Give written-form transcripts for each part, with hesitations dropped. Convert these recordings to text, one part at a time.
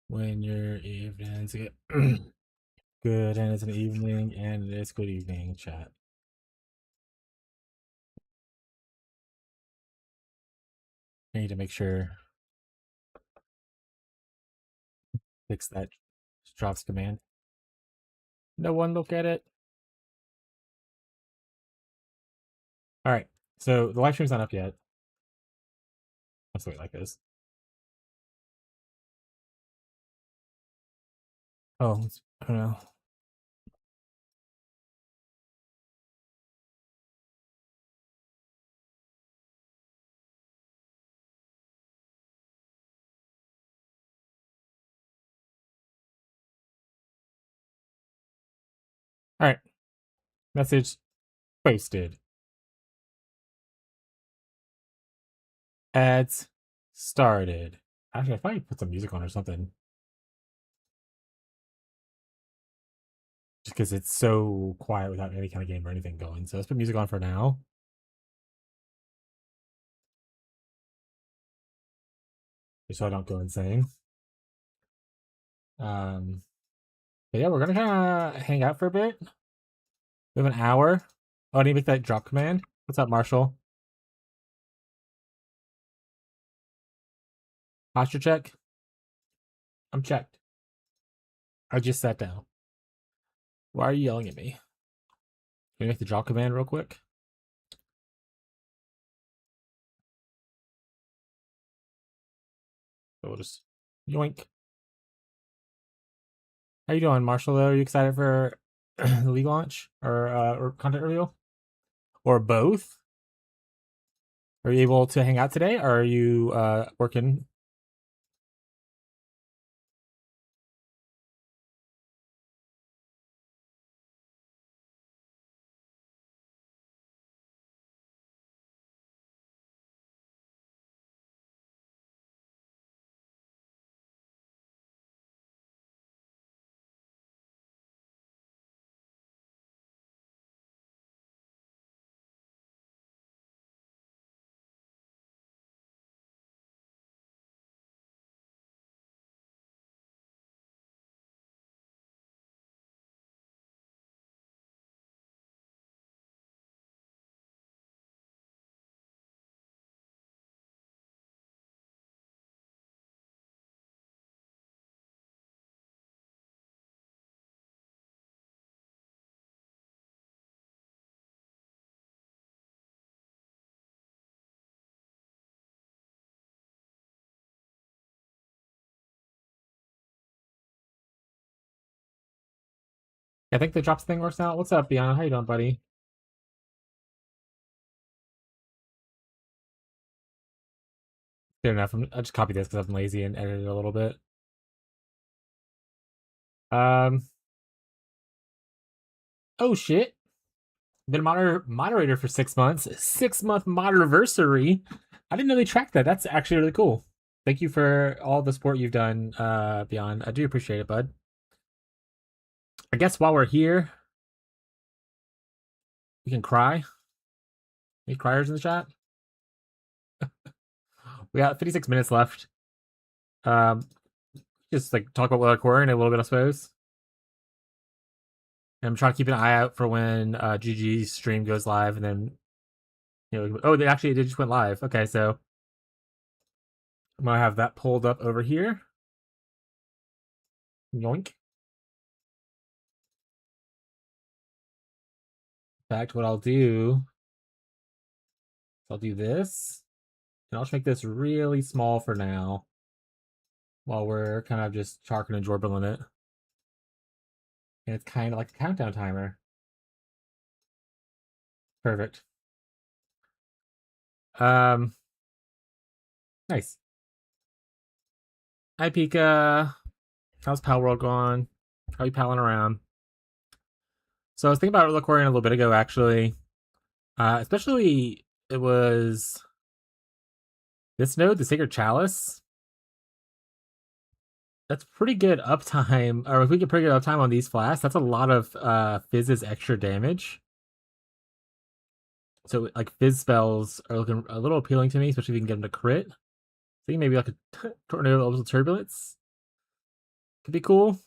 when your evenings get good and it's an evening and it's good evening, chat. I need to make sure fix that drops command. No one look at it. All right, so the live stream's not up yet. That's the way like this. Oh, I don't know. All right, message posted. Ads started. Actually, I probably put some music on or something. Just because it's so quiet without any kind of game or anything going. So let's put music on for now. Just so I don't go insane. But yeah, we're gonna kind of hang out for a bit. We have an hour. Oh, I need to make that drop command. What's up, Marshall? Posture check. I'm checked. I just sat down. Why are you yelling at me? Can we make the drop command real quick? So we'll just yoink. How you doing, Marshall? Though, are you excited for the league launch or content reveal, or both? Are you able to hang out today, or are you working? I think the drops thing works out. What's up, Biana? How you doing, buddy? Good enough. I just copied this because I'm lazy and edited it a little bit. Um. Oh shit. Been a moderator for 6 months. 6 month moderaversary. I didn't know they tracked that. That's actually really cool. Thank you for all the support you've done, Beyond. I do appreciate it, bud. I guess while we're here, we can cry. Any criers in the chat? We got 56 minutes left. Just like talk about what we're querying a little bit, I suppose. And I'm trying to keep an eye out for when GG's stream goes live, and then oh, they just went live. Okay, so I'm gonna have that pulled up over here. Yoink. In fact, what I'll do this, and I'll just make this really small for now, while we're kind of just charking and jorbling it. And it's kind of like a countdown timer. Perfect. Nice. Hi, Pika. How's Pal World going? How are you palling around? So I was thinking about recording a little bit ago, actually. Especially, it was this node, the Sacred Chalice. That's pretty good uptime, or if we get pretty good uptime on these flasks, that's a lot of Fizz's extra damage. So like Fizz spells are looking a little appealing to me, especially if you can get them to crit. I think maybe like a tornado of turbulence. Could be cool.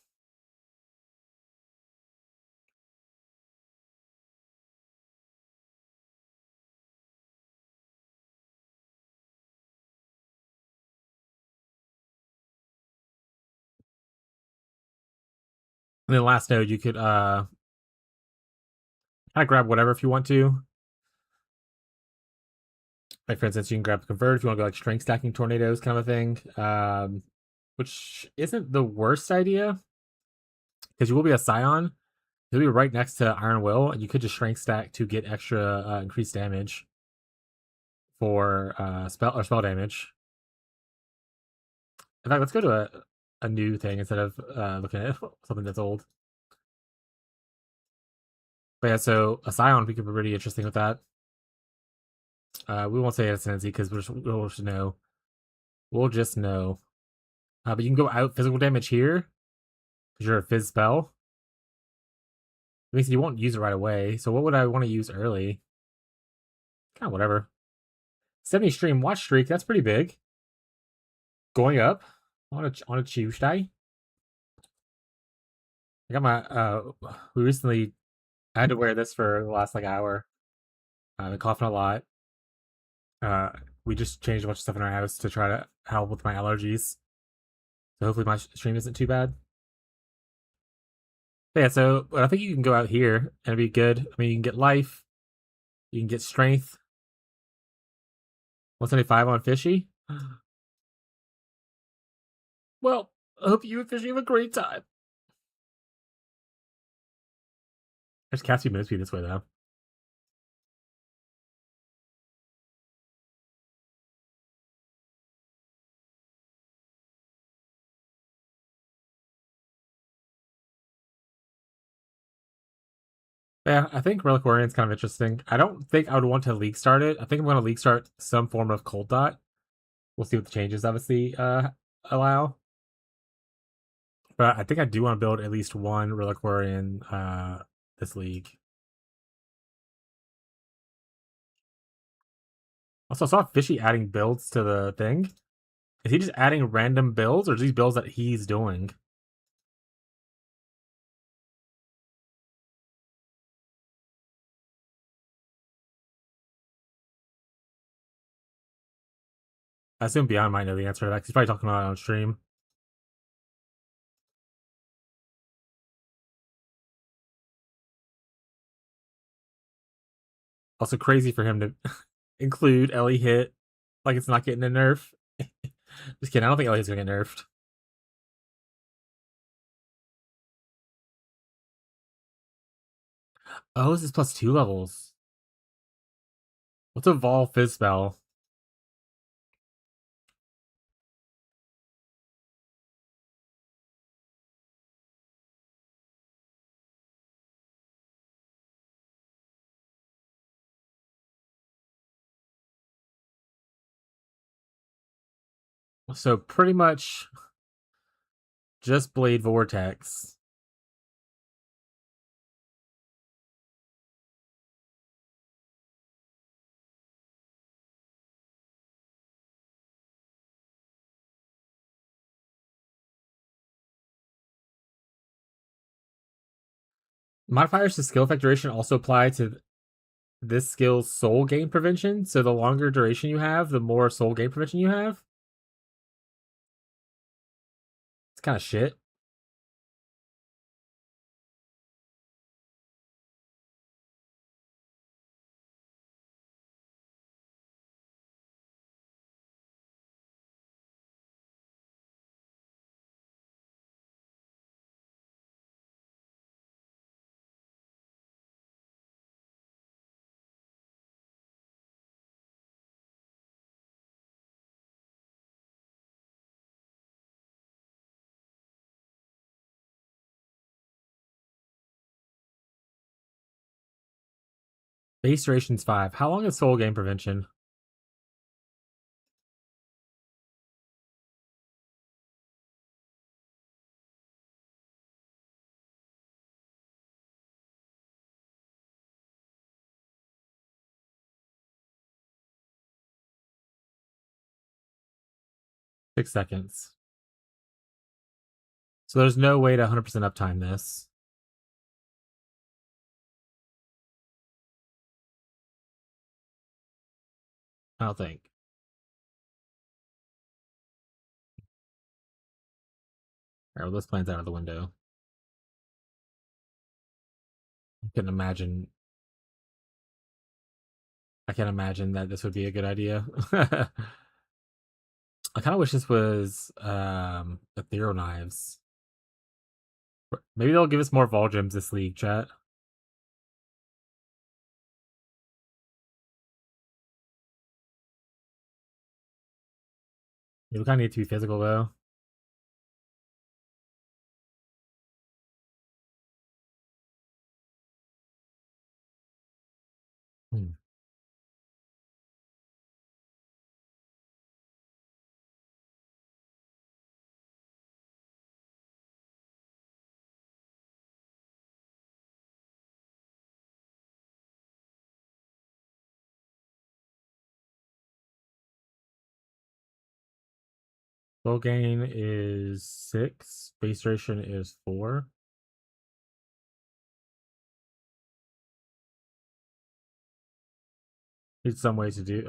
And then last node, you could kind of grab whatever if you want to. Like for instance, you can grab convert if you want to go like strength stacking tornadoes kind of a thing. Which isn't the worst idea because you will be a scion. He'll be right next to Iron Will, and you could just strength stack to get extra increased damage for spell damage. In fact, let's go to a new thing instead of looking at something that's old. But yeah, so a Scion could be pretty interesting with that. We won't say ascendancy because we'll just know. We'll just know. But you can go out physical damage here because you're a fizz spell. It means you won't use it right away. So what would I want to use early? Kind of whatever. 70 stream watch streak. That's pretty big. Going up on a Tuesday. I got my. We recently I had to wear this for the last like hour. I've been coughing a lot. Uh, we just changed a bunch of stuff in our house to try to help with my allergies. So hopefully my stream isn't too bad. But yeah, so I think you can go out here and it'd be good. I mean, you can get life, you can get strength. 175 on fishy. Well, I hope you and fishy have a great time. There's Cassie Mosby this way though. Yeah, I think Relic Orion's kind of interesting. I don't think I would want to league start it. I think I'm going to league start some form of Cold Dot. We'll see what the changes obviously allow. But I think I do want to build at least one Relic Orion this league. Also, I saw Fishy adding builds to the thing. Is he just adding random builds, or are these builds that he's doing? I assume Beyond might know the answer to that because he's probably talking about it on stream. Also, crazy for him to include Ellie hit like it's not getting a nerf. Just kidding. I don't think Ellie's gonna get nerfed. Oh, this is plus 2 levels. What's Evolve Fizz Spell? So pretty much just Blade Vortex. Modifiers to skill effect duration also apply to this skill's soul gain prevention. So the longer duration you have, the more soul gain prevention you have. It's kind of shit. Base duration's 5. How long is soul gain prevention? Six seconds. So there's no way to 100% uptime this. I don't think. All right, well, this plan's out of the window. I couldn't imagine. I can't imagine that this would be a good idea. I kind of wish this was Ethereal Knives. Maybe they'll give us more Vol Gems this league, chat. Yeah, we kind of need to be physical, though. Hmm. Goal gain is 6. Base duration is 4. There's some ways to do.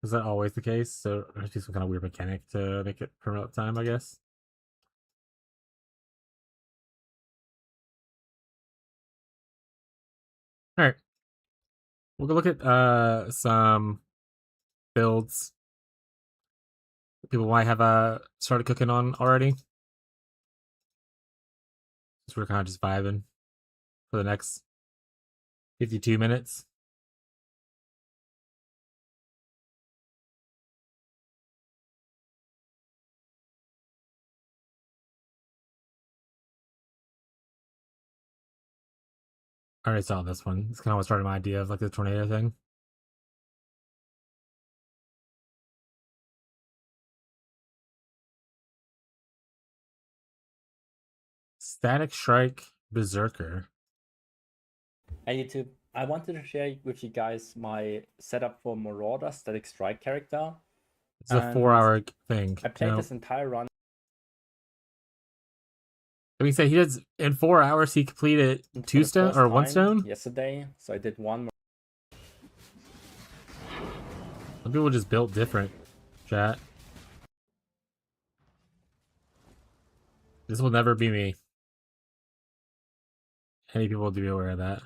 Is that always the case? So there's just some kind of weird mechanic to make it permanent time, I guess. All right, we'll go look at some builds people might have started cooking on already. So we're kind of just vibing for the next 52 minutes. I already saw this one. It's kind of what started my idea of like the tornado thing. Static Strike Berserker. Hey YouTube, I wanted to share with you guys my setup for Marauder Static Strike character. It's a 4-hour thing. I played this entire run. Let me say he does in 4 hours. He completed 2 stone or 1 stone yesterday. So I did one. Some people just built different. Chat. This will never be me. Any people will be aware of that.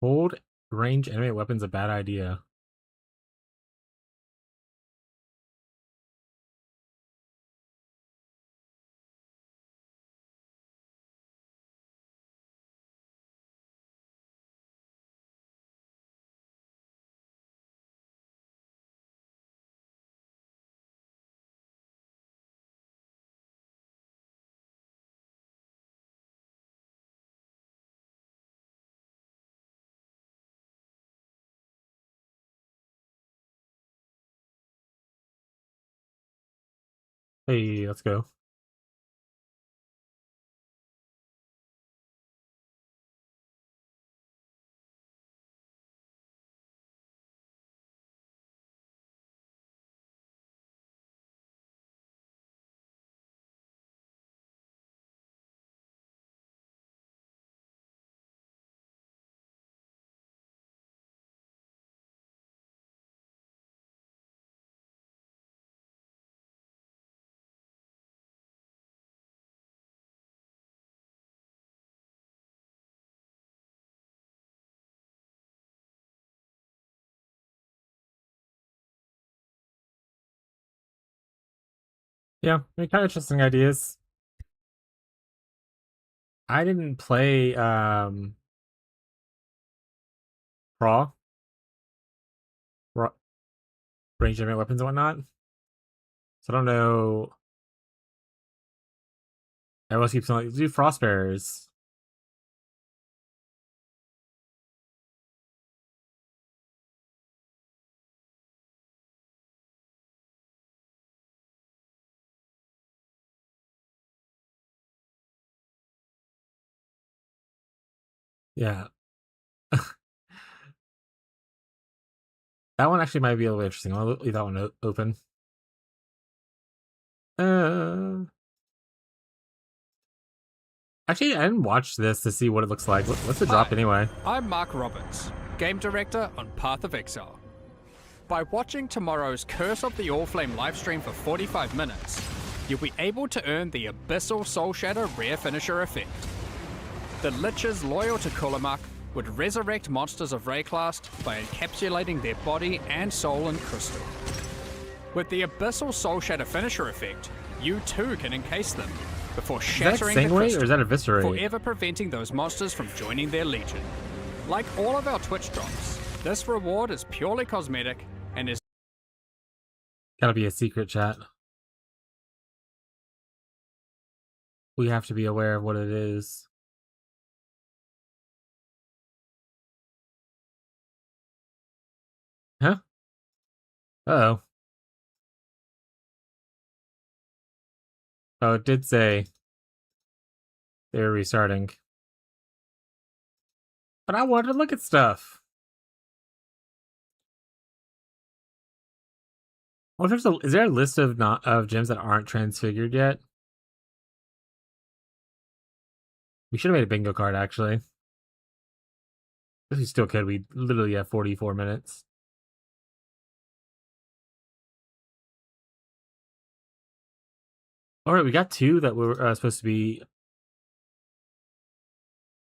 Hold range enemy weapons a bad idea. Hey, let's go. Yeah, I mean, kind of interesting ideas. I didn't play Raw, Raw range enemy weapons and whatnot. So I don't know. Everyone keeps saying like do frost bearers. Yeah. That one actually might be a little interesting. I'll leave that one open. Actually, I didn't watch this to see what it looks like. What's the drop anyway? I'm Mark Roberts, Game Director on Path of Exile. By watching tomorrow's Curse of the Allflame livestream for 45 minutes, you'll be able to earn the Abyssal Soul Shadow rare finisher effect. The Liches loyal to Kulamak would resurrect monsters of Rayclast by encapsulating their body and soul in crystal. With the Abyssal Soul Shadow finisher effect, you too can encase them before shattering the crystal, or is that Eviscerate? forever preventing those monsters from joining their legion. Like all of our Twitch drops, this reward is purely cosmetic and is Gotta be a secret, chat. We have to be aware of what it is. Huh? Uh-oh. Oh, it did say they were restarting. But I wanted to look at stuff. Well, is there a list of gems that aren't transfigured yet? We should have made a bingo card, actually. If we still could, we literally have 44 minutes. All right, we got 2 that were supposed to be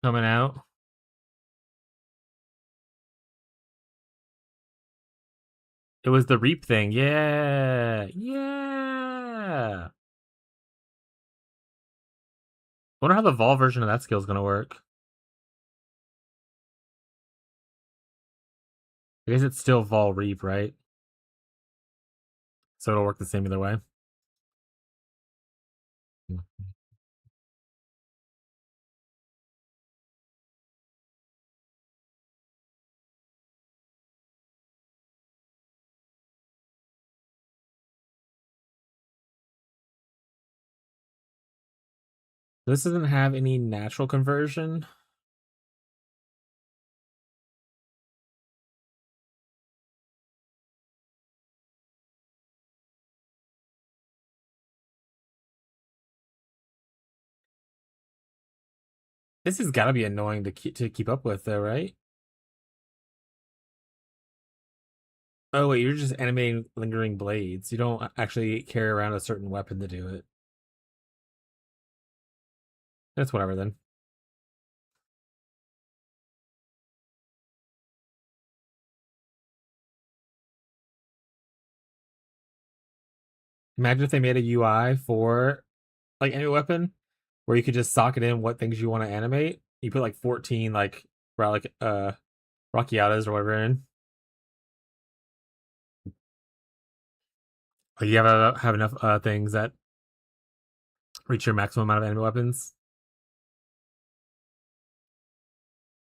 coming out. It was the Reap thing. Yeah. Yeah. Wonder how the Vol version of that skill is going to work. I guess it's still Vol Reap, right? So it'll work the same either way. This doesn't have any natural conversion. This has got to be annoying to keep up with, though, right? Oh wait, you're just animating lingering blades. You don't actually carry around a certain weapon to do it. That's whatever then. Imagine if they made a UI for like any weapon where you could just socket in what things you want to animate. You put like 14 like Rockiatas or whatever in. Like you have enough things that reach your maximum amount of enemy weapons.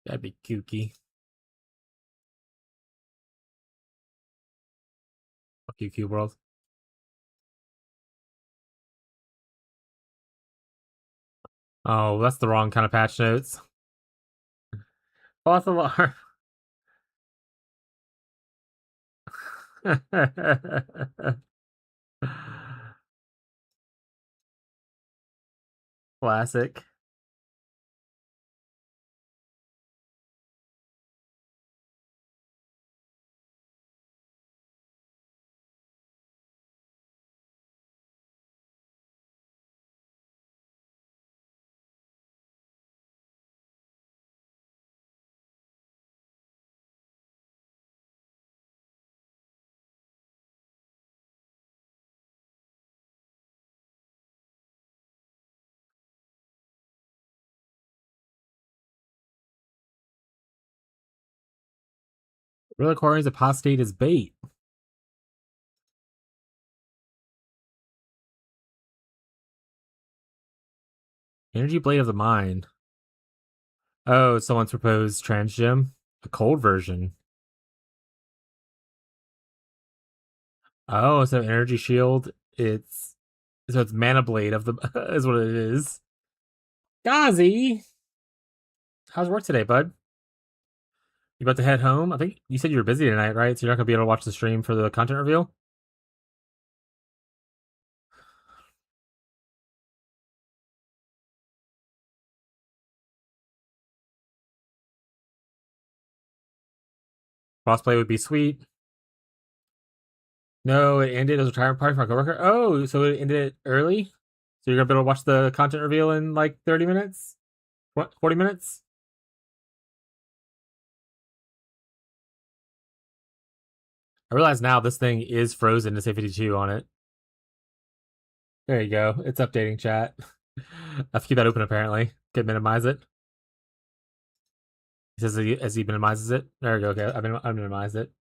That'd be kooky. Fuck you, Cube World. Oh, that's the wrong kind of patch notes. Fossil. Classic. Reliquary's apostate is bait. Energy Blade of the Mind. Oh, someone's proposed trans gem? A cold version. Oh, so Energy Shield, it's Mana Blade of the is what it is. Gazi! How's work today, bud? You about to head home? I think you said you were busy tonight, right? So you're not gonna be able to watch the stream for the content reveal. Crossplay would be sweet. No, it ended as a retirement party for my coworker. Oh, so it ended early? So you're gonna be able to watch the content reveal in like 30 minutes? What, 40 minutes? I realize now this thing is frozen to say 52 on it. There you go. It's updating chat. I have to keep that open apparently. Can minimize it. He says as he minimizes it. There we go. Okay, I minimized it.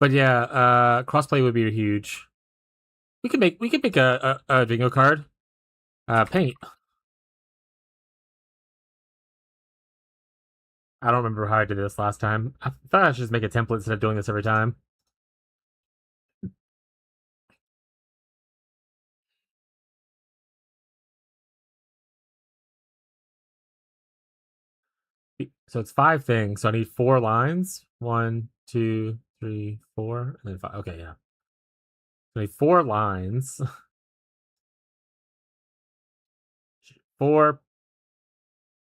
But yeah, crossplay would be huge. We could make a bingo card. Paint. I don't remember how I did this last time. I thought I should just make a template instead of doing this every time. So it's 5 things. So I need 4 lines. 1, 2, 3, 4, and then 5. Okay, yeah. So I need 4 lines. 4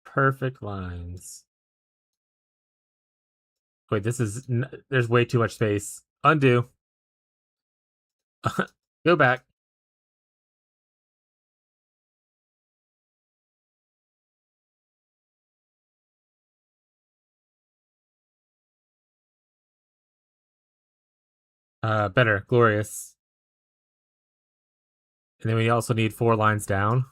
perfect lines. Wait, there's way too much space. Undo. Go back. Better. Glorious. And then we also need 4 lines down.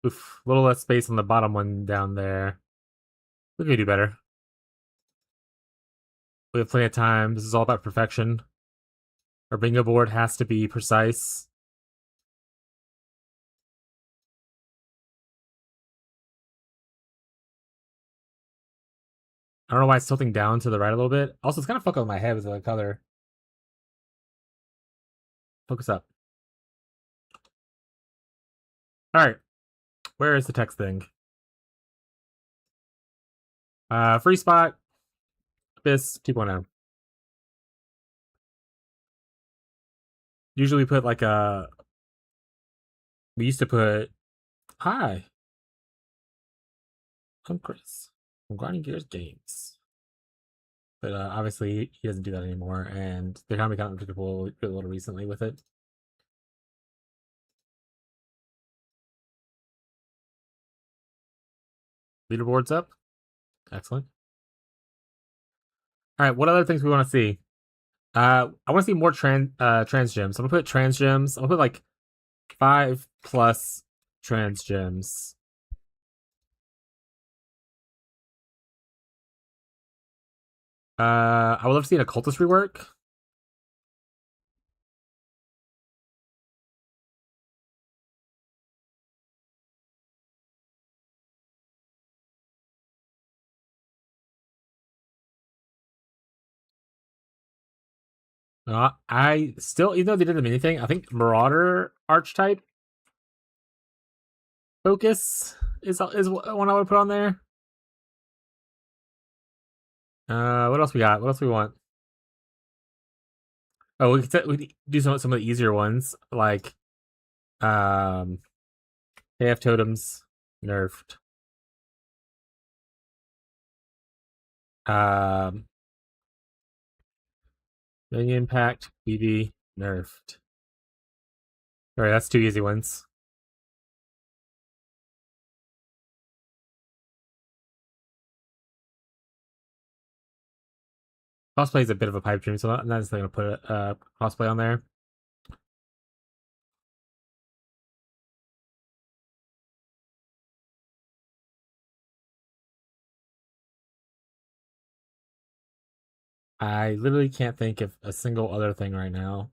Oof, a little less space on the bottom one down there. We can do better. We have plenty of time. This is all about perfection. Our bingo board has to be precise. I don't know why it's tilting down to the right a little bit. Also, it's kind of fucking with my head with the color. Focus up. All right. Where is the text thing? Free spot. Abyss 2.0. Usually we put like a... We used to put... Hi. I'm Chris. I'm Grinding Gears Games. But obviously he doesn't do that anymore, and they're kind of becoming unpredictable a little recently with it. Leaderboards up. Excellent. All right, what other things we want to see? I want to see more trans gems. I'm gonna put trans gems. I'll put like 5 plus trans gems. I would love to see an occultist rework. I still, even though they did the mini thing, I think Marauder archetype focus is one I would put on there. What else we got? What else we want? Oh, we could do some of the easier ones like AF totems nerfed. Minion impact BB nerfed. All right, that's 2 easy ones. Crossplay is a bit of a pipe dream, so I'm not just going to put crossplay on there. I literally can't think of a single other thing right now.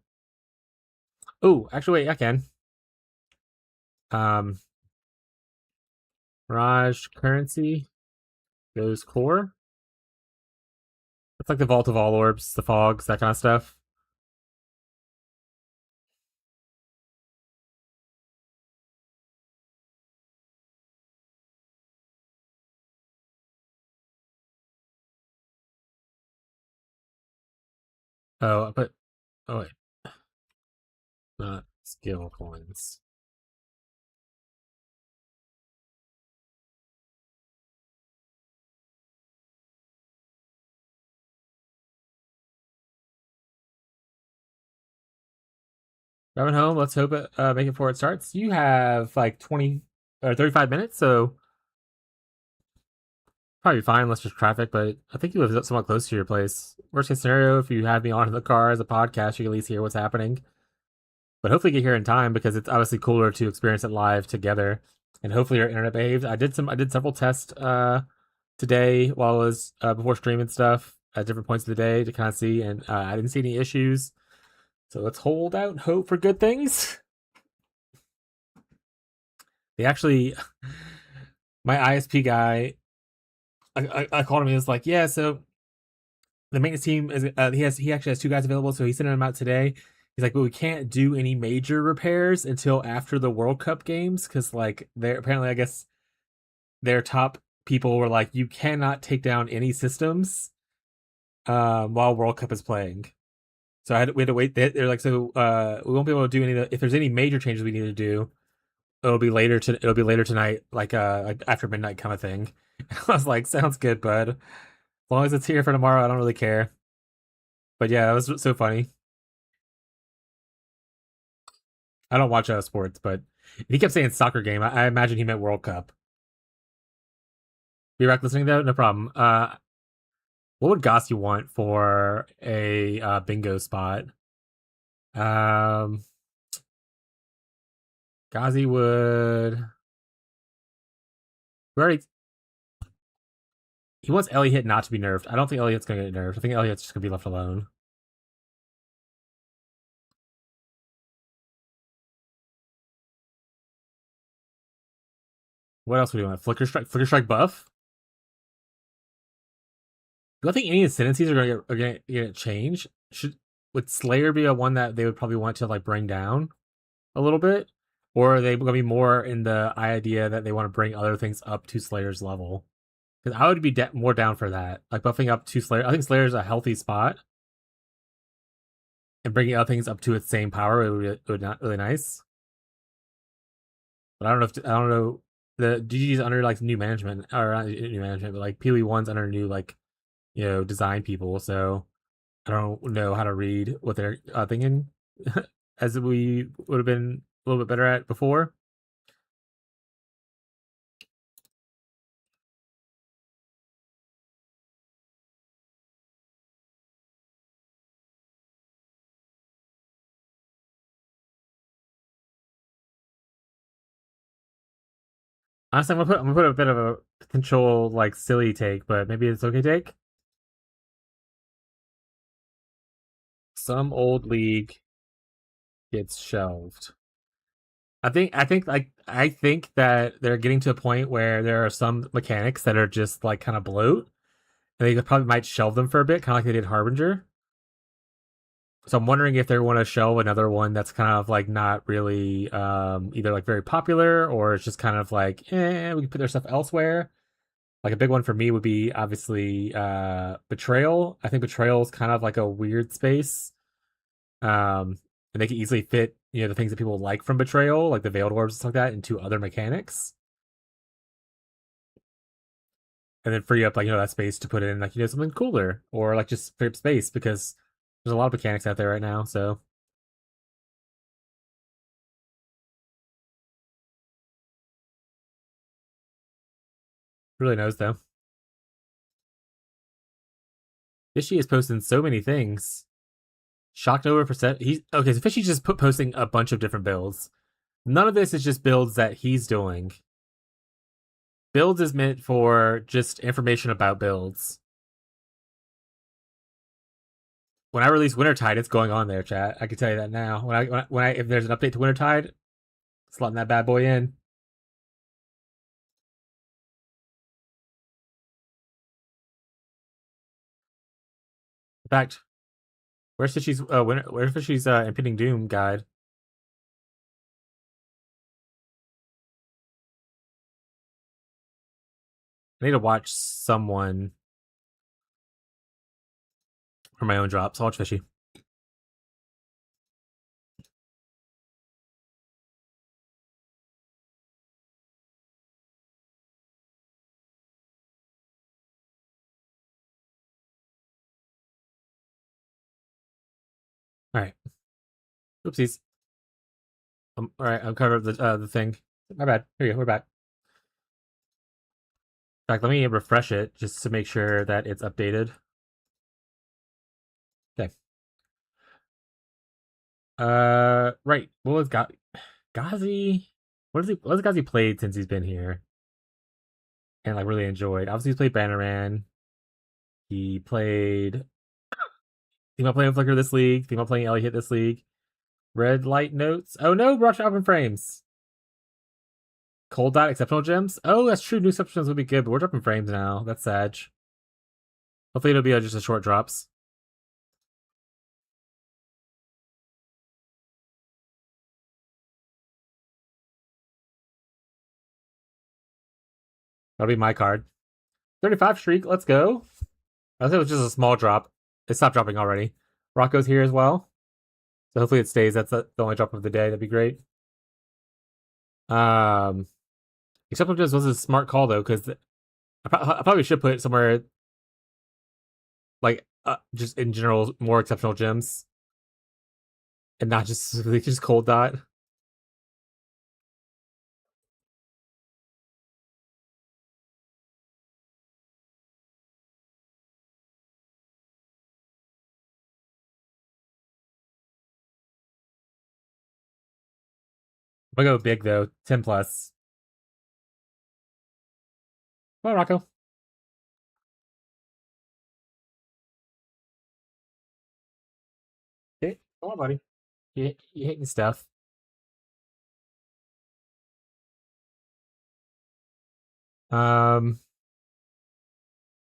Oh, actually, wait, I can. Mirage currency goes core. It's like the vault of all orbs, the fogs, that kind of stuff. Oh, but oh wait, not skill coins. Driving home. Let's hope it make it before it starts. You have like 20 or 35 minutes, so probably fine unless there's traffic. But I think you live somewhat close to your place. Worst case scenario, if you have me on in the car as a podcast, you can at least hear what's happening. But hopefully get here in time because it's obviously cooler to experience it live together. And hopefully your internet behaves. I did several tests today while I was before streaming stuff at different points of the day to kind of see, and I didn't see any issues. So let's hold out and hope for good things. They actually, my ISP guy, I called him. He was like, "Yeah, so the maintenance team is he actually has two guys available, so he's sending them out today." He's like, "But we can't do any major repairs until after the World Cup games because like they're apparently I guess their top people were like, you cannot take down any systems while World Cup is playing." So we had to wait. They're like, so we won't be able to do any. If there's any major changes we need to do, it'll be later tonight, like after midnight kind of thing. I was like, sounds good, bud. As long as it's here for tomorrow, I don't really care. But yeah, that was so funny. I don't watch sports, but he kept saying soccer game. I imagine he meant World Cup. Be right listening though, no problem. What would Gossi want for a bingo spot? Ghazi would. We already. He wants Elliot not to be nerfed. I don't think Elliot's gonna get nerfed. I think Elliot's just gonna be left alone. What else would you want? Flicker strike buff. Do I think any ascendancies are gonna get changed? Would Slayer be a one that they would probably want to like bring down a little bit, or are they gonna be more in the idea that they want to bring other things up to Slayer's level? Because I would be more down for that, like buffing up to Slayer. I think Slayer's a healthy spot, and bringing other things up to its same power it would not really nice. But I don't know if I don't know the GG's under like new management or not new management, but like POE1's under new like design people. So I don't know how to read what they're thinking, as we would have been a little bit better at before. Honestly, I'm gonna put a bit of a potential like silly take, but maybe it's okay take. Some old league gets shelved. I think that they're getting to a point where there are some mechanics that are just like kind of bloat. And they probably might shelve them for a bit, kind of like they did Harbinger. So I'm wondering if they want to shelve another one that's kind of like not really either like very popular or it's just kind of like we can put their stuff elsewhere. Like a big one for me would be obviously Betrayal. I think Betrayal is kind of like a weird space. And they can easily fit, the things that people like from Betrayal, like the Veiled Orbs and stuff like that, into other mechanics. And then free up like, that space to put in like, something cooler or like just free up space because there's a lot of mechanics out there right now, so really knows though. Fishy is posting so many things. Shocked over percent. He's okay. So Fishy's just posting a bunch of different builds. None of this is just builds that he's doing. Builds is meant for just information about builds. When I release Wintertide, it's going on there, chat. I can tell you that now. When I if there's an update to Wintertide, slotting that bad boy in. In fact, where's Fishy's where's Fishy's impending doom guide? I need to watch someone for my own drops. I'll watch Fishy. All right. Oopsies. All right. I'm covered the thing. My bad. Here you go. We're back. In fact, let me refresh it just to make sure that it's updated. Okay. Right. What was Ghazi? What has Ghazi played since he's been here? And like really enjoyed. Obviously, he's played Bannerman. He played. Think about playing Flicker this league. Think about playing Ellie Hit this league. Red light notes. Oh no, Rush Open Frames. Cold Dot exceptional gems. Oh, that's true. New exceptions would be good, but we're dropping frames now. That's sad. Hopefully, it'll be just a short drops. That'll be my card. 35 streak. Let's go. I think it was just a small drop. It stopped dropping already. Rocco's here as well. So hopefully it stays. That's the only drop of the day. That'd be great. Exceptional gems was a smart call though, because I probably should put it somewhere like just in general more exceptional gems, and not just cold dot. I'm gonna go big though, 10 plus. Come on, Rocco. Okay, come on, buddy. You hitting stuff. I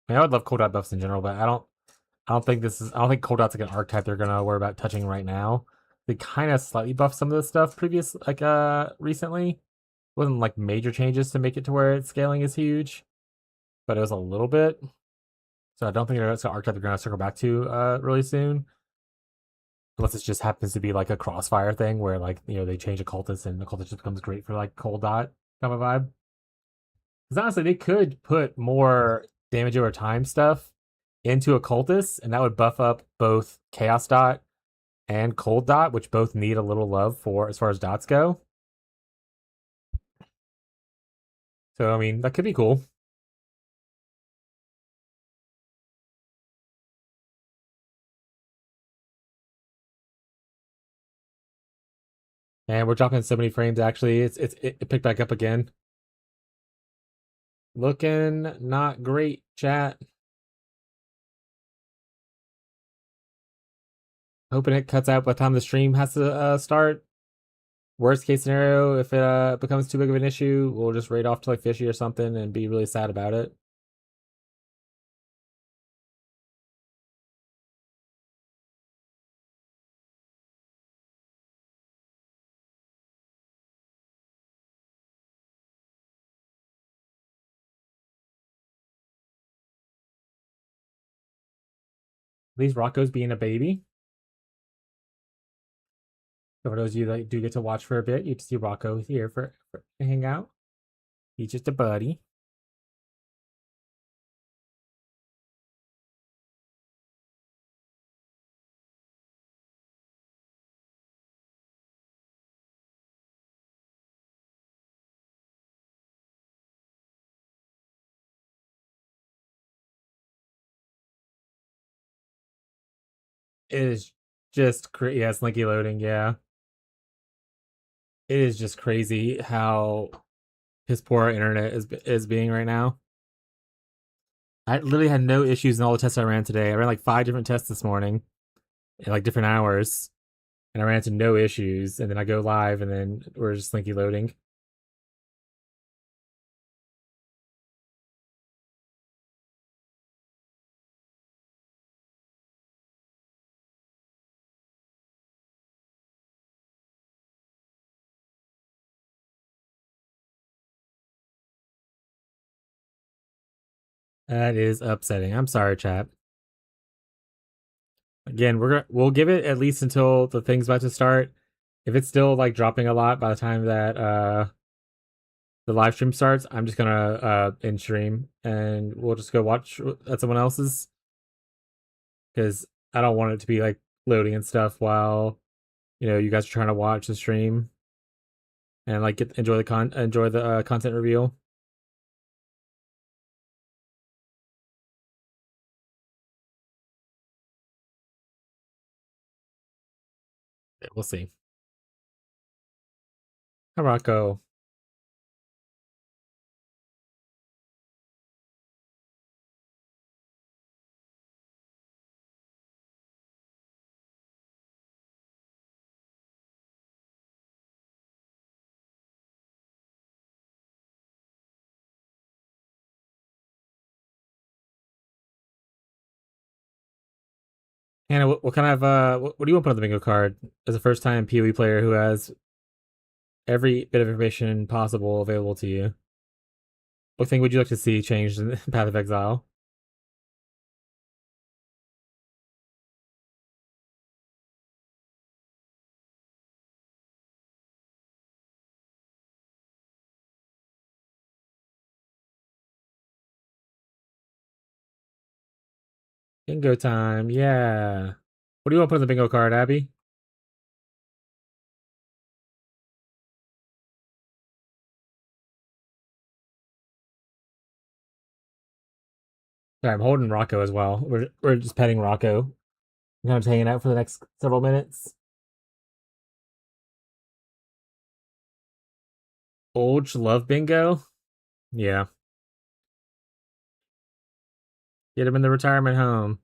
would love cold dot buffs in general, but I don't think cold dot's like an archetype they're gonna worry about touching right now. They kind of slightly buffed some of the stuff recently. It wasn't like major changes to make it to where its scaling is huge, but it was a little bit. So I don't think it's an archetype they're gonna circle back to really soon. Unless it just happens to be like a crossfire thing where they change a cultist and the cultist just becomes great for like cold dot kind of vibe. Because honestly, they could put more damage over time stuff into a cultist, and that would buff up both Chaos Dot and Cold Dot, which both need a little love for as far as dots go. So I mean, that could be cool. And we're dropping so many frames. Actually, it picked back up again. Looking not great, chat. Hoping it cuts out by the time the stream has to start. Worst case scenario, if it becomes too big of an issue, we'll just raid off to like Fishy or something and be really sad about it. At least Rocco's being a baby. So for those of you that do get to watch for a bit, you get to see Rocco here for to hang out. He's just a buddy. It is just yeah, slinky loading, yeah. It is just crazy how his poor internet is being right now. I literally had no issues in all the tests I ran today. I ran like 5 different tests this morning in like different hours, and I ran into no issues. And then I go live, and then we're just slinky loading. That is upsetting. I'm sorry, chat. Again, we'll give it at least until the thing's about to start. If it's still like dropping a lot by the time that the live stream starts, I'm just gonna end stream and we'll just go watch at someone else's, because I don't want it to be like loading and stuff while you guys are trying to watch the stream and like enjoy the content reveal. Yeah, we'll see. Hi, Rocco. Hannah, what kind of what do you want to put on the bingo card as a first time PoE player who has every bit of information possible available to you? What thing would you like to see changed in Path of Exile? Bingo time, yeah. What do you want to put on the bingo card, Abby? Sorry, I'm holding Rocco as well. We're just petting Rocco. We're kind of hanging out for the next several minutes. Old love bingo? Yeah. Get him in the retirement home.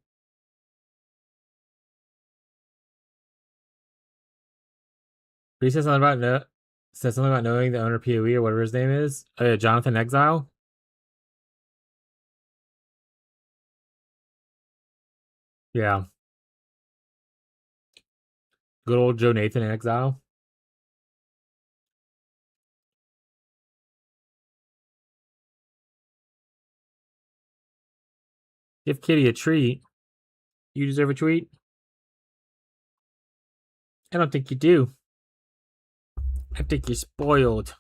But he said something about knowing the owner PoE or whatever his name is. Oh yeah, Jonathan Exile. Yeah. Good old Joe Nathan in Exile. Give Kitty a treat. You deserve a treat. I don't think you do. I think you're spoiled.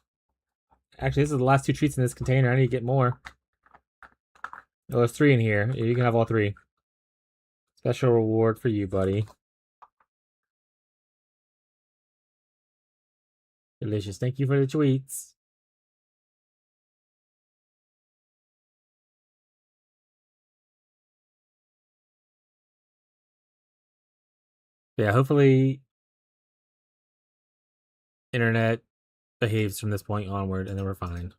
Actually, this is the last 2 treats in this container. I need to get more. Oh, there's 3 in here. You can have all 3. Special reward for you, buddy. Delicious. Thank you for the tweets. Yeah, hopefully internet behaves from this point onward and then we're fine.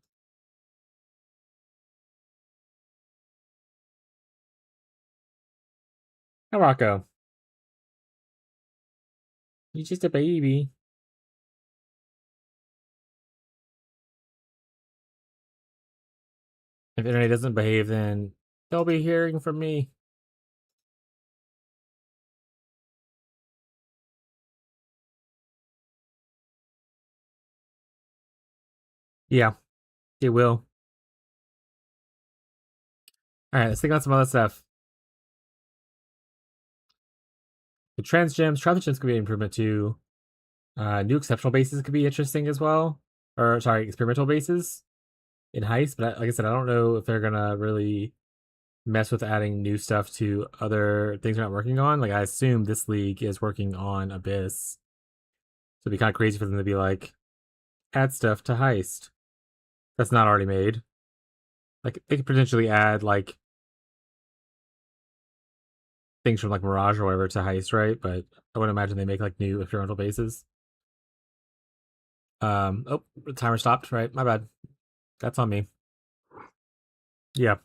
Hi, Rocco. You're just a baby. If internet doesn't behave, then they'll be hearing from me. Yeah, it will. All right, let's think about some other stuff. The trans gems, traffic gems could be an improvement too. New exceptional bases could be interesting as well. Or sorry, experimental bases in Heist. But like I said, I don't know if they're gonna really mess with adding new stuff to other things we're not working on. Like I assume this league is working on Abyss, so it'd be kind of crazy for them to be like, add stuff to Heist that's not already made. Like they could potentially add like things from like Mirage or whatever to Heist, right? But I wouldn't imagine they make like new experimental bases. Oh, the timer stopped. Right, my bad. That's on me. Yeah.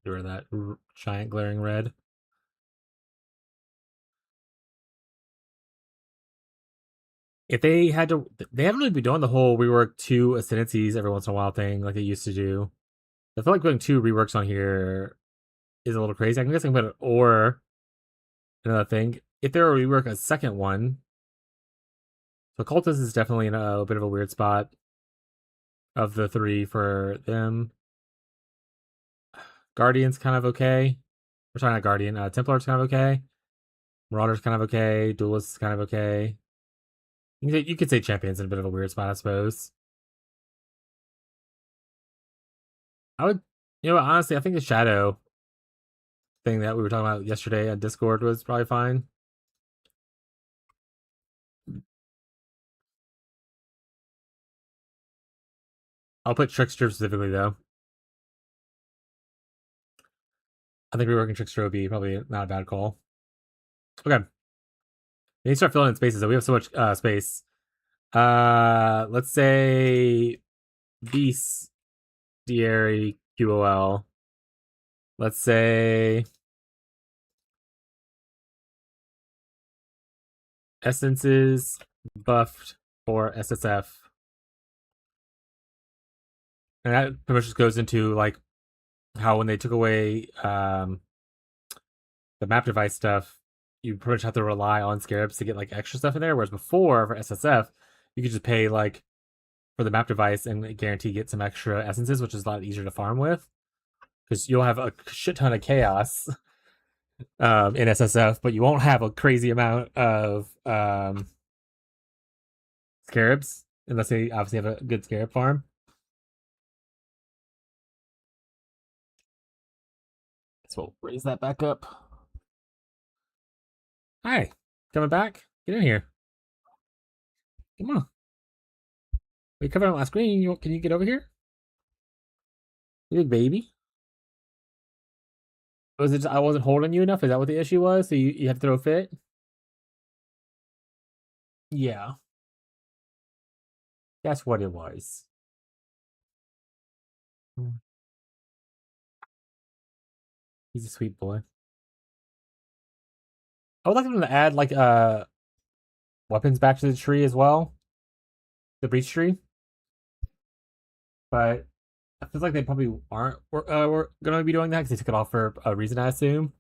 You're that giant glaring red. If they had to, they haven't really been doing the whole rework 2 ascendancies every once in a while thing like they used to do. I feel like putting 2 reworks on here is a little crazy. I guess I can put it or another thing. If they were to rework a second one, so Cultist is definitely in a bit of a weird spot of the 3 for them. Guardian's kind of okay. We're talking about Guardian. Templar's kind of okay. Marauder's kind of okay. Duelist's kind of okay. You could say champion's in a bit of a weird spot, I suppose. I would, honestly, I think the shadow thing that we were talking about yesterday on Discord was probably fine. I'll put Trickster specifically, though. I think reworking Trickster would be probably not a bad call. Okay. We need to start filling in spaces, though. We have so much space. Let's say Bestiary QOL. Let's say Essences buffed for SSF. And that pretty much just goes into like how when they took away the map device stuff, you pretty much have to rely on Scarabs to get like extra stuff in there. Whereas before for SSF, you could just pay like for the map device and guarantee get some extra essences, which is a lot easier to farm with. Because you'll have a shit ton of chaos in SSF, but you won't have a crazy amount of Scarabs unless they obviously have a good Scarab farm. So we'll raise that back up. Hi, coming back? Get in here. Come on. We covered on my screen. Can you get over here? You big baby. Was it I wasn't holding you enough? Is that what the issue was? So you had to throw a fit? Yeah. That's what it was. He's a sweet boy. I would like them to add like weapons back to the tree as well. The breach tree. But I feel like they probably aren't we're gonna be doing that because they took it off for a reason, I assume.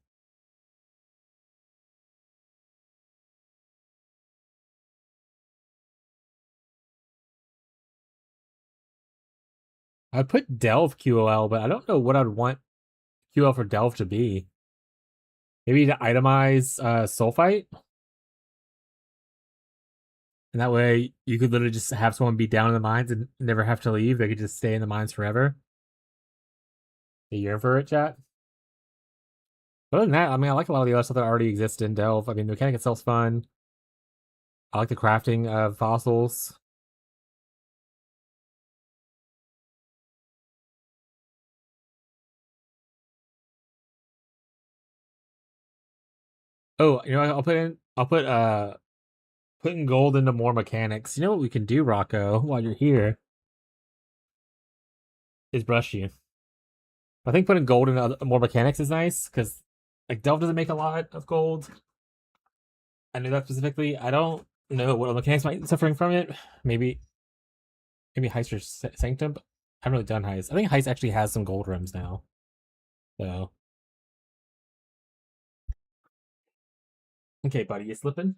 I'd put Delve QOL, but I don't know what I'd want QL for Delve to be. Maybe to itemize Sulfite. And that way you could literally just have someone be down in the mines and never have to leave. They could just stay in the mines forever. A year for it, chat. But other than that, I mean, I like a lot of the other stuff that already exists in Delve. I mean, the mechanic itself's fun. I like the crafting of fossils. Oh, I'll put putting gold into more mechanics. You know what we can do, Rocco, while you're here? Is brush you. I think putting gold into more mechanics is nice, because like Delve doesn't make a lot of gold. I knew that specifically. I don't know what mechanics might be suffering from it. Maybe Heist or Sanctum. I haven't really done Heist. I think Heist actually has some gold rims now. So. Okay, buddy, you slipping?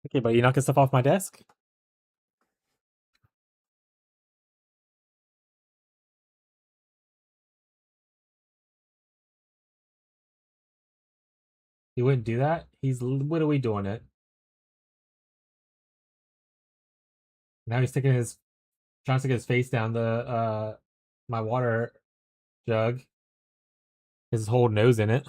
Okay, buddy, you knocking stuff off my desk? He wouldn't do that? He's literally doing it. Now he's trying to stick his face down the my water jug. His whole nose in it.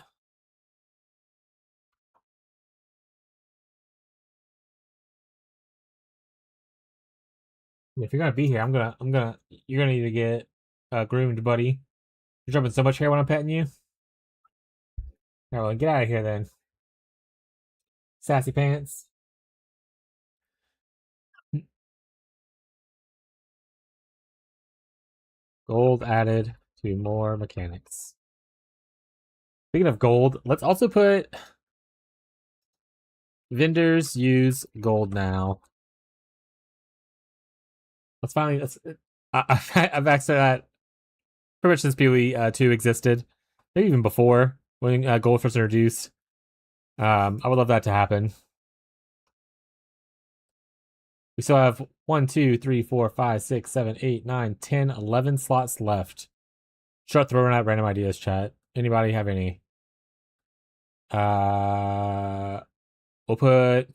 If you're gonna be here, you're gonna need to get groomed, buddy. You're dropping so much hair when I'm petting you. All right, well, get out of here then. Sassy pants. Gold added to more mechanics. Speaking of gold, let's also put vendors use gold now. Let's finally. I've actually that pretty much since POE2 existed, maybe even before when gold first introduced. I would love that to happen. We still have 1, 2, 3, 4, 5, 6, 7, 8, 9, 10, 11 slots left. Start throwing out random ideas, chat. Anybody have any? We'll put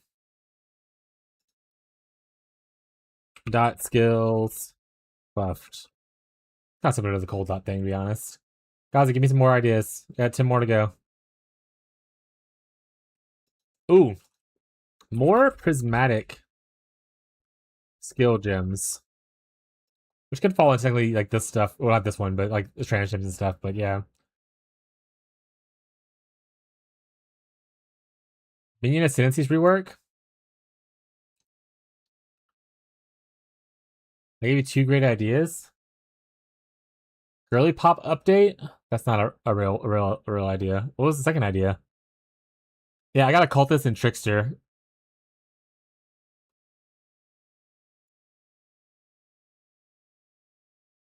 dot skills buffed. Not similar to the cold dot thing, to be honest. Guys, give me some more ideas. Got 10 more to go. Ooh, more prismatic skill gems, which could fall into technically like this stuff. Well, not this one, but like the trans gems and stuff. But yeah, minion ascendancies rework. I gave you 2 great ideas. Girly pop update. That's not a real idea. What was the second idea? Yeah, I got a cultist and trickster.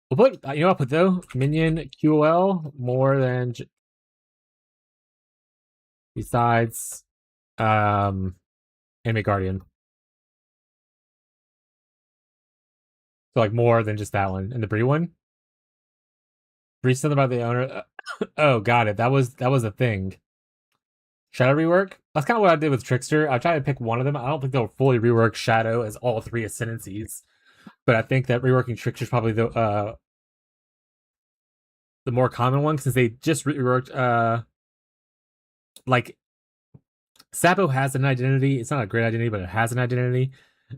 We'll put, you know what I'll put though? Minion QOL more than besides Anime Guardian. So like more than just that one. And the Bree one? Bree something about the owner. Oh, got it. That was a thing. Shadow rework? That's kind of what I did with Trickster. I tried to pick one of them. I don't think they'll fully rework Shadow as all 3 ascendancies. But I think that reworking Trickster is probably the more common one, since they just reworked like Sapo has an identity. It's not a great identity, but it has an identity.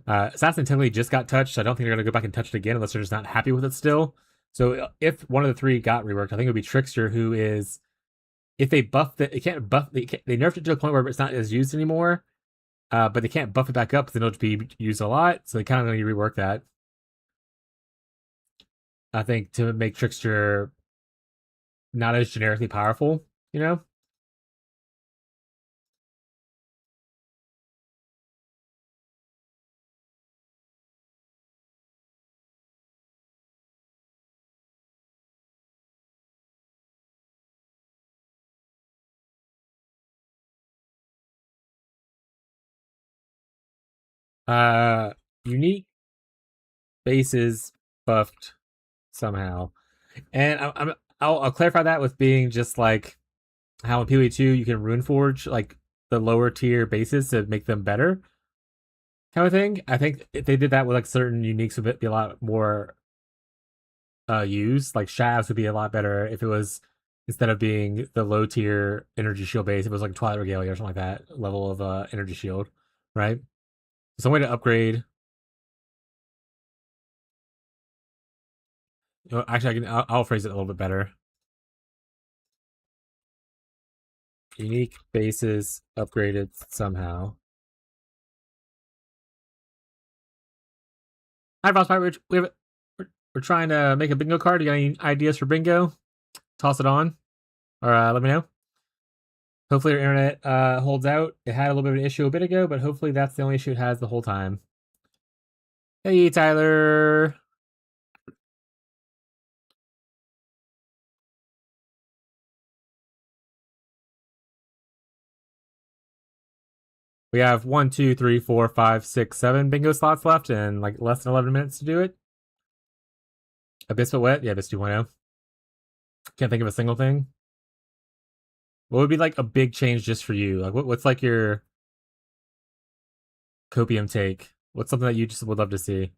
Assassin technically just got touched, so I don't think they're gonna go back and touch it again unless they're just not happy with it still. So if one of the 3 got reworked, I think it would be Trickster, who is, if they buff it, they nerfed it to a point where it's not as used anymore. But they can't buff it back up because it'll be used a lot, so they kind of need to rework that. I think to make Trickster not as generically powerful, you know? Unique bases buffed somehow, and I'll clarify that with being just like how in POE2 you can rune forge like the lower tier bases to make them better, kind of thing. I think if they did that with like certain uniques, would be a lot more used. Like Shavs would be a lot better if it was, instead of being the low tier energy shield base, it was like Twilight Regalia or something like that level of energy shield, right? Some way to upgrade. You know, actually, I'll phrase it a little bit better. Unique bases upgraded somehow. Hi, Frostbite. We're trying to make a bingo card. You got any ideas for bingo? Toss it on, or let me know. Hopefully your internet holds out. It had a little bit of an issue a bit ago, but hopefully that's the only issue it has the whole time. Hey, Tyler. We have 1, 2, 3, 4, 5, 6, 7 bingo slots left, and like less than 11 minutes to do it. Abyss but wet? Yeah, Abyss 2.0. Can't think of a single thing. What would be like a big change just for you? Like, what's like your copium take? What's something that you just would love to see?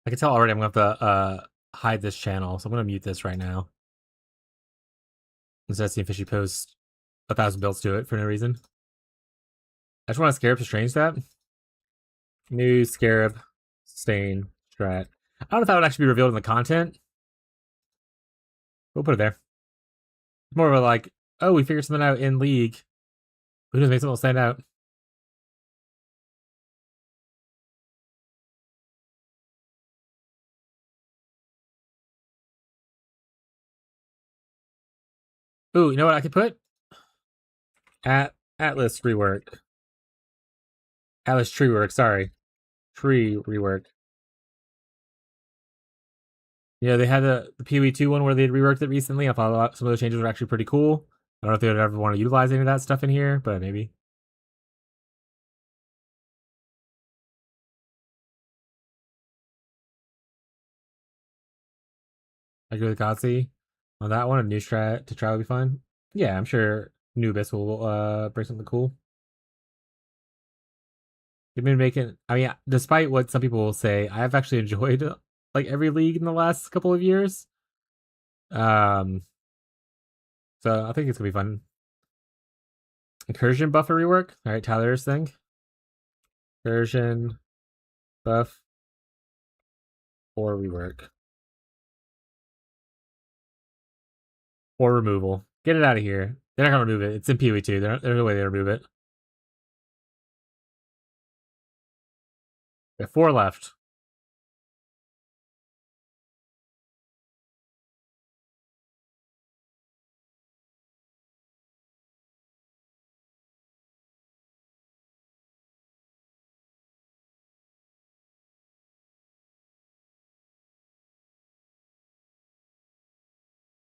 I can tell already I'm going to have to hide this channel, so I'm going to mute this right now. Instead of seeing Fishy post 1,000 builds to it for no reason. I just want a Scarab to change that. New Scarab Stain strat. I don't know if that would actually be revealed in the content. We'll put it there. It's more of a like, oh, we figured something out in League. Who just made something stand out? Ooh, you know what I could put? Atlas rework. Atlas tree rework, sorry. Tree rework. Yeah, they had the POE2 one where they reworked it recently. I thought some of those changes were actually pretty cool. I don't know if they would ever want to utilize any of that stuff in here, but maybe. I agree with Gotzi on that one. A new strat to try would be fun. Yeah, I'm sure Nubis will bring something cool. They've been making. I mean, despite what some people will say, I've actually enjoyed like every league in the last couple of years. Um, so I think it's gonna be fun. Incursion buff or rework. All right, Tyler's thing. Incursion buff or rework or removal. Get it out of here. They're not gonna remove it. It's in POE2. There's no way they remove it. We have 4 left.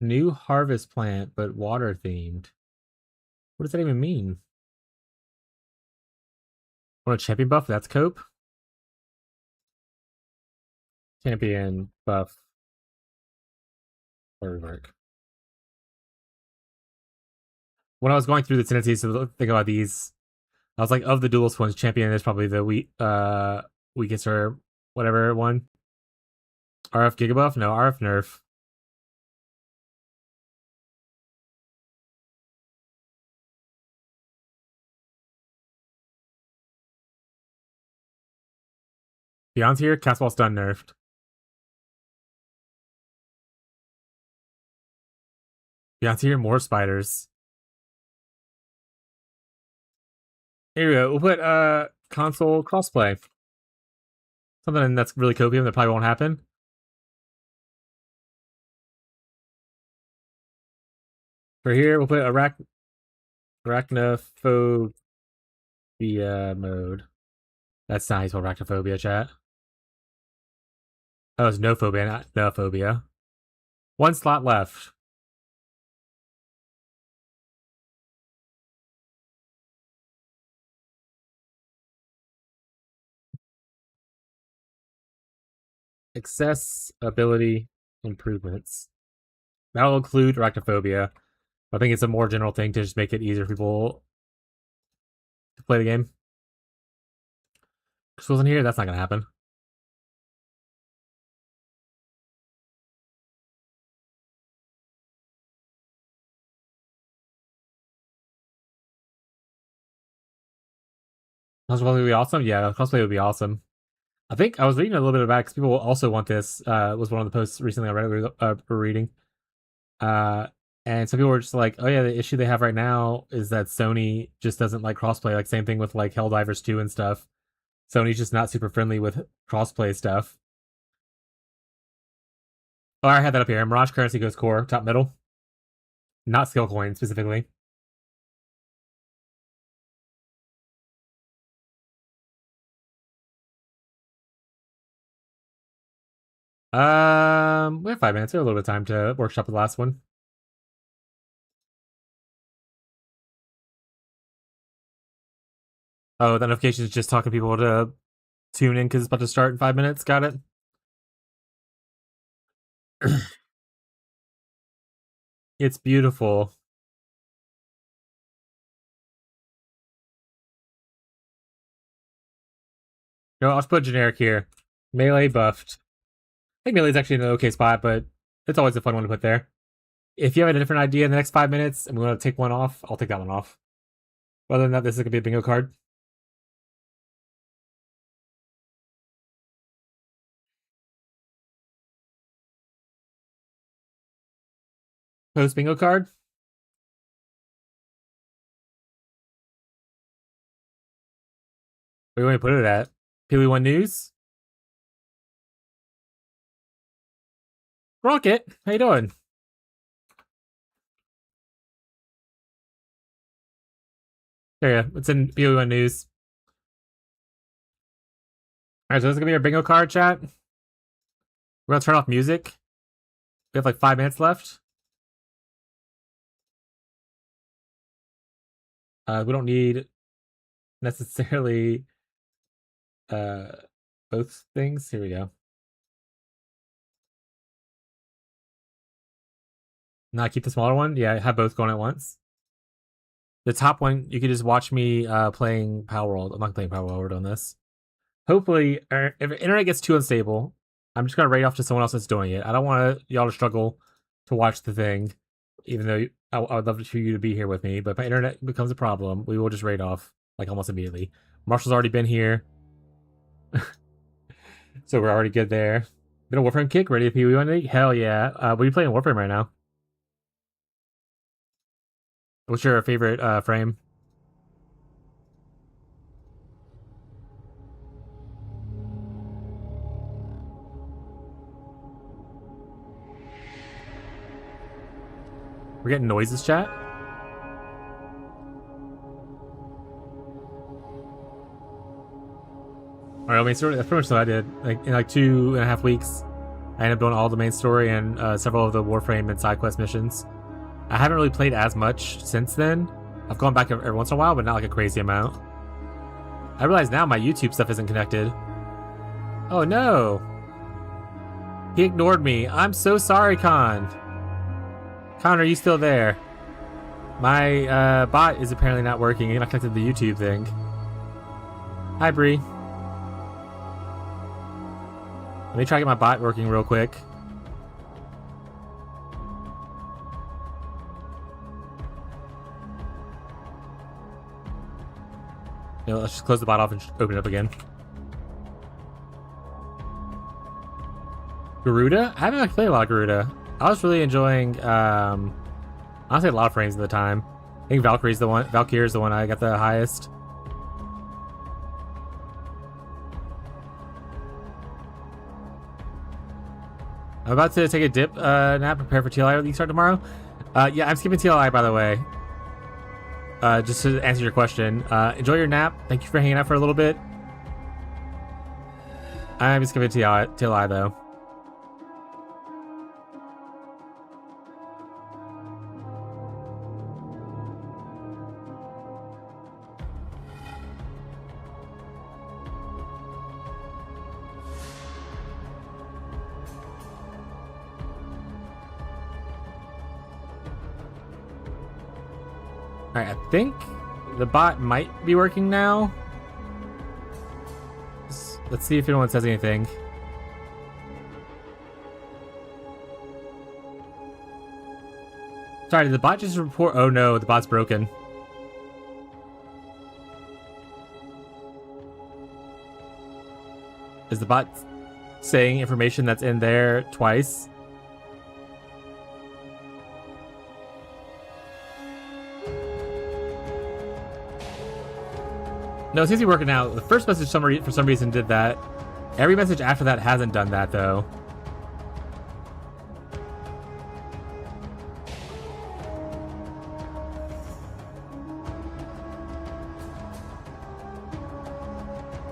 New harvest plant, but water themed. What does that even mean? Want a champion buff? That's cope. Champion buff or rework. When I was going through the tendencies to think about these, I was like, of the duelist ones, champion is probably the weakest or whatever one. RF Gigabuff? No, RF Nerf. Beyond's here, Castball Stun nerfed. Beyond's here, more spiders. Here we go. We'll put console crossplay. Something that's really copium that probably won't happen. For here, we'll put arachnophobia mode. That's not how you spell arachnophobia, chat. Oh, it's no phobia, not no phobia. 1 slot left. Accessibility improvements. That'll include arachnophobia. I think it's a more general thing to just make it easier for people to play the game. Crystal's in here, that's not gonna happen. Cosplay would be awesome. Yeah, cosplay would be awesome. I think I was reading a little bit about it because people also want this. Was one of the posts recently on Reddit we're reading. And some people were just like, "Oh yeah, the issue they have right now is that Sony just doesn't like crossplay. Like same thing with like Helldivers 2 and stuff. Sony's just not super friendly with crossplay stuff." Oh, I had that up here. Mirage currency goes core, top middle, not skill coin specifically. We have 5 minutes. We have a little bit of time to workshop the last one. Oh, the notification is just talking to people to tune in because it's about to start in 5 minutes. Got it. It's beautiful. No, I'll just put generic here. Melee buffed. I think Melee's actually in an okay spot, but it's always a fun one to put there. If you have a different idea in the next 5 minutes and we want to take one off, I'll take that one off. Other than that, this is going to be a bingo card. Post bingo card. Where do you want to put it at? POE1 News? Rocket, how you doing? There you go. It's in POE1 News. Alright, so this is going to be our bingo card, chat. We're going to turn off music. We have like 5 minutes left. We don't need necessarily both things. Here we go. Not keep the smaller one? Yeah, have both going at once. The top one, you could just watch me playing Power World. I'm not playing Power World on this. Hopefully, if the internet gets too unstable, I'm just going to raid off to someone else that's doing it. I don't want y'all to struggle to watch the thing, even though I would love for you to be here with me. But if my internet becomes a problem, we will just raid off like almost immediately. Marshall's already been here. So we're already good there. Been a Warframe kick, ready to POE1? Hell yeah. What are you playing Warframe right now? What's your favorite frame? We're getting noises, chat? Alright, main story. That's pretty much what I did. Like in like 2.5 weeks, I ended up doing all the main story and several of the Warframe and side quest missions. I haven't really played as much since then. I've gone back every once in a while, but not like a crazy amount. I realize now my YouTube stuff isn't connected. Oh no! He ignored me. I'm so sorry, Con. Con, are you still there? My bot is apparently not working. You're not connected to the YouTube thing. Hi, Bree. Let me try to get my bot working real quick. You know, let's just close the bot off and open it up again. Garuda? I haven't actually played a lot of Garuda. I was really enjoying, honestly, a lot of frames at the time. I think Valkyrie's the one I got the highest. I'm about to take a dip nap, prepare for TLI release start tomorrow. Yeah, I'm skipping TLI, by the way. Just to answer your question. Enjoy your nap. Thank you for hanging out for a little bit. I'm skipping TLI though. Alright, I think the bot might be working now. Let's see if anyone says anything. Sorry, did the bot just report? Oh no, the bot's broken. Is the bot saying information that's in there twice? No, it seems to be working out. The first message for some reason did that. Every message after that hasn't done that, though.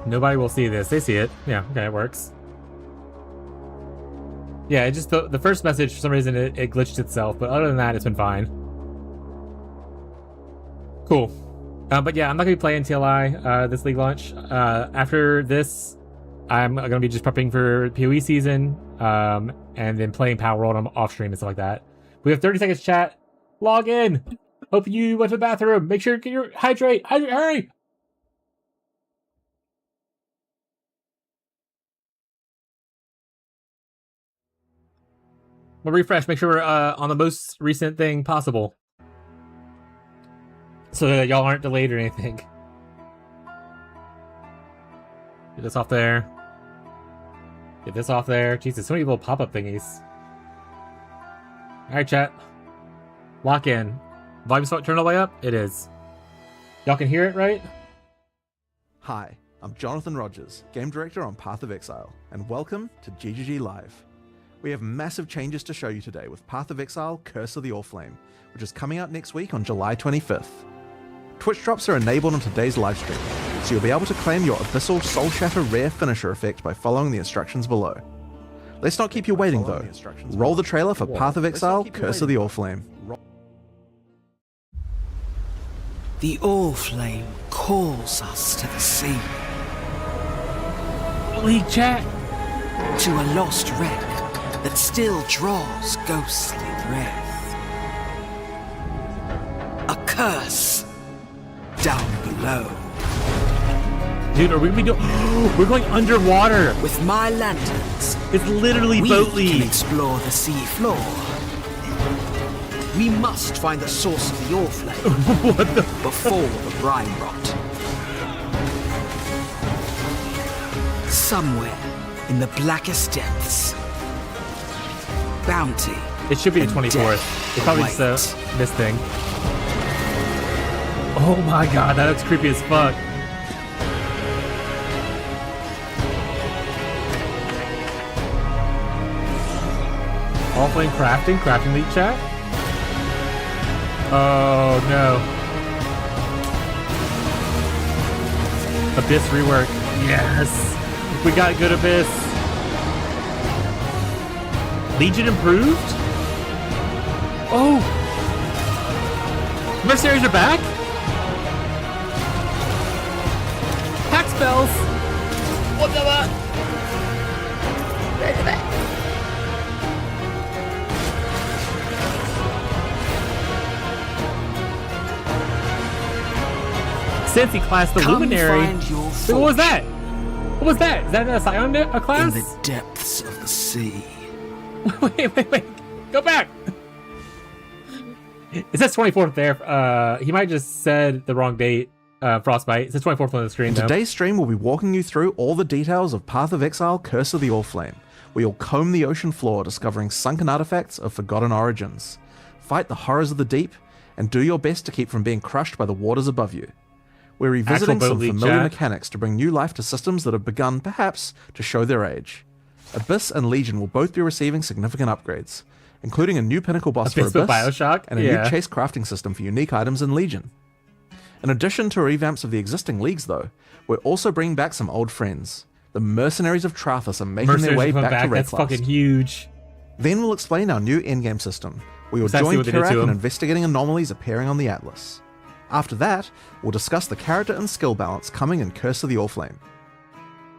Nobody will see this. They see it. Yeah, okay, it works. Yeah, it just the first message, for some reason, it glitched itself. But other than that, it's been fine. Cool. But yeah, I'm not going to be playing TLI this league launch. After this, I'm going to be just prepping for PoE season, and then playing Power World on off stream and stuff like that. We have 30 seconds chat. Log in. Hope you went to the bathroom. Make sure to get your hydrate. Hurry. We'll refresh. Make sure we're on the most recent thing possible, so that y'all aren't delayed or anything. Get this off there. Get this off there. Jesus, so many little pop-up thingies. Alright, chat. Lock in. Volume turned all the way up? It is. Y'all can hear it, right? Hi, I'm Jonathan Rogers, Game Director on Path of Exile, and welcome to GGG Live. We have massive changes to show you today with Path of Exile Curse of the Oriflame, which is coming out next week on July 25th. Twitch drops are enabled on today's livestream, so you'll be able to claim your Abyssal Soul Shatter rare finisher effect by following the instructions below. Let's not keep you waiting though. Roll the trailer for Path of Exile Curse of the Oriflame. The Oriflame calls us to the sea. League chat! To a lost wreck that still draws ghostly breath. curse down below. Dude, are we gonna be doing? We're going underwater. With my lanterns, It's literally we boat can league. explore the sea floor. We must find the source of the Orflame What the? before the brine rot. Somewhere in the blackest depths, bounty. It should be the and 24th. death It's probably just await. this thing. Oh my god, that looks creepy as fuck. All flame crafting lead chat. Oh no. Abyss rework. Yes. We got good Abyss. Legion improved? Oh. Mercenaries are back? Hack spells. What the fuck? Since he classed the Come Luminary. find your Wait, what was that? What was that? Is that a Scion a in class? the depths of the sea. wait. Go back. It says 24th there. He might just said the wrong date. Frostbite. It says 24th on the screen, In though. today's stream, we'll be walking you through all the details of Path of Exile, Curse of the Orflame, where you'll comb the ocean floor discovering sunken artifacts of forgotten origins, fight the horrors of the deep, and do your best to keep from being crushed by the waters above you. We're revisiting Actual boat some league familiar chat. mechanics to bring new life to systems that have begun, perhaps, to show their age. Abyss and Legion will both be receiving significant upgrades, including a new pinnacle boss Abyss for with Abyss Bioshock? and a Yeah. new chase crafting system for unique items in Legion. In addition to revamps of the existing leagues, though, we're also bringing back some old friends. The Mercenaries of Trathus are making their way Mercenaries back to That's Redclast. fucking huge. Then we'll explain our new endgame system. We will Precisely join what they did to Kirak in him. investigating anomalies appearing on the Atlas. After that, we'll discuss the character and skill balance coming in Curse of the Orflame.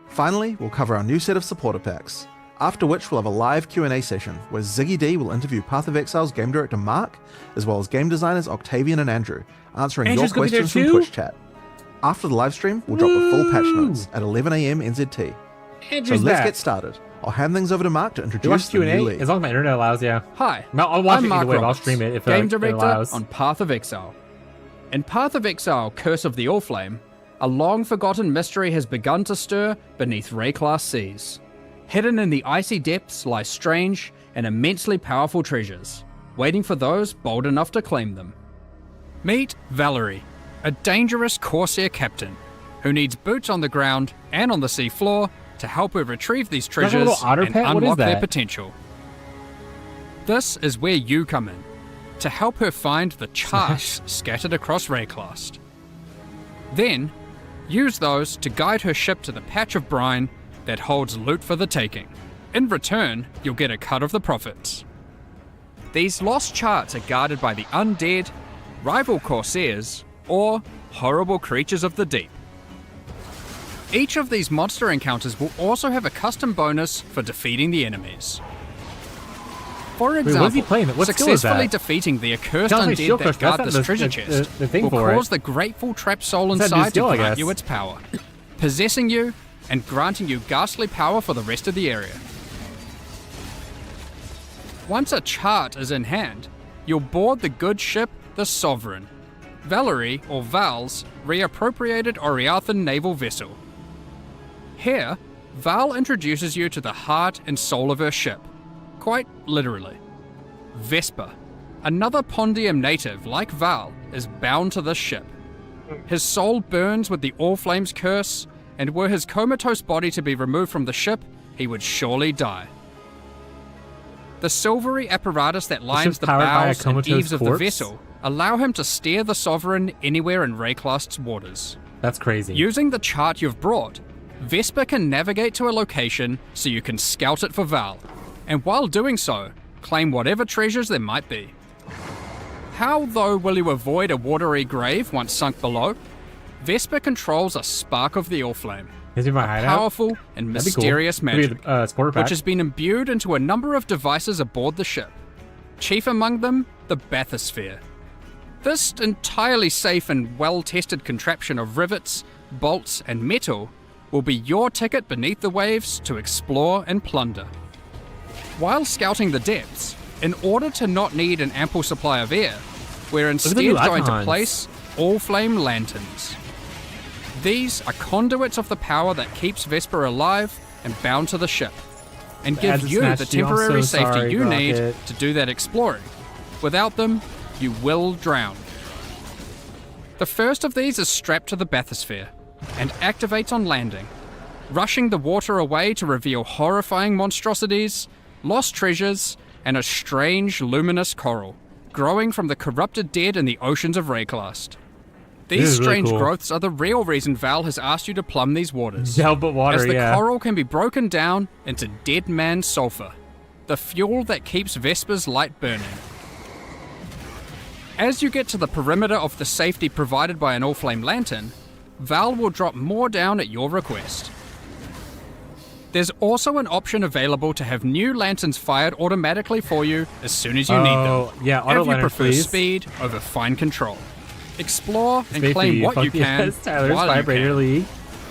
Finally, we'll cover our new set of supporter packs, after which we'll have a live Q&A session where Ziggy D will interview Path of Exile's game director Mark, as well as game designers Octavian and Andrew, answering Andrew's your gonna be there questions from too? Twitch chat. After the live stream, we'll drop the full patch Woo! notes at 11 AM NZT. So Andrew's let's back. get started. I'll hand things over to Mark to You watch introduce the new Q&A? league. As long as my internet allows, yeah. Hi, I'll watch I'm it Mark either way, but I'll Roberts, stream it if game it director allows. on Path of Exile. In Path of Exile, Curse of the Orflame, a long-forgotten mystery has begun to stir beneath Rayclass seas. Hidden in the icy depths lie strange and immensely powerful treasures, waiting for those bold enough to claim them. Meet Valerie, a dangerous Corsair captain who needs boots on the ground and on the sea floor to help her retrieve these that a treasures little otter and pet? What is unlock their that? potential. This is where you come in, to help her find the charts scattered across Rayclast. Then, use those to guide her ship to the patch of brine that holds loot for the taking. In return, you'll get a cut of the profits. These lost charts are guarded by the undead, rival corsairs, or horrible creatures of the deep. Each of these monster encounters will also have a custom bonus for defeating the enemies. For example, what is he playing? What skill is successfully that? defeating the accursed Sounds like undead Shield that Crush. guard That's this not treasure the chest thing will for it. cause the grateful trapped soul It's that new inside skill, I to grant guess. you its power, possessing you and granting you ghastly power for the rest of the area. Once a chart is in hand, you'll board the good ship, the Sovereign, Valerie, or Val's reappropriated Oriathan naval vessel. Here, Val introduces you to the heart and soul of her ship, quite literally. Vesper, another Pondium native like Val, is bound to this ship. His soul burns with the Orflame's curse, and were his comatose body to be removed from the ship, he would surely die. The silvery apparatus that lines ship's the powered by a bows and comatose eaves of the corpse? vessel allow him to steer the Sovereign anywhere in Rayclast's waters. That's crazy. Using the chart you've brought, Vesper can navigate to a location so you can scout it for Val, and while doing so, claim whatever treasures there might be. How, though, will you avoid a watery grave once sunk below? Vesper controls a spark of the Orflame, Is it my hideout? powerful and That'd be cool. mysterious Could be magic, a supporter pack. which has been imbued into a number of devices aboard the ship. Chief among them, the bathysphere. This entirely safe and well-tested contraption of rivets, bolts, and metal will be your ticket beneath the waves to explore and plunder. While scouting the depths, in order to not need an ample supply of air, we're instead new going to icons. place all-flame lanterns. These are conduits of the power that keeps Vesper alive and bound to the ship, and give As it you the snatched you, I'm temporary so safety sorry, you need Rocket. to do that exploring. Without them, you will drown. The first of these is strapped to the bathysphere and activates on landing, rushing the water away to reveal horrifying monstrosities, lost treasures, and a strange luminous coral growing from the corrupted dead in the oceans of Rayclast. This These is really strange cool. growths are the real reason Val has asked you to plumb these waters. Yeah, but water, As the yeah. coral can be broken down into dead man sulfur, the fuel that keeps Vesper's light burning. As you get to the perimeter of the safety provided by an all-flame lantern, Val will drop more down at your request. There's also an option available to have new lanterns fired automatically for you as soon as you need them. Yeah, auto If you lanterns, prefer please. speed over fine control. Explore and Made for claim what Fuck you can yes, Tyler's while you Vibrator can. League.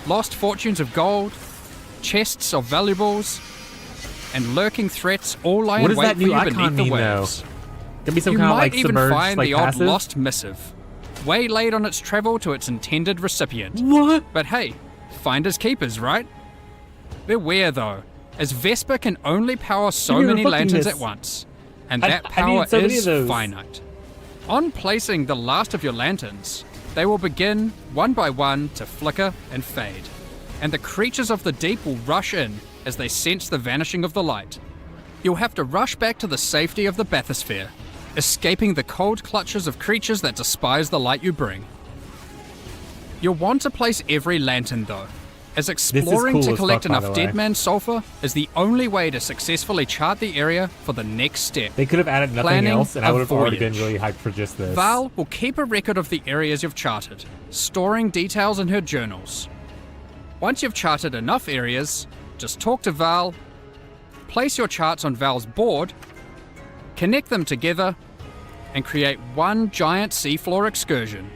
Lost fortunes of gold, chests of valuables, and lurking threats all lie What in does wait that for new you icon beneath the mean, though? waves. Could be some You kind of might like even submerged, find like the odd passive. lost missive, waylaid on its travel to its intended recipient. What? But hey, finders keepers, right? Beware though, as Vesper can only power so Give me many the lanterns fuckiness. at once, and I- that I power need so many is of those. finite. On placing the last of your lanterns, they will begin, one by one, to flicker and fade, and the creatures of the deep will rush in as they sense the vanishing of the light. You'll have to rush back to the safety of the bathysphere, escaping the cold clutches of creatures that despise the light you bring. You'll want to place every lantern though, as exploring cool to as collect fuck, by the enough way. dead man sulfur is the only way to successfully chart the area for the next step. They could have added nothing Planning else, and I a would have already been voyage. really hyped for just this. Val will keep a record of the areas you've charted, storing details in her journals. Once you've charted enough areas, just talk to Val, place your charts on Val's board, connect them together, and create one giant seafloor excursion.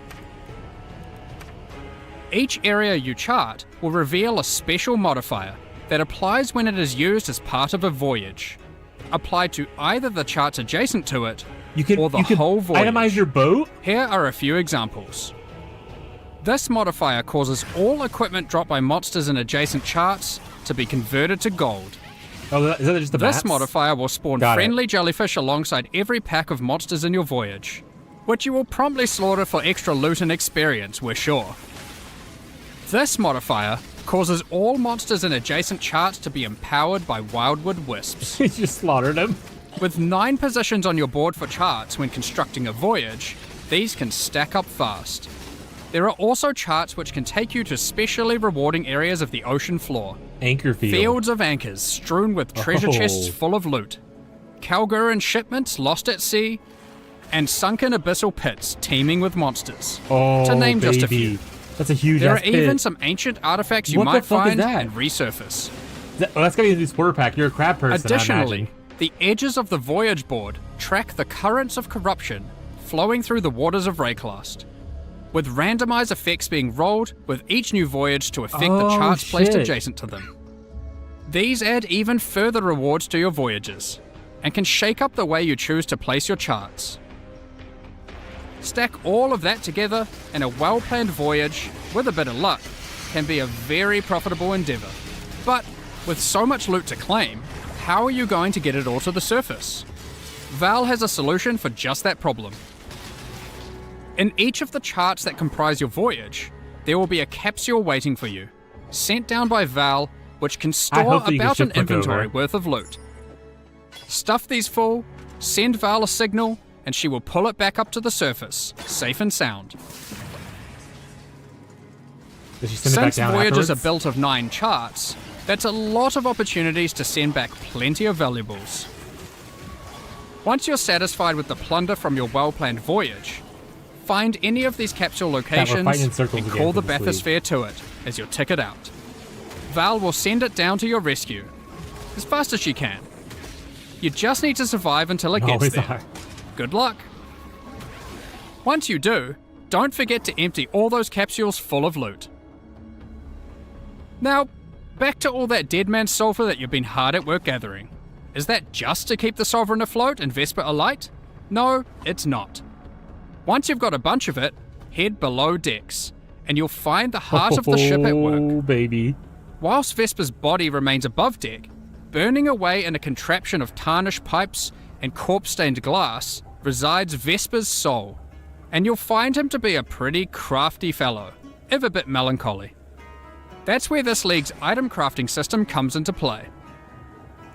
Each area you chart will reveal a special modifier that applies when it is used as part of a voyage, applied to either the charts adjacent to it you could, or the you could whole voyage. itemize your boat? Here are a few examples. This modifier causes all equipment dropped by monsters in adjacent charts to be converted to gold. Oh, is that just the This maps? modifier will spawn Got it. friendly jellyfish alongside every pack of monsters in your voyage, which you will promptly slaughter for extra loot and experience, we're sure. This modifier causes all monsters in adjacent charts to be empowered by wildwood wisps. You just slaughtered them. With 9 positions on your board for charts when constructing a voyage, these can stack up fast. There are also charts which can take you to specially rewarding areas of the ocean floor. Anchor field. Fields of anchors strewn with treasure chests Oh. full of loot, Calguran shipments lost at sea, and sunken abyssal pits teeming with monsters. Oh, to name baby. just a few. That's a huge There ass are even pit. some ancient artifacts you What the might fuck is find that? and resurface. Oh, that's gotta be a new supporter pack. You're a crab person. I Additionally, imagine. the edges of the voyage board track the currents of corruption flowing through the waters of Rayclast, with randomized effects being rolled with each new voyage to affect the Oh, charts placed shit. adjacent to them. These add even further rewards to your voyages, and can shake up the way you choose to place your charts. Stack all of that together, and a well-planned voyage, with a bit of luck, can be a very profitable endeavor. But with so much loot to claim, how are you going to get it all to the surface? Val has a solution for just that problem. In each of the charts that comprise your voyage, there will be a capsule waiting for you, sent down by Val, which can store hopefully you can about an ship click inventory over. worth of loot. Stuff these full, send Val a signal, and she will pull it back up to the surface, safe and sound. Did she send it back Since down voyages are afterwards? built of 9 charts, that's a lot of opportunities to send back plenty of valuables. Once you're satisfied with the plunder from your well-planned voyage, find any of these capsule fighting in locations circles and again call for the this bathysphere to it as your ticket out. Val will send it down to your rescue, as fast as she can. You just need to survive until it gets Always there. are. Good luck. Once you do, don't forget to empty all those capsules full of loot. Now, back to all that dead man sulfur that you've been hard at work gathering. Is that just to keep the Sovereign afloat and Vesper alight? No, it's not. Once you've got a bunch of it, head below decks, and you'll find the heart of the ship at work. Oh, baby. Whilst Vesper's body remains above deck, burning away in a contraption of tarnished pipes and corpse-stained glass resides Vesper's soul, and you'll find him to be a pretty crafty fellow, if a bit melancholy. That's where this league's item crafting system comes into play.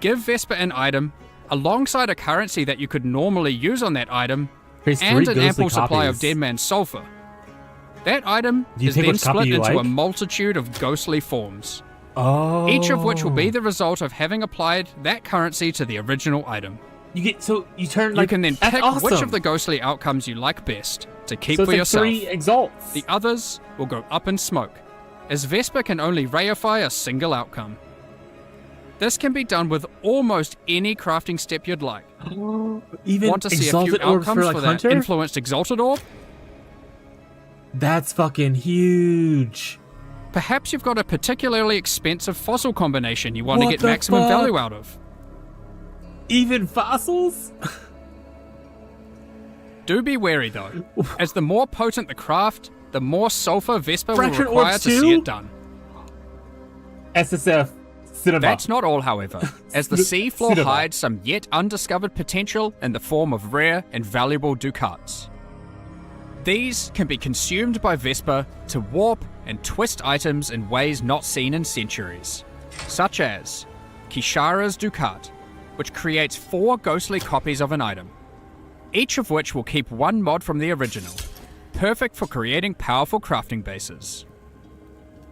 Give Vesper an item, alongside a currency that you could normally use on that item, Creates and 3 an ample ghostly supply of copies. Dead Man Sulfur. That item Do you is pick then which copy split you into a like? multitude of ghostly forms, Oh. each of which will be the result of having applied that currency to the original item. You turn You can then that's pick awesome. which of the ghostly outcomes you like best to keep so it's for like yourself. 3 exalts. The others will go up in smoke, as Vesper can only reify a single outcome. This can be done with almost any crafting step you'd like. Even Want to see a few exalted orbs outcomes for for like that Hunter? influenced exalted orb? That's fucking huge. Perhaps you've got a particularly expensive fossil combination you want to What get the maximum fuck? value out of. Even fossils? Do be wary though, as the more potent the craft, the more sulfur Vesper will Fractured require orbs to see too? it done. SSF Cinema. That's not all, however, as the seafloor Cinema. hides some yet undiscovered potential in the form of rare and valuable ducats. These can be consumed by Vesper to warp and twist items in ways not seen in centuries, such as Kishara's Ducat, which creates 4 ghostly copies of an item, each of which will keep 1 mod from the original, perfect for creating powerful crafting bases.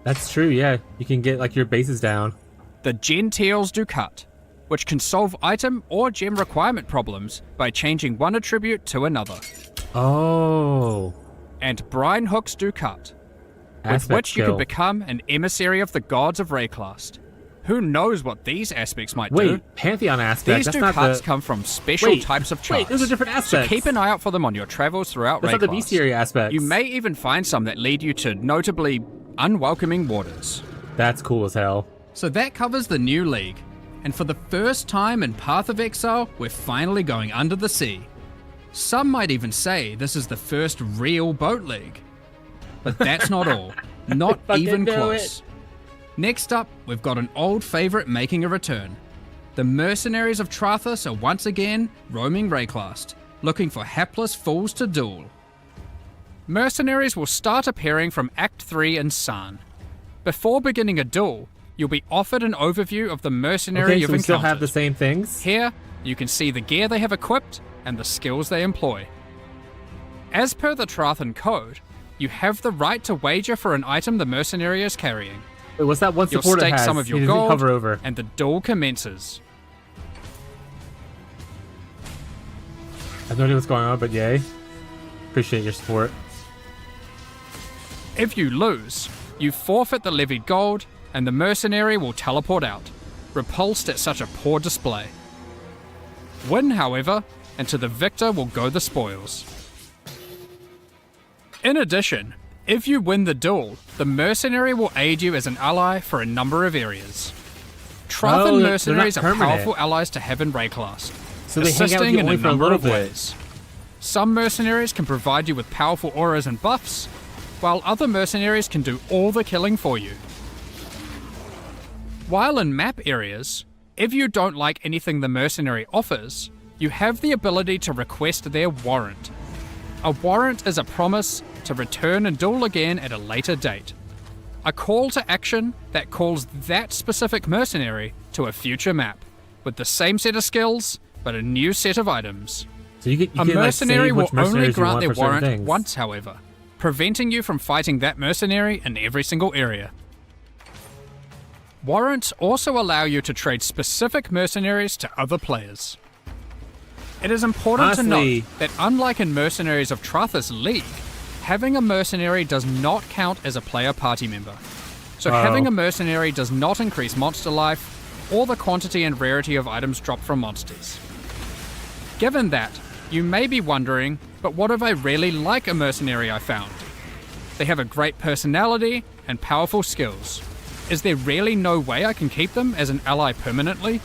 That's true, yeah. You can get like your bases down. The Gentile's Ducat, which can solve item or gem requirement problems by changing one attribute to another. Oh. And Brine Hook's Ducat, with Aspect which you skill. can become an emissary of the gods of Rayclast. Who knows what these aspects might Wait, do? Pantheon aspect. These That's Ducats not the. come from special Wait, types of charts. Wait, those are different So aspects. keep an eye out for them on your travels throughout That's not the Rayclast. bestiary aspects. You may even find some that lead you to notably unwelcoming waters. That's cool as hell. So that covers the new league. And for the first time in Path of Exile, we're finally going under the sea. Some might even say this is the first real boat league. But that's not all. Not fucking even knew close. Next up, we've got an old favourite making a return. The mercenaries of Trathus are once again roaming Rayclast, looking for hapless fools to duel. Mercenaries will start appearing from Act 3 in San. Before beginning a duel, you'll be offered an overview of the mercenary Okay, you've so we still encountered. have the same things. Here, you can see the gear they have equipped and the skills they employ. As per the Trathan code, you have the right to wager for an item the mercenary is carrying. Wait, what's that one You'll support it stake has? some of your He doesn't gold, hover over. and the duel commences. I have no idea what's going on, but yay. Appreciate your support. If you lose, you forfeit the levied gold, and the mercenary will teleport out, repulsed at such a poor display. Win, however, and to the victor will go the spoils. In addition, if you win the duel, the mercenary will aid you as an ally for a number of areas. Trathan they're not mercenaries are permanent. powerful allies to have in Rayclast, So they hang out with assisting you in only a for a number little of bit. ways. Some mercenaries can provide you with powerful auras and buffs, while other mercenaries can do all the killing for you. While in map areas, if you don't like anything the mercenary offers, you have the ability to request their warrant. A warrant is a promise to return and duel again at a later date. A call to action that calls that specific mercenary to a future map, with the same set of skills, but a new set of items. So you A can mercenary like, save will which only mercenaries you grant want their for certain warrant things. once, however, preventing you from fighting that mercenary in every single area. Warrants also allow you to trade specific mercenaries to other players. It is important to Honestly- note that unlike in Mercenaries of Trathus League, having a mercenary does not count as a player party member. So having a mercenary does not increase monster life or the quantity and rarity of items dropped from monsters. Given that, You may be wondering, but what if I really like a mercenary I found? They have a great personality and powerful skills. Is there really no way I can keep them as an ally permanently?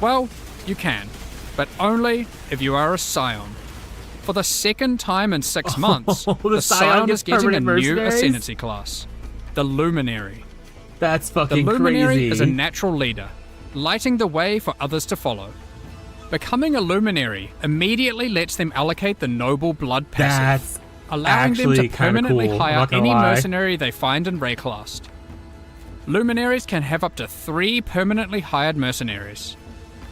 Well, you can, but only if you are a Scion. For the second time in 6 months, the Scion is getting a new ascendancy class, the Luminary. That's The fucking Luminary crazy. is a natural leader, lighting the way for others to follow. Becoming a Luminary immediately lets them allocate the Noble Blood passive, That's allowing them to actually kinda permanently cool, I'm hire not gonna any lie. mercenary they find and rayclassed. Luminaries can have up to 3 permanently hired mercenaries,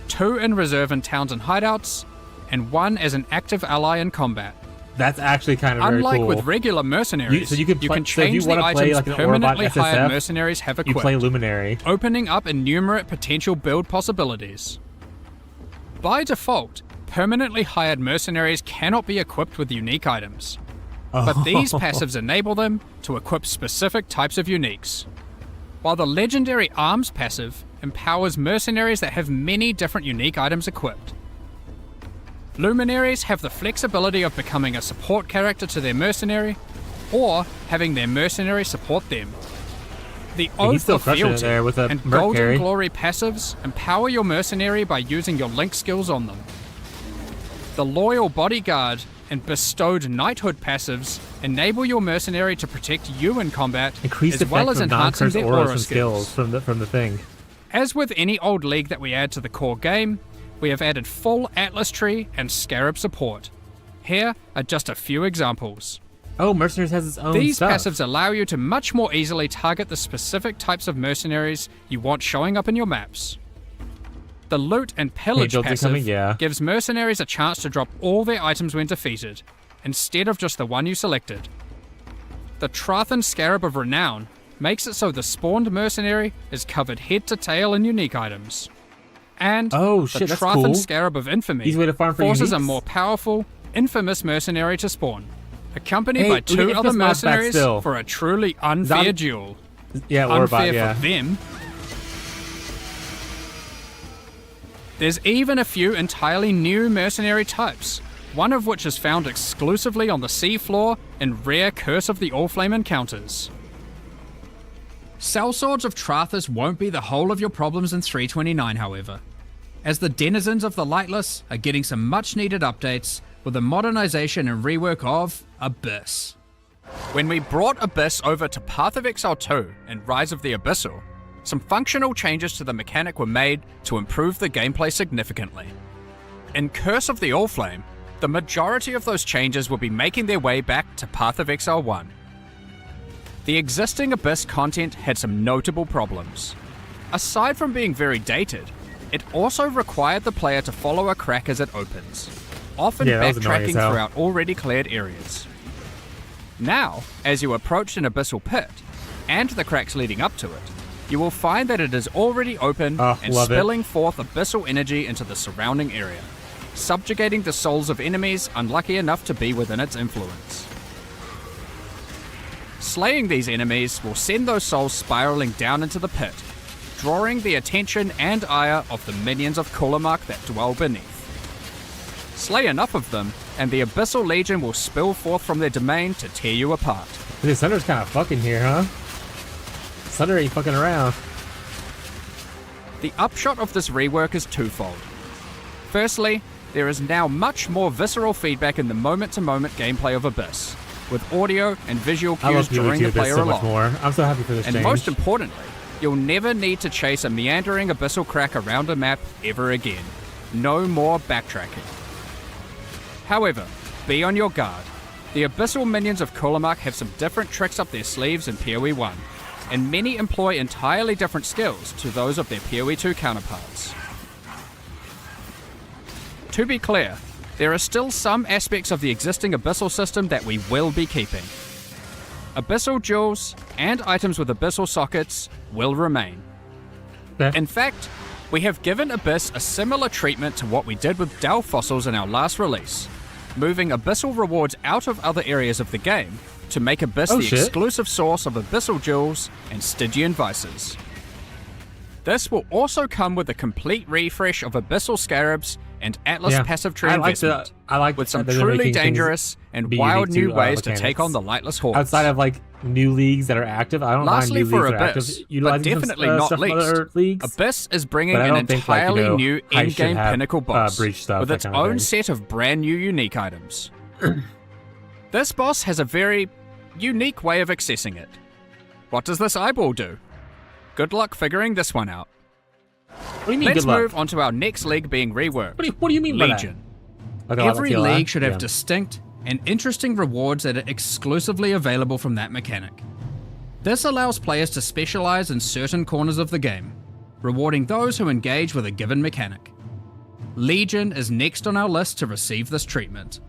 2 in reserve in towns and hideouts, and 1 as an active ally in combat. That's actually kind of very Unlike cool. with regular mercenaries, so you can play- so if change you the wanna play items like an Orbot permanently hired SSF, mercenaries have you equipped, play Luminary. opening up innumerate potential build possibilities. By default, permanently hired mercenaries cannot be equipped with unique items, but these passives enable them to equip specific types of uniques. While the legendary arms passive empowers mercenaries that have many different unique items equipped. Luminaries have the flexibility of becoming a support character to their mercenary, or having their mercenary support them. The Yeah, he's Oath still of crushing it Fealty there with a and Merc Golden carry. Glory passives empower your mercenary by using your link skills on them. The Loyal Bodyguard and Bestowed Knighthood passives enable your mercenary to protect you in combat, Increased as well effect as from enhancing non-curse their auras aura and skills from the thing. As with any old league that we add to the core game, we have added full Atlas Tree and Scarab support. Here are just a few examples. Oh, Mercenaries has its own These stuff. passives allow you to much more easily target the specific types of mercenaries you want showing up in your maps. The Loot and Pillage builds passive incoming, yeah. gives mercenaries a chance to drop all their items when defeated, instead of just the one you selected. The Trathan Scarab of Renown makes it so the spawned mercenary is covered head to tail in unique items. And Oh, shit, the that's Trathan cool. Scarab of Infamy Easy way to farm for forces a uniques. more powerful, infamous mercenary to spawn, accompanied Hey, by look at 2 other Infamous mod back mercenaries still. for a truly unfair Zombie- duel. Yeah, Unfair Orbot, yeah. for them. There's even a few entirely new mercenary types, one of which is found exclusively on the seafloor in rare Curse of the Allflame encounters. Sellswords of Trathus won't be the whole of your problems in 329, however, as the denizens of the Lightless are getting some much needed updates with the modernization and rework of Abyss. When we brought Abyss over to Path of Exile 2 and Rise of the Abyssal, some functional changes to the mechanic were made to improve the gameplay significantly. In Curse of the Allflame, the majority of those changes will be making their way back to Path of Exile 1. The existing Abyss content had some notable problems. Aside from being very dated, it also required the player to follow a crack as it opens, often Yeah, that was annoying as backtracking hell. throughout already cleared areas. Now, as you approach an abyssal pit, and the cracks leading up to it, you will find that it is already open and love it. spilling forth abyssal energy into the surrounding area, subjugating the souls of enemies unlucky enough to be within its influence. Slaying these enemies will send those souls spiraling down into the pit, drawing the attention and ire of the minions of Kulamark that dwell beneath. Slay enough of them, and the Abyssal Legion will spill forth from their domain to tear you apart. This Sunder's kind of fucking here, huh? Sunder ain't fucking around. The upshot of this rework is twofold. Firstly, there is now much more visceral feedback in the moment-to-moment gameplay of Abyss, with audio and visual I love cues drawing the POE2 player so much along. more. I'm so happy for this And change. most importantly, you'll never need to chase a meandering abyssal crack around a map ever again. No more backtracking. However, be on your guard. The abyssal minions of Kulamark have some different tricks up their sleeves in POE1, and many employ entirely different skills to those of their POE2 counterparts. To be clear, there are still some aspects of the existing abyssal system that we will be keeping. Abyssal jewels and items with abyssal sockets will remain. Okay. In fact, we have given Abyss a similar treatment to what we did with Dell fossils in our last release, moving abyssal rewards out of other areas of the game to make Abyss Oh, the shit. exclusive source of abyssal jewels and Stygian vices. This will also come with a complete refresh of Abyssal Scarabs and Atlas passive tree investment, I like with some that they're truly making things dangerous and be wild unique new to, ways to mechanics. take on the Lightless Hordes. outside of like new leagues that are active. I don't Lastly, mind new for leagues that are active. Abyss, but Utilizing definitely some, not stuff from least, other leagues. Abyss is bringing But I an don't think, like, you entirely know, new Heist should in-game have, pinnacle boss breach stuff, with that its kind of own thing. set of brand new unique items. This boss has a very unique way of accessing it. What does this eyeball do? Good luck figuring this one out. What do you mean? Let's good luck? move on to our next league being reworked. What do you mean by Legion. that? Okay, Every like TLI? league should have Yeah. distinct and interesting rewards that are exclusively available from that mechanic. This allows players to specialize in certain corners of the game, rewarding those who engage with a given mechanic. Legion is next on our list to receive this treatment.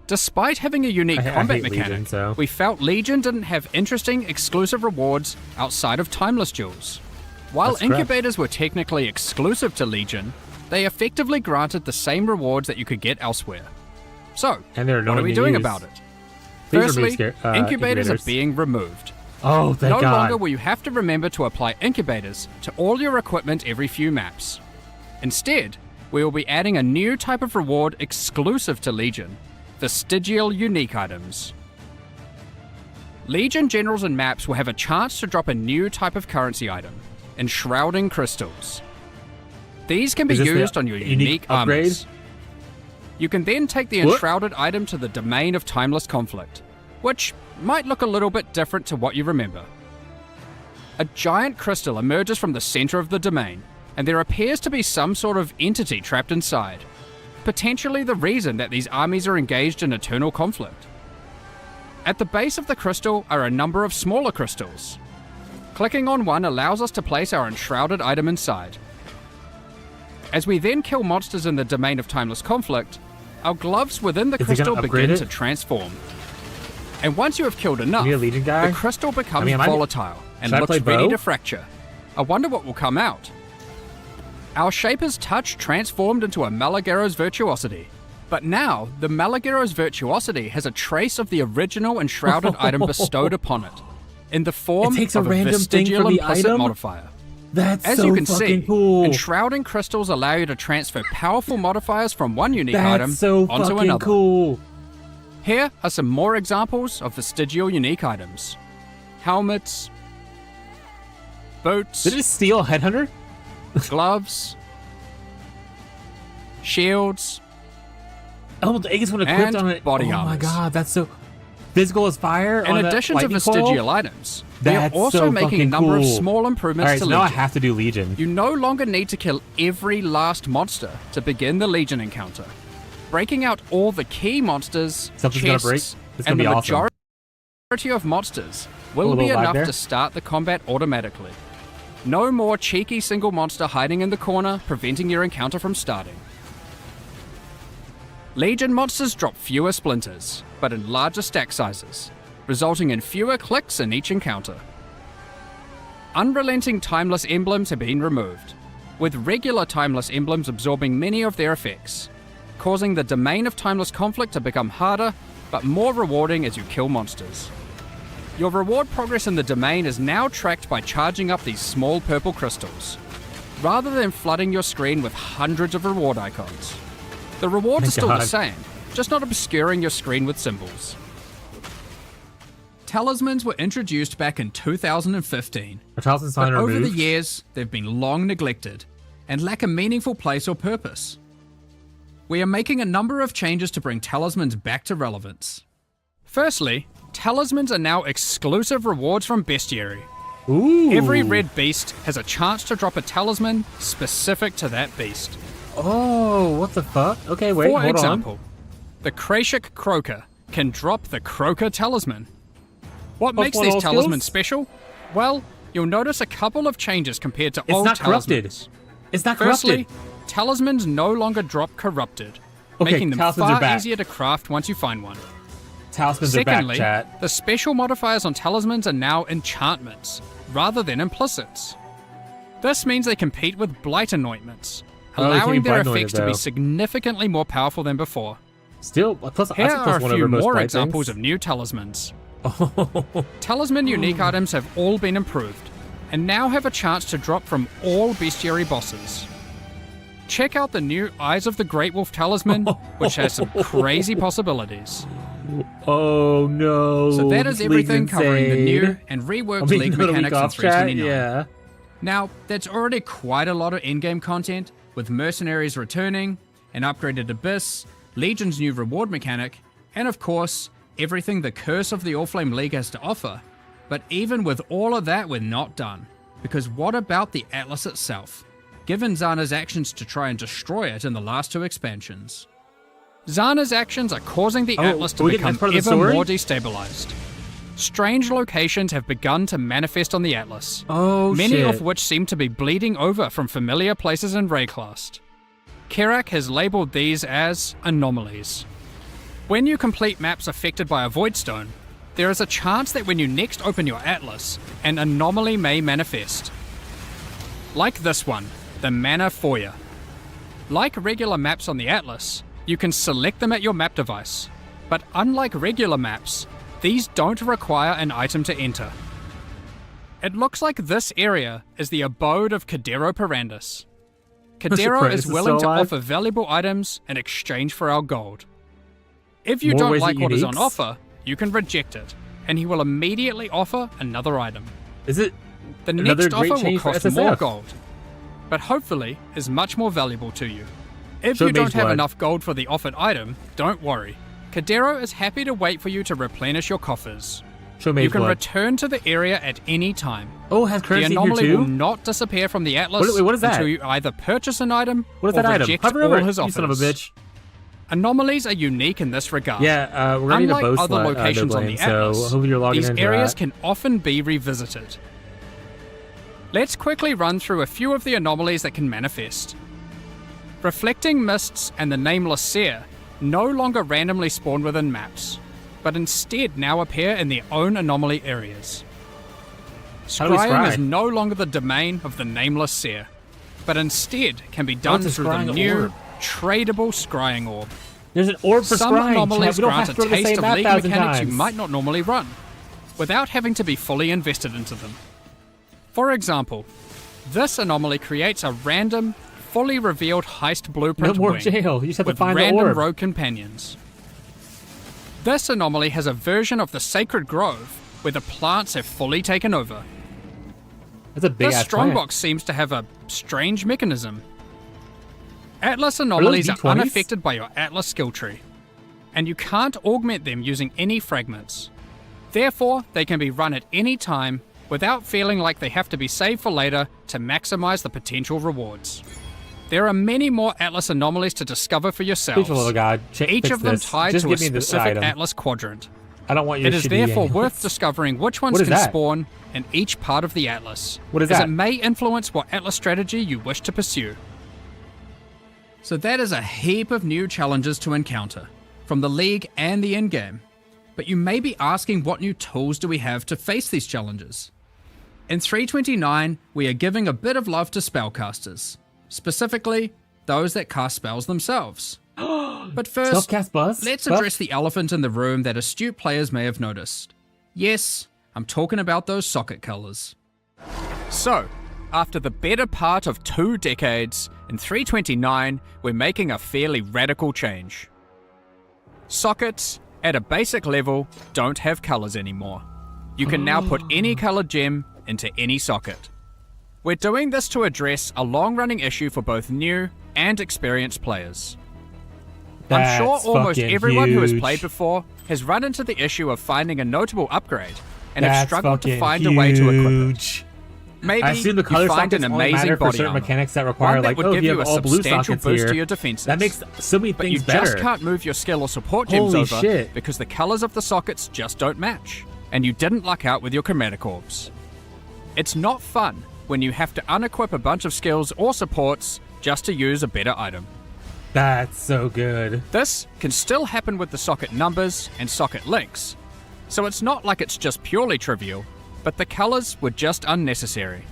Despite having a unique I combat hate mechanic, Legion, so- we felt Legion didn't have interesting exclusive rewards outside of Timeless Jewels. While That's correct. Incubators were technically exclusive to Legion, they effectively granted the same rewards that you could get elsewhere. So, And they're what not are we being doing used. about it? Please Firstly, remove incubators are incubators. being removed. Oh, thank No God. longer will you have to remember to apply incubators to all your equipment every few maps. Instead, we will be adding a new type of reward exclusive to Legion, vestigial unique items. Legion generals and maps will have a chance to drop a new type of currency item, enshrouding crystals. These can be Is this the used on your unique upgrade? armors. You can then take the What? enshrouded item to the domain of Timeless Conflict, which might look a little bit different to what you remember. A giant crystal emerges from the center of the domain, and there appears to be some sort of entity trapped inside, potentially the reason that these armies are engaged in eternal conflict. At the base of the crystal are a number of smaller crystals. Clicking on one allows us to place our enshrouded item inside. As we then kill monsters in the domain of Timeless Conflict, our gloves within the Is it gonna crystal upgrade begin it? to transform. And once you have killed enough, You a Legion guy? the crystal becomes am I- volatile and Should I looks play ready bow? to fracture. I wonder what will come out. Our Shaper's Touch transformed into a Malagero's Virtuosity. But now, the Malagero's Virtuosity has a trace of the original enshrouded item bestowed upon it, in the form It takes a of a random thing vestigial for the implicit item? modifier. That's As so you can fucking see, cool. enshrouding crystals allow you to transfer powerful modifiers from one unique That's item so onto fucking another. cool. Here are some more examples of vestigial unique items. Helmets, boots, Did it steal Headhunter? gloves, shields, Oh, the Aegis one equipped And on it. body oh my armors. God, that's so physical as fire. In on addition that to lightning vestigial coil? items, they are That's also so making a fucking number of cool. small All improvements right, to so now I Legion. have to do Legion. You no longer need to kill every last monster to begin the Legion encounter. Breaking out all the key monsters, Something's gonna break? chests, It's gonna and be the awesome. majority of monsters A will little be lag enough there. to start the combat automatically. No more cheeky single monster hiding in the corner, preventing your encounter from starting. Legion monsters drop fewer splinters, but in larger stack sizes, resulting in fewer clicks in each encounter. Unrelenting Timeless emblems have been removed, with regular Timeless emblems absorbing many of their effects, causing the domain of Timeless Conflict to become harder, but more rewarding as you kill monsters. Your reward progress in the domain is now tracked by charging up these small purple crystals, rather than flooding your screen with hundreds of reward icons. The rewards are still the God. same, just not obscuring your screen with symbols. Talismans were introduced back in 2015, A Talisman but sign over the removed. years they've been long neglected and lack a meaningful place or purpose. We are making a number of changes to bring talismans back to relevance. Firstly, talismans are now exclusive rewards from Bestiary. Ooh. Every red beast has a chance to drop a talisman specific to that beast. Oh, what the fuck? Okay, wait, For hold example, the Krashik Croaker can drop the Croaker Talisman. What Plus makes one these all talismans skills? special? Well, you'll notice a couple of changes compared to on. It's old not corrupted. talismans. It's not Firstly, corrupted. talismans no longer drop corrupted, Okay, making them talismans are far back. easier to craft once you find one. Talismans Secondly, are back, chat. the special modifiers on talismans are now enchantments, rather than implicits. This means they compete with blight anointments, Oh, they can't allowing be their blight anointed, effects to be though. significally more powerful than before. Still, plus Here that's a are plus a one few over most more blight examples things. of new talismans. Oh, Talisman unique items have all been improved, and now have a chance to drop from all bestiary bosses. Check out the new Eyes of the Great Wolf Talisman, which has some crazy possibilities. Oh no. So that is this everything league's covering the new insane. and reworked I mean, League not a week mechanics in off, chat, 329. yeah. Now, that's already quite a lot of in-game content, with mercenaries returning, an upgraded Abyss, Legion's new reward mechanic, and of course, everything the Curse of the Oriflame League has to offer. But even with all of that, we're not done. Because what about the Atlas itself? Given Zana's actions to try and destroy it in the last 2 expansions. Zana's actions are causing the Atlas to are we getting become that part of the ever story? more destabilized. Strange locations have begun to manifest on the Atlas, Oh, many shit. of which seem to be bleeding over from familiar places in Rayclast. Kerak has labelled these as anomalies. When you complete maps affected by a Voidstone, there is a chance that when you next open your Atlas, an anomaly may manifest. Like this one, the Mana Foyer. Like regular maps on the Atlas, you can select them at your map device, but unlike regular maps, these don't require an item to enter. It looks like this area is the abode of Cadero Perandus. Cadero Perandus is is willing to still alive? offer valuable items in exchange for our gold. If you More don't ways like at what is on uniques? offer, you can reject it, and he will immediately offer another item. Is it The another next great offer will change for cost more SSF? gold, but hopefully is much more valuable to you. If Show you don't Mage have Blood. enough gold for the offered item, don't worry. Cadero is happy to wait for you to replenish your coffers. show Mage You can Blood? return to the area at any time. Oh, has The currency here anomaly will too? not disappear from the Atlas Wait, what is that? until you either purchase an item What is or that item? reject Hover all over it, his you offers. son of a bitch. Anomalies are unique in this regard. Yeah, we're gonna need a Unlike bow other slot, locations no on blame, the Atlas, so hopefully you're logging these into areas that. can often be revisited. Let's quickly run through a few of the anomalies that can manifest. Reflecting Mists and the Nameless Seer no longer randomly spawn within maps, but instead now appear in their own anomaly areas. How do we Scrying is scry? no longer the domain of the Nameless Seer, but instead can be done What's a through the scrying new, orb? tradable Scrying Orb. There's an orb for Some scrying. anomalies Chat. We don't grant have a to go to the taste same of map league 1,000 mechanics times. you might not normally run, without having to be fully invested into them. For example, this anomaly creates a random, fully revealed heist No blueprint more wing jail. You just have to with find the random orb. rogue companions. This anomaly has a version of the Sacred Grove where the plants have fully taken over. That's a big This ass strongbox seems to have a strange mechanism. Atlas anomalies are D20s? unaffected by your Atlas skill tree, and you can't augment them using any fragments. Therefore, they can be run at any time without feeling like they have to be saved for later to maximize the potential rewards. There are many more Atlas anomalies to discover for yourselves, Please, little god, each fix of them this. tied Just to a give me the specific item. Atlas quadrant. I don't want your It is shitty therefore game. worth discovering which ones What is can that? spawn in each part of the Atlas, What is as that? it may influence what Atlas strategy you wish to pursue. So that is a heap of new challenges to encounter, from the League and the in-game. But you may be asking, what new tools do we have to face these challenges? In 329, we are giving a bit of love to spellcasters, specifically those that cast spells themselves. But first, Self-cast buzz? let's Buff? address the elephant in the room that astute players may have noticed. Yes, I'm talking about those socket colors. So, after the better part of 2 decades, in 329, we're making a fairly radical change. Sockets, at a basic level, don't have colors anymore. You can now put any colored gem into any socket. We're doing this to address a long-running issue for both new and experienced players. I'm sure That's almost fucking everyone who has huge. played before has run into the issue of finding a notable upgrade and have That's struggled to fucking find a way to equip it. huge. Maybe I assume the you color find an sockets only amazing matter for body certain armor, mechanics that require, one that like, would oh, give if you you a have all blue substantial sockets boost here, to your defenses. that makes so many But you things better. just can't move your skill or support gems Holy over shit. because the colors of the sockets just don't match, and you didn't luck out with your chromatic orbs. It's not fun when you have to unequip a bunch of skills or supports just to use a better item. That's so good. This can still happen with the socket numbers and socket links, so it's not like it's just purely trivial, but the colors were just unnecessary.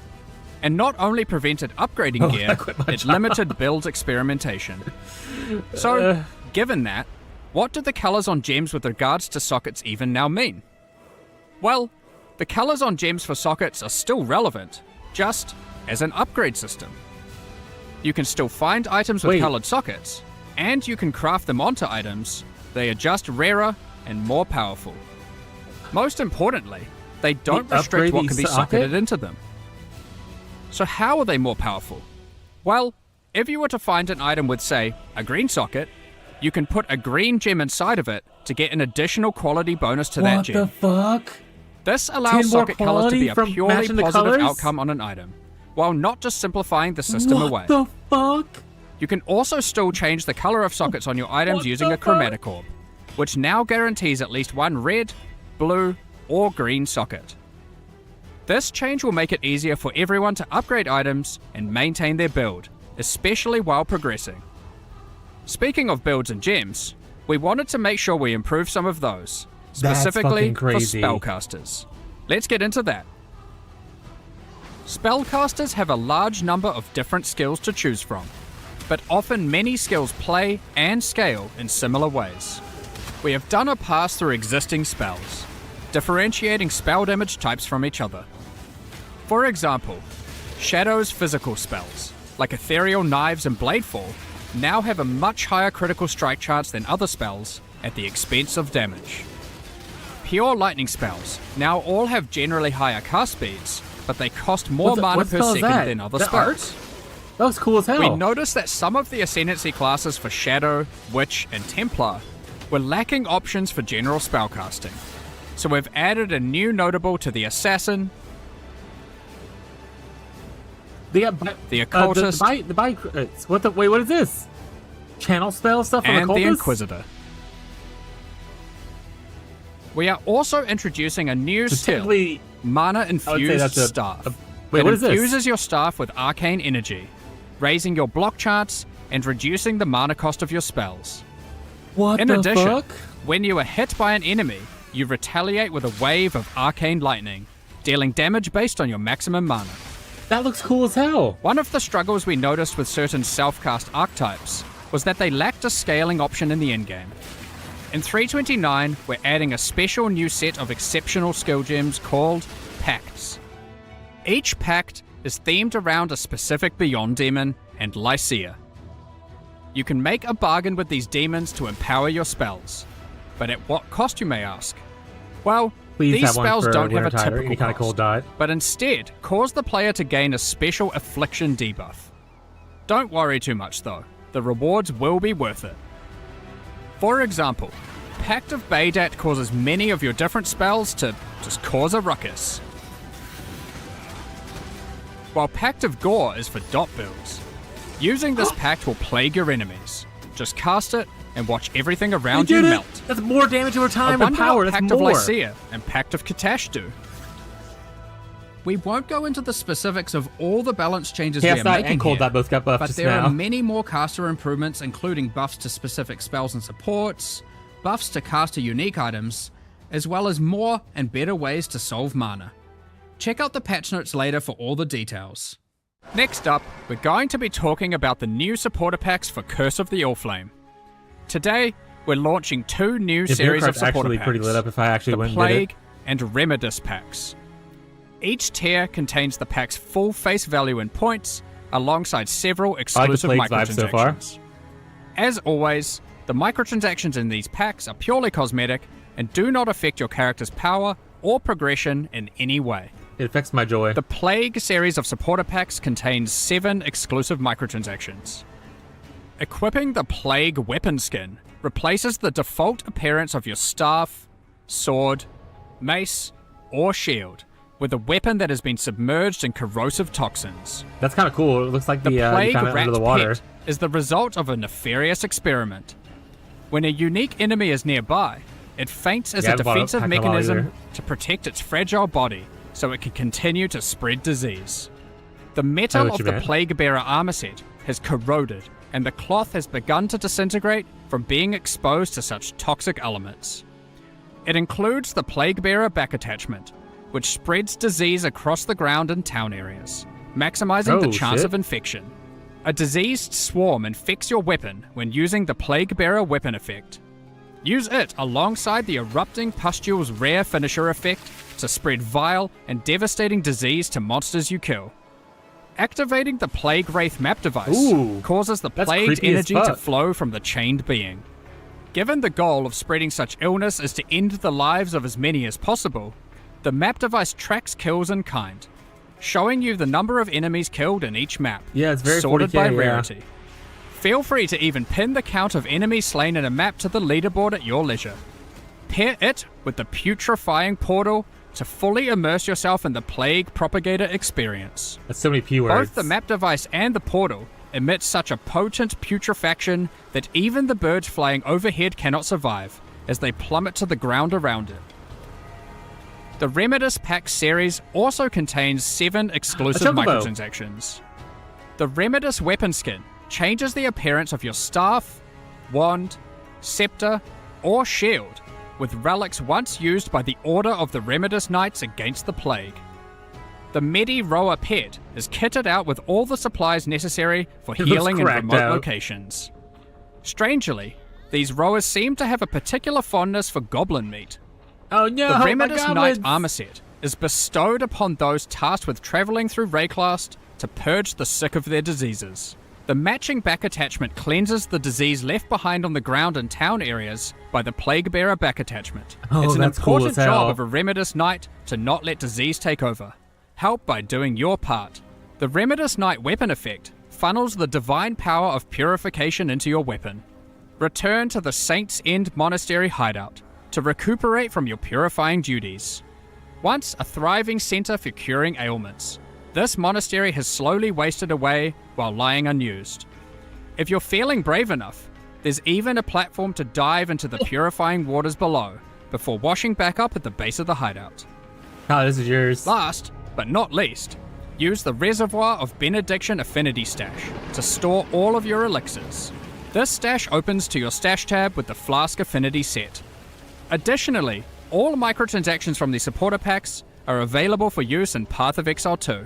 And not only prevented upgrading gear, it limited build experimentation. So, given that, what do the colors on gems with regards to sockets even now mean? Well, the colors on gems for sockets are still relevant, just as an upgrade system. You can still find items with Wait. colored sockets, and you can craft them onto items. They are just rarer and more powerful. Most importantly, they don't They restrict upgrade what the can be socket? socketed into them. So how are they more powerful? Well, if you were to find an item with, say, a green socket, you can put a green gem inside of it to get an additional quality bonus to that What gem. the fuck? This 10 allows more socket colors to be quality a from purely matching the positive colors? outcome on an item, while not just simplifying the system away. What the fuck? You can also still change the color of sockets on your items What using the a chromatic orb, which now guarantees at least one red, blue, or green socket. This change will make it easier for everyone to upgrade items and maintain their build, especially while progressing. Speaking of builds and gems, we wanted to make sure we improve some of those, That's specifically fucking for crazy. spellcasters. Let's get into that. Spellcasters have a large number of different skills to choose from, but often many skills play and scale in similar ways. We have done a pass through existing spells, differentiating spell damage types from each other. For example, Shadow's physical spells, like Ethereal Knives and Bladefall, now have a much higher critical strike chance than other spells at the expense of damage. Pure Lightning spells now all have generally higher cast speeds, but they cost more mana what per spell is second that? than other That spells. That looks cool as hell. We noticed that some of the Ascendancy classes for Shadow, Witch, and Templar were lacking options for general spellcasting, so we've added a new notable to the Assassin, the Occultist, what is this? Channel spell stuff from and the Occultist? Inquisitor. We are also introducing a new So skill, technically, Mana I would say Infused that's Staff. wait, It what is this? infuses your staff with arcane energy, raising your block chance and reducing the mana cost of your spells. What In the addition, fuck? when you are hit by an enemy, you retaliate with a wave of arcane lightning, dealing damage based on your maximum mana. That looks cool as hell. One of the struggles we noticed with certain self-cast archetypes was that they lacked a scaling option in the endgame. In 329, we're adding a special new set of exceptional skill gems called Pacts. Each pact is themed around a specific Beyond demon and Lycia. You can make a bargain with these demons to empower your spells, but at what cost, you may ask? Well, Please these have one spells for don't have a Winter Tide or typical any kind of cost, cold dot. but instead cause the player to gain a special affliction debuff. Don't worry too much though, the rewards will be worth it. For example, Pact of Baydat causes many of your different spells to just cause a ruckus, while Pact of Gore is for dot builds. Using this pact will plague your enemies. Just cast it and watch everything around you melt. That's more damage over I time and wonder power. what That's Pact more. of Lycia and Pact of Katash do. We won't go into the specifics of all the balance changes we Chaos are Dot making and Cold here, Dot both got buffed but just there now. are many more caster improvements, including buffs to specific spells and supports, buffs to caster unique items, as well as more and better ways to solve mana. Check out the patch notes later for all the details. Next up, we're going to be talking about the new supporter packs for Curse of the Allflame. Today, we're launching two new Yeah, series of Bureaucrat's supporter actually packs, pretty lit up if I actually the went and did Plague it. and Remedis packs. Each tier contains the pack's full face value in points, alongside several exclusive Plague's vibe so far. microtransactions. As always, the microtransactions in these packs are purely cosmetic and do not affect your character's power or progression in any way. It affects my joy. The Plague series of supporter packs contains 7 exclusive microtransactions. Equipping the Plague weapon skin replaces the default appearance of your staff, sword, mace, or shield with a weapon that has been submerged in corrosive toxins. That's kind of cool. It looks like The you Plague found it Rat under the water. Pet is the result of a nefarious experiment. When a unique enemy is nearby, it faints as Yeah, a I haven't bought a defensive pack in a while mechanism either. to protect its fragile body so it can continue to spread disease. The metal what of you the meant. Plague Bearer armor set has corroded, and the cloth has begun to disintegrate from being exposed to such toxic elements. It includes the Plague Bearer back attachment, which spreads disease across the ground in town areas, maximizing the Oh, chance shit. of infection. A diseased swarm infects your weapon when using the Plague Bearer weapon effect. Use it alongside the Erupting Pustule's rare finisher effect to spread vile and devastating disease to monsters you kill. Activating the Plague Wraith map device Ooh, causes the that's plagued creepy as energy to fuck. flow from the chained being. Given the goal of spreading such illness is to end the lives of as many as possible, the map device tracks kills in kind, showing you the number of enemies killed in each map, Yeah, it's very sorted 40K, by yeah. rarity. Feel free to even pin the count of enemies slain in a map to the leaderboard at your leisure. Pair it with the putrefying portal to fully immerse yourself in the Plague Propagator experience. That's so many P words. Both the map device and the portal emit such a potent putrefaction that even the birds flying overhead cannot survive, as they plummet to the ground around it. The Remedis Pack series also contains 7 exclusive chocobo. microtransactions. The Remedis weapon skin changes the appearance of your staff, wand, scepter, or shield, with relics once used by the Order of the Remedis Knights against the plague. The Medi Roa pet is kitted out with all the supplies necessary for It looks healing in cracked remote out. locations. Strangely, these Roas seem to have a particular fondness for goblin meat. Oh no, The my Remedis Knight goblins! armor set is bestowed upon those tasked with traveling through Rayclast to purge the sick of their diseases. The matching back attachment cleanses the disease left behind on the ground in town areas by the Plague Bearer back attachment. Oh, It's an that's cool important as hell. job of a Remedis Knight to not let disease take over. Help by doing your part. The Remedis Knight weapon effect funnels the divine power of purification into your weapon. Return to the Saints' End Monastery hideout to recuperate from your purifying duties. Once a thriving center for curing ailments, this monastery has slowly wasted away while lying unused. If you're feeling brave enough, there's even a platform to dive into the purifying waters below before washing back up at the base of the hideout. Oh, this is yours. Last, but not least, use the Reservoir of Benediction Affinity Stash to store all of your elixirs. This stash opens to your stash tab with the Flask Affinity set. Additionally, all microtransactions from the supporter packs are available for use in Path of Exile 2.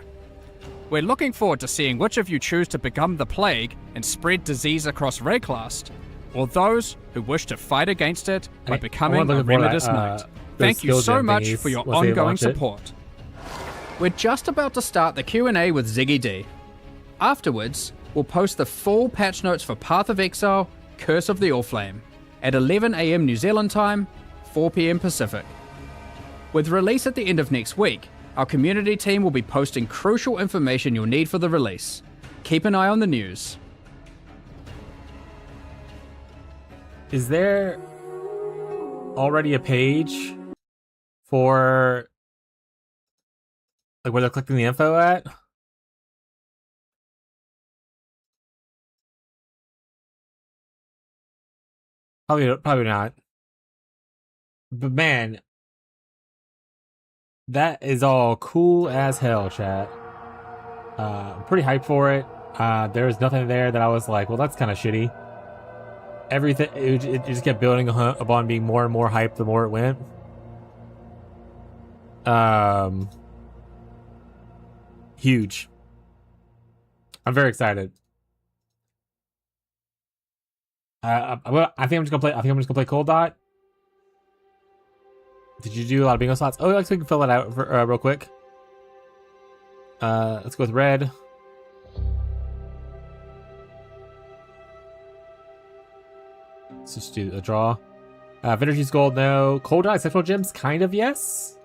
We're looking forward to seeing which of you choose to become the plague and spread disease across Rayclast, or those who wish to fight against it by I becoming wanna a look at more of Remedis that, Knight. those Thank you skill so gem much thingies for your once they ongoing launch it. support. We're just about to start the Q&A with Ziggy D. Afterwards, we'll post the full patch notes for Path of Exile, Curse of the Allflame, at 11 AM New Zealand time, 4 PM Pacific. With release at the end of next week, our community team will be posting crucial information you'll need for the release. Keep an eye on the news. Is there already a page for like where they're collecting the info at? Probably not. But man, that is all cool as hell, chat. I'm pretty hyped for it. There was nothing there that I was like, well, that's kind of shitty. Everything, it just kept building upon being more and more hyped the more it went. Huge. I'm very excited. I think I'm just gonna play. I think I'm just gonna play Cold Dot. Did you do a lot of bingo slots? Oh, let's we can fill that out for, real quick. Let's go with red. Let's just do a draw. Vintage's gold, no. Cold Dot Central Gems, kind of yes.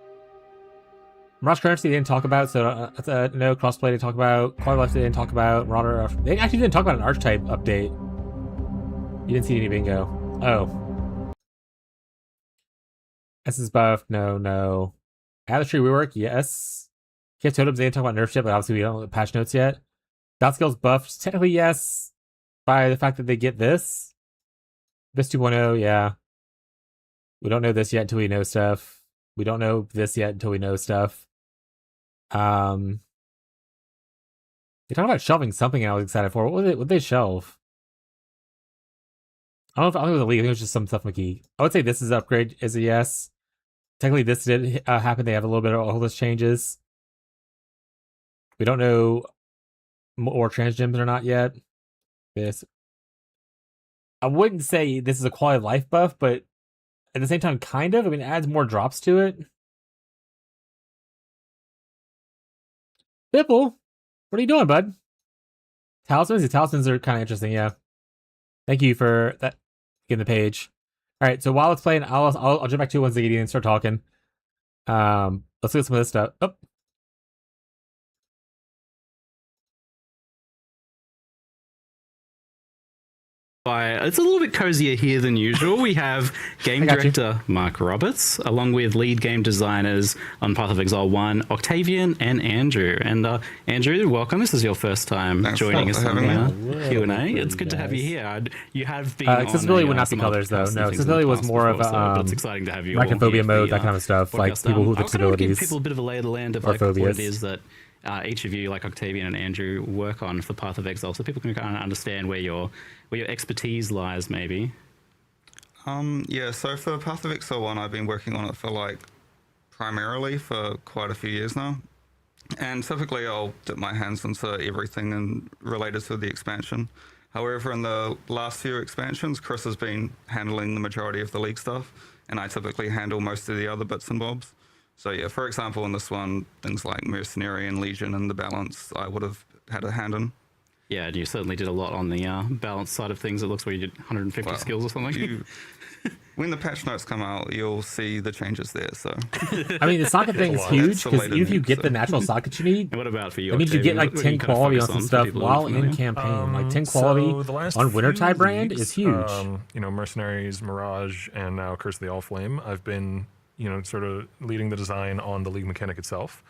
Mirage Currency they didn't talk about, so no. Crossplay they talk about. Quality Life they didn't talk about. Marauder, they actually didn't talk about an Archetype update. You didn't see any bingo. Oh. Essence buff, no. Atlas Tree rework, yes. Cave Totems, they didn't talk about nerf shit, but obviously we don't have patch notes yet. Dot skills buffs, technically yes. By the fact that they get this. This 2.0, yeah. We don't know this yet until we know stuff. We don't know this yet until we know stuff. They talked about shelving something I was excited for. What would they shelve? I don't know if it was a leak. I think it was just some stuff McKee. I would say this is upgrade is a yes. Technically, this did happen. They have a little bit of all those changes. We don't know more trans gems or not yet. This. I wouldn't say this is a quality of life buff, but at the same time, kind of. I mean, it adds more drops to it. Bipple. What are you doing, bud? Talismans? The talismans are kind of interesting, yeah. Thank you for that. Getting the page. All right, so while it's playing, I'll jump back to one Ziggy and start talking. Let's look at some of this stuff. Oh. It's a little bit cozier here than usual. We have game director Mark Roberts, along with lead game designers on Path of Exile 1, Octavian and Andrew. And Andrew, welcome. This is your first time joining us on Q&A. It's good to have you here. You have been accessibility would not be colors, though. No, accessibility was more of a it's exciting to have you arachnophobia mode, that kind of stuff, like people who have disabilities. Give people a bit of a lay of the land of like, what it is that each of you, like Octavian and Andrew, work on for Path of Exile, so people can kind of understand where your expertise lies, maybe. Yeah, so for Path of Exile 1, I've been working on it for like primarily for quite a few years now. And typically I'll dip my hands into everything and related to the expansion. However, in the last few expansions, Chris has been handling the majority of the league stuff, and I typically handle most of the other bits and bobs. So yeah, for example, in this one, things like Mercenary and Legion and the balance, I would have had a hand in. Yeah, and you certainly did a lot on the balance side of things. It looks like you did 150 skills or something. When the patch notes come out, you'll see the changes there. So, I mean, the socket thing is huge because even if you get the natural sockets you need, and what about for you? That means you get like 10 quality on some stuff while in campaign. Like 10 quality on Wintertide brand is huge. You know, Mercenaries, Mirage, and now Curse of the Allflame. I've been, you know, sort of leading the design on the league mechanic itself.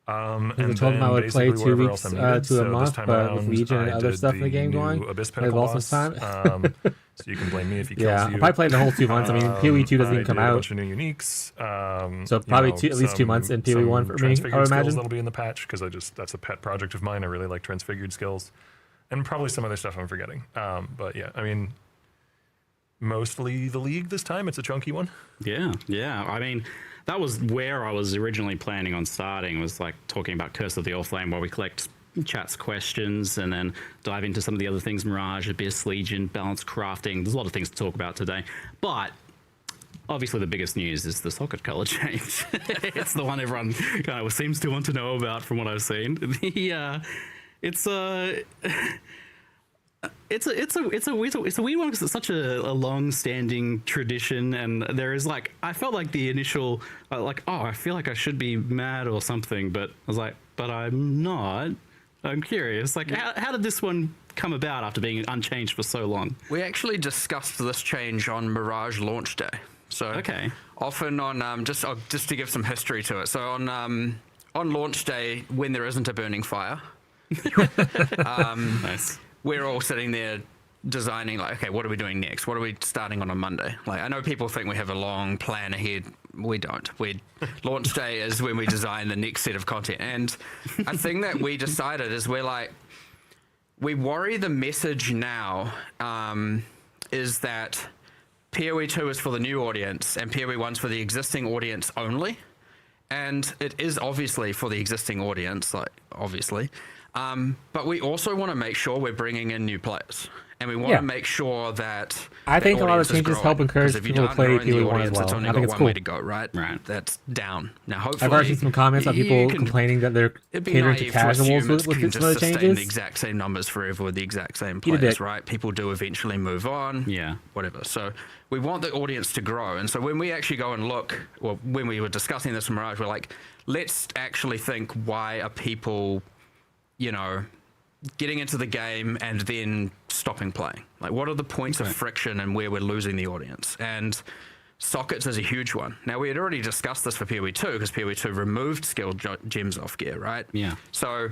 And they told them I would play 2 weeks to a month, but with Legion and other stuff in the game going, I've lost some time. So you can blame me if he kills yeah, you. I'll probably play the whole 2 months. I mean, POE2 doesn't even come out. A bunch of new uniques. So probably at least 2 months in POE1 for me, I would imagine. That'll be in the patch because that's a pet project of mine. I really like transfigured skills, and probably some other stuff I'm forgetting. But yeah, I mean, mostly the league this time. It's a chunky one. Yeah. I mean, that was where I was originally planning on starting, was like talking about Curse of the Allflame, where we collect chat's questions and then dive into some of the other things, Mirage, Abyss, Legion, balance, crafting. There's a lot of things to talk about today. But obviously the biggest news is the socket color change. It's the one everyone kind of seems to want to know about from what I've seen. It's a weird one because it's such a long-standing tradition, and there is like, I felt like the initial I feel like I should be mad or something, but I was like, but I'm not. I'm curious, like, how did this one come about after being unchanged for so long? We actually discussed this change on Mirage launch day. So okay, often on just to give some history to it. So on launch day, when there isn't a burning fire, nice. We're all sitting there designing, like, okay, what are we doing next? What are we starting on Monday? Like, I know people think we have a long plan ahead. We don't. Launch day is when we design the next set of content. And a thing that we decided is we worry the message now is that POE2 is for the new audience and POE1 is for the existing audience only. And it is obviously for the existing audience, like, obviously. But we also want to make sure we're bringing in new players. And we want to make sure that I think a lot of changes help encourage people to play POE1 as well. It's only I think got it's one cool. way to go, right? That's down. Now, hopefully, I've already seen some comments on people complaining that they're catering to casuals with some of the changes. The exact same numbers forever with the exact same players, right? People do eventually move on. Yeah. Whatever. So we want the audience to grow. And so when we actually go and look, well, when we were discussing this with Mirage, we're like, let's actually think, why are people, you know, getting into the game and then stopping playing? Like, what are the points of friction and where we're losing the audience? And sockets is a huge one. Now, we had already discussed this for POE2 because POE2 removed skill gems off gear, right? Yeah. So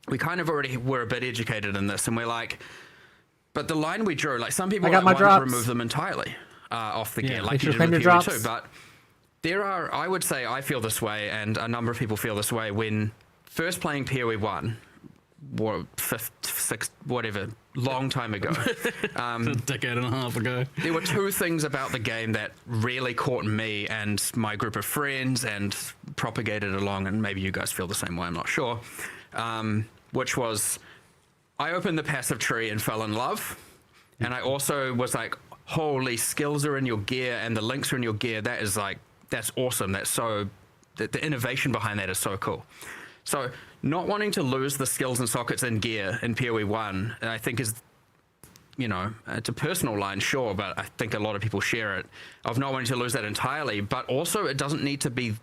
we kind of already were a bit educated in this, and we're like, but the line we drew, like, some people want to remove them entirely off the gear, like you did with POE2, but there are, I would say, I feel this way, and a number of people feel this way, when first playing POE1, whatever, long time ago. A decade and a half ago. There were 2 things about the game that really caught me and my group of friends and propagated along, and maybe you guys feel the same way, I'm not sure, which was, I opened the passive tree and fell in love, and I also was like, holy, skills are in your gear and the links are in your gear. That is like, that's awesome. That's so, the innovation behind that is so cool. So not wanting to lose the skills and sockets in gear in POE1, I think is, you know, it's a personal line, sure, but I think a lot of people share it, of not wanting to lose that entirely, but also it doesn't need to be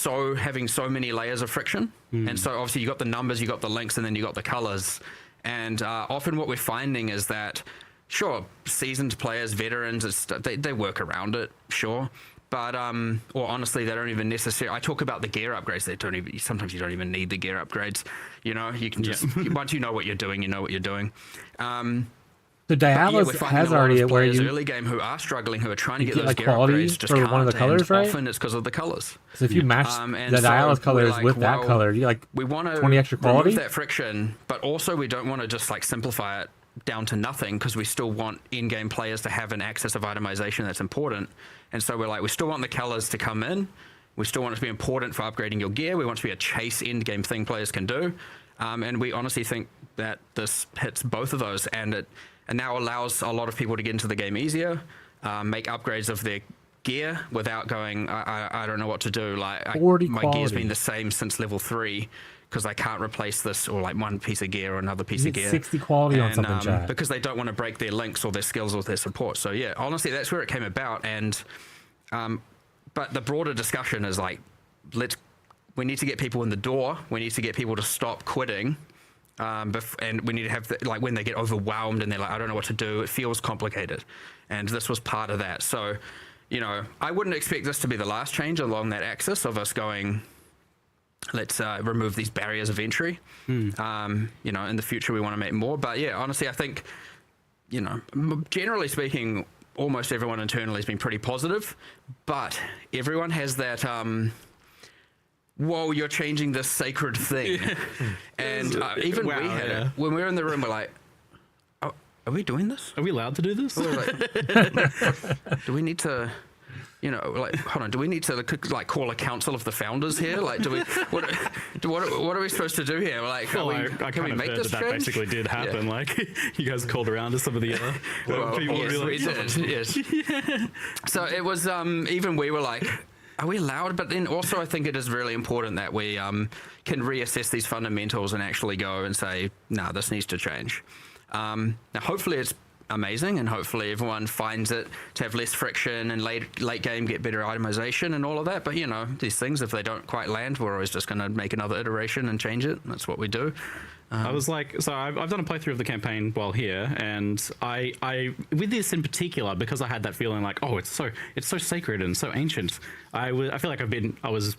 having so many layers of friction. And so obviously you got the numbers, you got the links, and then you got the colors. And often what we're finding is that, sure, seasoned players, veterans, they work around it, sure. But, or honestly, they don't even necessarily, I talk about the gear upgrades, sometimes you don't even need the gear upgrades. You know, you can just, once you know what you're doing, you know what you're doing. So Dialis has already where you early game who are struggling, who are trying to get those like gear quality upgrades, just for can't, one of the colors, right? Often it's because of the colors. So if you match the Dialis colors with that color, you like we want to 20 extra quality. Remove that friction, but also we don't want to just like simplify it down to nothing, because we still want in-game players to have an access of itemization that's important. And so we're like, we still want the colors to come in. We still want it to be important for upgrading your gear. We want it to be a chase end-game thing players can do. And we honestly think that this hits both of those, and it now allows a lot of people to get into the game easier, make upgrades of their gear without going, I don't know what to do. Like my gear's been the same since level 3. Because I can't replace this, or like one piece of gear or another piece of gear. 60 quality on something, chat. Because they don't want to break their links or their skills or their support. So yeah, honestly, that's where it came about. And but the broader discussion is like, we need to get people in the door. We need to get people to stop quitting. And we need to have like when they get overwhelmed and they're like, I don't know what to do. It feels complicated, and this was part of that. So, you know, I wouldn't expect this to be the last change along that axis of us going, let's remove these barriers of entry. You know, in the future we want to make more. But yeah, honestly, I think, you know, generally speaking, almost everyone internally has been pretty positive. But everyone has that, whoa, you're changing this sacred thing. And even we had it. When we were in the room, we're like, oh, are we doing this? Are we allowed to do this? Like, do we need to... You know, like, hold on, do we need to like call a council of the founders here? Like, do we, what are we supposed to do here? Like, well, I kind of heard that basically did happen. Yeah. Like, you guys called around to some of the other people. Yes, we did, yes. Yeah. So it was, even we were like, are we allowed? But then also I think it is really important that we can reassess these fundamentals and actually go and say, no, this needs to change. Now, hopefully it's amazing, and hopefully everyone finds it to have less friction and late game get better itemization and all of that. But you know, these things, if they don't quite land, we're always just going to make another iteration and change it. That's what we do. I was like, so I've done a playthrough of the campaign while here, and I with this in particular, because I had that feeling like, oh, it's so sacred and so ancient. I feel like I was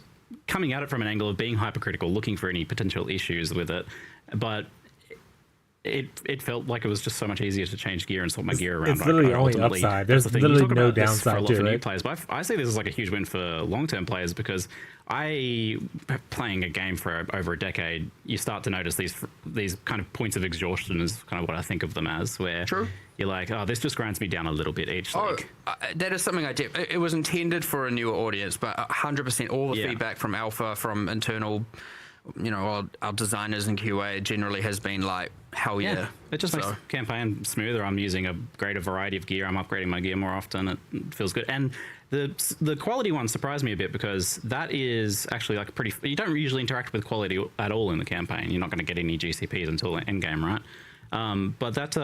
coming at it from an angle of being hypercritical, looking for any potential issues with it, but it felt like it was just so much easier to change gear and sort my gear around. It's literally only upside. There's literally no downside to it. New players, but I see this as like a huge win for long-term players, because playing a game for over a decade, you start to notice these kind of points of exhaustion is kind of what I think of them as, where you're like, oh, this just grinds me down a little bit each league. That is something I did. It was intended for a newer audience, but 100% all the feedback from Alpha, from internal, you know, our designers and QA generally has been like, hell yeah. It just makes the campaign smoother. I'm using a greater variety of gear. I'm upgrading my gear more often. It feels good. And the quality one surprised me a bit, because that is actually like you don't usually interact with quality at all in the campaign. You're not going to get any GCPs until end game, right? But that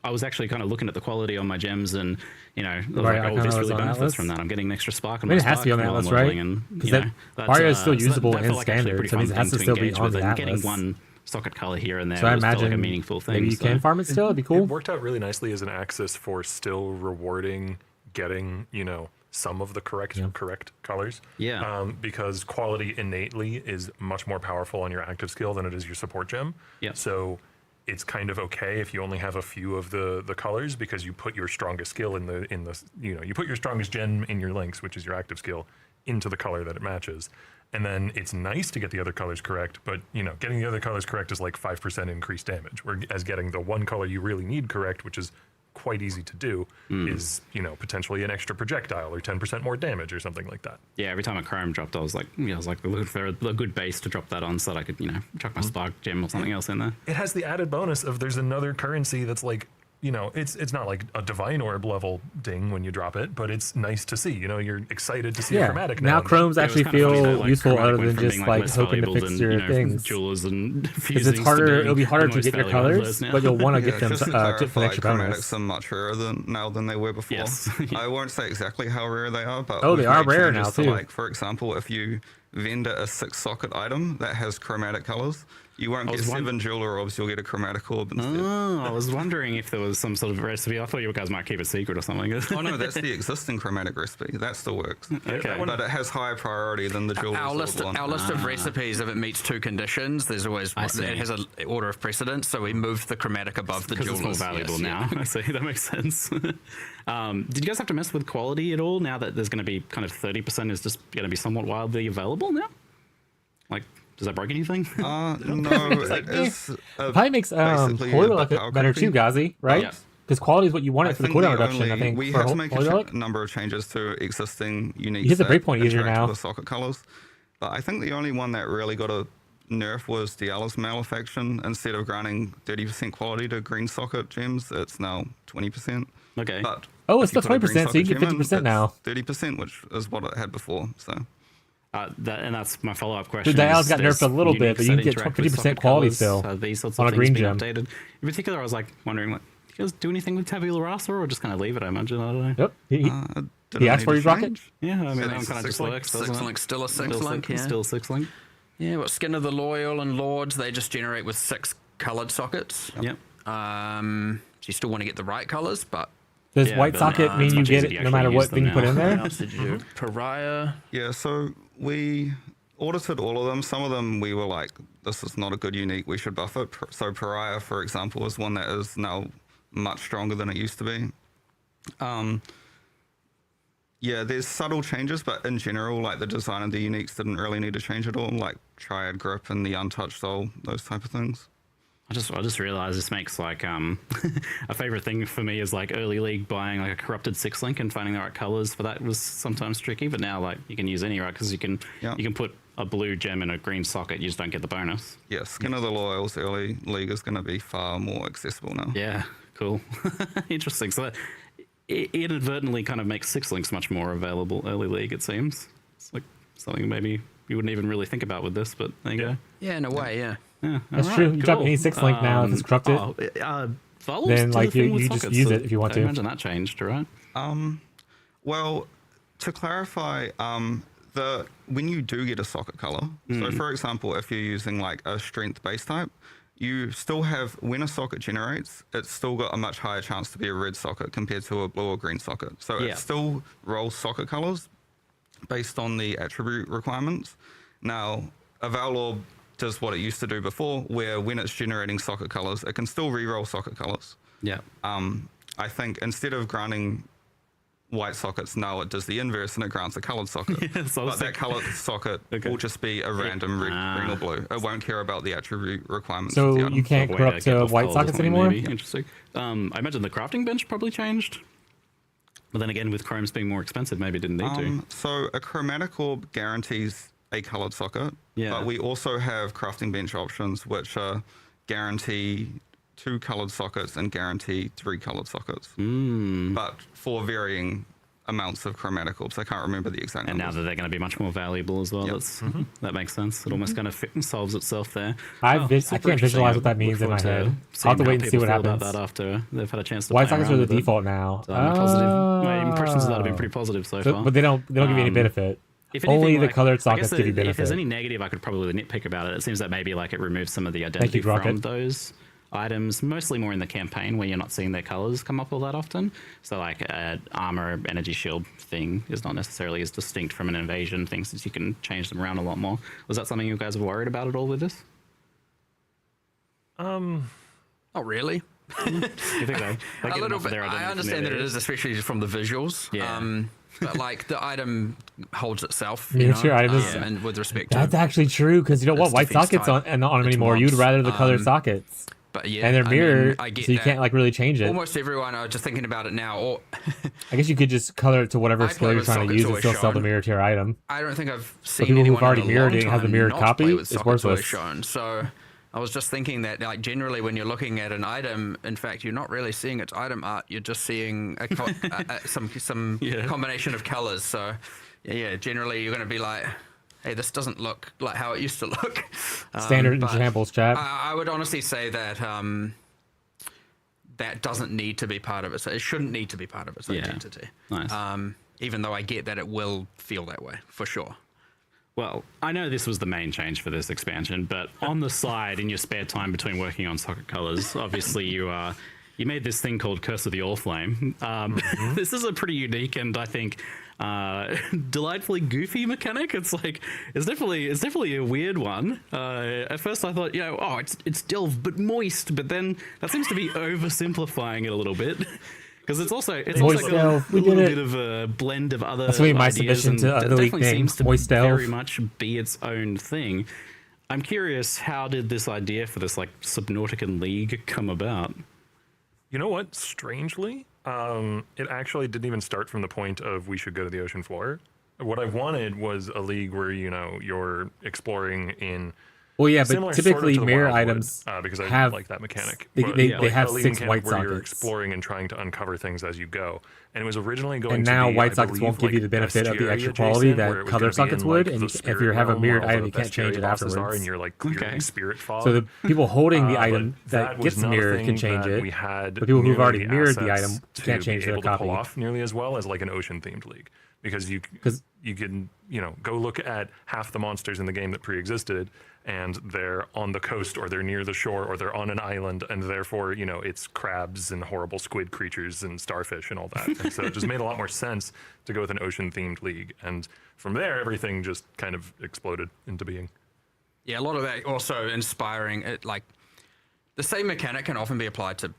I was actually kind of looking at the quality on my gems, and you know, I was like, oh, this really benefits from that. I'm getting an extra spark on my spark. It has to be on the Atlas, right? Because Mario is still usable in standard, so it has to still be on the Atlas. Getting one socket color here and there, so I imagine like a meaningful thing. Maybe you can farm it still. It'd be cool. It worked out really nicely as an axis for still rewarding getting, you know, some of the correct colors. Yeah. Because quality innately is much more powerful on your active skill than it is your support gem. Yeah. So it's kind of okay if you only have a few of the colors, because you put your strongest skill in the you know, you put your strongest gem in your links, which is your active skill, into the color that it matches. And then it's nice to get the other colors correct, but you know, getting the other colors correct is like 5% increased damage. Whereas getting the one color you really need correct, which is quite easy to do, is, you know, potentially an extra projectile or 10% more damage or something like that. Yeah, every time a chrome dropped, I was like looking for a good base to drop that on, so that I could, you know, chuck my spark gem or something else in there. It has the added bonus of there's another currency that's like it's not like a divine orb level ding when you drop it, but it's nice to see. You're excited to see a chromatic now. Chromes Yeah, it was actually kind of funny feel that, like, useful chromatic other went than from just being, like less hoping to valuable fix than, your things. jewelers and Because fusings it's harder, to it'll be harder to most get your valuable colors, ones now. but you'll want to get them just to for an clarify, extra bonus. chromatics are much rarer now than they were before. Yes. I won't say exactly how rare they are, but Oh, we've they are made rare changes now, to, too. like, for example, if you vendor a 6-socket item that has chromatic colors, you won't get 7 jeweler orbs, you'll get a chromatic orb instead. Oh, I was wondering if there was some sort of recipe. I thought you guys might keep it secret or something. Oh no, that's the existing chromatic recipe. That still works. Okay. But it has higher priority than the jeweler's Our list, orb one. our list of recipes, if it meets 2 conditions, there's always one, see. it has an order of precedence. So we moved the chromatic above the Because jewelers. it's more valuable Yes, now. I see. That makes sense. Did you guys have to mess with quality at all now that there's going to be kind of 30% is just going to be somewhat wildly available now? Like, does that break anything? No, like, it is Probably makes basically Holy the Relic power better grouping. too, Gazi, right? Yes. Because quality is what you wanted for the think cooldown reduction. I think we for had to make Holy Relic. a number of changes to existing unique. You hit the breakpoint easier now. The socket colors, but I think the only one that really got a nerf was Diala's Malefaction. Instead of granting 30% quality to green socket gems, it's now 20%. Okay. But Oh, it's if you still put a 20%, green so you socket get gem in, 50% now. it's 30%, which is what it had before. So And that's my follow-up question. The dials got there's nerfed a little bit, uniques but you that can get interact with 50% socket quality colours. still Are these sorts on of a things green being gem. updated? In particular, I was like wondering, like, do you guys do anything with Tabula Rasa or just kind of leave it? I imagine. I don't know. Yep. He did it asked need for to his rocket. change? Yeah, I mean, So that it's kind of a just 6 works. Six doesn't link, it? still a 6 link. Yeah. Still 6 link. Yeah, what Skin of the Loyal and Lords, they just generate with 6 coloured sockets. Yep. So you still want to get the right colours, but Does Yeah, white but, socket mean it's you much get easier it to no actually matter use what them thing you put now. in what there? else did you do? Pariah. Yeah, so we audited all of them. Some of them we were like, this is not a good unique, we should buff it. So Pariah, for example, is one that is now much stronger than it used to be. Yeah, there's subtle changes, but in general, like the design of the uniques didn't really need to change at all, like Triad Grip and the Untouched Soul, those type of things. I just realized this makes like a favorite thing for me is like early league buying like a corrupted 6 link and finding the right colors for that was sometimes tricky, but now like you can use any, right? Because you can put a blue gem in a green socket, you just don't get the bonus. Yeah, Skin of the Loyal's early league is going to be far more accessible now. Yeah, cool. Interesting. So that inadvertently kind of makes 6 links much more available early league, it seems. It's like something maybe you wouldn't even really think about with this, but there you go. Yeah, in a way, yeah. Yeah, That's alright, true. You drop cool. any 6 link now if it's corrupted. Volves Then, do like, the thing you with just sockets, use so it if you want I to. imagine that changed, right? Well, to clarify, when you do get a socket color, so for example, if you're using like a strength base type, you still have, when a socket generates, it's still got a much higher chance to be a red socket compared to a blue or green socket. So Yeah. it still rolls socket colors based on the attribute requirements. Now, a Val Orb does what it used to do before, where when it's generating socket colors, it can still reroll socket colors. Yeah. I think instead of granting white sockets, now it does the inverse and it grants a colored socket. Yeah, so I was but that colored socket will just be a random green or blue. It won't care about the attribute requirements. of the So item. you can't Way to corrupt get off white colors or sockets something, anymore? maybe. Interesting. I imagine the crafting bench probably changed. But then again, with chromes being more expensive, maybe it didn't need to. So a chromatic orb guarantees a colored socket, Yeah. but we also have crafting bench options which guarantee 2 colored sockets and guarantee 3 colored sockets. But for varying amounts of chromatic orbs. I can't remember the exact And now numbers. that they're going to be much more valuable as well, that makes sense. It almost kind of solves itself there. I Oh, can't super visualize interesting. what that I look means in my forward to head. seeing I'll have to how wait and see people what feel about happens. that after they've had a chance to White play sockets around are with the it. default now. So I'm positive. My impressions of that have been pretty positive so far. But they don't give you any benefit. If anything, Only the like, colored I sockets guess give you if there's benefit. any negative I could probably nitpick about it, it seems that maybe like it removes some of the identity you, Rocket. from those items, mostly more in the campaign where you're not seeing their colors come up all that often. So like armor, energy shield thing is not necessarily as distinct from an invasion thing since you can change them around a lot more. Was that something you guys were worried about at all with this? Not really. You think they A get little enough of bit. their identity I from understand their that it is, especially from the visuals. Yeah. But like the item holds itself. Miniature item is- and with respect to. That's actually true because you don't want It's white defense sockets type. on them It's anymore. You'd mobs. rather the colored sockets, But yeah, and they're I mean, mirrored, I get so you that. can't like really change it. Almost everyone. I was just thinking about it now. Or I guess you could just color it to whatever I skill play you're with trying to sockets use and always still sell the shown. mirror tier item. I don't think I've For seen people who've anyone already in a mirrored long it and have the time mirrored not copy, play with it's sockets always worthless. shown. So I was just thinking that, like, generally when you're looking at an item, in fact, you're not really seeing its item art. You're just seeing some combination of colors. So, yeah, generally you're going to be like, hey, this doesn't look like how it used to look. Standard examples, chat. I would honestly say that that doesn't need to be part of it. So it shouldn't need to be part of its identity. Nice. Even though I get that it will feel that way, for sure. Well, I know this was the main change for this expansion, but on the side, in your spare time between working on Socket Colors, obviously you made this thing called Curse of the Orflame. This is a pretty unique and I think delightfully goofy mechanic. It's definitely a weird one. At first I thought, it's delve but moist, but then that seems to be oversimplifying it a little bit. Because it's also got a little bit of a blend of other my ideas, submission to and it the week definitely seems to Moist Delve. very much be its own thing. I'm curious, how did this idea for this like Subnautica League come about? You know what? Strangely, it actually didn't even start from the point of we should go to the ocean floor. What I wanted was a league where you're exploring in. Well, yeah, but similar typically sort of to mirror Wildwood, items because I have like that mechanic. They have a league 6 mechanic white where you're sockets. exploring and trying to uncover things as you go. And it was originally going And to now be, white I sockets believe, won't give you the benefit of the bestiary extra quality adjacent, where that it was color gonna be sockets in, would. like, And the if spirit you have a realm mirrored where all item, the you can't change it bestiary bosses afterwards. are, and you're like clearing spirit fog. So the people holding the But item that was gets not a mirrored thing can change that it. we had But people who've nearly already mirrored the assets item to can't change be their able to pull copy. off nearly as well as like an ocean themed league, because you can go look at half the monsters in the game that pre-existed and they're on the coast or they're near the shore or they're on an island, and therefore it's crabs and horrible squid creatures and starfish and all that. And so it just made a lot more sense to go with an ocean themed league, and from there everything just kind of exploded into being. Yeah, a lot of that also inspiring. Like the same mechanic can often be applied to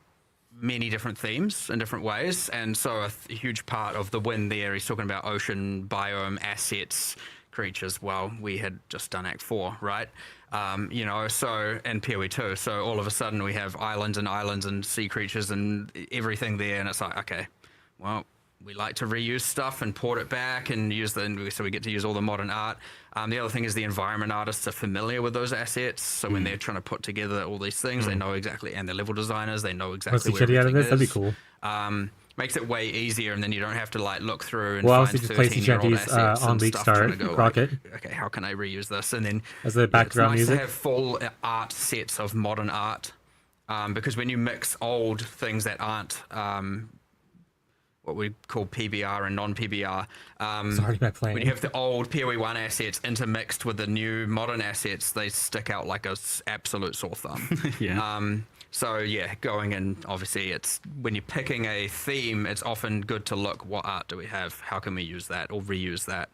many different themes in different ways, and so a huge part of the win there, he's talking about ocean biome assets, creatures. Well, we had just done Act 4, right? So and POE2, so all of a sudden we have islands and sea creatures and everything there, and it's like, okay, well, we like to reuse stuff and port it back and so we get to use all the modern art. The other thing is the environment artists are familiar with those assets, so when they're trying to put together all these things, they know exactly, and the level designers, they know exactly where everything out of this? is. That'd be cool. Makes it way easier, and then you don't have to like look through and Well, find also just place 13-year-old enchantments assets on and League stuff, trying to Start, go Rocket. like, okay, how can I reuse this? And then As the background it's nice music. to have full art sets of modern art, because when you mix old things that aren't what we call PBR and non-PBR, Sorry, my plan. when you have the old POE1 assets intermixed with the new modern assets, they stick out like a absolute sore thumb. So yeah, going in, obviously it's when you're picking a theme, it's often good to look, what art do we have? How can we use that or reuse that?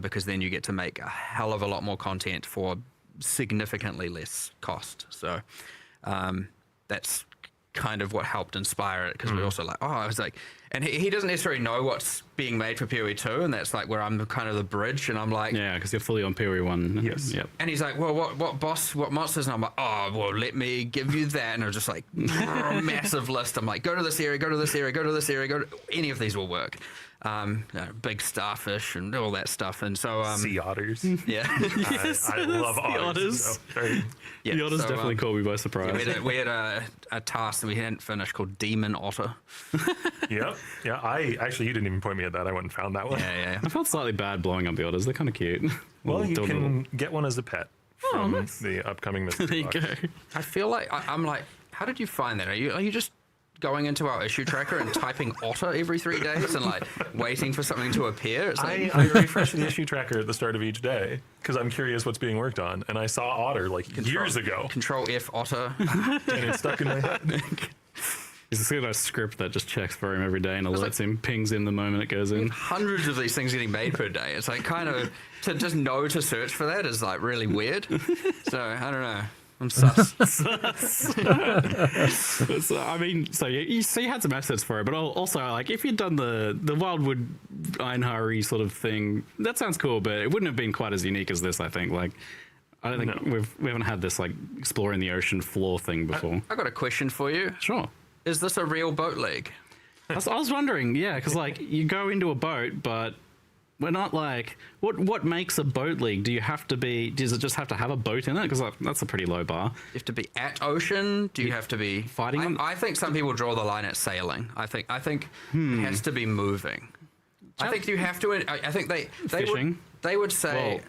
Because then you get to make a hell of a lot more content for significantly less cost. So that's kind of what helped inspire it, because we also like, I was like, and he doesn't necessarily know what's being made for POE2, and that's like where I'm kind of the bridge, and I'm like, yeah, because you're fully on POE1. Yes. Yep. and he's like, well, what monsters? And I'm like, oh, well, let me give you that. And it was just like massive list. I'm like, go to this area, go to this area, go to this area, any of these will work. Big starfish and all that stuff, and so Sea otters. yeah. I love otters. So, Yeah, The otters so, definitely caught me by surprise. we had a task that we hadn't finished called Demon Otter. Yeah. You didn't even point me at that. I went and found that one. Yeah. I felt slightly bad blowing up the otters. They're kind of cute. Well, you Little- can get one as a pet from nice. the upcoming mystery There you box. go. I feel like I'm like, how did you find that? Are you just going into our issue tracker and typing otter every 3 days and like waiting for something to appear? It's like, I refresh the issue tracker at the start of each day because I'm curious what's being worked on, and I saw otter like years ago, Control F otter. and it stuck in my head. He's got a script that just checks for him every day and alerts him, pings in the moment it goes in. Hundreds of these things getting made per day. It's like kind of to just know to search for that is like really weird. So I don't know. I'm sus. So, I mean, so you had some assets for it, but also like if you'd done the Wildwood Einhari sort of thing, that sounds cool, but it wouldn't have been quite as unique as this. I think I don't think we haven't had this like exploring the ocean floor thing before. I got a question for you. Sure. Is this a real boat league? I was wondering, yeah, because like you go into a boat, but We're not like what makes a boat league? Do you have to be? Does it just have to have a boat in it? Because that's a pretty low bar. You have to be at ocean. Do you have to be fighting on- I think some people draw the line at sailing. I think it has to be moving. I think you have to. I think Fishing? They would say.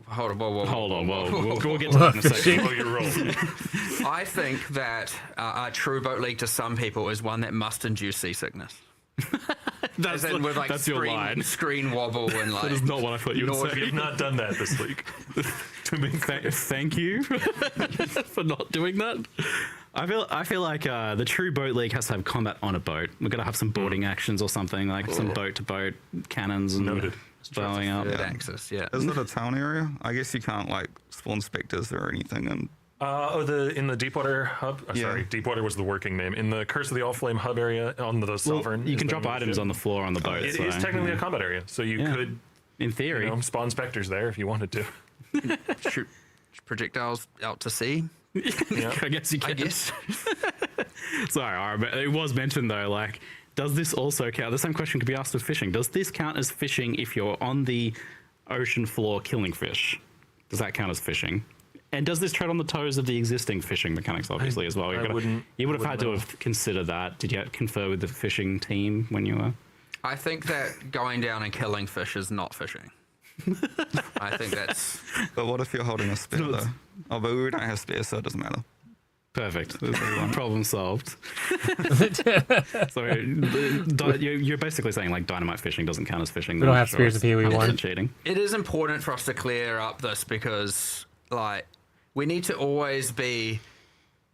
Hold on, We'll get to that in a second. Oh, you're rolling. I think that a true boat league to some people is one that must induce seasickness. That's, As in with like that's your line. screen wobble and like. That is not what I thought you would We have say. not done that this week. To be clear. Thank you for not doing that. I feel like the true boat league has to have combat on a boat. We're gonna have some boarding actions or something, like some boat to boat cannons and Noted. blowing up. Third axis, yeah. Is it a town area? I guess you can't like spawn specters or anything. And In the Deepwater hub. Yeah. Sorry, Deepwater was the working name. In the Curse of the All Flame hub area on the Sovereign. You is can the drop name of the items ship. on the floor on the boat. It so, is technically a combat area, so you Yeah. could, in theory. spawn specters there if you wanted to. Shoot projectiles out to sea. Yeah. I guess you can. I guess. Sorry, all right, but it was mentioned though, like, does this also count? The same question could be asked of fishing. Does this count as fishing if you're on the ocean floor killing fish? Does that count as fishing? And does this tread on the toes of the existing fishing mechanics, obviously, as well? You would have had to have considered that. Did you confer with the fishing team when you were? I think that going down and killing fish is not fishing. I think that's. but what if you're holding a spear though? Oh, but we don't have spears, so it doesn't matter. Perfect. Problem solved. So you're basically saying like dynamite fishing doesn't count as fishing. We don't have spears in POE1. Cheating. It is important for us to clear up this because, like, we need to always be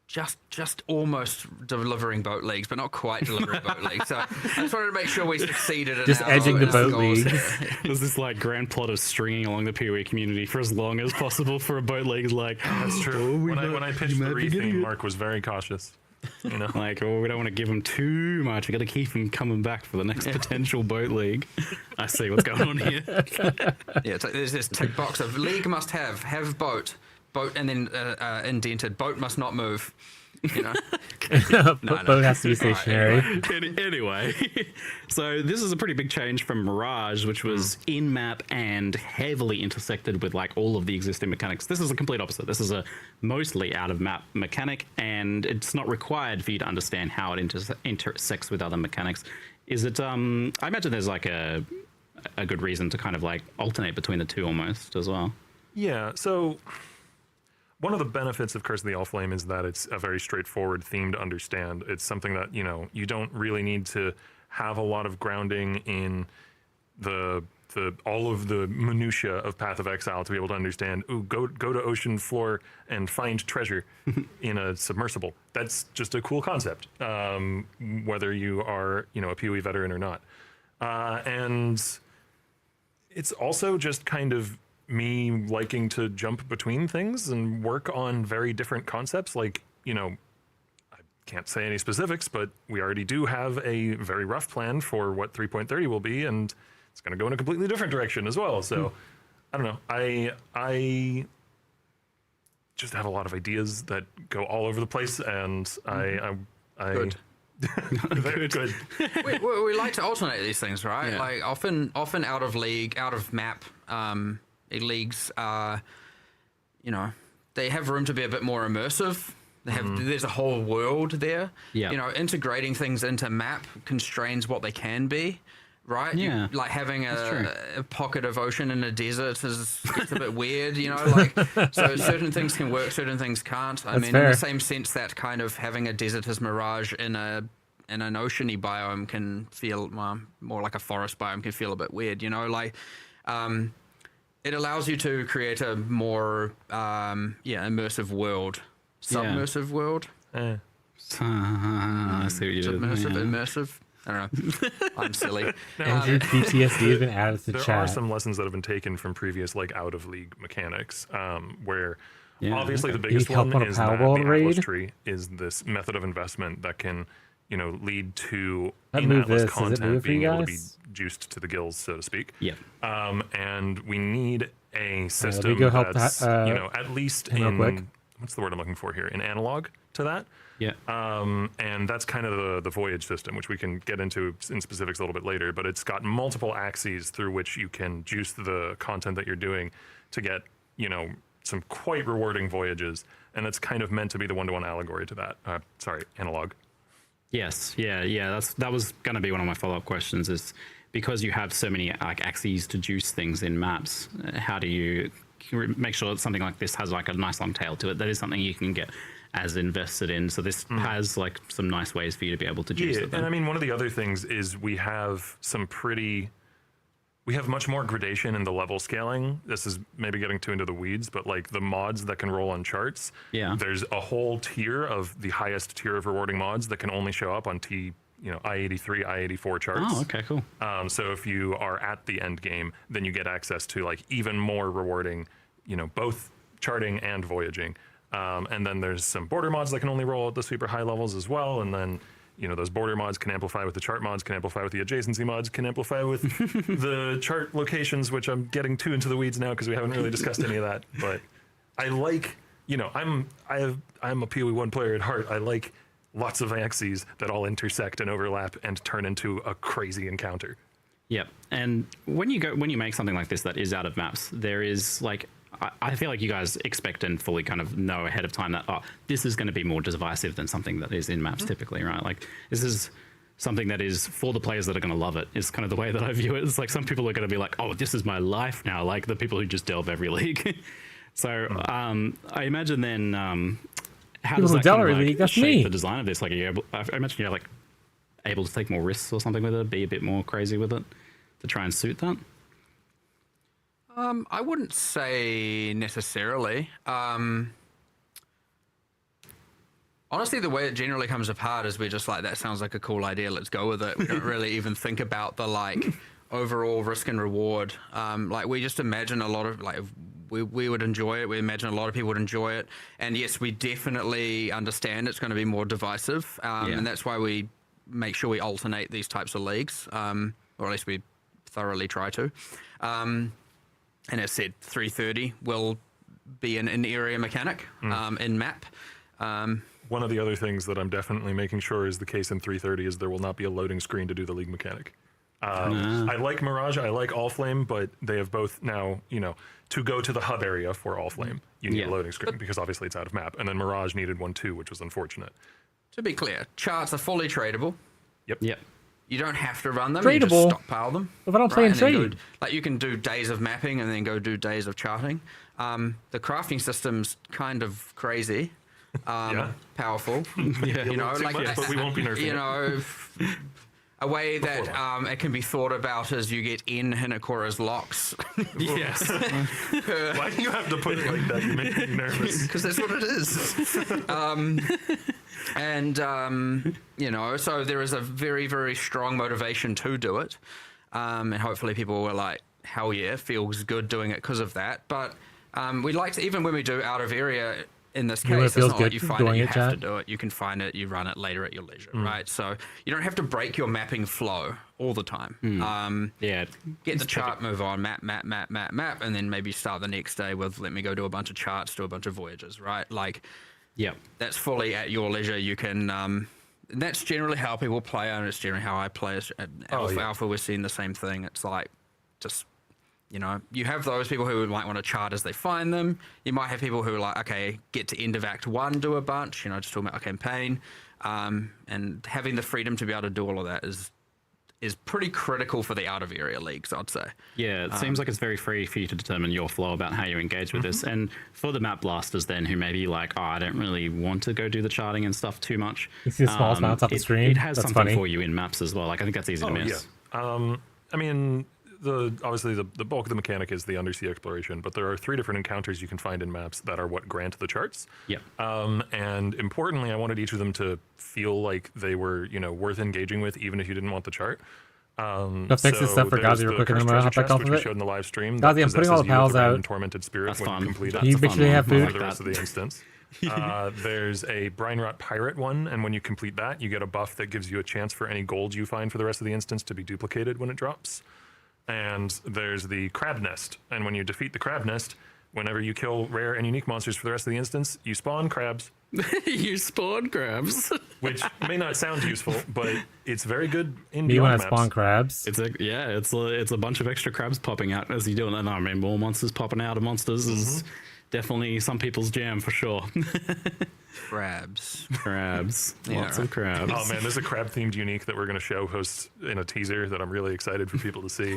just almost delivering boat leagues, but not quite delivering boat leagues. So I just wanted to make sure we succeeded in Just our, edging the in our boat goals. league. There's this like grand plot of stringing along the PoE community for as long as possible for a boat league. Is like, That's true. When I pitched the retheme, Mark was very cautious. You know, like, oh, we don't want to give him too much. We got to keep him coming back for the next potential boat league. I see what's going on here. Yeah, it's like there's this tick box of league must have boat, and then indented boat must not move. You know, Boat has to be stationary. Anyway, so this is a pretty big change from Mirage, which was in map and heavily intersected with like all of the existing mechanics. This is a complete opposite. This is a mostly out of map mechanic, and it's not required for you to understand how it intersects with other mechanics. Is it? I imagine there's like a good reason to kind of like alternate between the two almost as well. yeah. So one of the benefits of Curse of the All Flame is that it's a very straightforward theme to understand. It's something that, you know, you don't really need to have a lot of grounding in the all of the minutia of Path of Exile to be able to understand, ooh, go to ocean floor and find treasure in a submersible. That's just a cool concept, whether you are, you know, a PoE veteran or not. And it's also just kind of me liking to jump between things and work on very different concepts. Like, you know, I can't say any specifics, but we already do have a very rough plan for what 3.30 will be, and it's going to go in a completely different direction as well. So I don't know. I just have a lot of ideas that go all over the place, and I Good. Good. we like to alternate these things, right? Yeah. Like often out of league, out of map leagues are, you know, they have room to be a bit more immersive. They have there's a whole world there. Yeah. You know, integrating things into map constrains what they can be. Right? Yeah. Like having true. a pocket of ocean in a desert is it's a bit weird, you know, like so certain things can work, certain things can't. I That's mean, fair. in the same sense that kind of having a desert as Mirage in an oceany biome can feel more like a forest biome can feel a bit weird, you know, like it allows you to create a more immersive world. Submersive world. I see what you did. Submersive, Yeah. immersive. I don't know. I'm silly. Andrew PTSD has been added to There chat. are some lessons that have been taken from previous like out of league mechanics, where obviously the You biggest help one on a is that the Powerball Atlas raid? tree is this method of investment that can, you know, lead to I'd in move Atlas this. Does it content move for being you able to be guys? juiced to the gills, so to speak. Yeah. And we need a let me system go help that's you know, at least real quick. in what's the word I'm looking for here? An analog to that. Yeah. And that's kind of the voyage system, which we can get into in specifics a little bit later. But it's got multiple axes through which you can juice the content that you're doing to get, you know, some quite rewarding voyages. And it's kind of meant to be the one-to-one allegory to that. Sorry, analog. Yes, yeah. That was going to be one of my follow-up questions. Is because you have so many like axes to juice things in maps. How do you make sure that something like this has like a nice long tail to it? That is something you can get as invested in. So this has like some nice ways for you to be able to juice it. And I mean, one of the other things is we have much more gradation in the level scaling. This is maybe getting too into the weeds, but like the mods that can roll on charts. Yeah. There's a whole tier of the highest tier of rewarding mods that can only show up on I-83, I-84 charts. Oh, okay, cool. So if you are at the end game, then you get access to like even more rewarding, both charting and voyaging. And then there's some border mods that can only roll at the super high levels as well. And then, those border mods can amplify with the chart mods, can amplify with the adjacency mods, can amplify with the chart locations, which I'm getting too into the weeds now because we haven't really discussed any of that. But I like, I'm a POE1 player at heart. I like lots of axes that all intersect and overlap and turn into a crazy encounter. Yep. And when you make something like this that is out of maps, there is like, I feel like you guys expect and fully kind of know ahead of time that, this is going to be more divisive than something that is in maps typically, right? Like this is something that is for the players that are going to love it, is kind of the way that I view it. It's like some people are going to be like, oh, this is my life now, like the people who just delve every league. So I imagine then how does that kind of like shape the design of this? Like, I imagine you're like able to take more risks or something with it, be a bit more crazy with it to try and suit that? I wouldn't say necessarily. Honestly, the way it generally comes apart is we're just like, that sounds like a cool idea, let's go with it. We don't really even think about the like overall risk and reward. Like we just imagine a lot of like, we would enjoy it. We imagine a lot of people would enjoy it. And yes, we definitely understand it's going to be more divisive. And that's why we make sure we alternate these types of leagues, or at least we thoroughly try to. And as said, 330 will be an in-area mechanic in map. One of the other things that I'm definitely making sure is the case in 330 is there will not be a loading screen to do the league mechanic. I like Mirage, I like Allflame, but they have both now, to go to the hub area for Allflame, you need a loading screen because obviously it's out of map. And then Mirage needed one too, which was unfortunate. To be clear, charts are fully tradable. Yep. You don't have to run them. Tradable. You just stockpile them. If I don't play in trade. Like you can do days of mapping and then go do days of charting. The crafting system's kind of crazy, powerful. But we won't be nerfing it. A way that it can be thought about as you get in Hinakura's locks. Yes. Why do you have to put it like that? You make me nervous. Because that's what it is. So there is a very, very strong motivation to do it. And hopefully people were like, hell yeah, feels good doing it because of that. But we like to, even when we do out of area, in this case, it's not like you find it, you have to do it. You can find it, you run it later at your leisure, right? So you don't have to break your mapping flow all the time. Get the chart, move on, map, and then maybe start the next day with, let me go do a bunch of charts, do a bunch of voyages, right? Like, that's fully at your leisure. You can, that's generally how people play, and it's generally how I play. At Alpha, we're seeing the same thing. It's like, just... you have those people who might want to chart as they find them. You might have people who are like, okay, get to end of Act 1, do a bunch, just talking about a campaign. And having the freedom to be able to do all of that is pretty critical for the out-of-area leagues, I'd say. Yeah, it seems like it's very free for you to determine your flow about how you engage with this. And for the map blasters then, who may be like, I don't really want to go do the charting and stuff too much. You see the small amounts off the screen? It has something for you in maps as well. Like, I think that's easy to miss. Yeah. I mean... obviously the bulk of the mechanic is the undersea exploration, but there are 3 different encounters you can find in maps that are what grant the charts. And importantly, I wanted each of them to feel like they were, worth engaging with, even if you didn't want the chart. Fix this stuff for Gazi real quick, and then we'll hop back off of it. Showed in the live stream. Gazi, I'm putting all the pals out. Tormented spirit that's when fun. you complete it. Can you make sure they have food? For the rest of the instance. There's a Brine Rot Pirate one, and when you complete that, you get a buff that gives you a chance for any gold you find for the rest of the instance to be duplicated when it drops. And there's the Crab Nest, and when you defeat the Crab Nest, Whenever you kill rare and unique monsters for the rest of the instance, you spawn crabs, You spawn crabs. which may not sound useful, but it's very good in Me when I Beyond spawn maps. crabs. It's a bunch of extra crabs popping out as you do it. And I mean, more monsters popping out of monsters is definitely some people's jam for sure. Crabs. Crabs. Yeah, Lots right. of crabs. Oh man, there's a crab themed unique that we're going to show hosts in a teaser that I'm really excited for people to see.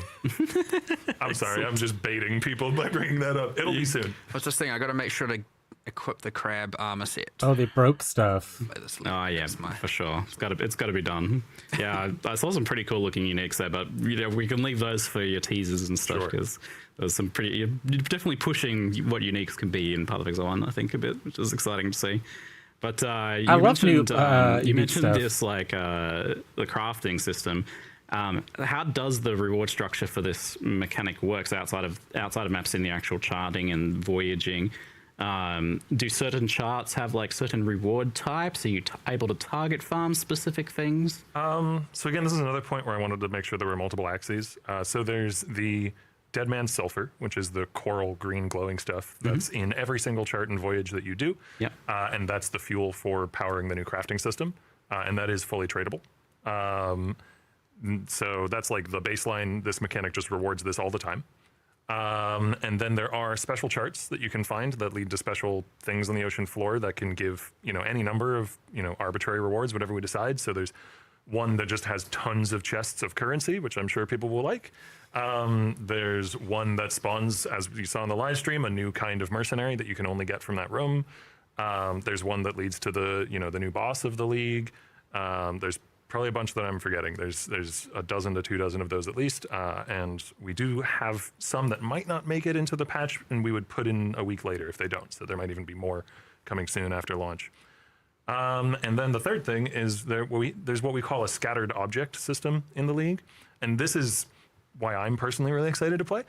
I'm sorry, I'm just baiting people by bringing that up. It'll be soon. What's this thing? I got to make sure to equip the crab armor set. Oh, they broke stuff. By this link. Oh yeah, That's my- for sure. It's got to be done. Yeah, I saw some pretty cool looking uniques there, but we can leave those for your teasers and stuff Sure. because there's some pretty. You're definitely pushing what uniques can be in Path of Exile 1, I think, a bit, which is exciting to see. But I love new, you unique mentioned stuff. this the crafting system. How does the reward structure for this mechanic works outside of maps in the actual charting and voyaging? Do certain charts have like certain reward types? Are you able to target farm specific things? So again, this is another point where I wanted to make sure there were multiple axes. So there's the Dead Man's Sulfur, which is the coral green glowing stuff that's in every single chart and voyage that you do. Yep. And that's the fuel for powering the new crafting system. And that is fully tradable. So that's like the baseline. This mechanic just rewards this all the time. And then there are special charts that you can find that lead to special things on the ocean floor that can give, any number of, arbitrary rewards, whatever we decide. So there's one that just has tons of chests of currency, which I'm sure people will like. There's one that spawns, as you saw in the live stream, a new kind of mercenary that you can only get from that room. There's one that leads to the new boss of the league. There's probably a bunch that I'm forgetting. There's a dozen to 2 dozen of those at least, and we do have some that might not make it into the patch, and we would put in a week later if they don't. So there might even be more coming soon after launch. And then the third thing is there's what we call a scattered object system in the league, and this is why I'm personally really excited to play,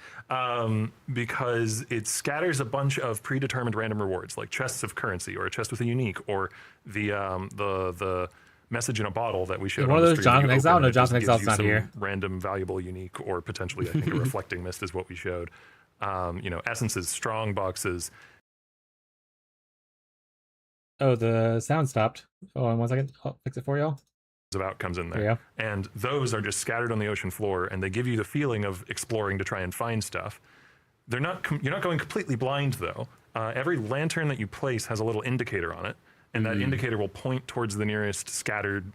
because it scatters a bunch of predetermined random rewards, like chests of currency or a chest with a unique, or the message in a bottle that we showed. One on of the those stream that Jonathan you Exile? open, No, it just Jonathan gives Exile's you not some here. Random valuable unique, or potentially I think a reflecting mist is what we showed. Essences, strong boxes. Oh, the sound stopped. Oh, 1 second. I'll fix it for y'all. Of outcomes in there. There you And those are just scattered on the ocean floor, and they give you the feeling of exploring to try and find stuff. You're not going completely blind though. Every lantern that you place has a little indicator on it, and that indicator will point towards the nearest scattered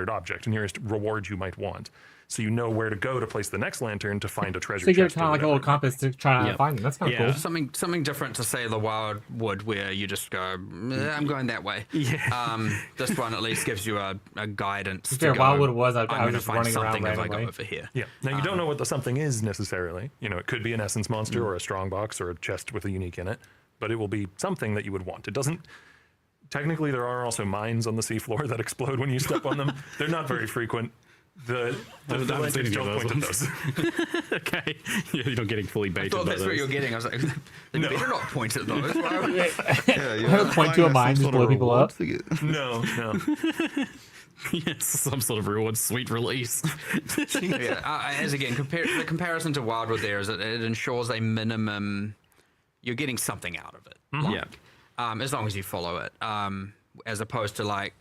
object, the nearest reward you might want. So you know where to go to place the next lantern to find a treasure So you get chest kind or of like a little whatever. compass to try to Yep. find them. That's kind of Yeah. cool. Something different to say the Wildwood, where you just go, I'm going that way. Yeah. This one at least gives you a guidance. There, to go, Wildwood was, I I'm was gonna just find running around something if I randomly. go over here. Yeah. Now you don't know what the something is necessarily. It could be an essence monster or a strong box or a chest with a unique in it, but it will be something that you would want. It doesn't. Technically, there are also mines on the seafloor that explode when you step on them. They're not very frequent. The haven't seen lanterns any of don't point those at those. Okay. You're not getting fully I baited thought by that's what those. you're getting. I was like, they better not point at those. Yeah, you're Point applying to a some mine, just sort blow of people reward up. to get- No. Yes, some sort of reward, sweet release. As again, the comparison to Wildwood there is that it ensures a minimum. You're getting something out of it. Yeah. As long as you follow it. As opposed to like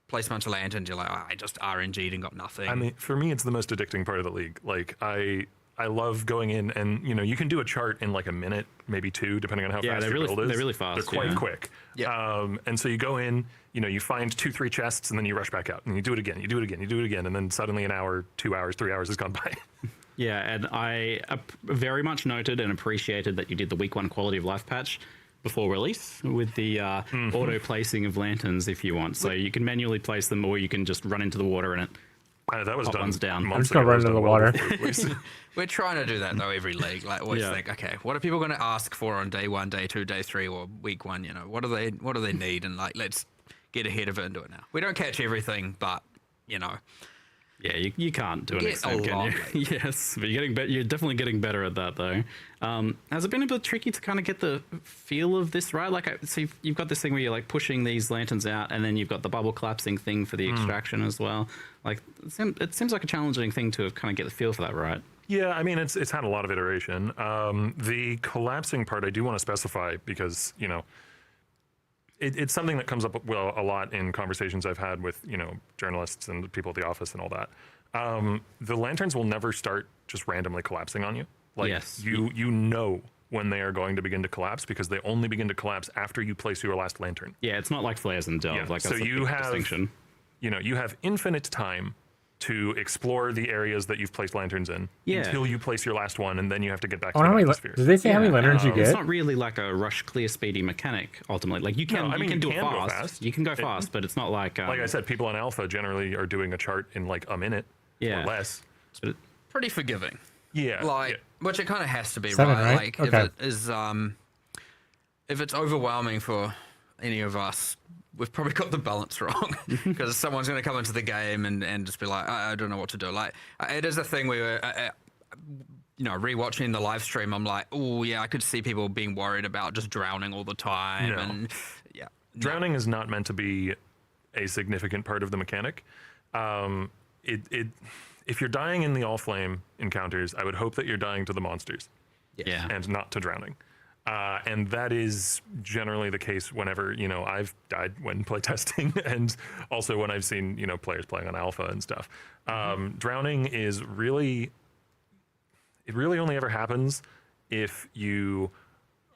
place a bunch of lanterns, you're like, I just RNG'd and got nothing. I mean, for me, it's the most addicting part of the league. Like, I love going in and, you can do a chart in like a minute, maybe 2, depending on how Yeah, fast they're your build is. really fast, They're quite yeah. quick. Yeah. And so you go in, you find 2-3 chests, and then you rush back out, and you do it again, you do it again, you do it again, and then suddenly an hour, 2 hours, 3 hours has gone by. Yeah, and I very much noted and appreciated that you did the week 1 quality of life patch before release with the auto placing of lanterns if you want. So you can manually place them, or you can just run into the water and it. That was Pop done one's down. months I'm just gonna ago. run It was into done the well water. before it released. We're trying to do that though every league. Like always Yeah. think, okay, what are people going to ask for on day 1, day 2, day 3, or week 1? What do they need? And like, let's get ahead of it and do it now. We don't catch everything, but Yeah, you can't do an Get extent, a can lot, you? Yes, but you're definitely getting better at that, though. Has it been a bit tricky to kind of get the feel of this right? Like, so you've got this thing where you're like pushing these lanterns out, and then you've got the bubble collapsing thing for the extraction as well. Like, it seems like a challenging thing to kind of get the feel for that, right? Yeah, I mean, it's had a lot of iteration. The collapsing part, I do want to specify because, you know, it's something that comes up a lot in conversations I've had with, you know, journalists and people at the office and all that. The lanterns will never start just randomly collapsing on you. Like, Yes. you know when they are going to begin to collapse because they only begin to collapse after you place your last lantern. Yeah, it's not like flares and delve. Yeah, Like so that's you a have- distinction. You know, you have infinite time to explore the areas that you've placed lanterns in until you place your last one, and then you have to get back to Oh, the how many? atmosphere. Did they say how many lanterns you It's get? not really like a rush, clear, speedy mechanic. Ultimately, like you can, No, I mean, you can do you it can go fast. fast. You can go fast, but it's not like Like I said, people on Alpha generally are doing a chart in like a minute Yeah. or less. Pretty forgiving. Yeah. Like, yeah. which it kind of has to be, 7, right? right? Like, Okay. if it is, if it's overwhelming for any of us, we've probably got the balance wrong because someone's going to come into the game and just be like, I don't know what to do. Like, it is a thing where, you know, rewatching the live stream, I'm like, oh yeah, I could see people being worried about just drowning all the time, No. and yeah, Drowning is not meant to be a significant part of the mechanic. If you're dying in the all flame encounters, I would hope that you're dying to the monsters yeah. and not to drowning. And that is generally the case whenever, you know, I've died when playtesting and also when I've seen, you know, players playing on alpha and stuff. Drowning is really, it really only ever happens if you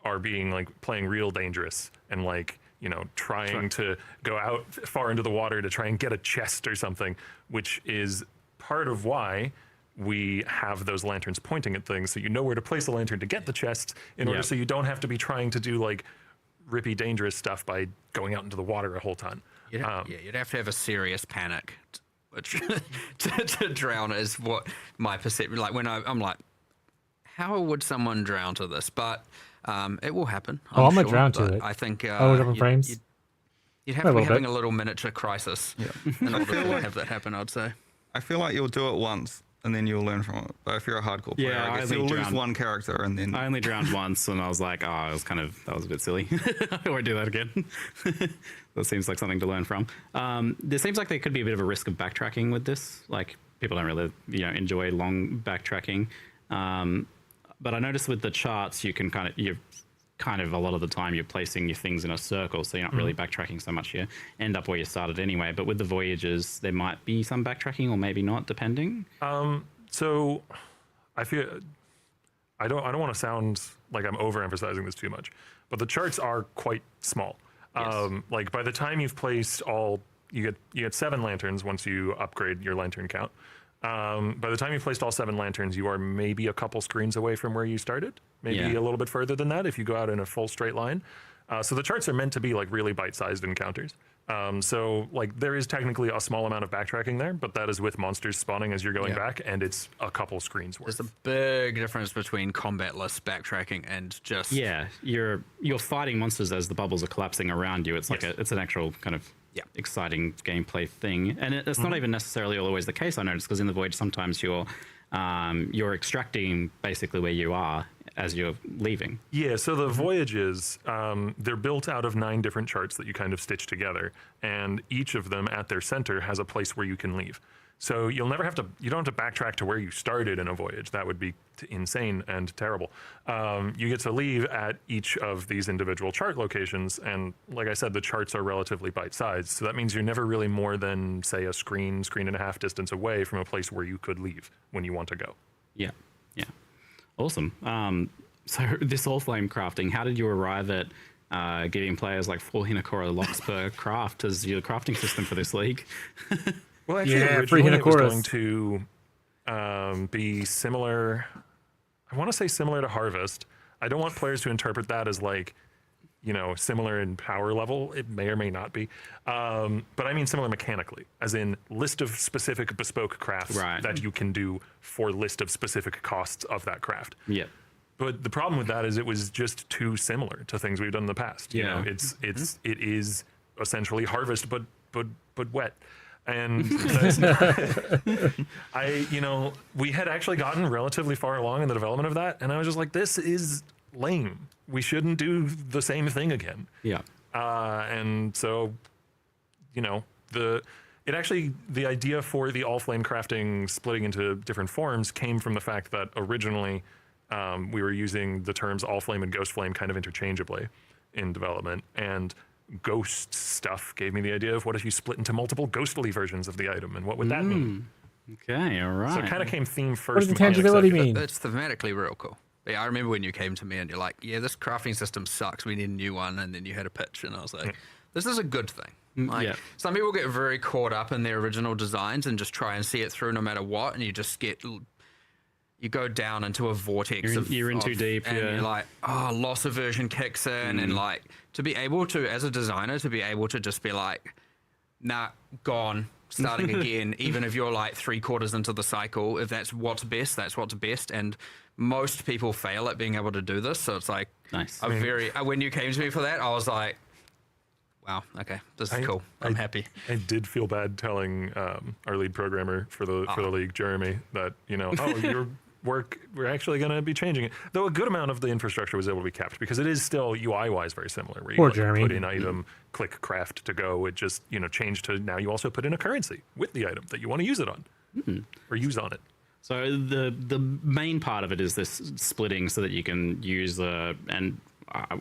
are being like playing real dangerous and like, you know, trying to go out far into the water to try and get a chest or something, which is part of why we have those lanterns pointing at things, so you know where to place a lantern to get the chest in order so you don't have to be trying to do like rippy dangerous stuff by going out into the water a whole ton. you'd have to have a serious panic, which to drown is what my perception. Like when I'm like, how would someone drown to this? But it will happen. I'm gonna sure, drown to but it. I think. different frames? You'd have A to be little having bit. a little miniature crisis in order to have that happen. I'd say. I feel like you'll do it once and then you'll learn from it. But if you're a hardcore player, Yeah, I guess I you'll only lose drowned. one character and then. I only drowned once, and I was like, oh, that was a bit silly. I won't do that again. That seems like something to learn from. There seems like there could be a bit of a risk of backtracking with this. Like people don't really, you know, enjoy long backtracking. But I noticed with the charts, you can kind of a lot of the time you're placing your things in a circle, so you're not really backtracking so much. You end up where you started anyway. But with the voyages, there might be some backtracking or maybe not, depending. So I feel I don't want to sound like I'm overemphasizing this too much, but the charts are quite small. Yes. Like by the time you've placed all, you get 7 lanterns once you upgrade your lantern count. By the time you've placed all 7 lanterns, you are maybe a couple screens away from where you started, maybe Yeah. a little bit further than that if you go out in a full straight line. So the charts are meant to be like really bite-sized encounters. So like there is technically a small amount of backtracking there, but that is with monsters spawning as you're going back, and it's a couple screens worth. There's a big difference between combatless backtracking and just Yeah, you're fighting monsters as the bubbles are collapsing around you. It's like it's an actual kind of exciting gameplay thing, and it's not even necessarily always the case. I noticed because in the voyage sometimes you're extracting basically where you are as you're leaving. Yeah, so the voyages, they're built out of 9 different charts that you kind of stitch together, and each of them at their center has a place where you can leave. So you don't have to backtrack to where you started in a voyage. That would be insane and terrible. You get to leave at each of these individual chart locations, and like I said, the charts are relatively bite-sized, so that means you're never really more than, say, a screen and a half distance away from a place where you could leave when you want to go. Yeah. Awesome. So this all flame crafting, how did you arrive at giving players like 4 Hinakora locks per craft as your crafting system for this league? Well, actually, free originally it was Hinakoras. going to be similar. I want to say similar to Harvest. I don't want players to interpret that as like, you know, similar in power level. It may or may not be. But I mean similar mechanically, as in list of specific bespoke crafts that you can do for list of specific costs of that craft. Yeah. But the problem with that is it was just too similar to things we've done in the past. You know, it is essentially Harvest, but wet. And that's we had actually gotten relatively far along in the development of that, and I was just like, this is lame. We shouldn't do the same thing again. Yeah. And so, you know, It actually, the idea for the all flame crafting splitting into different forms came from the fact that originally we were using the terms all flame and ghost flame kind of interchangeably in development. And ghost stuff gave me the idea of what if you split into multiple ghostly versions of the item, and what would that mean? Okay, all right. So it kind of came theme first. What does intangibility mean? It's thematically real cool. Yeah, I remember when you came to me and you're like, yeah, this crafting system sucks. We need a new one. And then you had a pitch and I was like, this is a good thing. Like, some people get very caught up in their original designs and just try and see it through no matter what. And you just you go down into a vortex you're in too deep. And you're like, oh, loss aversion kicks in. And like, to be able to, as a designer, to be able to just be like, nah, gone. Starting again, even if you're like 3/4 into the cycle, if that's what's best, that's what's best. And most people fail at being able to do this. So it's like, nice. When you came to me for that, I was like, wow, okay, this is cool. I'm happy. I did feel bad telling our lead programmer for the league, Jeremy, that, your work, we're actually going to be changing it. Though a good amount of the infrastructure was able to be kept, because it is still UI-wise very similar. Where you put in item, click craft to go. It just changed to now you also put in a currency with the item that you want to use it on, or use on it. So the main part of it is this splitting, so that you can use an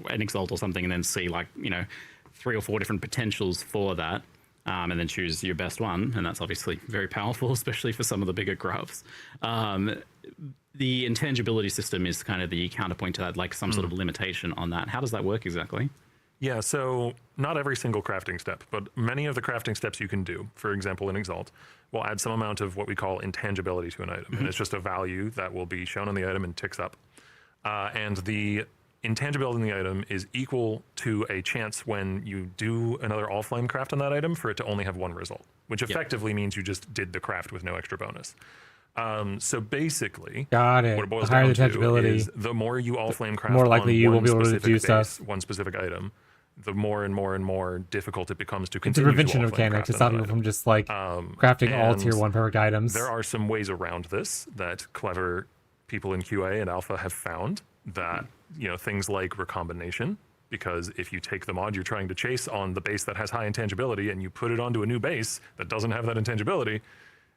exalt or something, and then see 3 or 4 different potentials for that. And then choose your best one, and that's obviously very powerful, especially for some of the bigger crafts. The intangibility system is kind of the counterpoint to that, like some sort of limitation on that. How does that work exactly? Yeah, so not every single crafting step, but many of the crafting steps you can do, for example, in Exalt, will add some amount of what we call intangibility to an item. And it's just a value that will be shown on the item and ticks up. And the intangibility in the item is equal to a chance when you do another all flame craft on that item for it to only have one result, which effectively means you just did the craft with no extra bonus. So basically, what it boils down to is the more you all flame craft, more likely you will be able to do stuff. One specific item, the more and more and more difficult it becomes to It's a continue. prevention of mechanics. It's not from just crafting all tier 1 perfect items. There are some ways around this that clever people in QA and Alpha have found that, things like recombination, because if you take the mod you're trying to chase on the base that has high intangibility and you put it onto a new base that doesn't have that intangibility,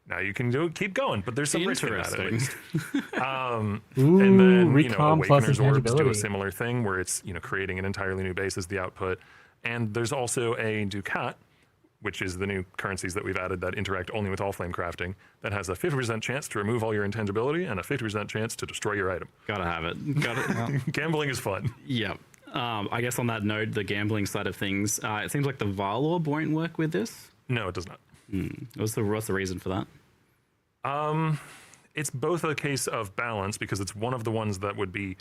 now you can keep going, but there's some risk in that at least. And then, Awakener's Orbs do a similar thing where it's, creating an entirely new base as the output. And there's also a Ducat, which is the new currencies that we've added that interact only with all flame crafting, that has a 50% chance to remove all your intangibility and a 50% chance to destroy your item. Gotta have it. Gambling is fun. Yep. I guess on that note, the gambling side of things, it seems like the Varlorb won't work with this. No, it does not. What's the reason for that? It's both a case of balance, because it's one of the ones that would be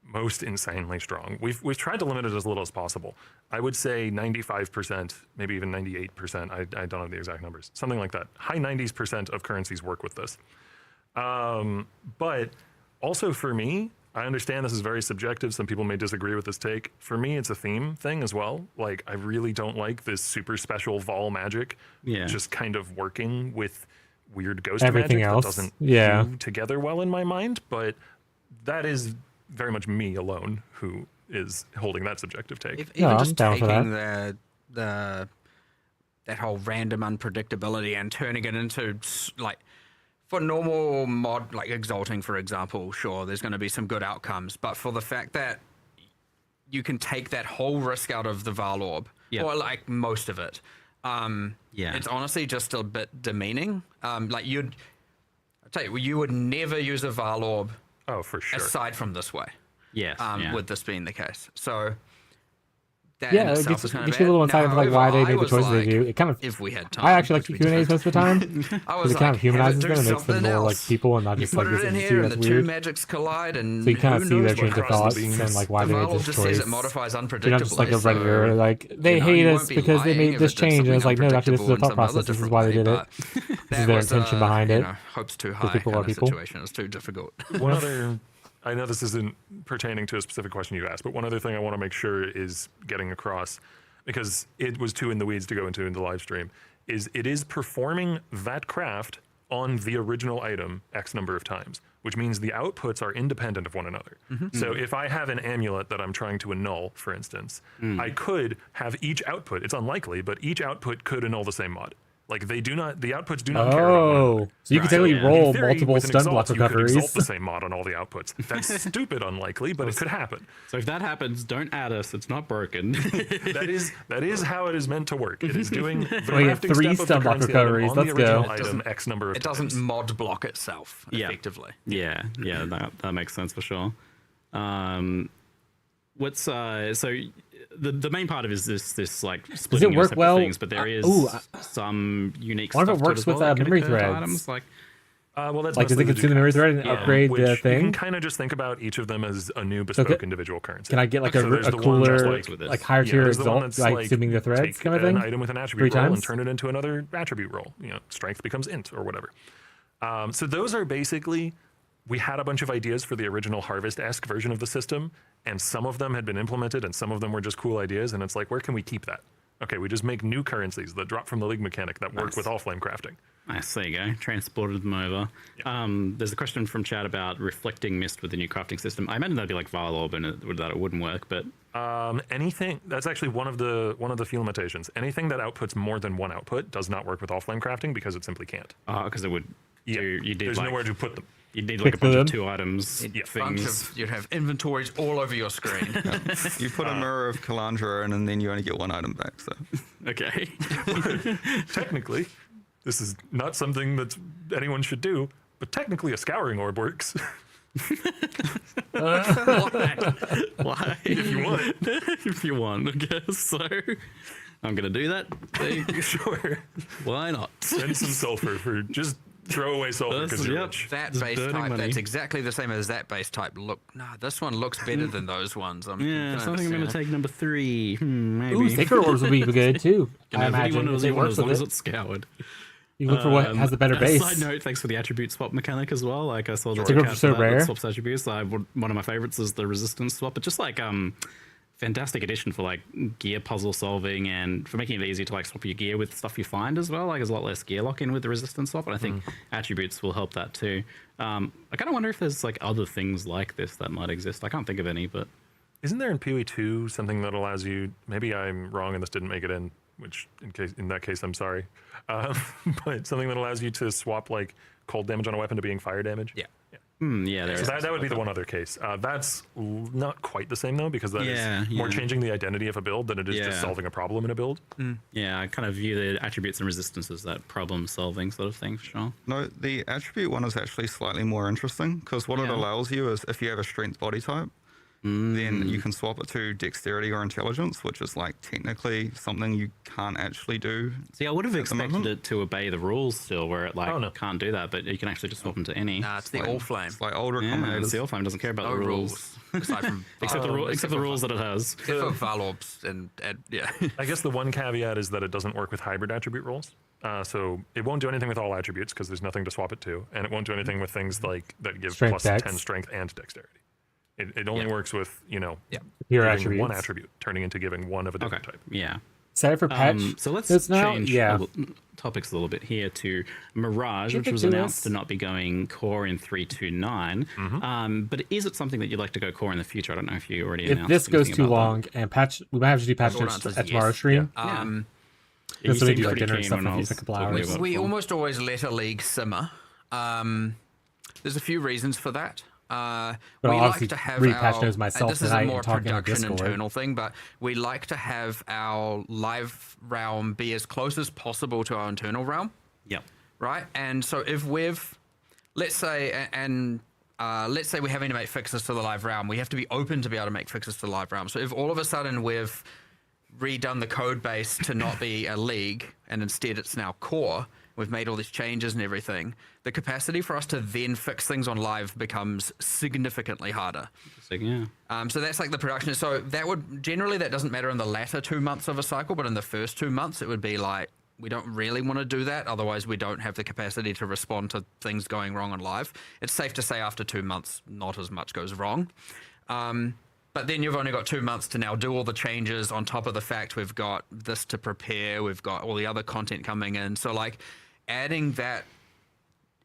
most insanely strong. We've tried to limit it as little as possible. I would say 95%, maybe even 98%. I don't have the exact numbers. Something like that. High 90s% of currencies work with this. But also for me, I understand this is very subjective. Some people may disagree with this take. For me, it's a theme thing as well. Like, I really don't like this super special Vol magic just kind of working with weird ghost everything magic else that doesn't do together well in my mind. But that is very much me alone who is holding that subjective take. Even just taking that whole random unpredictability and turning it into, like, for normal mod, like Exalting, for example, sure, there's going to be some good outcomes. But for the fact that you can take that whole risk out of the Varlorb, or like most of it, it's honestly just a bit demeaning. Like, I tell you, you would never use a Varlorb. Oh, for sure. Aside from this way. Yes. With this being the case. So that it gets you a little inside of like why they made the choices they do. It kind of, if we had time, I actually like the Q&A's most of the time because it kind of humanizes them and makes them more like people and not just like this here and that's the weird. two magics collide, and so you kind of see their change of thoughts and like why they made this choice. It modifies unpredictably. You're not just like a Redditor, like they hate us because they made this change, and it's like, no, actually this is a thought process. This is why they did it. This is their intention behind it. Hopes too high. People are people. Situation is too difficult. One other, I know this isn't pertaining to a specific question you asked, but one other thing I want to make sure is getting across, because it was too in the weeds to go into the live stream, is it is performing that craft on the original item X number of times, which means the outputs are independent of one another. So if I have an amulet that I'm trying to annul, for instance, I could have each output, it's unlikely, but each output could annul the same mod. Like the outputs do not carry one Oh, another. so you can Right, technically yeah. roll In theory, multiple with an stun exalt, block you could exalt recoveries. the same mod on all the outputs. That's stupid unlikely, but it could happen. So if that happens, don't add us. It's not broken. That is how it is meant to work. It is doing the We get crafting 3 step of the stun block currency item recoveries. on Let's the original go. item X number of It doesn't times. mod block itself Yeah. effectively. Yeah, that makes sense for sure. What's so the main part of it is this like splitting work of separate well? things, but there is some unique What if stuff it to works as well with, that can memory occur to threads? items, like Well, that's Like, does it mostly the consume the memory thread and Ducats, upgrade which the You thing? can kind of just think about each of them as a new bespoke individual currency. Can I get like So there's a the one just cooler, with this. like higher Yeah, tier there's the one exalt, that's like like consuming the threads take kind of an thing? item with an attribute 3 roll times? and turn it into another attribute roll. Strength becomes int or whatever. So those are basically, we had a bunch of ideas for the original Harvest-esque version of the system, and some of them had been implemented and some of them were just cool ideas, and it's like, where can we keep that? Okay, we just make new currencies that drop from the League mechanic that work with all flame crafting. nice, there you go. Transported them over. Yeah. There's a question from chat about reflecting mist with the new crafting system. I imagine that'd be like Vile Orb and that it wouldn't work, but Anything that's actually one of the few limitations. Anything that outputs more than one output does not work with all flame crafting because it simply can't. because it would do. You There's nowhere to put them. You'd need like a Pick bunch them. of 2 items things. You'd have inventories all over your screen. You put a mirror of Kalandra in, and then you only get 1 item back. So Okay. Technically, this is not something that anyone should do, but technically a scouring orb works. Why? If you want. If you want, I guess. So I'm gonna do that. Sure. Why not? Send some sulfur for just throw away sulfur because you're Yep. rich. That Just base burning type, money. that's exactly the same as that base type. Look, nah, this one looks better than those ones. I'm Yeah, so I think I'm gonna take number 3. Maybe. Ooh, Sacred Orbs would be good too. Can I have imagine anyone if it works as long with as it. it's scoured. You look for what has the better base. Side note, thanks for the attribute swap mechanic as well. Like I saw the Sacred recap Orbs are so for that rare. swaps attributes. One of my favorites is the resistance swap, but just like fantastic addition for like gear puzzle solving and for making it easy to like swap your gear with stuff you find as well. Like there's a lot less gear lock in with the resistance swap, and I think attributes will help that too. I kind of wonder if there's like other things like this that might exist. I can't think of any, but Isn't there in POE2 something that allows you? Maybe I'm wrong and this didn't make it in. Which, in that case, I'm sorry. But something that allows you to swap like cold damage on a weapon to being fire damage. Yeah. yeah, there So is. that would be the one other case. That's not quite the same though, because that is more Yeah. changing the identity of a build than it is just Yeah. solving a problem in a build. Yeah, I kind of view the attributes and resistance as that problem solving sort of thing for sure. no, the attribute one is actually slightly more interesting because what it Yeah. allows you is if you have a strength body type, then you can swap it to dexterity or intelligence, which is like technically something you can't actually do. See, I would have the expected moment? it to obey the rules still, where it like Oh, no. can't do that, but you can actually just swap them to any. Nah, it's the All Flame. It's like older Yeah, combinators. the Flame doesn't care about No the rules. rules. Aside from Except the rules that it has. Except for Valorbs and yeah. I guess the one caveat is that it doesn't work with hybrid attribute rolls. So it won't do anything with all attributes because there's nothing to swap it to, and it won't do anything with things like that give Strength plus dex. 10 strength and dexterity. It only works with Your giving attributes. one attribute, turning into giving one of a different type. Yeah. Excited for patch. So let's It's now- change yeah. topics a little bit here to Mirage, Give which it was to announced us. to not be going core in 3.2.9. But is it something that you'd like to go core in the future? I don't know if you already If announced this goes anything too about long and patch, we might have to do patch Everyone notes answers at yes. tomorrow's stream. that. This You is when we seemed do like pretty dinner and keen stuff when in I a was couple talking hours. about it. We almost always let a league simmer. There's a few reasons for that. We I'll like obviously to have read patch our, notes myself this is a tonight more and talk in our production Discord. internal thing, but we like to have our live realm be as close as possible to our internal realm, Yep. right? And so if we've, let's say we're having to make fixes to the live realm, we have to be open to be able to make fixes to the live realm. So if all of a sudden we've redone the code base to not be a league and instead it's now core, we've made all these changes and everything, the capacity for us to then fix things on live becomes significantly harder. So, yeah. So that's like the production. So that doesn't matter in the latter 2 months of a cycle, but in the first 2 months, it would be like, we don't really want to do that. Otherwise, we don't have the capacity to respond to things going wrong on live. It's safe to say after 2 months, not as much goes wrong. But then you've only got 2 months to now do all the changes on top of the fact we've got this to prepare. We've got all the other content coming in. So like adding that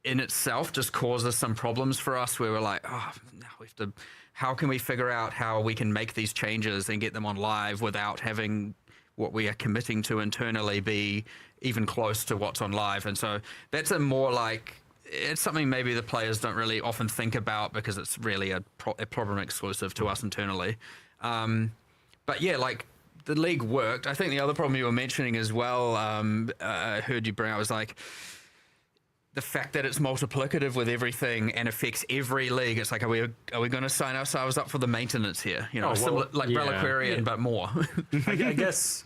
in itself just causes some problems for us where we're like, oh, now we have to, how can we figure out how we can make these changes and get them on live without having, what we are committing to internally be even close to what's on live. And so that's a more like, it's something maybe the players don't really often think about because it's really a problem exclusive to us internally. But yeah, like the league worked. I think the other problem you were mentioning as well, I heard you bring out, was like the fact that it's multiplicative with everything and affects every league. It's like, are we going to sign ourselves up for the maintenance here? You know, similar, like Reliquarian, but more. I guess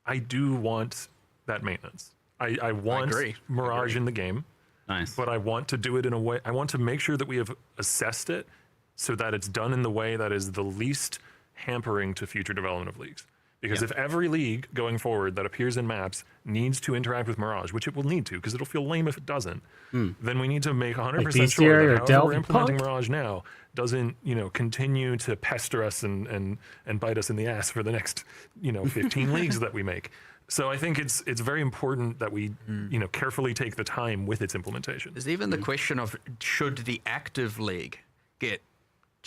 I do want that maintenance. I want Mirage in the game. Nice. But I want to do it in a way, I want to make sure that we have assessed it so that it's done in the way that is the least hampering to future development of leagues. Because if every league going forward that appears in maps needs to interact with Mirage, which it will need to, because it'll feel lame if it doesn't, then we need to make 100% sure that however we're implementing Mirage now doesn't, continue to pester us and bite us in the ass for the next, 15 leagues that we make. So I think it's very important that we, carefully take the time with its implementation. There's even the question of, should the active league get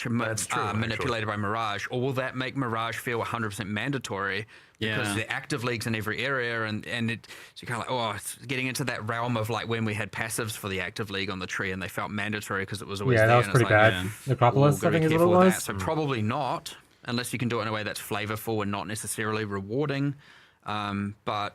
manipulated by Mirage, or will that make Mirage feel 100% mandatory because the active leagues in every area, and it's kind of like, it's getting into that realm of like when we had passives for the active league on the tree and they felt mandatory because it was always there. That was pretty bad. Necropolis, I think is what it was. So probably not, unless you can do it in a way that's flavorful and not necessarily rewarding. But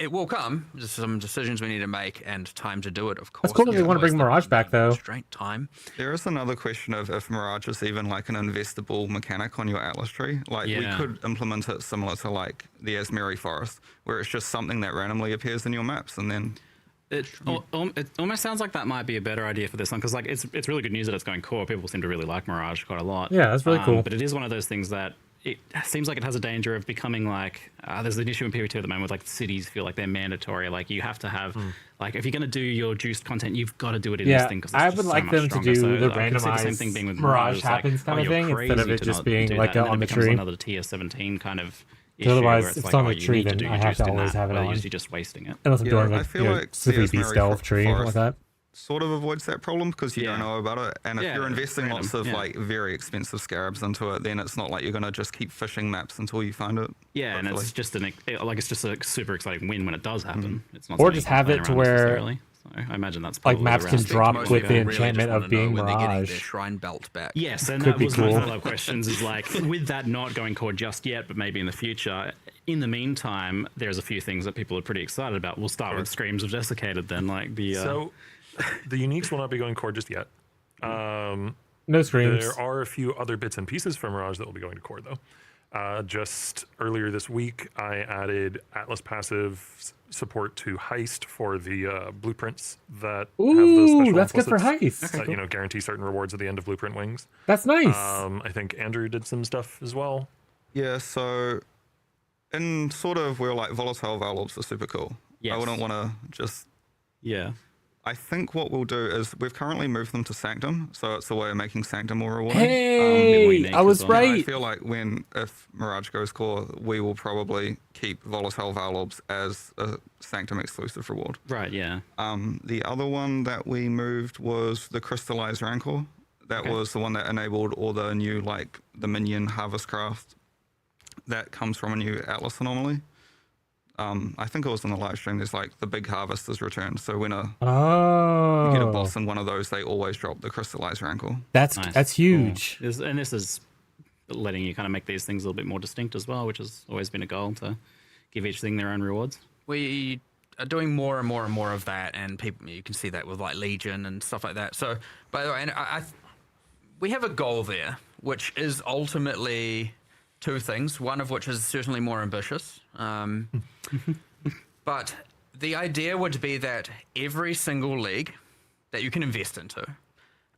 it will come. There's some decisions we need to make and time to do it, of course. It's cool that they want to bring Mirage back, though. Straight time. There is another question of if Mirage is even like an investable mechanic on your Atlas tree. Like we could implement it similar to like the Asmeri Forest, where it's just something that randomly appears in your maps, and then it almost sounds like that might be a better idea for this one, because like it's really good news that it's going core. People seem to really like Mirage quite a lot. Yeah, that's really cool. But it is one of those things that it seems like it has a danger of becoming like there's an issue in POE2 at the moment with like cities feel like they're mandatory. Like you have to have like if you're going to do your juiced content, you've got to do it in this thing. Cause I would like them to do the randomized same thing being with Mirage happens kind of thing instead of it just being like on the tree. Another tier 17 kind of issue. Otherwise, if it's on the tree, then I have to always have it on. You're just wasting it. Unless I'm doing like specifically stealth tree or like that. Sort of avoids that problem because you don't know about it, and if you're investing lots of like very expensive scarabs into it, then it's not like you're going to just keep fishing maps until you find it. Yeah, hopefully. And it's just it's just a super exciting win when it does happen. It's not or just have it to where so I imagine that's like maps can drop with the enchantment of being Mirage. Their shrine belt back. Yes, and that was my follow-up questions. Is like with that not going core just yet, but maybe in the future. In the meantime, there's a few things that people are pretty excited about. We'll start with Screams of Desiccated, then like the. So, the uniques will not be going core just yet. No Screams. There are a few other bits and pieces from Mirage that will be going to core, though. Just earlier this week, I added Atlas passive support to Heist for the blueprints that have the special that's good for Heist. That, guarantee certain rewards at the end of blueprint wings. That's nice. I think Andrew did some stuff as well. Yeah, so in sort of where like volatile Valorps are super cool. Yes. I wouldn't want to just... Yeah. I think what we'll do is we've currently moved them to Sanctum, so it's a way of making Sanctum more rewarding. Hey, I was right. I feel like if Mirage goes core, we will probably keep Volatile Valorps as a Sanctum exclusive reward. Right, yeah. The other one that we moved was the Crystallized Rancor. That was the one that enabled all the new, like, the minion harvest craft that comes from a new Atlas anomaly. I think it was in the live stream. There's like the big harvest is returned. So when you get a boss in one of those, they always drop the Crystallized Rancor. That's nice. That's huge. Cool. And this is letting you kind of make these things a little bit more distinct as well, which has always been a goal to give each thing their own rewards. We are doing more and more and more of that, and people you can see that with like Legion and stuff like that. So by the way, and we have a goal there, which is ultimately two things. One of which is certainly more ambitious. But the idea would be that every single league that you can invest into,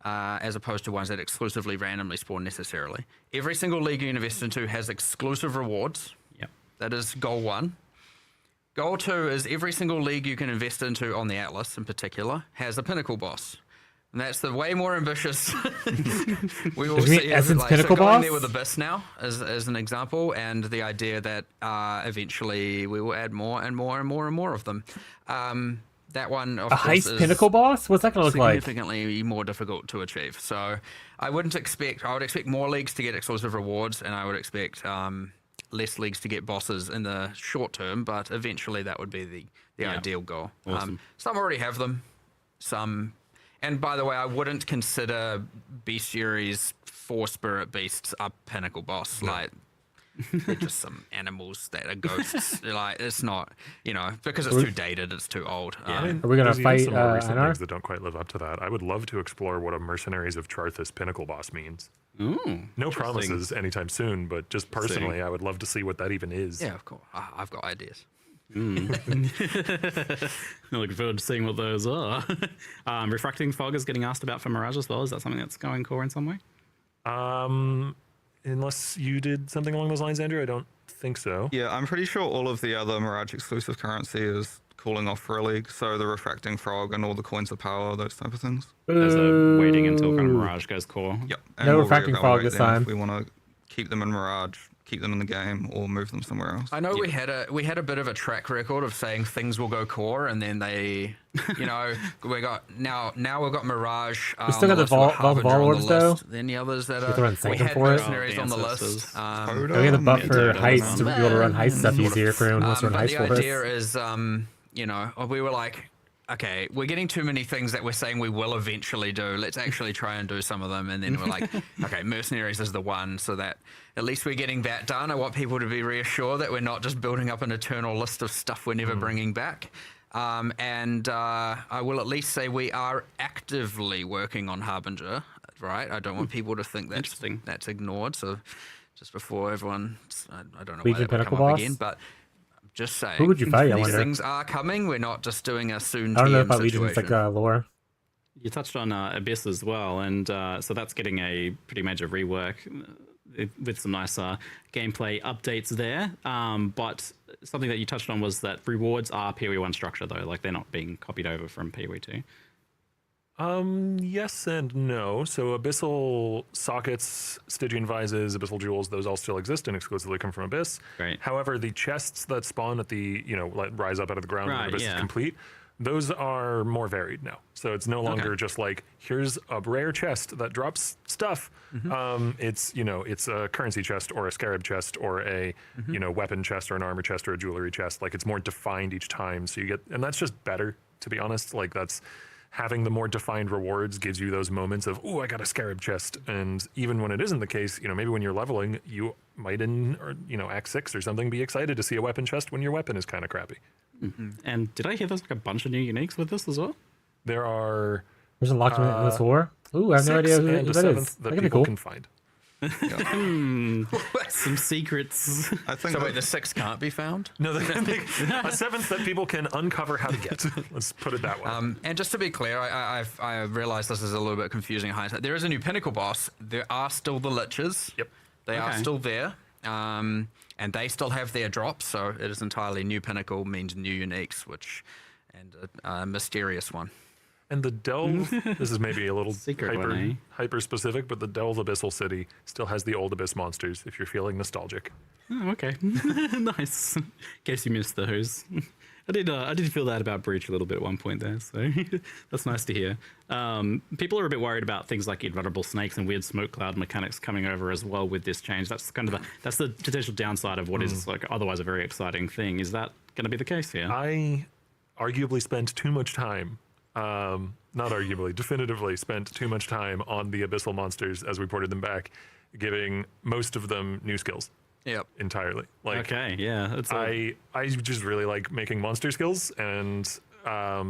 as opposed to ones that exclusively randomly spawn necessarily, every single league you invest into has exclusive rewards. Yep. That is goal one. Goal two is every single league you can invest into on the Atlas in particular has a pinnacle boss. And that's the way more ambitious. We will see Pinnacle going boss? there with Abyss now as an example, and the idea that eventually we will add more and more and more and more of them. That one, of course, Heist Pinnacle boss? What's that going to look like? Significantly more difficult to achieve. So I would expect more leagues to get exclusive rewards, and I would expect less leagues to get bosses in the short term, but eventually that would be the ideal goal. Awesome. Some already have them. Some, and by the way, I wouldn't consider bestiaries 4 spirit beasts a pinnacle boss. Like, they're just some animals that are ghosts. Like, it's not, because it's too dated, it's too old. I mean, Are we gonna there's even fight some more recent Anar? things that don't quite live up to that. I would love to explore what a Mercenaries of Charthus pinnacle boss means. Ooh, No promises anytime soon, but just personally, I would love to see what that even is. Yeah, of course. I've got ideas. I'm looking forward to seeing what those are. Refracting Fog is getting asked about for Mirage as well. Is that something that's going core in some way? Unless you did something along those lines, Andrew, I don't think so. Yeah, I'm pretty sure all of the other Mirage exclusive currency is cooling off for a league. So the Refracting Frog and all the Coins of Power, those type of things. There's a waiting until kind of Mirage goes core. Yep. No Refracting Frog reevaluate this them time. If we want to keep them in Mirage, keep them in the game, or move them somewhere else. I know we had a bit of a track record of saying things will go core, and then they, we got now we've got Mirage. We still got the Warlords though. Then the others that We have to run we Sanctum had for it. mercenaries on the Ancestors. list. And we have the buff for heists to be able to run heist stuff easier for anyone who wants to run But heist the for us. idea is, we were like, okay, we're getting too many things that we're saying we will eventually do. Let's actually try and do some of them. And then we're like, okay, Mercenaries is the one, so that at least we're getting that done. I want people to be reassured that we're not just building up an eternal list of stuff we're never bringing back. I will at least say we are actively working on Harbinger, right? I don't want people to think that's ignored. So just before everyone, I don't know why Legion that would Pinnacle come up Boss? again, but just saying. Who would you fight, I These wonder? things are coming. We're not just doing a soon I don't know TM about Legion. It's situation. like lore. You touched on Abyss as well, and so that's getting a pretty major rework with some nice gameplay updates there. But something that you touched on was that rewards are POE1 structure, though. Like, they're not being copied over from POE2. Yes and no. So Abyssal sockets, Stygian vises, Abyssal jewels, those all still exist and exclusively come from Abyss. Great. However, the chests that spawn at the, like rise up out of the ground when Right, Abyss is yeah. complete, those are more varied now. So it's no longer just like, here's a rare chest that drops stuff. It's, it's a currency chest or a scarab chest or a, weapon chest or an armor chest or a jewelry chest. Like, it's more defined each time. So you get, and that's just better, to be honest. Like, that's, having the more defined rewards gives you those moments of, oh, I got a scarab chest. And even when it isn't the case, maybe when you're leveling, you might Act 6 or something, be excited to see a weapon chest when your weapon is kind of crappy. And did I hear there's like a bunch of new uniques with this as well? There are There's a locked in this war. Ooh, I have no 6 idea and who a that 7th is. that That could be people cool. can find. Some secrets. I think So wait, the 6 can't be found? No, a 7th that people can uncover how to get. Let's put it that way. And just to be clear, I realize this is a little bit confusing in hindsight. There is a new pinnacle boss. There are still the liches. Yep. They are Okay. still there. And they still have their drops, so it is entirely new pinnacle means new uniques, and a mysterious one. And the Delve, this is maybe a little Secret one, eh? hyper specific, but the Delve Abyssal City still has the old Abyss monsters if you're feeling nostalgic. Oh, okay. Nice. In case you missed those. I did feel that about Breach a little bit at one point there, so that's nice to hear. People are a bit worried about things like invulnerable snakes and weird smoke cloud mechanics coming over as well with this change. That's kind of that's the potential downside of what is like otherwise a very exciting thing. Is that going to be the case here? I arguably spent too much time, not arguably, definitively spent too much time on the Abyssal monsters as we ported them back, giving most of them new skills. Yep. Entirely. Like, Okay, yeah. It's I just really like making monster skills, and I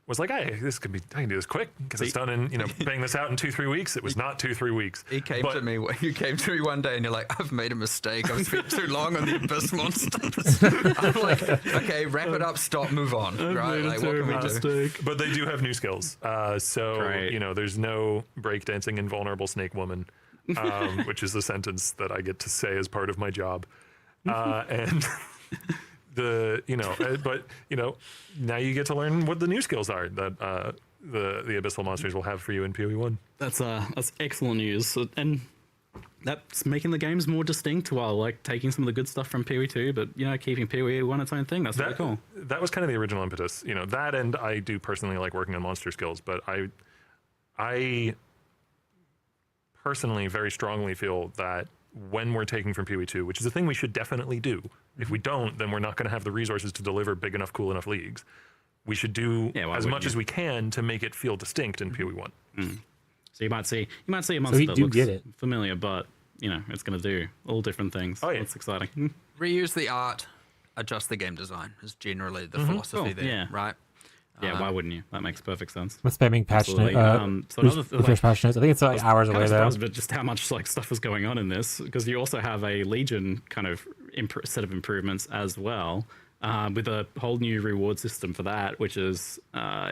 was like, hey, I can do this quick because it's done in bang this out in 2-3 weeks. It was not 2-3 weeks. You came to me one day and you're like, I've made a mistake. I've spent too long on the abyss monsters. I'm like, okay, wrap it up, stop, move on. Right? Like, what can we do? But they do have new skills. So Great. there's no breakdancing invulnerable snake woman, which is the sentence that I get to say as part of my job. And but now you get to learn what the new skills are that the abyssal monsters will have for you in POE1. That's excellent news, and that's making the games more distinct while like taking some of the good stuff from POE2, but keeping POE1 its own thing. That's really cool. That was kind of the original impetus. That, and I do personally like working on monster skills, but I personally very strongly feel that when we're taking from POE2, which is a thing we should definitely do. If we don't, then we're not going to have the resources to deliver big enough, cool enough leagues. We should do as much as we can to make it feel distinct in POE1. So you might see a monster that looks get it. familiar, but it's going to do all different things. Oh, yeah. It's exciting. Reuse the art, adjust the game design is generally the philosophy there, Yeah. right? Yeah, why wouldn't you? That makes perfect sense. I'm spamming patch notes. Absolutely. So another Refresh patch notes. I think it's like hours away though. But just how much stuff is going on in this, because you also have a Legion kind of set of improvements as well, with a whole new reward system for that, which is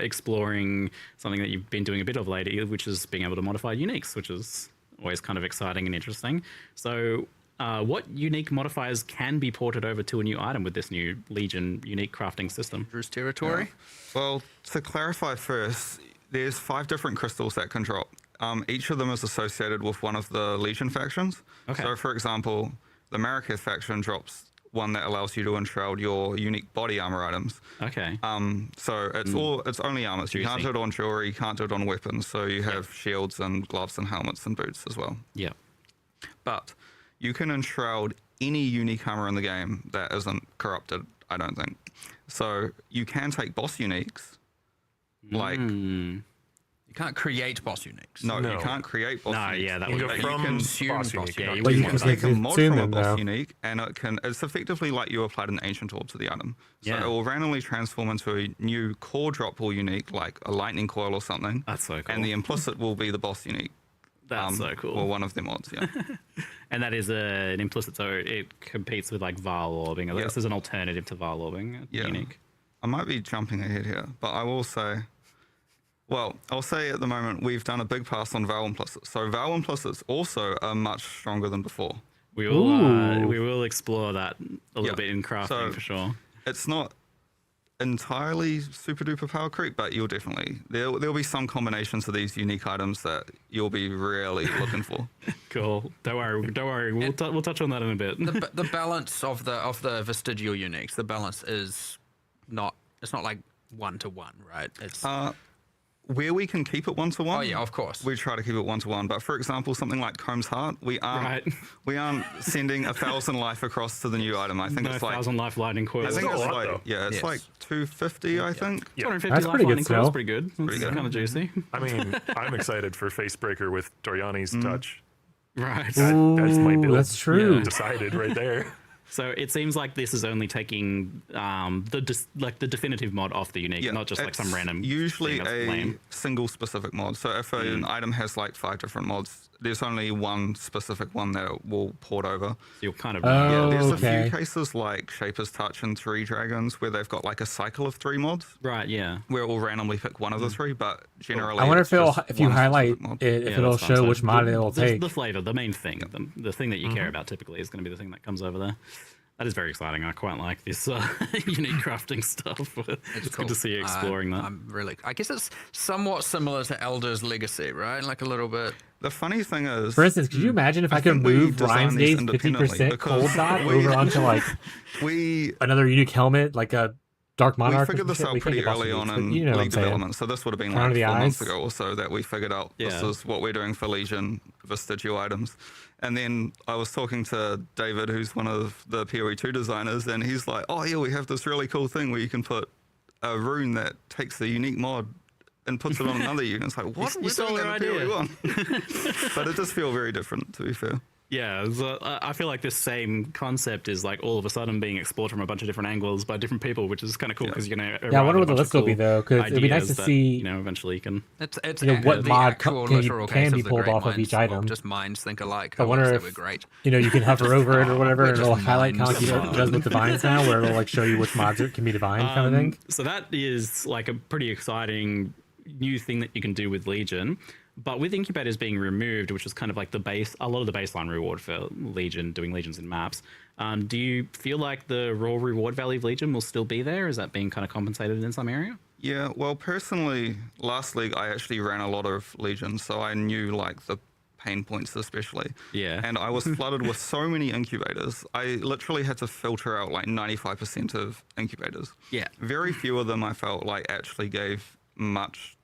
exploring something that you've been doing a bit of lately, which is being able to modify uniques, which is always kind of exciting and interesting. So what unique modifiers can be ported over to a new item with this new Legion unique crafting system? Drew's territory. Well, to clarify first, there's 5 different crystals that can drop. Each of them is associated with one of the Legion factions. Okay. So, for example, the Marraketh faction drops one that allows you to enshroud your unique body armor items. Okay. So it's only armors. You can't do it on jewelry, you can't do it on weapons. So you have shields and gloves and helmets and boots as well. Yeah. But you can enshroud any unique armor in the game that isn't corrupted, I don't think. So you can take boss uniques, like... You can't create boss uniques. No, you can't create boss uniques. Yeah, that You would go be... from consume boss boss unique. Yeah, you not wouldn't use want it. that. You can mod consume from a them, boss though. unique, and it's effectively like you applied an ancient orb to the item. So Yeah. it will randomly transform into a new core droppable unique, like a lightning coil or something. That's so cool. And the implicit will be the boss unique. That's so cool. Or one of the mods, yeah. And that is an implicit, so it competes with like Val orbing. Yep. This is an alternative to Val orbing. Yeah. Unique. I might be jumping ahead here, but I will say... Well, I'll say at the moment we've done a big pass on Val implicits. So Val implicits also are much stronger than before. We will explore that a little Yeah. bit in crafting So- for sure. It's not entirely super duper power creep, but you'll definitely... There'll be some combinations of these unique items that you'll be really looking for. Cool. Don't worry. We'll touch on that in a bit. The balance of the vestigial uniques, the balance is not. It's not like 1-to-1, right? It's Where we can keep it 1-to-1. Oh yeah, of course. We try to keep it 1-to-1, but for example, something like Comb's Heart, we aren't sending 1,000 life across to the new item. I think No it's like 1,000 life lightning coils. I think Still it's a lot, like though. it's Yes. like 250, I think. Yeah. 250 That's life pretty good lightning coils, still. pretty good. That's good. kind of juicy. I mean, I'm excited for Facebreaker with Doriani's touch. Right. That's my build. That's true. Decided right there. So it seems like this is only taking the definitive mod off the unique, not just like some It's random. Usually thing that's a lame. single specific mod. So if an item has like 5 different mods, there's only one specific one that it will port over. So you'll kind of. Oh, There's a okay. few cases like Shaper's Touch and 3 Dragons where they've got like a cycle of 3 mods Right. Yeah. where it will randomly pick one of the 3, but generally I wonder it's if just if you one highlight specific mod. it, if Yeah, it'll that's fine. show So which mod it will take. The flavor, the main thing, the thing that you care about typically is going to be the thing that comes over there. That is very exciting. I quite like this unique crafting stuff. It's cool. good to see you exploring that. I guess it's somewhat similar to Elder's Legacy, right? Like a little bit. The funny thing is, For instance, could you imagine if I could think we move designed Rhymes these Days independently 50% cold because dot we- over onto like we another unique helmet, like a Dark Monarch? figured this out pretty early on in you know what I'm League saying. development. So this would have been Crown of like the 4 months Eyes. ago or so that we figured out this Yeah. is what we're doing for Legion vestigial items. And then I was talking to David, who's one of the POE2 designers, and he's like, oh yeah, we have this really cool thing where you can put a rune that takes the unique mod and puts it on another unit. It's like, what? You We're stole doing our that in idea. POE1. But it does feel very different, to be fair. Yeah, so I feel like this same concept is like all of a sudden being explored from a bunch of different angles by different people, which is kind of cool because you're going to. Yeah, I wonder what the list will be though, because it'd be nice to see. Eventually you can. It's what the mod actual can literal case be of the pulled great off of minds, each item. Just minds think alike. I wonder that if we're great. you can hover over it or whatever, We're and it'll just highlight kind of minds. like it does with Divines now, where it'll like show you which mods can be Divine kind of thing. So that is like a pretty exciting new thing that you can do with Legion. But with incubators being removed, which is kind of like a lot of the baseline reward for Legion, doing Legions in maps, do you feel like the raw reward value of Legion will still be there? Is that being kind of compensated in some area? Yeah, well, personally, last league I actually ran a lot of Legions, so I knew like the pain points especially. Yeah. And I was flooded with so many incubators. I literally had to filter out like 95% of incubators. Yeah. Very few of them I felt like actually gave much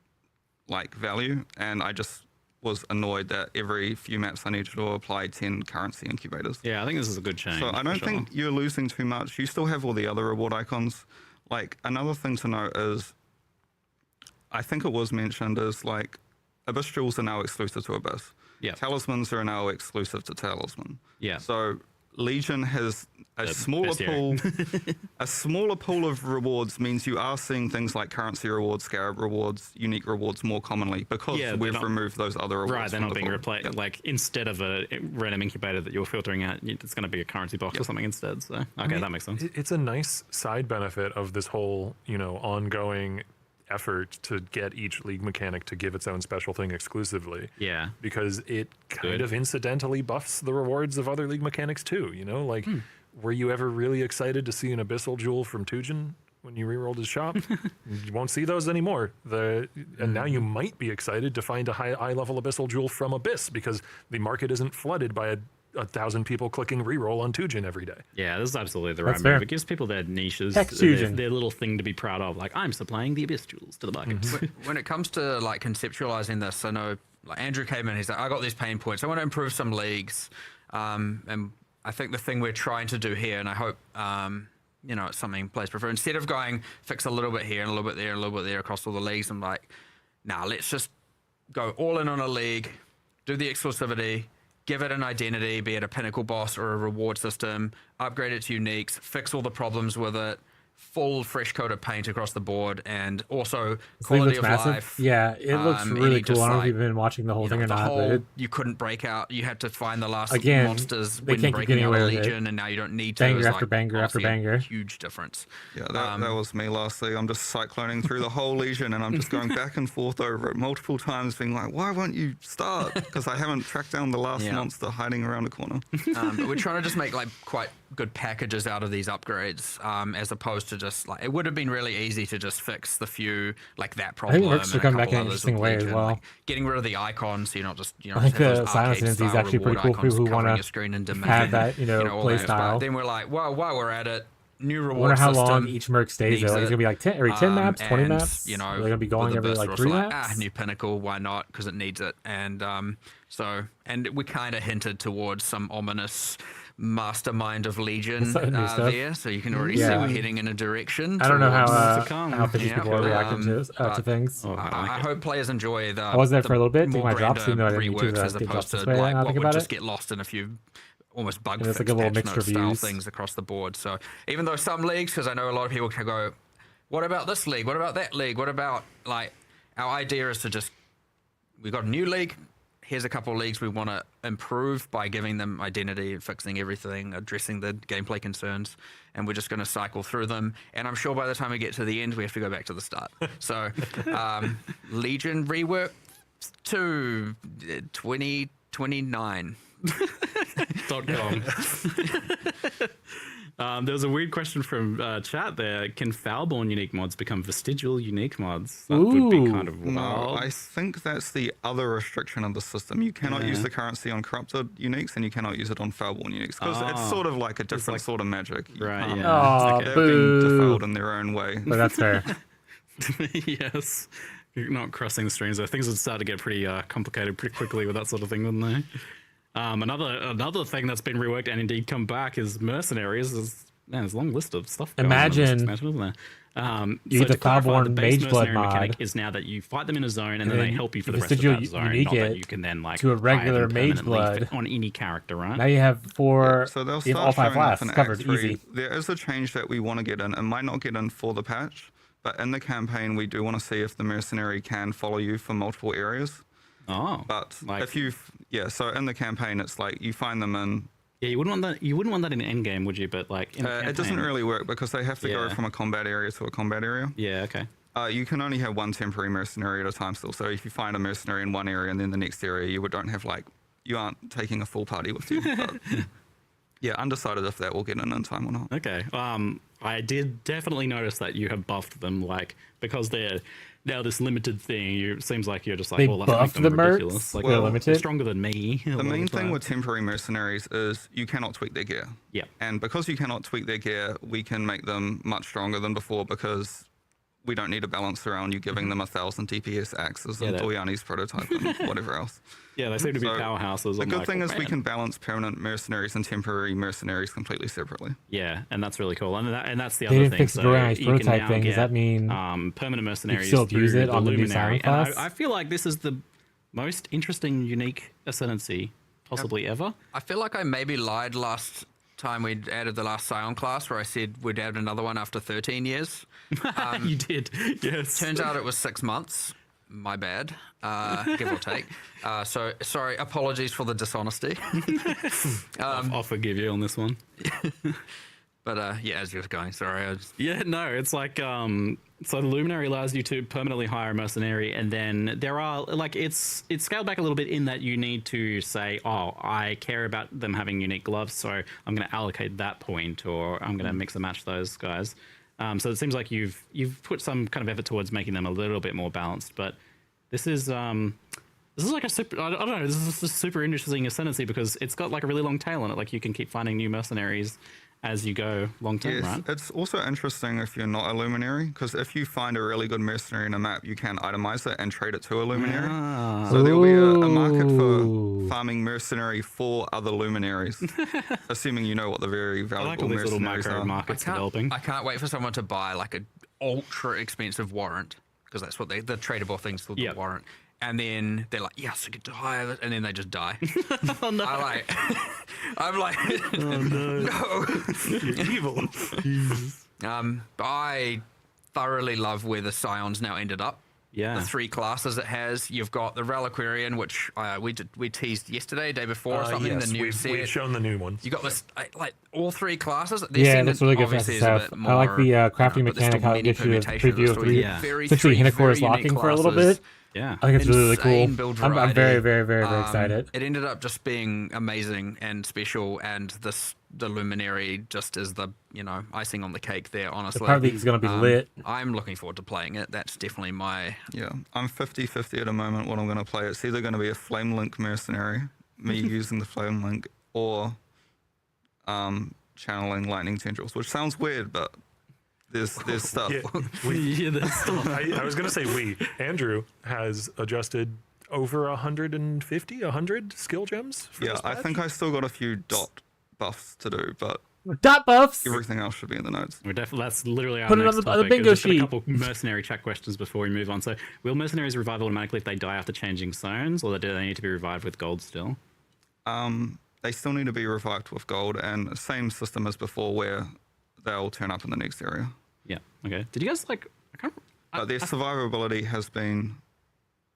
like value, and I just was annoyed that every few maps I needed to apply 10 currency incubators. Yeah, I think this is a good change. So I don't for think sure. you're losing too much. You still have all the other reward icons. Like, another thing to note is, I think it was mentioned, is like, Abyss Jewels are now exclusive to Abyss. Yeah. Talismans are now exclusive to Talisman. Yeah. So Legion has a smaller bestiary. pool. A smaller pool of rewards means you are seeing things like currency rewards, scarab rewards, unique rewards more commonly because Yeah, they're we've not- removed those other rewards. Right, they're from not the being pool. replaced. Yep. Like, instead of a random incubator that you're filtering out, it's going to be a currency box or something instead. So, okay, that makes sense. It's a nice side benefit of this whole, ongoing effort to get each league mechanic to give its own special thing exclusively. Yeah. Because it kind Good. of incidentally buffs the rewards of other league mechanics too, Like, were you ever really excited to see an Abyssal Jewel from Tujin when you rerolled his shop? You won't see those anymore. And now you might be excited to find a high level Abyssal Jewel from Abyss because the market isn't flooded by a 1,000 people clicking reroll on Tujin every day. Yeah, this is absolutely the That's right fair. move. It gives people their niches, Heck, their Fusion. little thing to be proud of. Like, I'm supplying the Abyss Jewels to the market. When it comes to like conceptualizing this, I know like Andrew came in, he's like, I got these pain points. I want to improve some leagues. And I think the thing we're trying to do here, and I hope, it's something players prefer, instead of going fix a little bit here and a little bit there and a little bit there across all the leagues, I'm like, nah, let's just go all in on a league, do the exclusivity, give it an identity, be it a pinnacle boss or a reward system, upgrade it to uniques, fix all the problems with it, full fresh coat of paint across the board, and also This thing quality looks of massive. life. Yeah, it looks really any cool. just, I don't know if like, you've been watching the whole thing or the not, whole, but you couldn't break out. You had to find the last Again, monsters they when can't keep breaking getting out away a with it. legion, and now you don't need to. Banger It was, after like, banger after honestly a banger. huge difference. Yeah, that was me last league. I'm just cycloning through the whole Legion and I'm just going back and forth over it multiple times, being like, why won't you start? Because I haven't tracked down the last monster hiding around a corner. But we're trying to just make like quite good packages out of these upgrades, as opposed to just like, it would have been really easy to just fix the few like that problem. Mercs and are coming a back in couple an others interesting with way as Legion, well. like getting rid of the icons, so you're not just I think just have the those Silence arcade Entity is style actually pretty reward cool for people icons who covering wanna your screen and domain, have that, all play that. But style. then we're like, well, while we're at it, new I reward wonder how system. long each Merc stays though. needs Like, it's it. gonna be like 10, every 10 maps, 20 and, maps. they're gonna be going with every Abyss, like we're 3 also maps. new pinnacle, why not? Because it needs it. And and we kind of hinted towards some ominous mastermind of Legion Some new stuff. there, so you can already see Yeah. we're heading in a direction. I don't know towards- how fishy people are reacting to but things. Oh, I hope players enjoy the. I was there for a little bit, the took my more drops, even though I grander didn't need to, reworks as get opposed drops to this way, now like I what think would about just it. get lost in a few almost bug And it's fix like a little patch mixed note style reviews. things across the board. So even though some leagues, because I know a lot of people can go, what about this league? What about that league? What about like our idea is to just we've got a new league. Here's a couple of leagues we want to improve by giving them identity, fixing everything, addressing the gameplay concerns, and we're just going to cycle through them. And I'm sure by the time we get to the end, we have to go back to the start. So, Legion rework to 2029. .com. There was a weird question from chat there. Can Foulborn unique mods become vestigial unique mods? That would be kind of No, wild. I think that's the other restriction of the system. You cannot use the currency on corrupted uniques, and you cannot use it on Foulborn uniques because it's sort of like a different sort of magic. You Right, can't- yeah. Aw, They've boo. been defiled in their own way. But that's fair. Yes. You're not crossing the streams there. Things would start to get pretty complicated pretty quickly with that sort of thing, wouldn't they? Another thing that's been reworked and indeed come back is mercenaries. There's a long list of stuff. Going on in this Imagine expansion, isn't there? you get the to clarify, Foulborn the base Mage Blood mercenary mechanic mod. is now that you fight them in a zone and then then they help you for the you rest of vestigial that zone. unique Not that it you can then like to a hire them regular Mage permanently Blood. on any character, right? Now you have four, So they'll you have start all 5 showing up flasks in covered, Act 3. easy. There is a change that we want to get in. It might not get in for the patch, but in the campaign we do want to see if the mercenary can follow you for multiple areas. Oh, But like, if you, so in the campaign it's like you find them in. yeah, you wouldn't want that. You wouldn't want that in endgame, would you? But like, in the It doesn't campaign- really work because they have to go Yeah. from a combat area to a combat area. Yeah. Okay. You can only have one temporary mercenary at a time still. So if you find a mercenary in one area and then the next area, you don't have you aren't taking a full party with you. But, yeah, undecided if that will get in time or not. Okay. I did definitely notice that you have buffed them, like because they're now this limited thing. It seems like you're just like, They well, let's make buffed them the mercs? ridiculous. Like, They're well, limited? they're stronger than me. The main thing with temporary mercenaries is you cannot tweak their gear. yeah. And because you cannot tweak their gear, we can make them much stronger than before because we don't need to balance around you giving them 1,000 DPS axes and Doyani's prototype and whatever else. Yeah, they seem to be powerhouses. The good thing is we can balance permanent mercenaries and temporary mercenaries completely separately. Yeah, and that's really cool. And that's the They other didn't thing. fix the Doyani's you can prototype now thing. Does get, that mean permanent mercenaries still through use it the on the new Luminary? Silent class? And I feel like this is the most interesting, unique ascendancy possibly ever. I feel like I maybe lied last time we'd added the last Scion class, where I said we'd add another one after 13 years. You did, yes. Turns out it was 6 months. My bad, give or take. So sorry, apologies for the dishonesty. I'll forgive you on this one. But yeah, as you were going, sorry. Yeah, no, it's like so the Luminary allows you to permanently hire a mercenary, and then there are like it's scaled back a little bit in that you need to say, oh, I care about them having unique gloves, so I'm going to allocate that point, or I'm going to mix and match those guys. So it seems like you've put some kind of effort towards making them a little bit more balanced, but this is like a super, I don't know, this is a super interesting ascendancy because it's got like a really long tail on it. Like you can keep finding new mercenaries as you go long term, right? It's also interesting if you're not a luminary, because if you find a really good mercenary in a map, you can itemize it and trade it to a luminary. So there'll be a market for farming mercenary for other luminaries, assuming you know what the very valuable mercenaries are. Markets developing. I can't wait for someone to buy like an ultra expensive warrant, because that's what the tradable thing's called, the warrant. And then they're like, yes, I get to hire it. And then they just die. Oh, no. I'm like, oh, no. You're evil. But I thoroughly love where the Scions now ended up. Yeah. The 3 classes it has. You've got the Reliquarian, which we teased yesterday, day before or something. Yes, the new set. we've shown the new ones. You got this, like all 3 classes. Yeah, that's really good for stuff. I like the crafting mechanic, how it gives you a preview of 3. Essentially, Hinakora's locking for a little bit. Yeah, I think it's really, really cool. Build I'm very, very, very, very excited. It ended up just being amazing and special, and the Luminary just is the icing on the cake there. Honestly, the party is going to be lit. I'm looking forward to playing it. That's definitely my I'm 50-50 at the moment. What I'm going to play, it's either going to be a Flame Link mercenary, me using the Flame Link, or channeling Lightning Tendrils, which sounds weird, but there's stuff. There's stuff. I was going to say Andrew has adjusted over 100 skill gems for this I patch? think I still got a few dot buffs to do, but dot buffs. Everything else should be in the notes. We're definitely, that's literally our Put it next on the topic. bingo Just got sheet. a couple mercenary chat questions before we move on. So, will mercenaries revive automatically if they die after changing zones, or do they need to be revived with gold still? They still need to be revived with gold, and same system as before, where they'll turn up in the next area. Yeah. Okay. Did you guys But their survivability has been.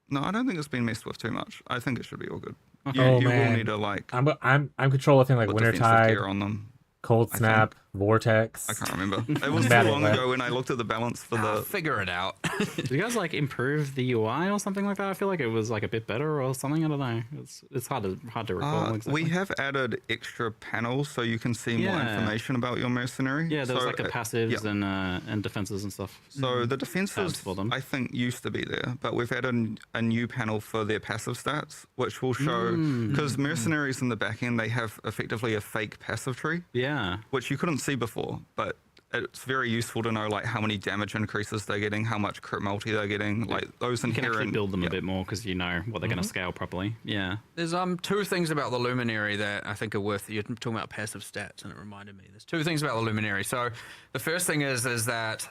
No, I don't think it's been messed with too much. I think it should be all good. You will need to I'm controlling thing like Wintertide, gear on them. Cold Snap, Vortex. I can't remember. It was too long ago when I looked at the balance for the. Figure it out. Did you guys improve the UI or something like that? I feel like it was a bit better or something. I don't know. It's hard to recall. Exactly. We have added extra panels so you can see more information about your mercenary. Yeah, there's the passives and defenses and stuff. So the defenses, I think, used to be there, but we've added a new panel for their passive stats, which will show because mercenaries in the back end, they have effectively a fake passive tree. Yeah, which you couldn't see before, but it's very useful to know how many damage increases they're getting, how much crit multi they're getting, those inherent. You can actually build them a bit more because you know what they're going to scale properly. Yeah. There's 2 things about the Luminary that I think are worth. You're talking about passive stats, and it reminded me. There's 2 things about the Luminary. So the first thing is that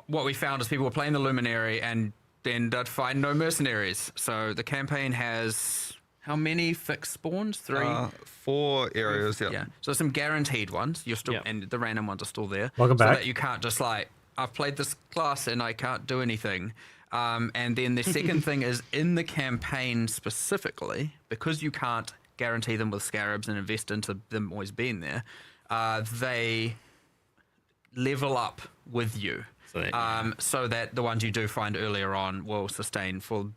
what we found is people were playing the Luminary and then they'd find no mercenaries. So the campaign has. How many fixed spawns? 3? 4 areas, yeah. So some guaranteed ones. You're still, and the random ones are still there. Welcome back. So that you can't just I've played this class and I can't do anything. And then the second thing is in the campaign specifically, because you can't guarantee them with scarabs and invest into them always being there, they level up with you. So that the ones you do find earlier on will sustain for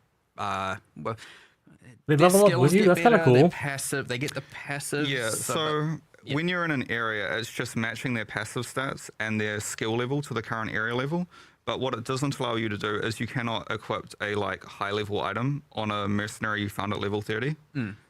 they level up with you. That's kind of cool. They get the passive. Yeah. So when you're in an area, it's just matching their passive stats and their skill level to the current area level. But what it doesn't allow you to do is you cannot equip a high level item on a mercenary you found at level 30.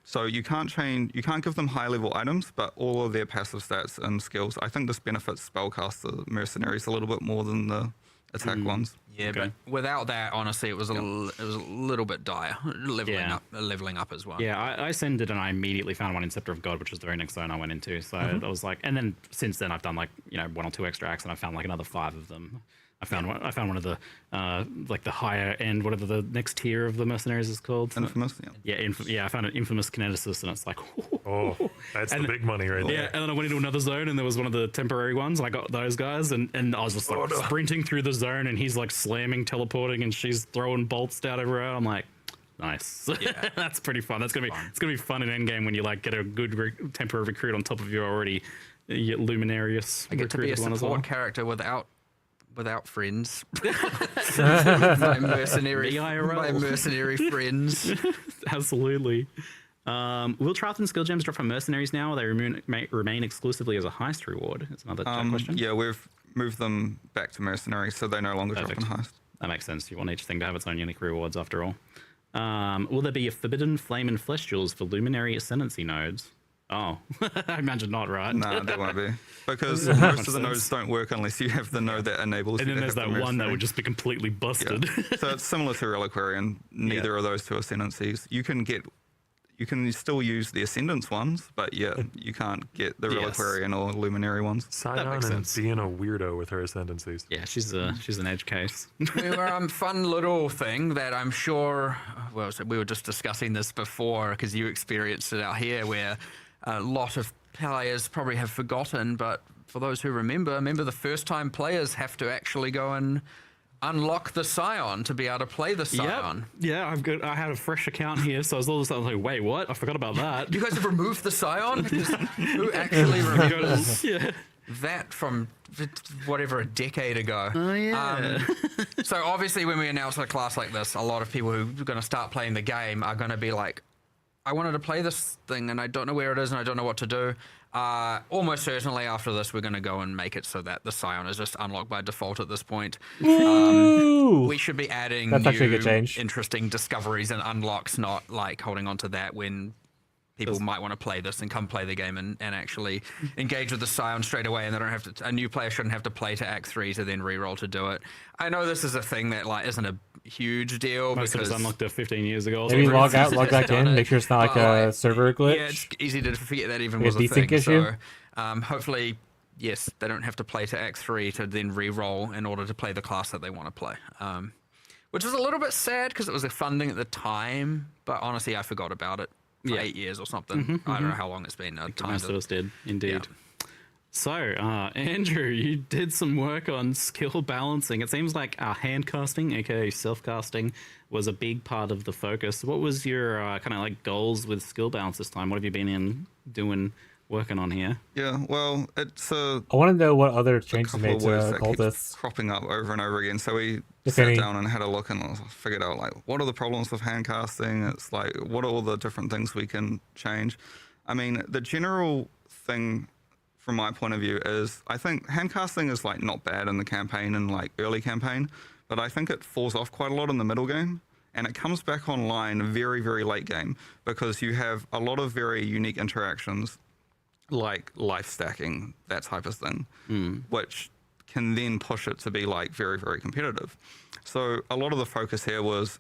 So you can't give them high level items, but all of their passive stats and skills. I think this benefits spellcaster mercenaries a little bit more than the attack ones. Yeah, Okay. but without that, honestly, it was a little bit dire. Leveling up as well. Yeah, I ascended and I immediately found one in Scepter of God, which was the very next zone I went into. So I was like, and then since then I've done like 1 or 2 extra acts, and I found like another 5 of them. I found one of the like the higher end, whatever the next tier of the mercenaries is called. Infamous. Yeah, I found an infamous kineticist, and it's like, Oh, that's the big money right there. yeah. And then I went into another zone, and there was one of the temporary ones, and I got those guys, and I was just like sprinting through the zone, and he's like slamming, teleporting, and she's throwing bolts down everywhere. I'm like, nice. Yeah. That's pretty fun. It's gonna be fun in endgame when you like get a good temporary recruit on top of your already luminarious. I get to be a recruited one as support well. character without friends. my mercenary friends. Absolutely. Will Triathlon skill gems drop from mercenaries now, or they remain exclusively as a heist reward? It's another question. Yeah, we've moved them back to mercenaries, so they no longer drop in heist. That makes sense. You want each thing to have its own unique rewards after all. Will there be a forbidden flame and flesh jewels for luminary ascendancy nodes? Oh, I imagine not, right? Nah, that won't be. Because most of the nodes don't work unless you have the node that enables And you then to there's have that the one that mercenary. would just be completely busted. Yeah. So it's similar to Reliquary, and neither of those two ascendancies. You can still use the Ascendance ones, but you can't get the Reliquarian or Luminary ones. Sign on makes and sense. being a weirdo with her ascendancies. Yeah, she's an edge case. We were fun little thing that I'm sure. Well, so we were just discussing this before because you experienced it out here, where a lot of players probably have forgotten. But for those who remember the first time players have to actually go and unlock the Scion to be able to play the Scion. Yeah, I had a fresh account here, so I was all of a sudden like, wait, what? I forgot about that. You guys have removed the Scion? Because who actually remembers that from whatever, a decade ago? Oh, yeah. So obviously when we announce a class like this, a lot of people who are going to start playing the game are going to be like, I wanted to play this thing and I don't know where it is and I don't know what to do. Almost certainly after this, we're going to go and make it so that the Scion is just unlocked by default at this point. We should be adding That's actually a new good change. interesting discoveries and unlocks, not like holding on to that when people might want to play this and come play the game and actually engage with the Scion straight away, and they don't have to. A new player shouldn't have to play to Act 3 to then reroll to do it. I know this is a thing that like isn't a huge deal Most of because us unlocked it 15 years ago. or Maybe something. log out, log back in, make sure it's not like a server glitch. Yeah, it's easy to forget that even Like was a a desync thing. issue? So hopefully, yes, they don't have to play to Act 3 to then re-roll in order to play the class that they want to play. Which is a little bit sad because it was a fun thing at the time, but honestly, I forgot about it for 8 years or something. I don't know how long it's been. Most of us did, indeed. So, Andrew, you did some work on skill balancing. It seems like hand casting, aka self casting, was a big part of the focus. What was your kind of like goals with skill balance this time? What have you been working on here? Yeah, well, it's I want to know what other changes couple made of words to that keeps cultists. cropping up over and over again. So we If sat any. down and had a look and figured out like what are the problems with hand casting. It's like what are all the different things we can change. I mean, the general thing from my point of view is I think hand casting is like not bad in the campaign and like early campaign, but I think it falls off quite a lot in the middle game. And it comes back online very, very late game because you have a lot of very unique interactions like life stacking, that type of thing, which can then push it to be like very, very competitive. So a lot of the focus here was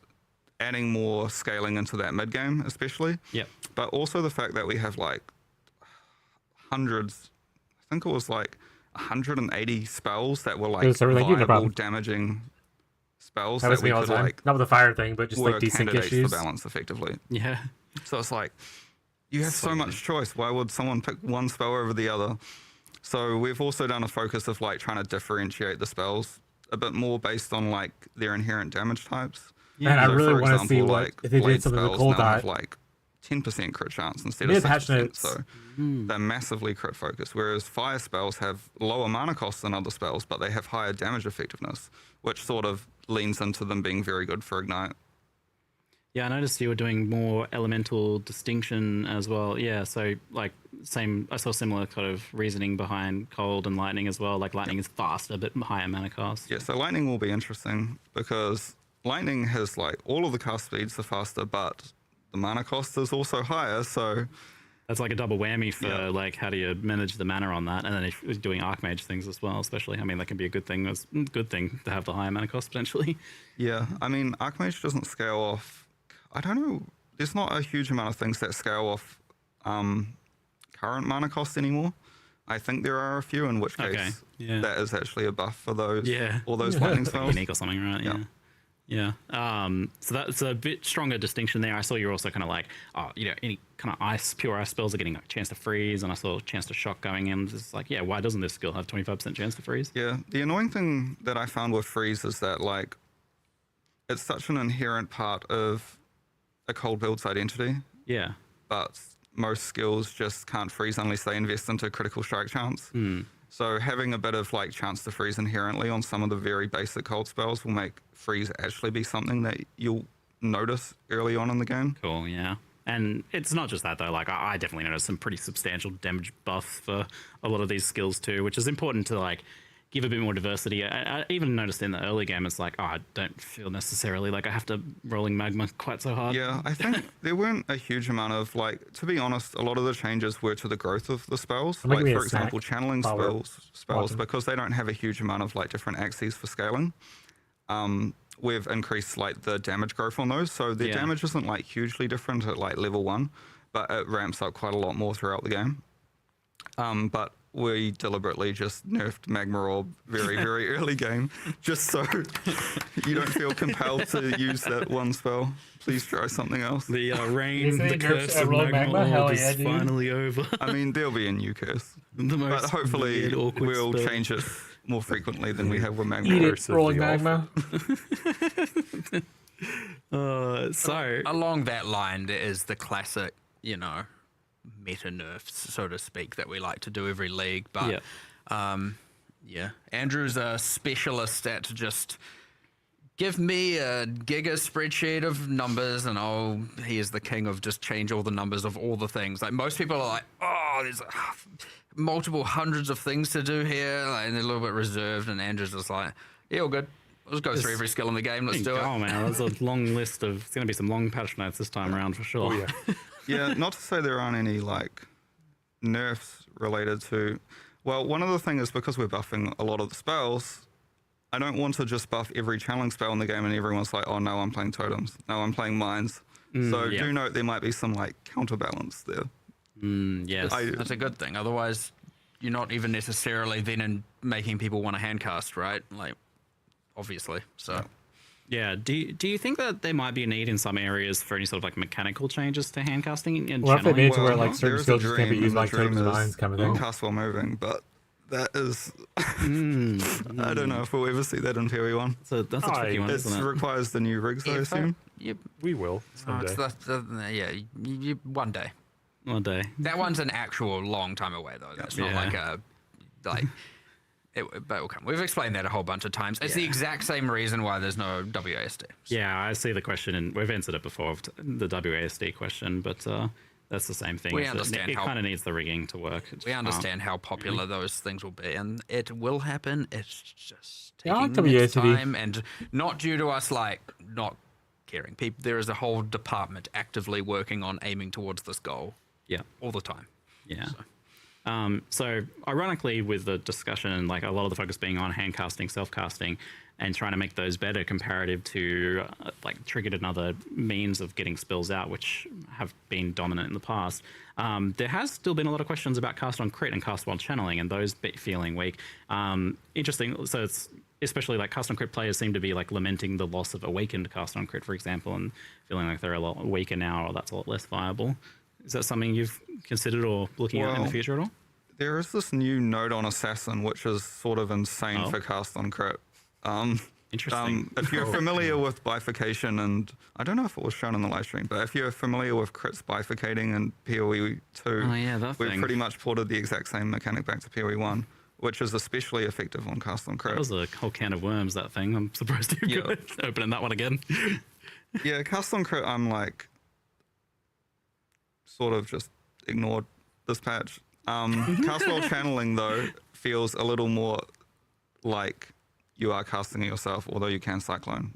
adding more scaling into that mid game, especially. Yep. But also the fact that we have like hundreds, I think it was like 180 spells that were like Yes, everything, no viable problem. damaging spells Happens that to me we all the could time. like Not with the fire thing, but just were like desync candidates issues. for balance effectively. Yeah. So it's like, you have so much choice. Why would someone pick one spell over the other? So we've also done a focus of like trying to differentiate the spells a bit more based on like their inherent damage types. Man, I So, really for want to see example, what like, if they did blade something with spells cold now have dot. like 10% crit chance instead Maybe of the patch 6%. notes. So they're massively crit focused. Whereas fire spells have lower mana costs than other spells, but they have higher damage effectiveness, which sort of leans into them being very good for ignite. Yeah, I noticed you were doing more elemental distinction as well. Yeah, so like I saw similar kind of reasoning behind cold and lightning as well. Like lightning is faster, but higher mana cost. Yeah, so lightning will be interesting because lightning has like all of the cast speeds are faster, but the mana cost is also higher. So That's like a double whammy for Yeah. like how do you manage the mana on that, and then if you're doing Archmage things as well, especially. I mean, that can be a good thing. It's a good thing to have the higher mana cost potentially. Yeah, I mean, Archmage doesn't scale off. I don't know. There's not a huge amount of things that scale off current mana cost anymore. I think there are a few, in which case Okay, yeah. that is actually a buff for those. Yeah. All those lightning spells. Unique or something, right? Yeah. Yeah. So that's a bit stronger distinction there. I saw you're also kind of like, any kind of pure ice spells are getting a chance to freeze, and I saw a chance to shock going in. It's like, yeah, why doesn't this skill have 25% chance to freeze? Yeah, the annoying thing that I found with freeze is that like it's such an inherent part of a cold build's identity, Yeah. but most skills just can't freeze unless they invest into critical strike chance. So having a bit of like chance to freeze inherently on some of the very basic cold spells will make freeze actually be something that you'll notice early on in the game. Cool, yeah. And it's not just that though, like I definitely noticed some pretty substantial damage buff for a lot of these skills too, which is important to like give a bit more diversity. I even noticed in the early game, it's like, I don't feel necessarily like I have to rolling magma quite so hard. Yeah, I think there weren't a huge amount of like, to be honest, a lot of the changes were to the growth of the spells. Make Like me a for example, snack channeling while we're spells watching. because they don't have a huge amount of like different axes for scaling. We've increased like the damage growth on those, so their Yeah. damage isn't like hugely different at like level 1, but it ramps up quite a lot more throughout the game. But we deliberately just nerfed Magma Orb very, very early game, just so you don't feel compelled to use that one spell. Please try something else. The rain, Is it the nerfs curse at of rolling magma, magma? Hell orb yeah, is dude. finally over. I mean, there'll be a new curse, The most but hopefully weird, awkward we'll spell. change it more frequently than we have with Magma Eat Orb. it, rolling magma. So Along that line, there is the classic, meta nerfs, so to speak, that we like to do every league. But Andrew's a specialist at just give me a giga spreadsheet of numbers, and he is the king of just change all the numbers of all the things. Like most people are like, oh, there's multiple hundreds of things to do here, and they're a little bit reserved. And Andrew's just like, yeah, all good. Let's go through every skill in the game. Let's do it. Oh man, there's a long list of. It's going to be some long patch notes this time around for sure. Oh yeah. Yeah, not to say there aren't any like nerfs related to. Well, one other thing is because we're buffing a lot of the spells, I don't want to just buff every channeling spell in the game and everyone's like, oh no, I'm playing totems. No, I'm playing mines. So yeah. do note there might be some like counterbalance there. Yes. That's a good thing. Otherwise, you're not even necessarily then making people want to handcast, right? Like, obviously. So. Yeah. Do you think that there might be a need in some areas for any sort of like mechanical changes to handcasting and Well, if they channeling? made it to where like there certain is a skills just can't be dream, used and like the dream totems and is mines kind of thing. cast while moving, but that is I don't know if we'll ever see that in POE1. So that's a tricky one, It isn't it? requires the new rigs, I assume. We will someday. One day. One day. That one's an actual long time away, though. That's not Yeah. but will come. We've explained that a whole bunch of times. It's the exact same reason why there's no WASD. Yeah, I see the question, and we've answered it before, the WASD question, but that's the same thing. We is that understand it how- kind of needs the rigging to work. It We just understand how popular those things will be, and it will happen. It's just Yeah, I like taking its WASD. time, and not due to us not caring. There is a whole department actively working on aiming towards this goal Yeah. all the time. Yeah. So ironically, with the discussion and like a lot of the focus being on hand casting, self casting, and trying to make those better comparative to like triggered and other means of getting spells out, which have been dominant in the past, there has still been a lot of questions about cast on crit and cast while channeling, and those feeling weak. Interesting. So it's especially like cast on crit players seem to be like lamenting the loss of awakened cast on crit, for example, and feeling like they're a lot weaker now, or that's a lot less viable. Is that something you've considered or looking at in the Well, future at all? There is this new node on Assassin, which is sort of insane Oh. for cast on crit. Interesting. If you're familiar with bifurcation, and I don't know if it was shown in the live stream, but if you're familiar with crits bifurcating in PoE2, Oh, yeah, that we've thing. pretty much ported the exact same mechanic back to PoE1, which is especially effective on cast on crit. That was a whole can of worms, that thing. I'm surprised you've got opening that one again. Yeah, cast on crit, I'm like, sort of just ignored this patch. Cast while channeling, though, feels a little more like you are casting it yourself, although you can cyclone,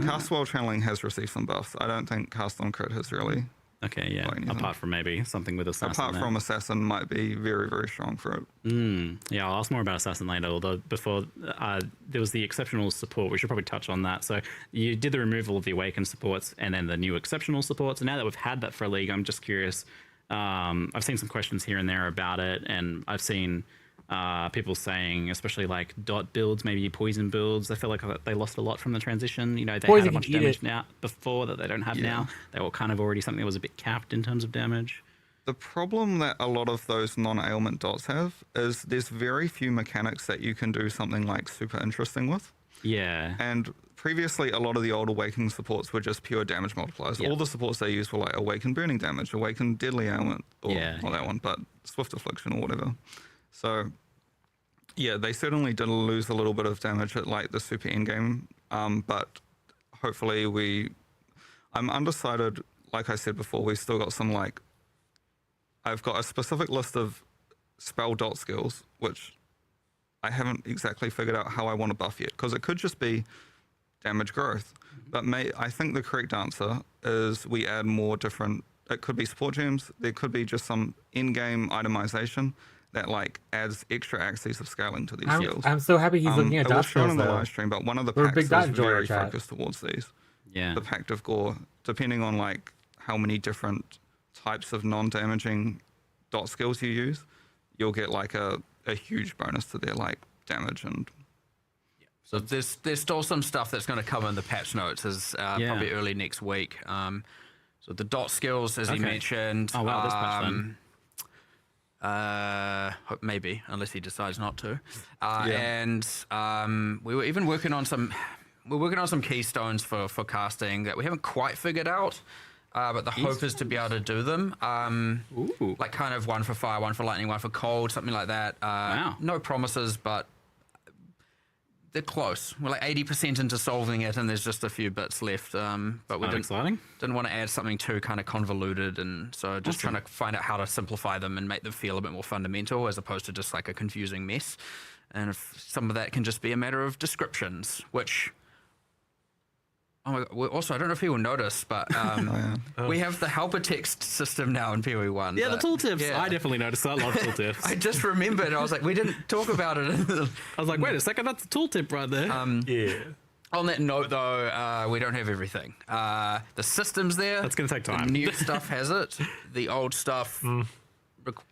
cast while channeling has received some buffs. I don't think cast on crit has really Okay, yeah. Like anything. Apart from maybe something with assassin. Apart from assassin, might be very, very strong for it. Yeah, I'll ask more about assassin later. Although before there was the exceptional support, we should probably touch on that. So you did the removal of the awakened supports and then the new exceptional supports. And now that we've had that for a league, I'm just curious. I've seen some questions here and there about it, and I've seen people saying, especially like dot builds, maybe poison builds, I feel like they lost a lot from the transition. You know, they Poison had a bunch of can eat damage it. now before that they don't have now. They were kind of already something that was a bit capped in terms of damage. The problem that a lot of those non-ailment dots have is there's very few mechanics that you can do something like super interesting with. Yeah. And previously, a lot of the old Awakening supports were just pure damage multipliers. Yep. All the supports they used were like Awakened Burning Damage, Awakened Deadly Ailment, or not that one, but Swift Affliction or whatever. So, yeah, they certainly did lose a little bit of damage at like the super endgame, but hopefully I'm undecided. Like I said before, we've still got some like, I've got a specific list of spell dot skills, which I haven't exactly figured out how I want to buff yet, because it could just be damage growth. But I think the correct answer is we add more different, it could be support gems, there could be just some in-game itemization that like adds extra axes of scaling to these skills. I'm so happy he's looking at it dot was shown skills, in the though. live stream, but one of the We're a packs big dot is enjoyer, very chat. focused towards these. Yeah. The Pact of Gore, depending on like how many different types of non-damaging dot skills you use, you'll get like a huge bonus to their like damage. And So there's still some stuff that's going to come in the patch notes as probably early next week. So the dot skills, as he mentioned. Oh wow, this patch then. Maybe, unless he decides not to. And we were even working on some. We're working on some keystones for casting that we haven't quite figured out. But the hope is to be able to do them. Like kind of one for fire, one for lightning, one for cold, something like that. Wow. No promises, but they're close. We're like 80% into solving it, and there's just a few bits left. But we Exciting. didn't want to add something too kind of convoluted, and so just trying to find out how to simplify them and make them feel a bit more fundamental, as opposed to just like a confusing mess. And if some of that can just be a matter of descriptions, which... Oh my God. Also, I don't know if people noticed, but we have the hypertext system now in POE1. Yeah, the tooltips. I definitely noticed that. I love tooltips. I just remembered. I was like, we didn't talk about it. I was like, wait a second, that's a tooltip right there. On that note, though, we don't have everything. The system's there. That's going to take time. The new stuff has it. The old stuff going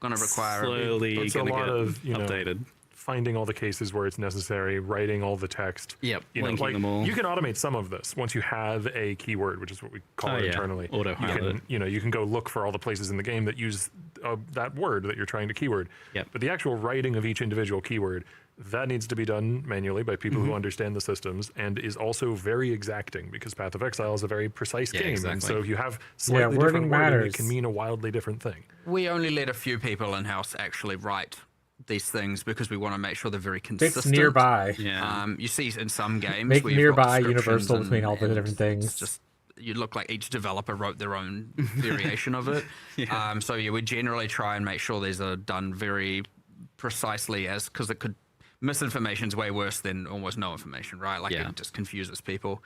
to require slowly It's a going to lot get of, updated. Finding all the cases where it's necessary, writing all the text. Yep, You know, linking like, them all. you can automate some of this once you have a keyword, which is what we call it internally. Auto-highlight. You can go look for all the places in the game that use that word that you're trying to keyword. Yep. But the actual writing of each individual keyword, that needs to be done manually by people who understand the systems, and is also very exacting, because Path of Exile is a very precise game. exactly. And so if you have slightly wording different wording, matters. it can mean a wildly different thing. We only let a few people in-house actually write these things because we want to make sure they're very consistent. Fix nearby. Yeah. You see in some games Make where you've got nearby descriptions universal and- between all the and different things. it's just you look like each developer wrote their own variation of it. So we generally try and make sure these are done very precisely, because it could misinformation is way worse than almost no information, right? Like it just confuses people.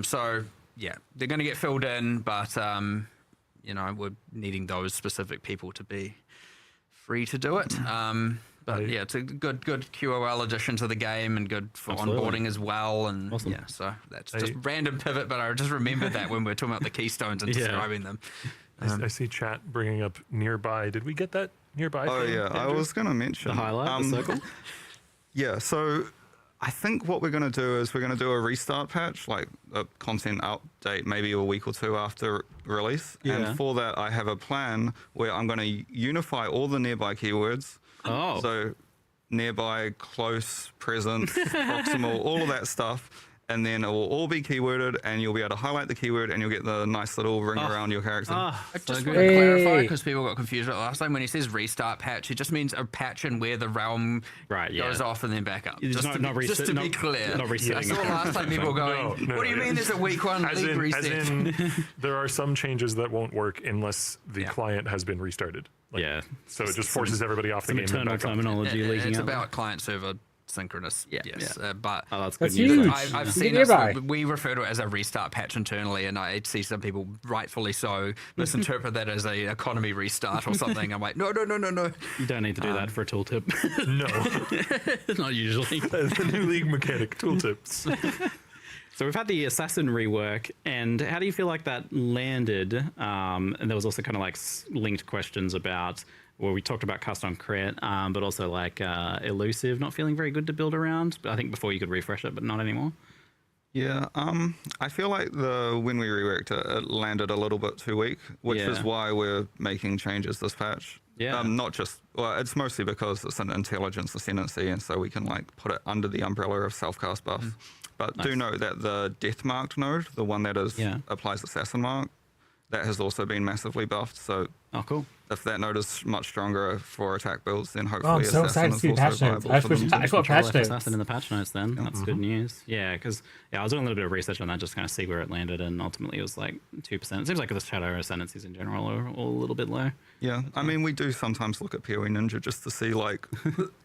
So yeah, they're going to get filled in, but we're needing those specific people to be free to do it. But yeah, it's a good QOL addition to the game, and good for onboarding as well. And yeah, so that's just random pivot, but I just remembered that when we were talking about the keystones and describing them. I see chat bringing up nearby. Did we get that nearby? Oh thing, yeah, I Andrew? was going to mention The highlight, the circle. Yeah, so I think what we're going to do is we're going to do a restart patch, like a content update, maybe a week or two after release. Yeah. And for that, I have a plan where I'm going to unify all the nearby keywords. Oh. So nearby, close, present, proximal, all of that stuff. And then it will all be keyworded, and you'll be able to highlight the keyword, and you'll get the nice little ring around your character. I just want to clarify, because people got confused last time when he says restart patch, it just means a patch and where the realm goes off and then back up. Just to be clear. Not resetting. I saw last time people going, No, what do you mean there's a week one as league in, reset? as in, there are some changes that won't work unless the client has been restarted. So it just forces everybody off the Some game. and eternal back up. terminology leaking It's out. about client server synchronous. Yeah, Yes, yeah. but Oh, that's good That's news. huge. I've It's seen nearby. we refer to it as a restart patch internally, and I see some people, rightfully so, misinterpret that as a economy restart or something. I'm like, no. You don't need to do that for a tooltip. No, Not usually. the new league mechanic tooltips. So we've had the assassin rework, and how do you feel like that landed? And there was also kind of like linked questions about, well, we talked about cast on crit, but also like elusive not feeling very good to build around. But I think before you could refresh it, but not anymore. Yeah, I feel like when we reworked it, it landed a little bit too weak, which is why we're making changes this patch. Yeah. Not just, well, it's mostly because it's an intelligence ascendancy, and so we can like put it under the umbrella of self-cast buff. But do note that the death marked node, the one that is applies assassin mark, that has also been massively buffed. So cool. if that node is much stronger for attack builds, then hopefully I'm so assassin excited to is see the also patch notes. viable for them too. I just want patch notes. Assassin in the patch notes then. That's good news. Yeah, because I was doing a little bit of research on that, just kind of see where it landed, and ultimately it was like 2%. It seems like the shadow ascendancies in general are all a little bit low. Yeah, I mean, we do sometimes look at POE Ninja just to see like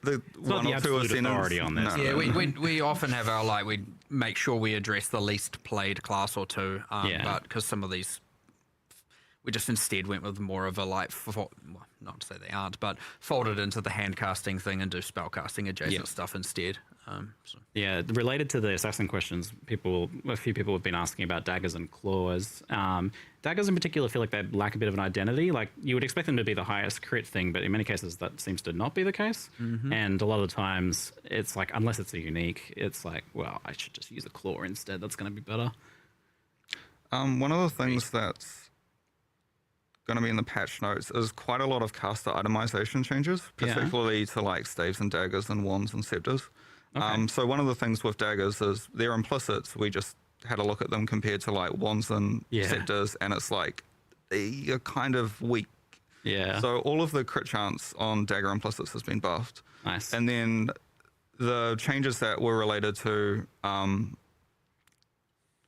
the not one the or two absolute authority ascendants. on this. No, Yeah, no. we often have our we make sure we address the least played class or two, but because some of these, we just instead went with more of a well, not to say they aren't, but folded into the hand casting thing and do spell casting adjacent stuff instead. Yeah, related to the assassin questions, a few people have been asking about daggers and claws. Daggers in particular feel like they lack a bit of an identity. Like you would expect them to be the highest crit thing, but in many cases that seems to not be the case. And a lot of the times it's like, unless it's a unique, it's like, well, I should just use a claw instead. That's going to be better. One of the things that's going to be in the patch notes is quite a lot of caster itemization changes, particularly to like staves and daggers and wands and scepters. So one of the things with daggers is they're implicits. We just had a look at them compared to like wands and scepters, and it's like you're kind of weak. Yeah. So all of the crit chance on dagger implicits has been buffed. Nice. And then the changes that were related to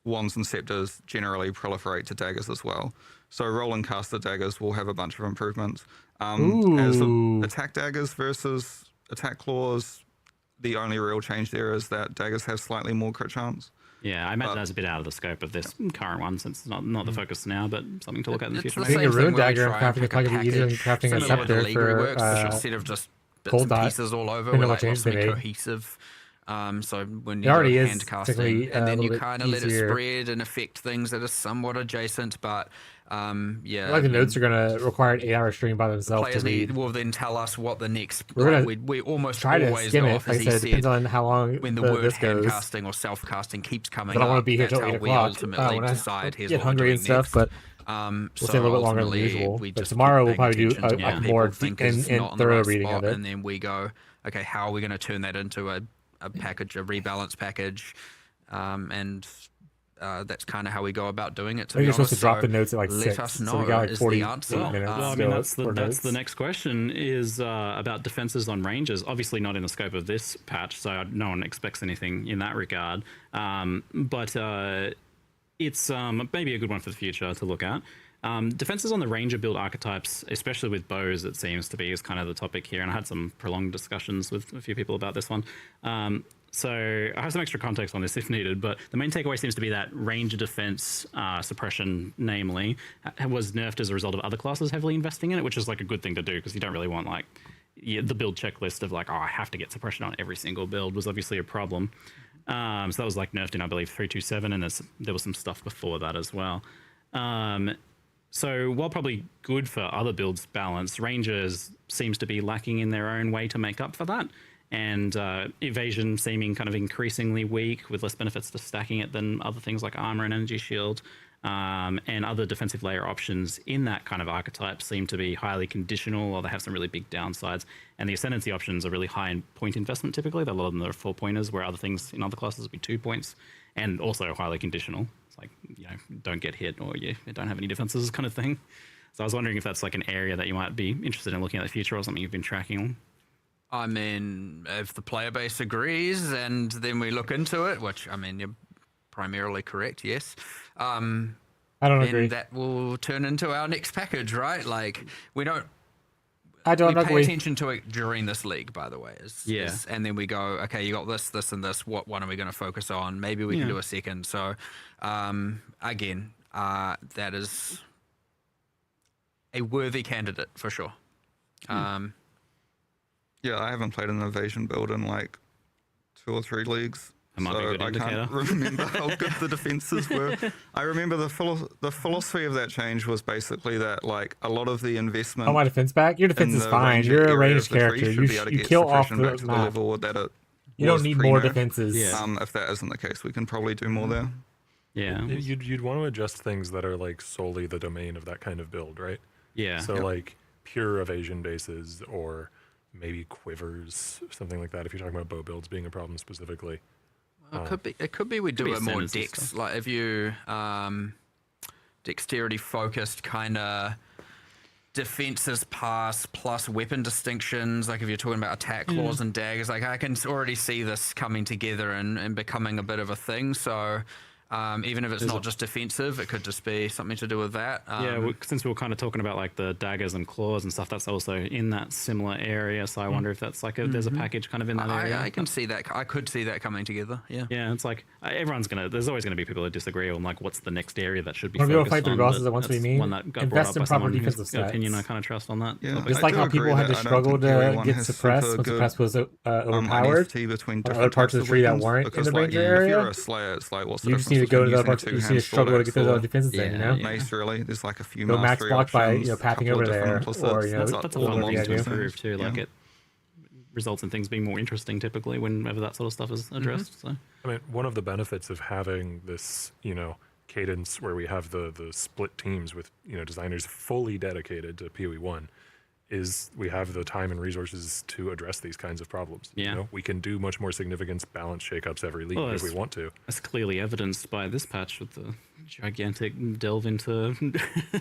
wands and scepters generally proliferate to daggers as well. So rolling caster daggers will have a bunch of improvements. As attack daggers versus attack claws, the only real change there is that daggers have slightly more crit chance. Yeah, I imagine that's a bit out of the scope of this current one, since it's not the focus now, but something to look at in the future. the Being a same rune thing where we dagger and try and crafting pick it's not going to be easier than crafting a similar to scepter League for reworks, instead of just bits cold and dot. pieces all over, Depending we're on what like, changes let's they make made. cohesive. So when It you already do is hand technically casting, and a then you little bit kind of let it easier. spread and affect things that are somewhat adjacent, but I feel like the notes are going to require an 8-hour stream by themselves to players read. will then tell us what the next. We're gonna we almost Try to always skim go it. off, Like as I he said, it depends said, on how long when the word this hand goes. casting or self casting keeps coming I don't up. want to be here that's till how 8 we o'clock ultimately when I decide here's get what hungry we're and doing stuff, but next. we'll stay a little bit longer than usual. We But just tomorrow keep we'll probably paying do attention to a what more people think deep is and not in the thorough right reading spot, of it. and then we go, okay, how are we going to turn that into a package, a rebalance package, and that's kind of how we go about doing it. I think you're supposed to drop the notes at like let 6, us so know we got like is 48 the answer. minutes. Well, I still mean, that's for the notes. next question is about defenses on ranges. Obviously not in the scope of this patch, so no one expects anything in that regard. But it's maybe a good one for the future to look at. Defenses on the ranger build archetypes, especially with bows, it seems to be, is kind of the topic here. And I had some prolonged discussions with a few people about this one. So I have some extra context on this if needed, but the main takeaway seems to be that range defense suppression, namely, was nerfed as a result of other classes heavily investing in it, which is like a good thing to do because you don't really want like the build checklist of like, oh, I have to get suppression on every single build was obviously a problem. So that was like nerfed in, I believe, 3.2.7, and there was some stuff before that as well. So while probably good for other builds balance, Rangers seems to be lacking in their own way to make up for that. And evasion seeming kind of increasingly weak with less benefits to stacking it than other things like armor and energy shield. And other defensive layer options in that kind of archetype seem to be highly conditional, or they have some really big downsides. And the ascendancy options are really high in point investment typically. A lot of them are 4 pointers, where other things in other classes would be 2 points, and also highly conditional. It's like, you know, don't get hit or you don't have any defenses kind of thing. So I was wondering if that's like an area that you might be interested in looking at in the future, or something you've been tracking on. I mean, if the player base agrees, and then we look into it, which, I mean, you're primarily correct, yes. I don't agree. That will turn into our next package, right? Like, we don't... I don't we pay agree. attention to it during this league, by the way. Yeah. And then we go, okay, you got this, this, and this. What one are we going to focus on? Maybe we can do a second. So, again, that is a worthy candidate for sure. Yeah, I haven't played an evasion build in like 2 or 3 leagues. That might be a good indicator. I can't remember how good the defenses were. I remember the philosophy of that change was basically that like a lot of the investment. Oh, my defense back? Your defense in is the fine. ranged You're a area ranged of the tree character. should You, be able to you get kill off suppression the back to the map. level that it You don't was need more pre-nerf. defenses. Yeah. If that isn't the case, we can probably do more there. Yeah. You'd want to adjust things that are like solely the domain of that kind of build, right? Yeah. So like pure evasion bases or maybe quivers, something like that. If you're talking about bow builds being a problem specifically. It could be we do be it more centers and dex. stuff. Like if you dexterity focused kind of defenses pass plus weapon distinctions. Like if you're talking about attack claws and daggers, like I can already see this coming together and becoming a bit of a thing. So even if it's not just defensive, it could just be something to do with that. Since we were kind of talking about like the daggers and claws and stuff, that's also in that similar area. So I wonder if that's like there's a package kind of in that area. I can see that. I could see that coming together. Yeah. Yeah, it's like there's always going to be people that disagree on like what's the next area that should be Wanna be able focused to fight on. through bosses but at once we that's mean? one that got Invest brought in up by proper someone defensive whose stats. opinion I kind of trust on that. Yeah, Just I like do how agree people had to that I don't struggle think to everyone get has suppressed super when good, suppressed was overpowered. NFT between on different other parts types of the tree that weapons, weren't in because, the like, ranger if area. you're a slayer, it's like what's the You just need to difference go to the between other parts. using a You just need to two-hand struggle to sword get those other axe defenses Yeah, in, you know? yeah. mace, really. There's like a few Go max mastery block by, options, pathing couple over of different there, implicits. or, you know, That's a whatever fun you thing to gotta do. improve too. Like it results in things being more interesting typically whenever that sort of stuff is addressed. So I mean, one of the benefits of having this, cadence where we have the split teams with, designers fully dedicated to POE1 is we have the time and resources to address these kinds of problems. Yeah. We can do much more significant balance shakeups every league Well, if we it's- want to. that's clearly evidenced by this patch with the gigantic delve into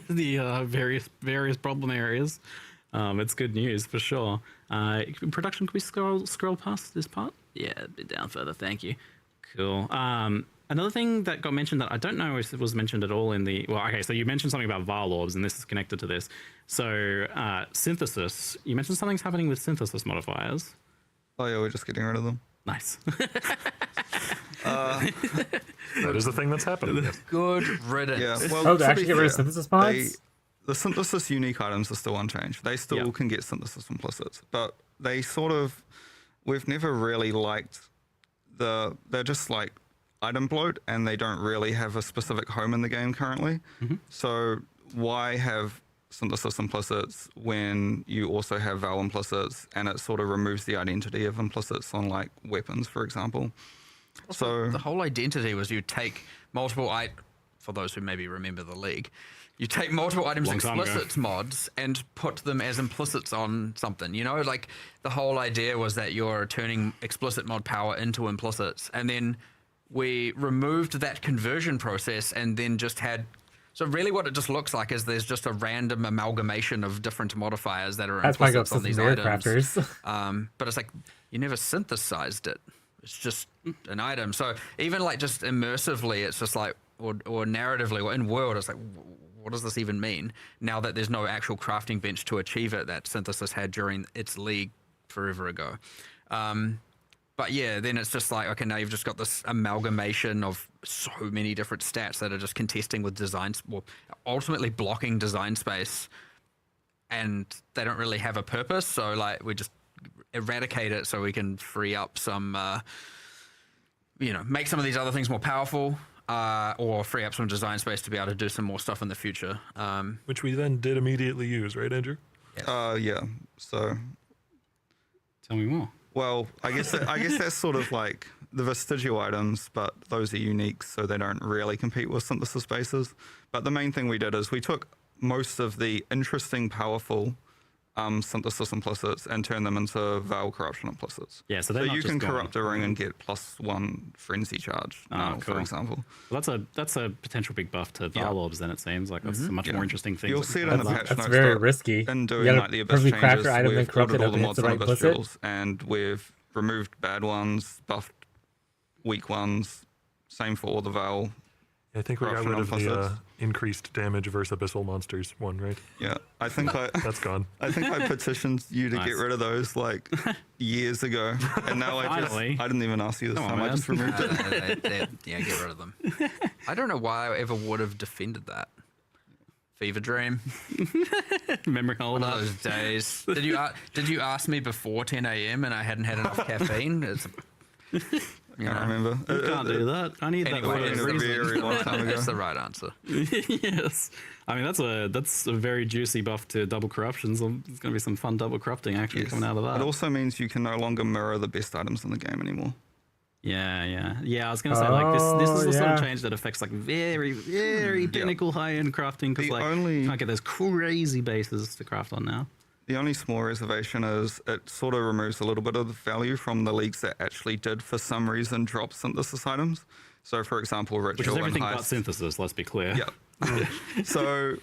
the various problem areas. It's good news for sure. Production, can we scroll past this part? Yeah, a bit down further. Thank you. Cool. Another thing that got mentioned that I don't know if it was mentioned at all in the... Well, okay, so you mentioned something about Varl orbs, and this is connected to this. So, synthesis. You mentioned something's happening with synthesis modifiers. Oh yeah, we're just getting rid of them. Nice. That is the thing that's happening. Yes. Good riddance. Yeah, well, Oh, to they actually be get rid of fair, synthesis mods? the synthesis unique items are still unchanged. They still can get synthesis implicits, but they sort of... We've never really liked they're just like item bloat, and they don't really have a specific home in the game currently. So why have synthesis implicits when you also have val implicits, and it sort of removes the identity of implicits on like weapons, for example. So The whole identity was you take multiple for those who maybe remember the league, you take multiple items Long time ago. explicits mods and put them as implicits on something. Like the whole idea was that you're turning explicit mod power into implicits, and then we removed that conversion process and then just had... So really what it just looks like is there's just a random amalgamation of different modifiers that are That's why I go implicits on these mirror items. crafters. But it's like you never synthesized it. It's just an item. So even like just immersively, it's just like, or narratively, or in world, it's like, what does this even mean? Now that there's no actual crafting bench to achieve it that synthesis had during its league forever ago. But yeah, then it's just like, okay, now you've just got this amalgamation of so many different stats that are just contesting with designs, well, ultimately blocking design space, and they don't really have a purpose. So like we just eradicate it so we can free up some, make some of these other things more powerful, or free up some design space to be able to do some more stuff in the future. Which we then did immediately use, right, Andrew? yeah. So Tell me more. well, I guess that's sort of like the vestigial items, but those are unique, so they don't really compete with synthesis bases. But the main thing we did is we took most of the interesting, powerful synthesis implicits and turned them into Val corruption implicits. Yeah, so they're not you just can gone. corrupt a ring and get +1 frenzy charge now, cool. for example. Well, that's a potential big buff to Varl orbs. Then it seems like that's a much more interesting thing. You'll see it in the patch That's notes. very that risky. In You doing gotta like the abyss perfectly craft changes, your item, then we've corrupt ordered it all up the and mods hit the on right abyss implicit. jewels, and we've removed bad ones, buffed weak ones. Same for all the Val I think we got Corruption rid of on the +6. increased damage versus abyssal monsters one, right? Yeah, I think That's gone. I think I petitioned you to Nice. get rid of those like years ago, and now I Finally. didn't even ask you this Come on, time. I man. just removed it. Yeah, get rid of them. I don't know why I ever would have defended that. Fever dream. Memory hole. One of those days. Did you ask me before 10 a.m. and I hadn't had enough caffeine? It's, I can't remember. You can't do that. I need Anyway, that for it's a a reason. very long time ago. That's the right answer. Yes, I mean that's a very juicy buff to double corruption. So there's going to be some fun double corrupting actually coming out of that. It also means you can no longer mirror the best items in the game anymore. Yeah. I was going to say like this is the sort of yeah. change that affects like very pinnacle high end crafting because The like only- you can't get those crazy bases to craft on now. The only small reservation is it sort of removes a little bit of the value from the leagues that actually did, for some reason, drop synthesis items. So, for example, Ritual Which is everything and but Heist. synthesis. Let's be clear. Yeah. So,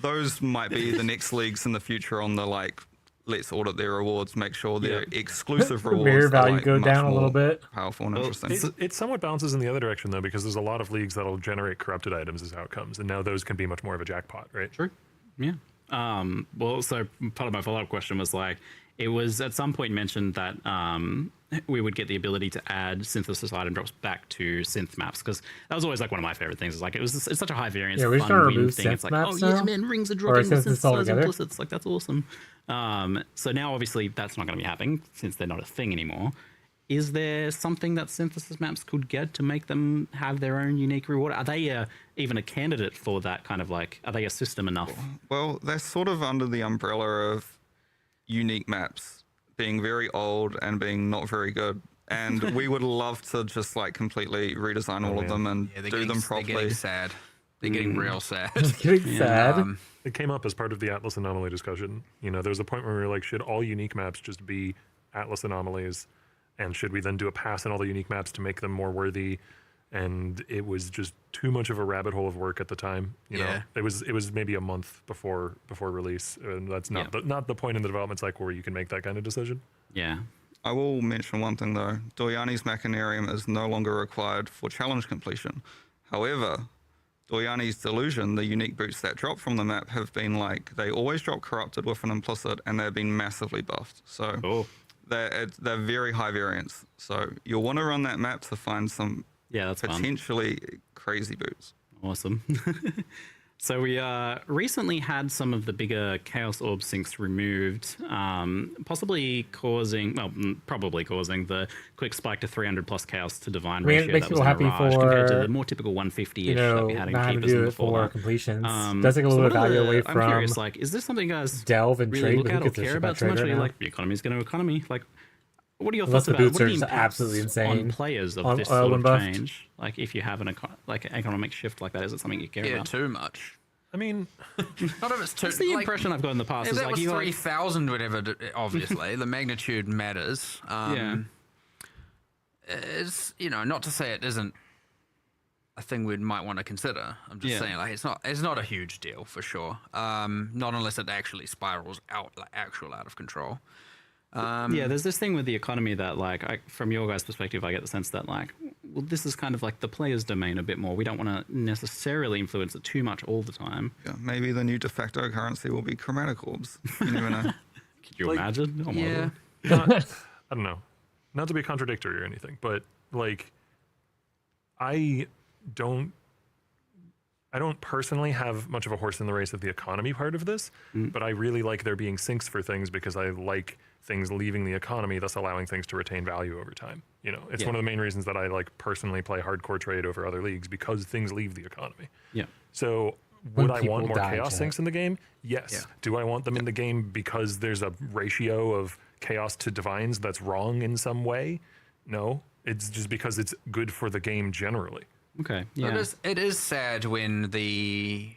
those might be the next leagues in the future on the like. Let's audit their rewards, make sure their exclusive The rewards mirror are, value like, go much down a more little bit. powerful and Well, interesting. It somewhat bounces in the other direction though, because there's a lot of leagues that'll generate corrupted items as outcomes, and now those can be much more of a jackpot, right? True. Yeah. Well, so part of my follow-up question was like, it was at some point mentioned that we would get the ability to add synthesis item drops back to synth maps because that was always like one of my favorite things. It's like it's such a high variance, Yeah, we're just fun gonna win remove thing. It's synth like, maps oh yeah, now? man, rings are Or dropping the synthesis synth size altogether? implicits. Like that's awesome. So now obviously that's not going to be happening since they're not a thing anymore. Is there something that synthesis maps could get to make them have their own unique reward? Are they even a candidate for that kind of like? Are they a system enough? Well, they're sort of under the umbrella of unique maps being very old and being not very good. And we would love to just like completely redesign all of them and Yeah, they're do getting, them they're properly. getting sad. They're getting real sad. Getting sad. It came up as part of the Atlas anomaly discussion. You know, there was a point where we were like, should all unique maps just be Atlas anomalies? And should we then do a pass on all the unique maps to make them more worthy? And it was just too much of a rabbit hole of work at the time. You know, it was maybe a month before release, and that's not not the point in the development cycle where you can make that kind of decision. Yeah. I will mention one thing though. Doyani's Machinarium is no longer required for challenge completion. However, Doyani's Delusion, the unique boots that drop from the map, have been like, they always drop corrupted with an implicit and they've been massively buffed. So Oh. they're very high variance. So you'll want to run that map to find some Yeah, that's fun. potentially crazy boots. Awesome. So we recently had some of the bigger Chaos Orb sinks removed, probably causing the quick spike to 300 plus Chaos to Divine I mean, it ratio makes that was people in happy Mirage compared to for, the more typical 150-ish You that know, we had in not having to Keepers do and it before for that. completions. Does take a little so bit of value away I'm from curious, like, is this something you guys delve and really trade look with at or because care it's about too much? right Or you now. like, the economy's going to economy? Like, what are your Unless thoughts the about boots what are are the just impacts absolutely insane on players of on this oil sort and of buffed. change? Like, if you have an economic shift like that, is it something you care Yeah, about? too much. I mean, Not if it's too. That's the like, impression I've got in the past. If Is that like was you 3,000, whatever, obviously, the magnitude matters. Yeah. It's, not to say it isn't a thing we might want to consider. I'm just Yeah. saying, like, it's not a huge deal for sure. Not unless it actually spirals out, like, out of control. Yeah, there's this thing with the economy that, like, from your guys' perspective, I get the sense that, like, well, this is kind of like the player's domain a bit more. We don't want to necessarily influence it too much all the time. Yeah, maybe the new de facto currency will be chromatic orbs. You never know. Could you imagine? Oh my Yeah. Lord. I don't know, not to be contradictory or anything, but like, I don't personally have much of a horse in the race of the economy part of this, but I really like there being sinks for things because I like things leaving the economy, thus allowing things to retain value over time. You know, it's one of the main reasons that I like personally play hardcore trade over other leagues because things leave the economy. Yeah. So When would I want people more die, chaos Jack. sinks in the game? Yes. Yeah. Do I want them in the game because there's a ratio of chaos to divines that's wrong in some way? No. It's just because it's good for the game generally. Okay. Yeah. It is sad when the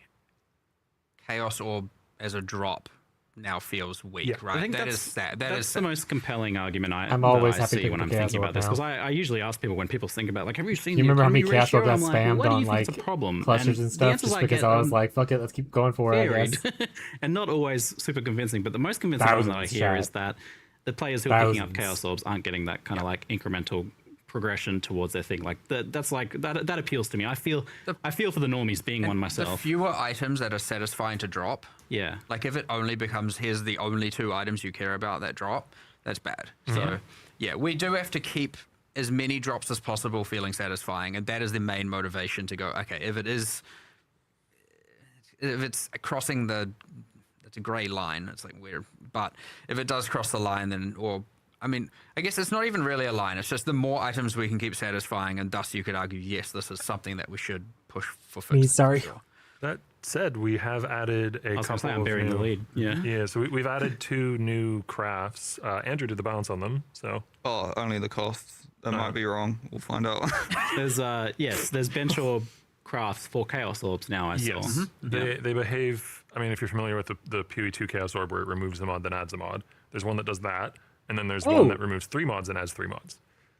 Chaos Orb as a drop now feels weak, Yeah. right? I think That that's is sad. that's the most compelling argument I'm always that I happy to see pick when the I'm Chaos thinking about Orb this now. because I usually ask people when people think about like, have you seen? You the remember how many economy Chaos Orb ratio? got I'm like, well, spammed why do you on think like it's a problem? clusters and the stuff answers just I because get I was are like, fuck it, let's keep going for it, I varied guess. and not always super convincing. But the most convincing one that I Thousands, hear chat. is that the players who are picking up Thousands. Chaos Orbs aren't getting that kind of like incremental progression towards their thing. Like that's like that appeals to me. I feel for the normies being one The myself. fewer items that are satisfying to drop, Yeah. like if it only becomes here's the only 2 items you care about that drop, that's bad. So yeah, we do have to keep as many drops as possible feeling satisfying, and that is the main motivation to go, okay, if it's crossing it's a grey line, it's like weird, but if it does cross the line, then, or I mean, I guess it's not even really a line, it's just the more items we can keep satisfying, and thus you could argue, yes, this is something that we should push for fixing. Sorry. That said, we have added a I was gonna couple say, I'm of burying the new- lead. Yeah. Yeah, so we've added 2 new crafts. Andrew did the balance on them, so Oh, only the costs. That might be wrong. We'll find out. There's there's bench orb crafts for chaos orbs now. I saw. yes, they behave. I mean, if you're familiar with the POE2 Chaos Orb, where it removes a mod then adds a mod, there's one that does that, and then there's one that removes 3 mods and adds 3 mods.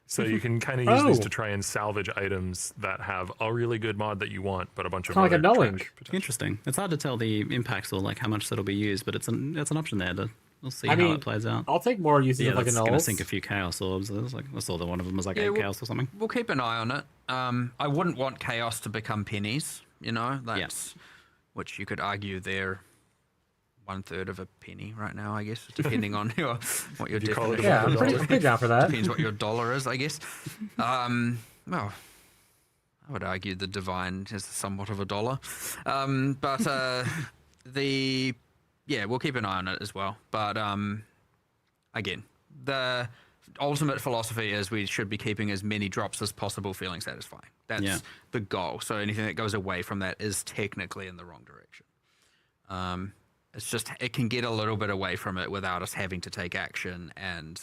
So you can kind of use these to try and salvage items that have a really good mod that you want, but a bunch of Kinda like a other nulling. trash potential. Interesting. It's hard to tell the impacts or like how much that'll be used, but it's an option there. We'll see I how mean, it plays out. I'll take more uses Yeah, of like a that's gonna null. sink a few chaos orbs. There's like I saw that one of them was like Yeah, 8 well- chaos or something. We'll keep an eye on it. I wouldn't want chaos to become pennies, you know, that's which you could argue they're 1/3 of a penny right now, I guess, depending on what your You call it definition. a Yeah, I'm pretty down for that. Depends what your dollar is, I guess. Well, I would argue the divine is somewhat of a dollar, but we'll keep an eye on it as well. But again, the ultimate philosophy is we should be keeping as many drops as possible feeling satisfying. That's the goal. So anything that goes away from that is technically in the wrong direction. It's just it can get a little bit away from it without us having to take action, and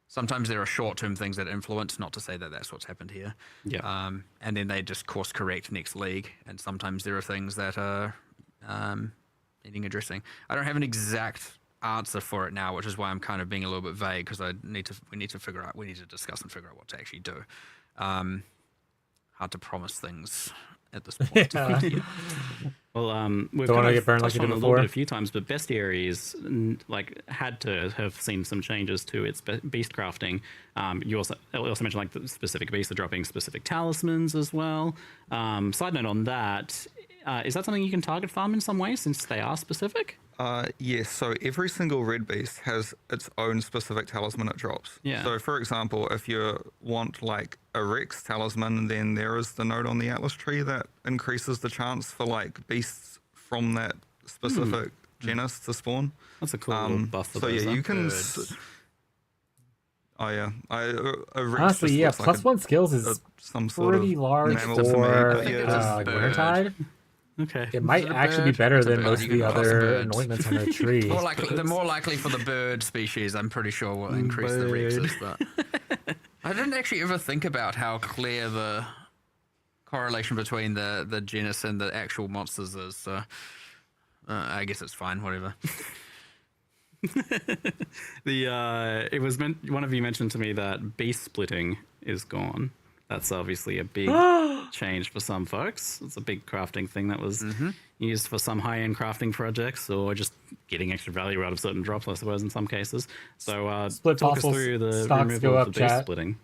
sometimes there are short-term things that influence. Not to say that that's what's happened here. Yeah. And then they just course correct next league, and sometimes there are things that are needing addressing. I don't have an exact answer for it now, which is why I'm kind of being a little bit vague, because we need to discuss and figure out what to actually do. Hard to promise things at this point. Well, we've Don't wanna kind get of burned like touched you on did it a little bit before? a few times, but bestiaries had to have seen some changes to its beast crafting. You also mentioned like the specific beasts are dropping specific talismans as well. Side note on that, is that something you can target farm in some way since they are specific? Yes, so every single red beast has its own specific talisman it drops. Yeah. So for example, if you want like a Rex talisman, then there is the node on the Atlas tree that increases the chance for like beasts from that specific genus to spawn. That's a cool little buff for So those, yeah, though. you can... Birds. Oh yeah, a Rex Honestly, just yeah, looks like +1 skills is some sort of pretty large mammal to me, for but yeah, just like bird. Wintertide. Okay. It might It's a actually be bird. better It's a than bird. most You of the can cross other birds. anointments on the tree. The more likely for the bird species, I'm pretty sure will increase the Rexes. But I didn't actually ever think about how clear the correlation between the genus and the actual monsters is. So I guess it's fine, whatever. It was one of you mentioned to me that beast splitting is gone. That's obviously a big change for some folks. It's a big crafting thing that was used for some high-end crafting projects, or just getting extra value out of certain drops, I suppose, in some cases. So Split talk us fossils, through the stocks removal go of up, the beast chat. splitting.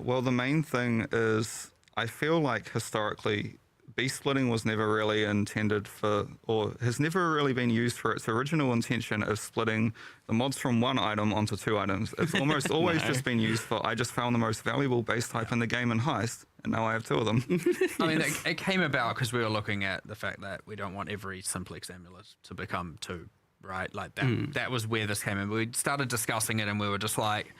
Well, the main thing is I feel like historically beast splitting was never really intended for, or has never really been used for its original intention of splitting the mods from one item onto 2 items. It's almost always just been used for, I just found the most valuable base type in the game in Heist, and now I have 2 of them. I mean, it came about because we were looking at the fact that we don't want every simplex amulet to become 2, right? Like that. That was where this came in. We started discussing it, and we were just like,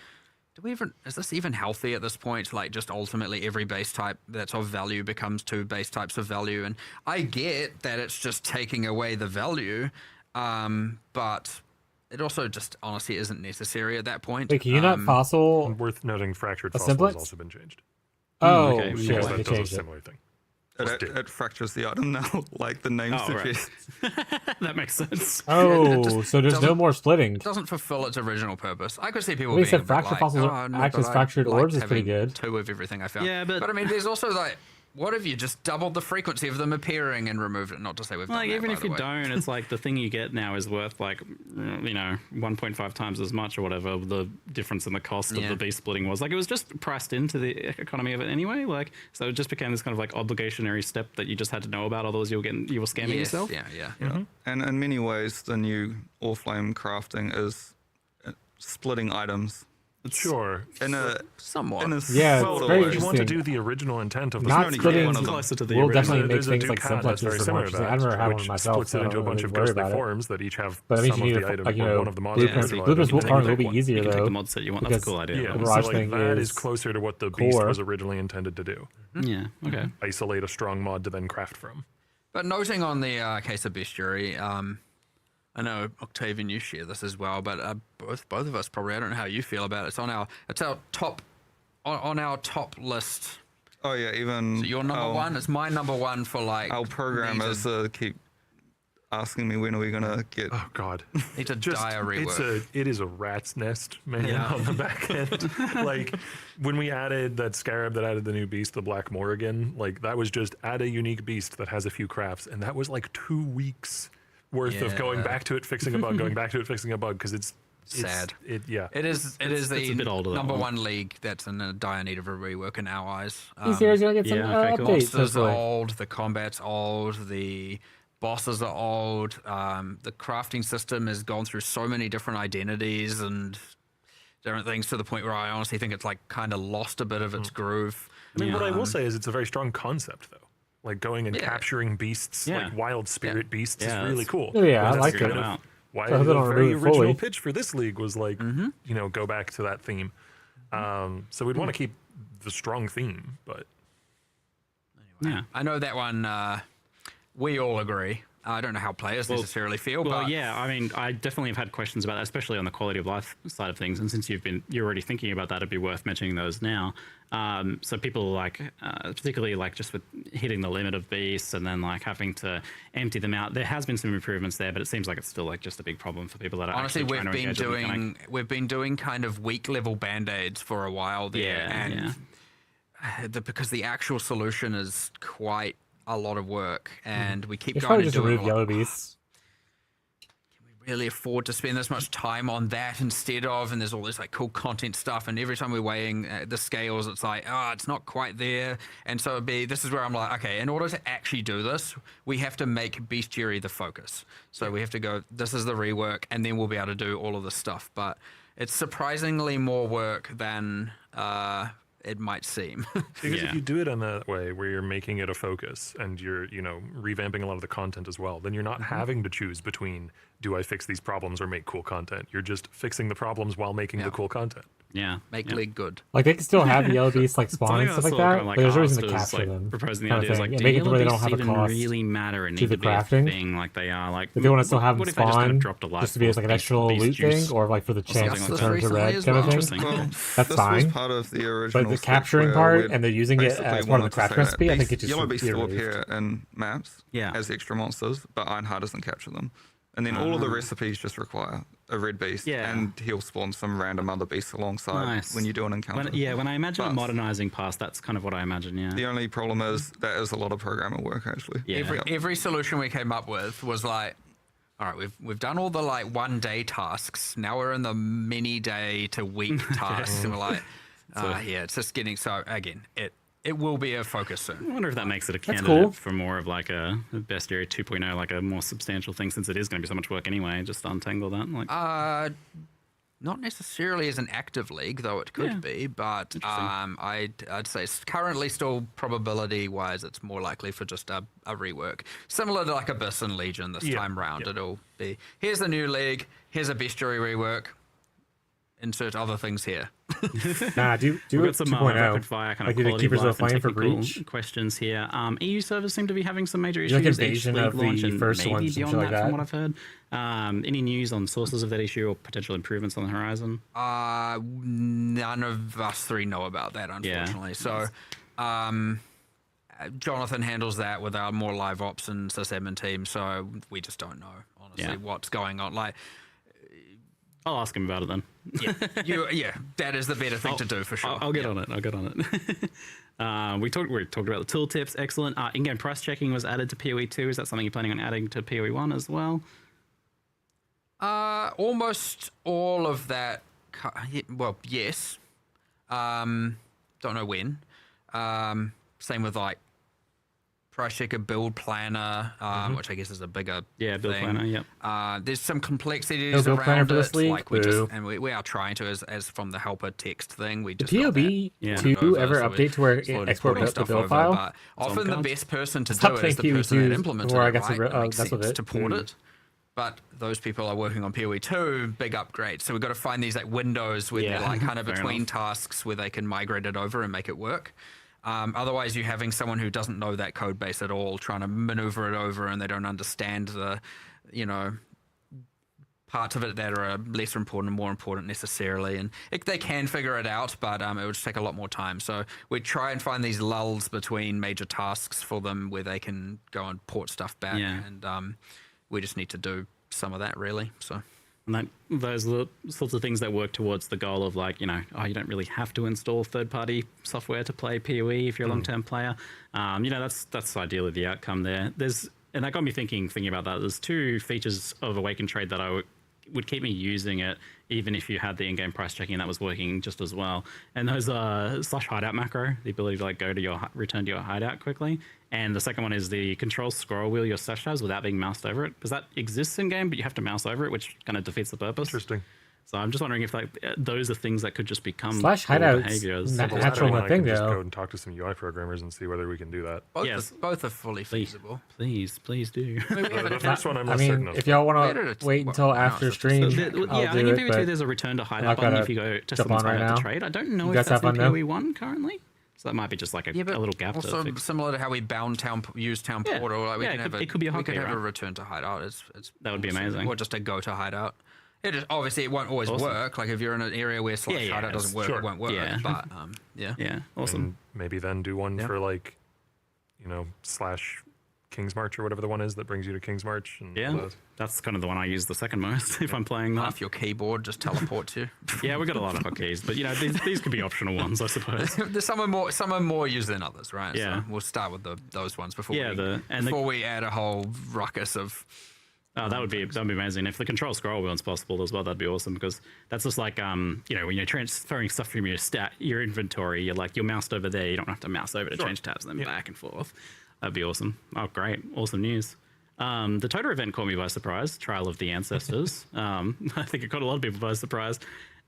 is this even healthy at this point? Like, just ultimately every base type that's of value becomes 2 base types of value. And I get that it's just taking away the value, but it also just honestly isn't necessary at that point. Wait, can you not fossil? Worth noting, fractured A fossil has simplex? also been changed. Oh, okay. shit, Because they that does a changed it. similar thing. It fractures the item now, like the name Oh, right. suggests. That makes sense. Oh, just so there's no doesn't- more splitting. It doesn't fulfill its original purpose. I could see people Well, you being said a bit fractured like, fossils oh, are- no, act as but I fractured liked orbs is pretty having good. 2 of everything I found. Yeah, but- I mean, there's also like what if you just doubled the frequency of them appearing and removed it? Not to say we've done Like, that, even by if the you way. don't, it's like the thing you get now is worth like, 1.5 times as much or whatever the difference in the cost of Yeah. the beast splitting was. Like, it was just priced into the economy of it anyway. Like, so it just became this kind of like obligationary step that you just had to know about, otherwise you were scamming Yes, yourself. Yeah. And in many ways, the new Orflame crafting is splitting items Sure. in a Somewhat. Yeah, Well, it's very if you want to interesting. do the original intent of the Not only splitting one of them. Closer to the will original. definitely make There's a things like Ducat that's simplexes very more similar to interesting. that, I never had one which myself, splits so it I into a don't bunch really of worry ghostly about it. forms that each have But that means some you of need the to, item like, you or know, one of the mods. blueprints. that you Blueprints will provide. probably will be easier You can take though. the mod set you want. That's a because cool idea. Yeah, The so Mirage like thing that is is closer to what the beast core. was originally intended to do. Yeah. Okay. Isolate a strong mod to then craft from. But noting on the case of bestiary, I know Octavian, you share this as well, but both of us probably. I don't know how you feel about it. It's our top on our top list. Oh yeah, even So your number one. It's my number one for like. our programmers keep asking me when are we gonna get. Oh God, It's a just dire rework. it is a rat's nest, man, Yeah. on the back end. Like when we added that scarab that added the new beast, the Black Morrigan, like that was just add a unique beast that has a few crafts, and that was like 2 weeks worth of going Yeah. back to it, fixing a bug, going back to it, fixing a bug, because it's Sad. Yeah. It is it's the a bit older, that number one. one league that's in a dire need of a rework in our eyes. These heroes are gonna get some yeah, okay, cool. updates. Monsters are hopefully. old, the combat's old, the bosses are old, the crafting system has gone through so many different identities and different things to the point where I honestly think it's like kind of lost a bit of its groove. I mean, what I will say is it's a very strong concept, though. Like going and Yeah. capturing beasts, Yeah. like wild spirit beasts, Yeah, is really that's- cool. Oh, yeah, I That's like kind it. of why So I hope they the don't very remove it original fully. pitch for this league was like, go back to that theme. So we'd want to keep the strong theme, but Yeah. I know that one we all agree. I don't know how players necessarily feel, Well, but yeah, I mean, I definitely have had questions about that, especially on the quality of life side of things. And since you're already thinking about that, it'd be worth mentioning those now. So people like, particularly like just with hitting the limit of beasts and then like having to empty them out. There has been some improvements there, but it seems like it's still like just a big problem for people that are honestly, actually trying to engage with the mechanic. we've been doing kind of weak level band-aids for a while there, Yeah, and because the actual solution is quite a lot of work, and we keep They should going probably to just do remove it. yellow beasts. Really afford to spend this much time on that instead of, and there's all this like cool content stuff, and every time we're weighing the scales, it's like, it's not quite there. And so this is where I'm like, okay, in order to actually do this, we have to make bestiary the focus. So we have to go, this is the rework, and then we'll be able to do all of this stuff. But it's surprisingly more work than it might seem. because Yeah. if you do it in that way, where you're making it a focus and you're, revamping a lot of the content as well, then you're not having to choose between, do I fix these problems or make cool content? You're just fixing the problems while making the cool content. Yeah. Make yeah. league good. Like they can still have the yellow beasts like spawn Something and I stuff like saw that, kind of, but there's no reason to asked was, capture like, them. proposing the kind of idea is thing. like, Yeah, do make it to yellow where they don't beasts have a even cost really matter and to need the to be a crafting. thing like they are? Like, If they want to still have them what if they just kind spawn, of dropped a life just to be as like an force extra beast loot juice? thing, or like for the chance something to like turn that. to red As kind of well. thing. Interesting. Well, That's this fine. was part of the original. But the sketch capturing where part we'd and they're using it basically as part of wanted the to say craft that recipe, I think it beast- just yellow should beasts be will removed. appear in maps Yeah. as extra monsters, but Ironheart doesn't capture them. And then all of the recipes just require a red beast, Yeah. and he'll spawn some random other beasts alongside Nice. when you do an encounter. When I imagine it But modernizing past, that's kind of what I imagine, yeah. the only problem is that is a lot of programmer work actually. Yeah. Every solution we came up with was like, all right, we've done all the like 1 day tasks. Now we're in the many day to week tasks, and we're like, it's just getting so. Again, it will be a focus soon. I wonder if that makes it a That's candidate cool. for more of like a bestiary 2.0, like a more substantial thing, since it is going to be so much work anyway, just to untangle that. Like, Not necessarily as an active league, though it could Yeah. be, but I'd say currently still probability wise, it's more likely for just a rework, similar to like Abyss and Legion this Yeah, time round. yeah. It'll be here's a new league, here's a bestiary rework, insert other things here. Nah, do we've it got some 2.0. rapid fire kind Like of you did quality of Keepers of life the and Flame for technical Breach. questions here. EU servers seem to be having some major You like issues. Invasion each league of the launch and first maybe one, some beyond shit that, like from that? what I've heard. Any news on sources of that issue or potential improvements on the horizon? None of us three know about that, unfortunately. So, Jonathan handles that with our more live ops and sysadmin team. So we just don't know, honestly, Yeah. what's going on. Like, I'll ask him about it then. Yeah, that is the better thing to do for sure. I'll get on it. I'll get on it. We talked about the tooltips. Excellent. In-game price checking was added to POE2. Is that something you're planning on adding to POE1 as well? Almost all of that. Well, yes. Don't know when. Same with like price checker, build planner, which I guess is a bigger build thing. planner. Yep. There's some complexities No build planner around for this it. league? Like we are trying to as from the helper text thing. We Did just got that POB2 ever so we're update to where slowly export putting the stuff build over, file? but often the best person to Stop do it is the saying person POE2 that implemented before I it, got to right? It makes that's with sense it. to port it. But those people are working on POE2, big upgrades. So we've got to find these like windows where they're like kind of Fair between enough. tasks where they can migrate it over and make it work. Otherwise, you're having someone who doesn't know that code base at all, trying to maneuver it over, and they don't understand the, parts of it that are less important and more important necessarily. And they can figure it out, but it would just take a lot more time. So we try and find these lulls between major tasks for them where they can go and port stuff back. Yeah. And we just need to do some of that, really. So. And those are the sorts of things that work towards the goal of like, you don't really have to install third-party software to play PoE if you're a long-term player. That's ideally the outcome there. And that got me thinking about that. There's two features of Awaken Trade that would keep me using it, even if you had the in-game price checking that was working just as well. And those are /hideout macro, the ability to like return to your hideout quickly. And the second one is the control scroll wheel your stash has without being moused over it, because that exists in game, but you have to mouse over it, which kind of defeats the purpose. Interesting. So I'm just wondering if those are things that could just become /hideout's behaviors. not The natural latter one, I thing can just though. go and talk to some UI programmers and see whether we can do that. Both are fully feasible. Please do. The first one I'm I less certain mean, of. if y'all want Where did to it- wait until well, no, after it's just- stream, I I'll think do in it. PoE2 But there's a return to not hideout button gonna if you go to jump on someone's right hideout now. to trade. I don't know You if guys that's have in fun, though? PoE1 currently. So that might be just like a little gap also to fix. similar to how we bound use town Yeah. portal. Like we Yeah, can have it could be a we could hotkey, have a right? return to hideout. It's That would be awesome. amazing. Or just a go to hideout. Obviously it won't always Awesome. work. Like if you're in an area where hideout doesn't work, sure. it won't work. Yeah. But yeah. Yeah, awesome. And maybe then do one Yeah. for like, / King's March or whatever the one is that brings you to King's March. And all Yeah, those. that's kind of the one I use the second most if I'm playing that. Half your keyboard just teleports you. Yeah, we got a lot of hotkeys, but these could be optional ones, I suppose. There's some are more used than others, right? Yeah. So we'll start with those ones before Yeah, we add a whole ruckus of. Oh, that'd be amazing. If the control scroll wheel's possible as well, that'd be awesome, because that's just like when you're transferring stuff from your inventory, you're moused over there. You don't have to mouse over to change tabs and then back and forth. That'd be awesome. Oh, great. Awesome news. The Tota event caught me by surprise. Trial of the Ancestors. I think it caught a lot of people by surprise.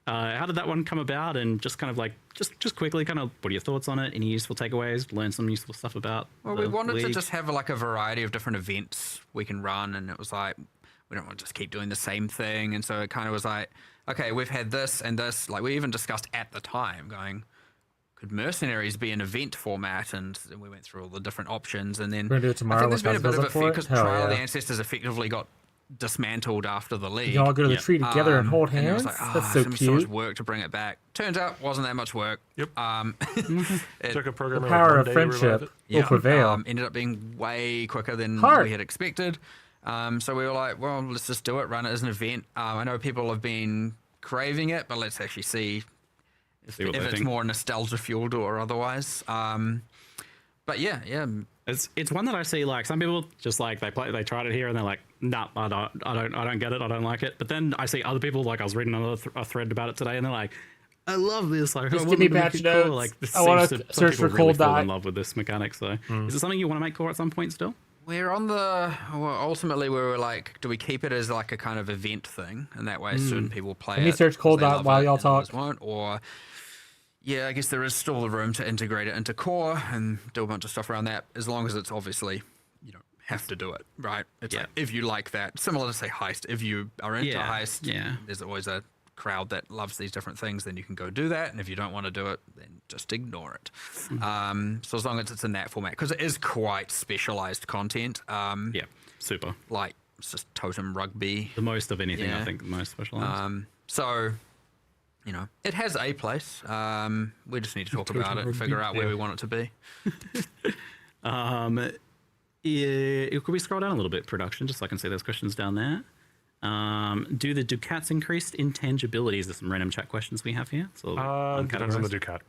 How did that one come about? And just kind of like, just quickly, kind of, what are your thoughts on it? Any useful takeaways? Learn some useful stuff about Well, the we wanted to league? just have like a variety of different events we can run, and it was like we don't want to just keep doing the same thing, and so it kind of was like, okay, we've had this and this. Like we even discussed at the time, going, could Mercenaries be an event format? And then we went through all the different options, and then We're gonna do it tomorrow. I think there's been a bit of a for it? because Hell Trial of the yeah. Ancestors effectively got dismantled after the league. You all go to the Yep. tree together and hold And it hands. was like, That's so it's gonna be so much cute. work to bring it back. Turns out, wasn't that much work. Yep. It Took a programmer The power like of 1 day to revive friendship it. will prevail. ended up being way quicker than Heart. we had expected. So we were like, well, let's just do it, run it as an event. I know people have been craving it, but let's actually see if what they it's think. more nostalgia fueled or otherwise. But yeah. It's one that I see, like, some people just like they tried it here and they're like, nah, I don't get it, I don't like it. But then I see other people, like I was reading a thread about it today, and they're like, I love this. Like, Just I give me want to make batch it cool. notes. Like, this I wanna seems to- some search people for really cold fall dot. in love with this mechanic. So, is it something you want to make core at some point still? We're on ultimately we were like, do we keep it as like a kind of event thing? And that way certain people play Let me it search because cold they dot love while it y'all and others talk. won't, or yeah, I guess there is still the room to integrate it into core and do a bunch of stuff around that, as long as it's obviously you don't have to do it, right? It's like, if you like that, similar to say heist. If you are into heist, there's always a crowd that loves these different things, then you can go do that. And if you don't want to do it, then just ignore it. So as long as it's in that format, because it is quite specialized content. Yeah, super. Like it's just totem rugby. The most of anything, I Yeah. think, the most specialized. So, it has a place. We just need to talk about it and figure out where we want it to be. Yeah, could we scroll down a little bit, production, just so I can see those questions down there? Do the Ducats increased intangibilities? There's some random chat questions we have here. So Depends on the Ducat.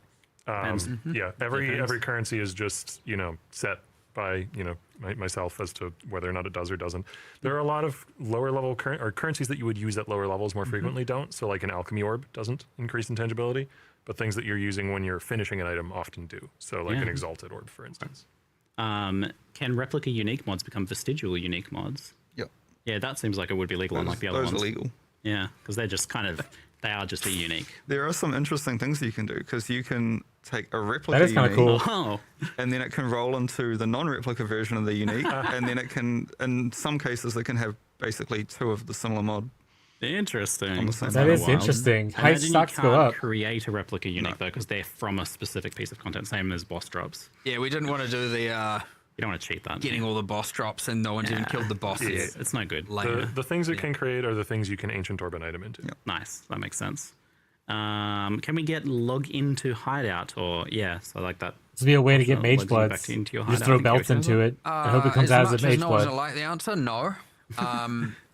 Yeah, every Depends. currency is just set by myself as to whether or not it does or doesn't. There are a lot of lower level currencies that you would use at lower levels more frequently don't. So like an alchemy orb doesn't increase intangibility, but things that you're using when you're finishing an item often do. So like an exalted orb, for instance. Can replica unique mods become vestigial unique mods? Yep. Yeah, that seems like it would be legal unlike the other Those ones. are legal. Yeah, because they're just they are just a unique. There are some interesting things you can do because you can take a replica That is kind of unique, cool. Oh, and then it can roll into the non-replica version of the unique, and then it can, in some cases, it can have basically 2 of the similar mod. interesting. On the same That level. is Wild. interesting. I High imagine stocks you go can't up. create a replica unique though, because they're from a specific piece of content, same as boss drops. Yeah, we didn't want to do the You don't want to cheat that. getting all the boss drops and no one's even killed the boss yet. It's no good. Later. The things it can create are the things you can ancient orb an item into. Nice, that makes sense. Can we get log into hideout or so like that? This would be a way to get Logs mage you bloods. back into your Just hideout throw and go belts through into them? it. I hope it comes out as much a mage no one's blood. gonna like the answer, no.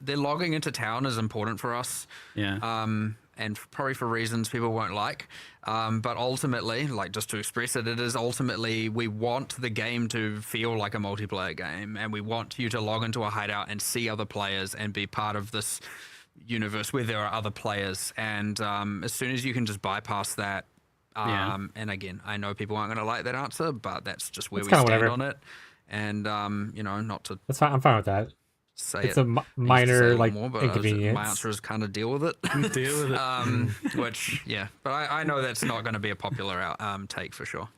They're logging into town is important for us. Yeah. And probably for reasons people won't like. But ultimately, like just to express it, it is ultimately we want the game to feel like a multiplayer game, and we want you to log into a hideout and see other players and be part of this universe where there are other players. And as soon as you can just bypass that, and again, I know people aren't going to like that answer, but that's just where It's we kinda stand whatever. on it. And not to That's fine. I'm fine with that. say It's it. a I used to say minor it like more, but inconvenience. my answer is kind of deal with it. Deal with it. Which, but I know that's not going to be a popular take for sure.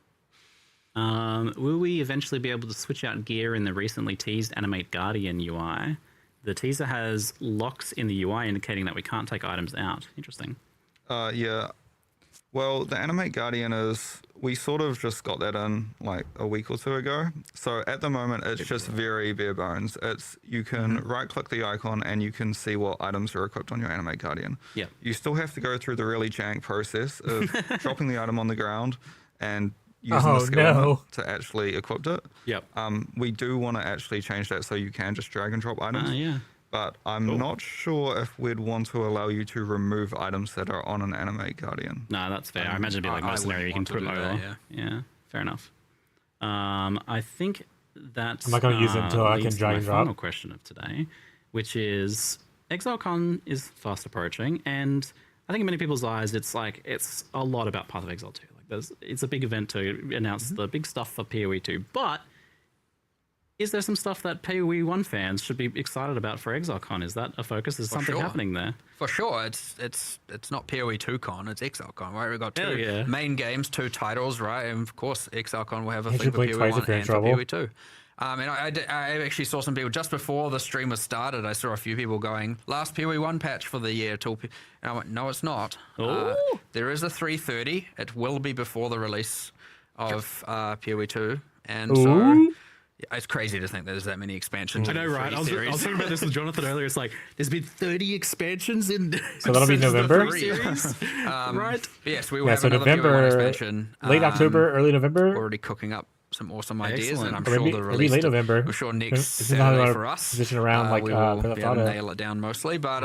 Will we eventually be able to switch out gear in the recently teased Animate Guardian UI? The teaser has locks in the UI indicating that we can't take items out. Interesting. Yeah. Well, the Animate Guardian we sort of just got that in like a week or 2 ago. So at the moment, it's just very bare bones. You can right click the icon and you can see what items are equipped on your Animate Guardian. Yeah. You still have to go through the really jank process of dropping the item on the ground and using Oh, the skill on no. it to actually equip it. Yep. We do want to actually change that so you can just drag and drop items. Yeah. But I'm not sure if we'd want to allow you to remove items that are on an Animate Guardian. No, that's fair. I imagine it'd be like I mercenary. You can wouldn't put want to over. do that, Yeah, fair enough. I think that's. I'm not gonna use it until I leads can to drag my and drop. final question of today, which is ExileCon is fast approaching, and I think in many people's eyes, it's a lot about Path of Exile 2. Like, it's a big event to announce the big stuff for POE 2, but. Is there some stuff that POE1 fans should be excited about for ExileCon? Is that a focus? Is something sure. happening there? For sure, it's not PoE 2 con, it's ExileCon, right? We've got Hell yeah. main games, 2 titles, right? And of course, ExileCon will have a You thing should for blink PoE twice 1 if you're in and for trouble. PoE 2. And I actually saw some people just before the stream was started. I saw a few people going, "Last PoE 1 patch for the year." And I went, "No, it's not. There is a 330. It will be before the release of PoE 2, and so." Ooh. It's crazy to think there's that many expansions. I in know, the right? free I was series. talking about this with Jonathan earlier. It's like there's been 30 expansions in. So that'll be since the November? free series, right? Yes, we will Yeah, have so another PoE 1 November, expansion. late October, early November. Already cooking up some awesome ideas, Excellent. and I'm Or sure maybe- the maybe release. late November. I'm sure next This is how they Saturday wanna for us. position around, like, we will Path of be able to Auto. nail it down mostly, but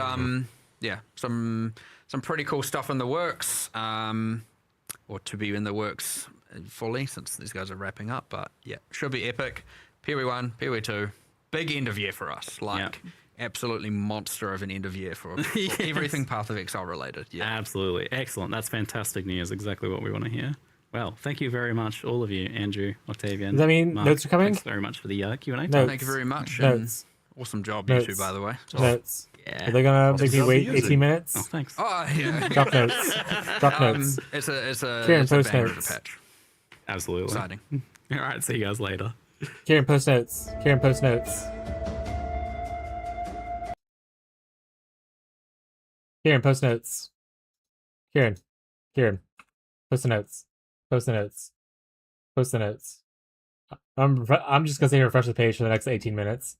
yeah, some pretty cool stuff in the works, or to be in the works fully since these guys are wrapping up. But yeah, should be epic. PoE 1, PoE 2, big end of year for us. Like absolutely monster of an end of year for everything Path of Exile related. Yeah. Absolutely. Excellent. That's fantastic news. Exactly what we want to hear. Well, thank you very much, all of you, Andrew, Octavian. Does that mean Mark, notes are coming? Thanks very much for the Q&A. No. Thank you very much. Notes. And awesome job, you two, Notes. by the way. Notes. Yeah. Are they gonna make me stuff wait are you 18 minutes? Oh, thanks. Oh yeah. Drop notes. Drop notes. It's a Kieran, it's a post banger of a notes. patch. Absolutely. Exciting. All right. See you guys later. Kieran, post notes. Kieran, post notes. Kieran, post notes. Kieran, post the notes. Post the notes. Post the notes. I'm just gonna say refresh the page for the next 18 minutes.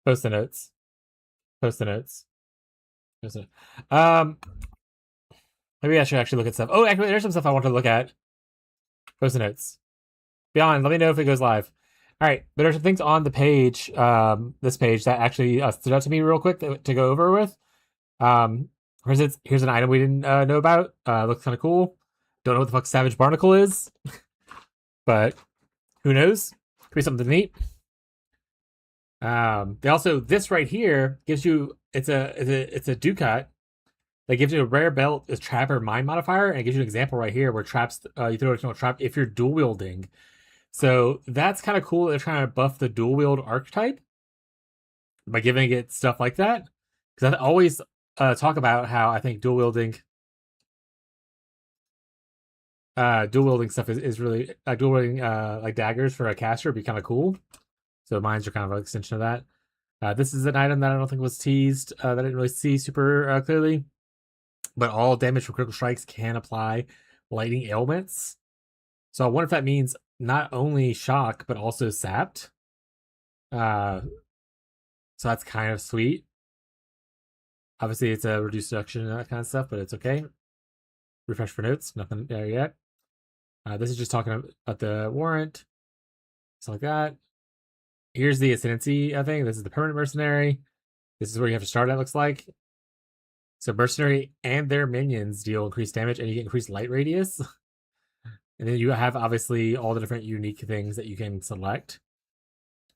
Post the notes. Post the notes. Post the maybe I should actually look at stuff. Oh, actually, there's some stuff I want to look at. Post the notes. Beyond, let me know if it goes live. All right, but there's some things on the page, this page, that actually stood out to me real quick to go over with. For instance, here's an item we didn't know about. Looks kind of cool. Don't know what the fuck Savage Barnacle is, but who knows? Could be something neat. They also, this right here gives you, it's a Ducat that gives you a rare belt as trap or mine modifier, and it gives you an example right here where traps, you throw a trap if you're dual wielding. So that's kind of cool. They're trying to buff the dual wield archetype by giving it stuff like that. Because I always talk about how I think dual wielding stuff is really dual wielding like daggers for a caster would be kind of cool. So mines are kind of an extension of that. This is an item that I don't think was teased, that I didn't really see super clearly. But all damage from critical strikes can apply lightning ailments. So I wonder if that means not only shock, but also sapped. So that's kind of sweet. Obviously, it's a reduced deduction and that kind of stuff, but it's okay. Refresh for notes. Nothing there yet. This is just talking about the warrant. Stuff like that. Here's the ascendancy, I think. This is the permanent mercenary. This is where you have to start, it looks like. So mercenary and their minions deal increased damage, and you get increased light radius. And then you have, obviously, all the different unique things that you can select.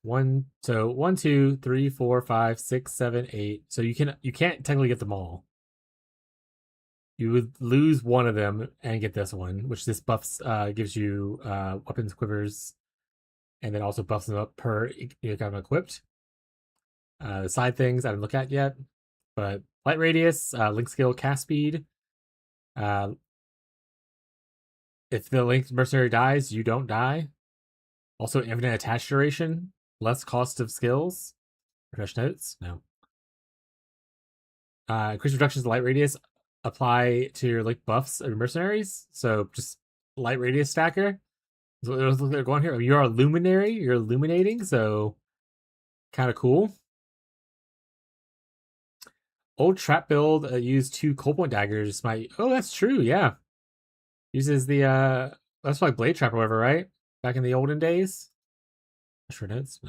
1, 2, 3, 4, 5, 6, 7, 8. So you can't technically get them all. You would lose one of them and get this one, which this buffs gives you weapons, quivers, and then also buffs them up per you got them equipped. The side things I didn't look at yet, but light radius, link skill, cast speed. If the linked mercenary dies, you don't die. Also, infinite attach duration, less cost of skills. Refresh notes? No. Increased reductions to light radius apply to your link buffs of your mercenaries. So just light radius stacker. So they're going here. You're a luminary, you're illuminating, so kind of cool. Old trap build used 2 cold point daggers. Oh, that's true, yeah. Uses the that's like blade trap or whatever, right? Back in the olden days. Sure notes.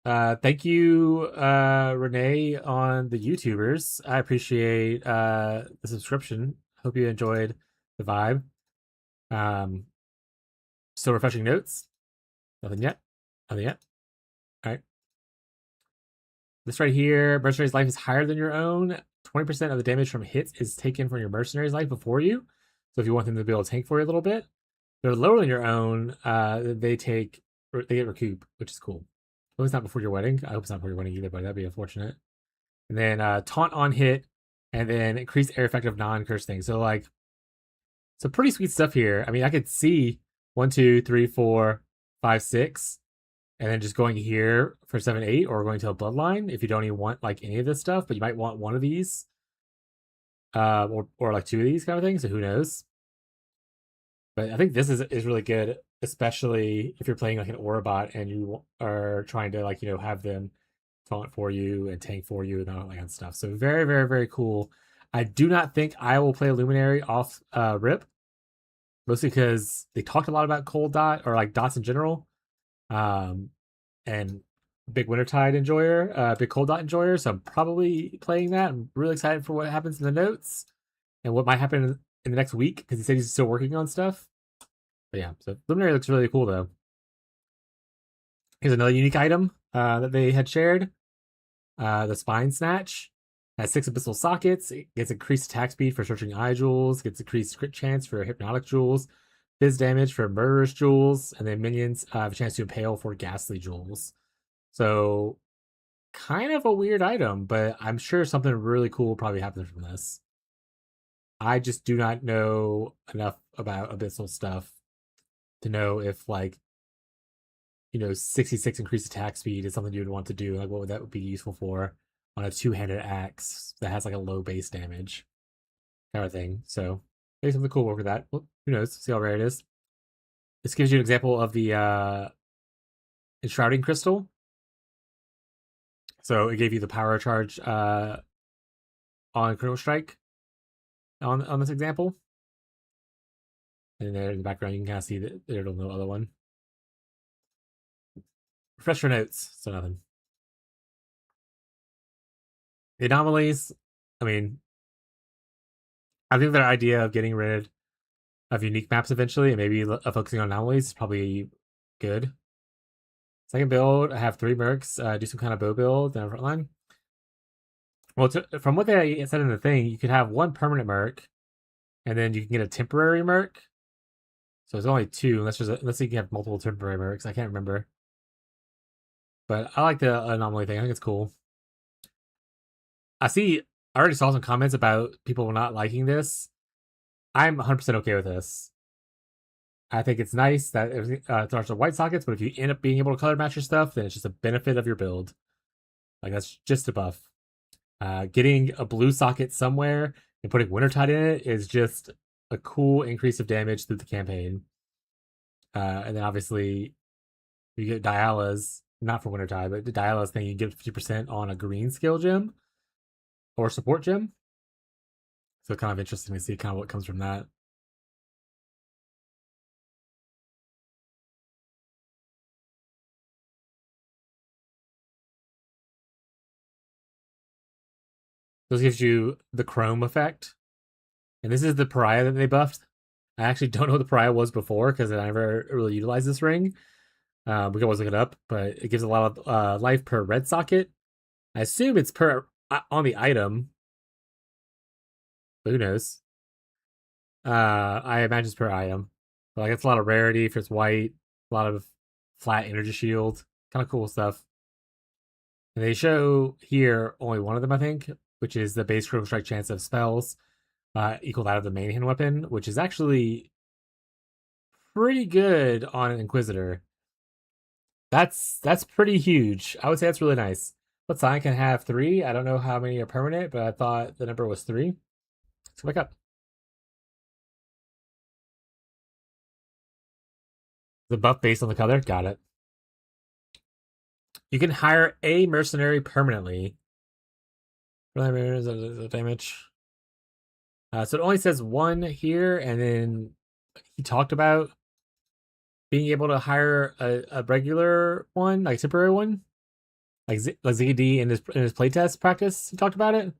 Thank you, Renee on the YouTubers. I appreciate the subscription. Hope you enjoyed the vibe. Still refreshing notes. Nothing yet. Nothing yet. All right. This right here, mercenary's life is higher than your own. 20% of the damage from hits is taken from your mercenary's life before you. So if you want them to be able to tank for you a little bit, they're lower than your own. They get recoup, which is cool. Hope it's not before your wedding. I hope it's not before your wedding either, but that'd be unfortunate. And then taunt on hit, and then increased air effect of non-curse things. So like, some pretty sweet stuff here. I mean, I could see 1, 2, 3, 4, 5, 6, and then just going here for 7, 8, or going to a bloodline if you don't even want like any of this stuff, but you might want one of these, or like 2 of these kind of things. So who knows? But I think this is really good, especially if you're playing like an Orabot and you are trying to like have them taunt for you and tank for you and all that kind of stuff. So very, very, very cool. I do not think I will play a Luminary off rip, mostly because they talked a lot about cold dot or like dots in general, and big Wintertide enjoyer, big cold dot enjoyer. So I'm probably playing that. I'm really excited for what happens in the notes and what might happen in the next week because he said he's still working on stuff. But yeah, so Luminary looks really cool though. Here's another unique item that they had shared. The Spine Snatch has 6 abyssal sockets. It gets increased attack speed for searching eye jewels, gets increased crit chance for hypnotic jewels, biz damage for murderous jewels, and then minions have a chance to impale for ghastly jewels. So kind of a weird item, but I'm sure something really cool probably happens from this. I just do not know enough about abyssal stuff to know if like 66 increased attack speed is something you would want to do. Like, what would that be useful for on a 2-handed axe that has like a low base damage kind of thing? So maybe something cool work with that. Well, who knows? See how rare it is. This gives you an example of the enshrouding crystal. So it gave you the power charge on critical strike on this example. And there in the background, you can kind of see that there's no other one. Refresh your notes, so nothing. The anomalies, I mean, I think their idea of getting rid of unique maps eventually and maybe focusing on anomalies is probably good. Second build, I have 3 mercs, do some kind of bow build, then frontline. Well, from what they said in the thing, you could have 1 permanent merc, and then you can get a temporary merc. So it's only 2, unless you can have multiple temporary mercs. I can't remember. But I like the anomaly thing. I think it's cool. I already saw some comments about people not liking this. I'm 100% okay with this. I think it's nice that it starts with white sockets, but if you end up being able to color match your stuff, then it's just a benefit of your build. Like, that's just a buff. Getting a blue socket somewhere and putting Wintertide in it is just a cool increase of damage through the campaign. And then obviously you get Diala's, not for Wintertide, but the Diala's thing, you get 50% on a green skill gem or support gem. So kind of interesting to see kind of what comes from that. This gives you the chrome effect. And this is the pariah that they buffed. I actually don't know what the pariah was before because I never really utilized this ring. We can always look it up, but it gives a lot of life per red socket. I assume it's per on the item. But who knows? I imagine it's per item. But like, it's a lot of rarity if it's white, a lot of flat energy shield, kind of cool stuff. And they show here only one of them, I think, which is the base critical strike chance of spells equal that of the main hand weapon, which is actually pretty good on an Inquisitor. That's pretty huge. I would say that's really nice. But Sign can have 3. I don't know how many are permanent, but I thought the number was 3. Let's go back up. The buff based on the color? Got it. You can hire a mercenary permanently. Damage. So it only says 1 here, and then he talked about being able to hire a regular one, like temporary one, like ZD in his playtest practice. He talked about it.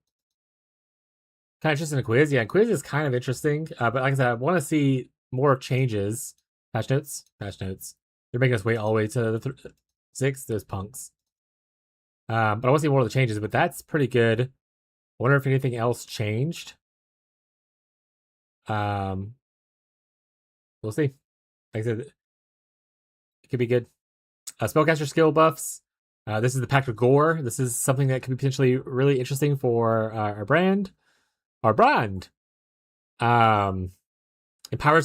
Kind of interesting in a quiz. Yeah, quiz is kind of interesting. But like I said, I want to see more changes. Patch notes. They're making us wait all the way to the 6. Those punks. But I want to see more of the changes. But that's pretty good. I wonder if anything else changed. We'll see. Like I said, it could be good. Spellcaster skill buffs. This is the Pact of Gore. This is something that could be potentially really interesting for our brand. Empowers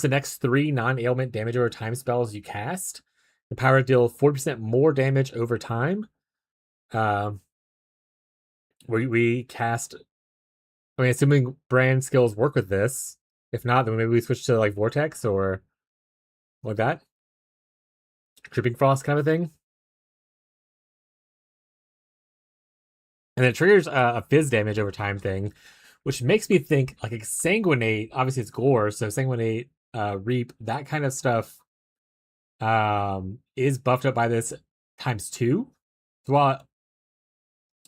the next 3 non-ailment damage over time spells you cast. Empower to deal 40% more damage over time. We cast. I mean, assuming brand skills work with this. If not, then maybe we switch to like Vortex or like that. Dripping Frost kind of thing. And then it triggers a fizz damage over time thing, which makes me think like Exsanguinate. Obviously, it's gore, so Exsanguinate, Reap, that kind of stuff is buffed up by this ×2. So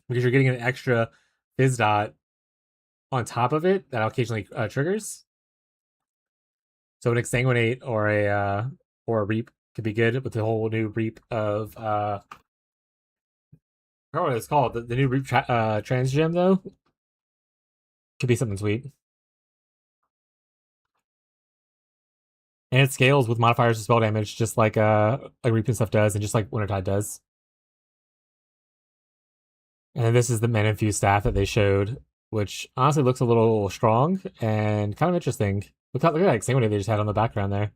because you're getting an extra fizz dot on top of it that occasionally triggers. So an Exsanguinate or a Reap could be good with the whole new Reap of I don't know what it's called. The new Reap trans gem though could be something sweet. And it scales with modifiers to spell damage, just like Reap and stuff does, and just like Wintertide does. And this is the Mana Infused staff that they showed, which honestly looks a little strong and kind of interesting. Look at that Exsanguinate they just had on the background there.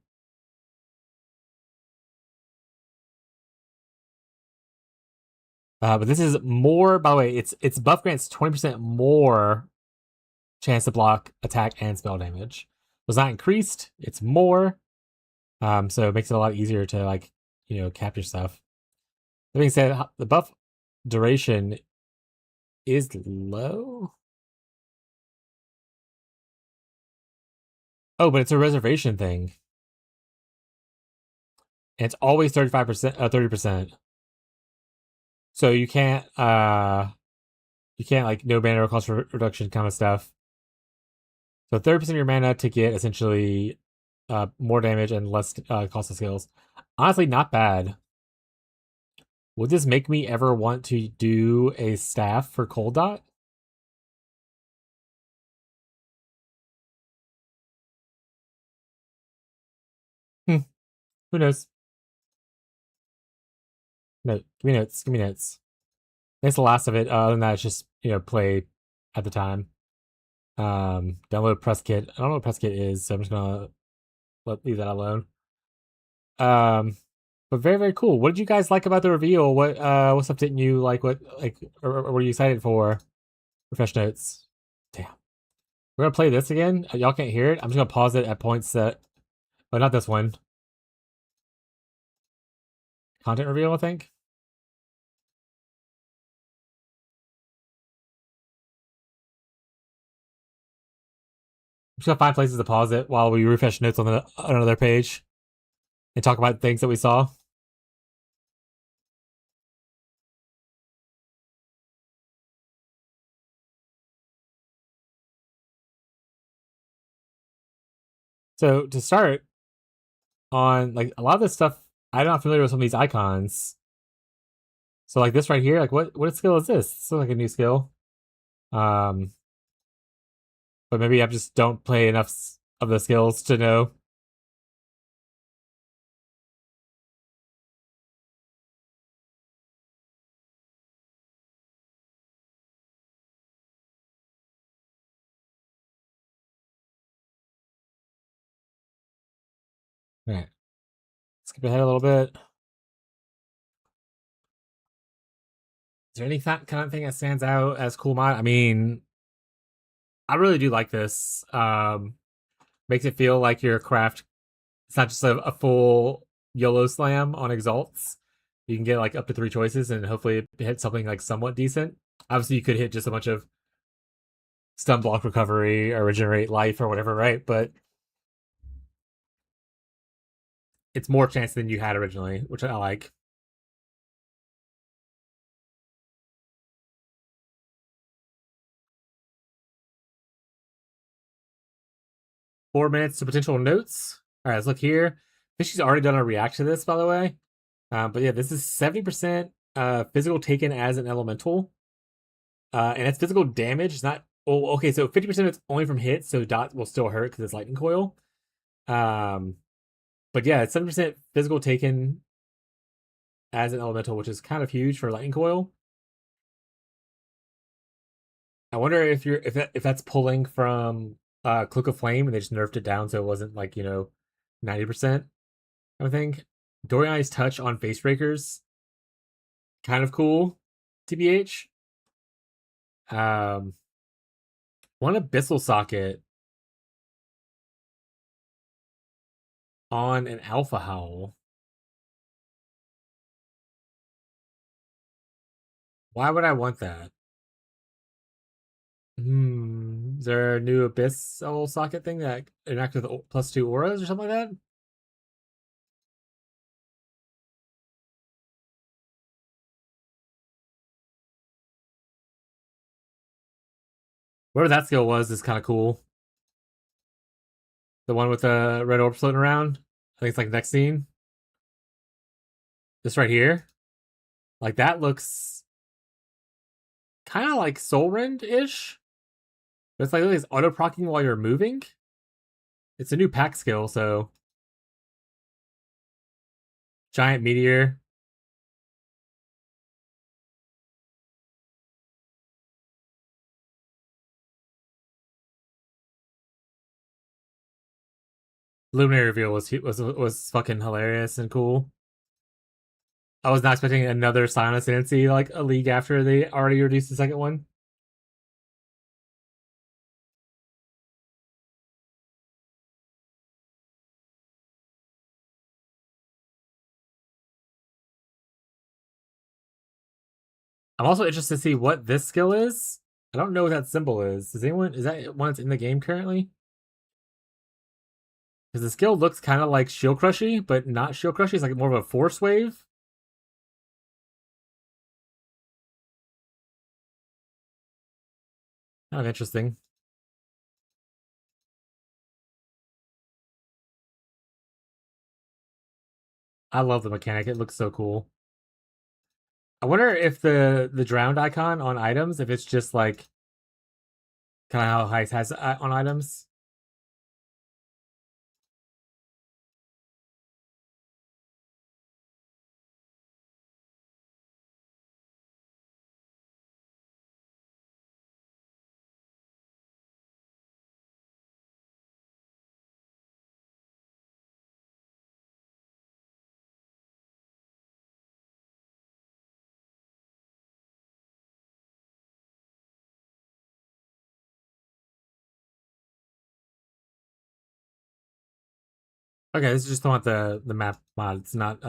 But this is more, by the way, it's buff grants 20% more chance to block, attack, and spell damage. It was not increased, it's more. So it makes it a lot easier to like, capture stuff. That being said, the buff duration is low. Oh, but it's a reservation thing. And it's always 35%, 30%. So you can't You can't like no mana or cost reduction kind of stuff. So 30% of your mana to get essentially more damage and less cost of skills. Honestly, not bad. Would this make me ever want to do a staff for Cold Dot? Who knows? No, give me notes. Give me notes. That's the last of it. Other than that, it's just play at the time. Download press kit. I don't know what press kit is, so I'm just gonna leave that alone. But very very cool. What did you guys like about the reveal? What stuff didn't you like? What or were you excited for? Refresh notes. Damn. We're gonna play this again. Y'all can't hear it. I'm just gonna pause it at points that. Oh, not this one. Content reveal, I think. I'm just gonna find places to pause it while we refresh notes on another page and talk about things that we saw. So to start on like a lot of this stuff, I'm not familiar with some of these icons. So like this right here, like what skill is this? This looks like a new skill. But maybe I just don't play enough of the skills to know. All right. Skip ahead a little bit. Is there any kind of thing that stands out as cool mod? I mean, I really do like this. Makes it feel like your craft. It's not just a full YOLO slam on exalts. You can get like up to 3 choices and hopefully hit something like somewhat decent. Obviously, you could hit just a bunch of stun block recovery or regenerate life or whatever, right? But it's more chance than you had originally, which I like. Four minutes to potential notes. All right, let's look here. I think she's already done a react to this, by the way. But yeah, this is 70% physical taken as an elemental. And it's physical damage. It's not. Oh, okay. So 50% of it's only from hits, so dot will still hurt because it's lightning coil. But yeah, it's 7% physical taken as an elemental, which is kind of huge for lightning coil. I wonder if that's pulling from Cloak of Flame and they just nerfed it down so it wasn't like 90%. I think Doriani's touch on face breakers, kind of cool. TBH. One abyssal socket on an alpha howl. Why would I want that? Is there a new abyssal socket thing that interacts with +2 auras or something like that? Whatever that skill was is kind of cool. The one with the red orb floating around. I think it's like next scene. This right here. Like that looks kind of like Soul Rend-ish. But it's like it's auto-procking while you're moving. It's a new pack skill, so giant meteor. Luminary reveal was fucking hilarious and cool. I was not expecting another Scion Ascendancy like a league after they already released the second one. I'm also interested to see what this skill is. I don't know what that symbol is. Is that one that's in the game currently? Because the skill looks kind of like Shield Crushy, but not Shield Crushy. It's like more of a Force Wave. Kind of interesting. I love the mechanic. It looks so cool. I wonder if the drowned icon on items, if it's just like kind of how Heist has on items. Okay, this is just want the map mod. It's not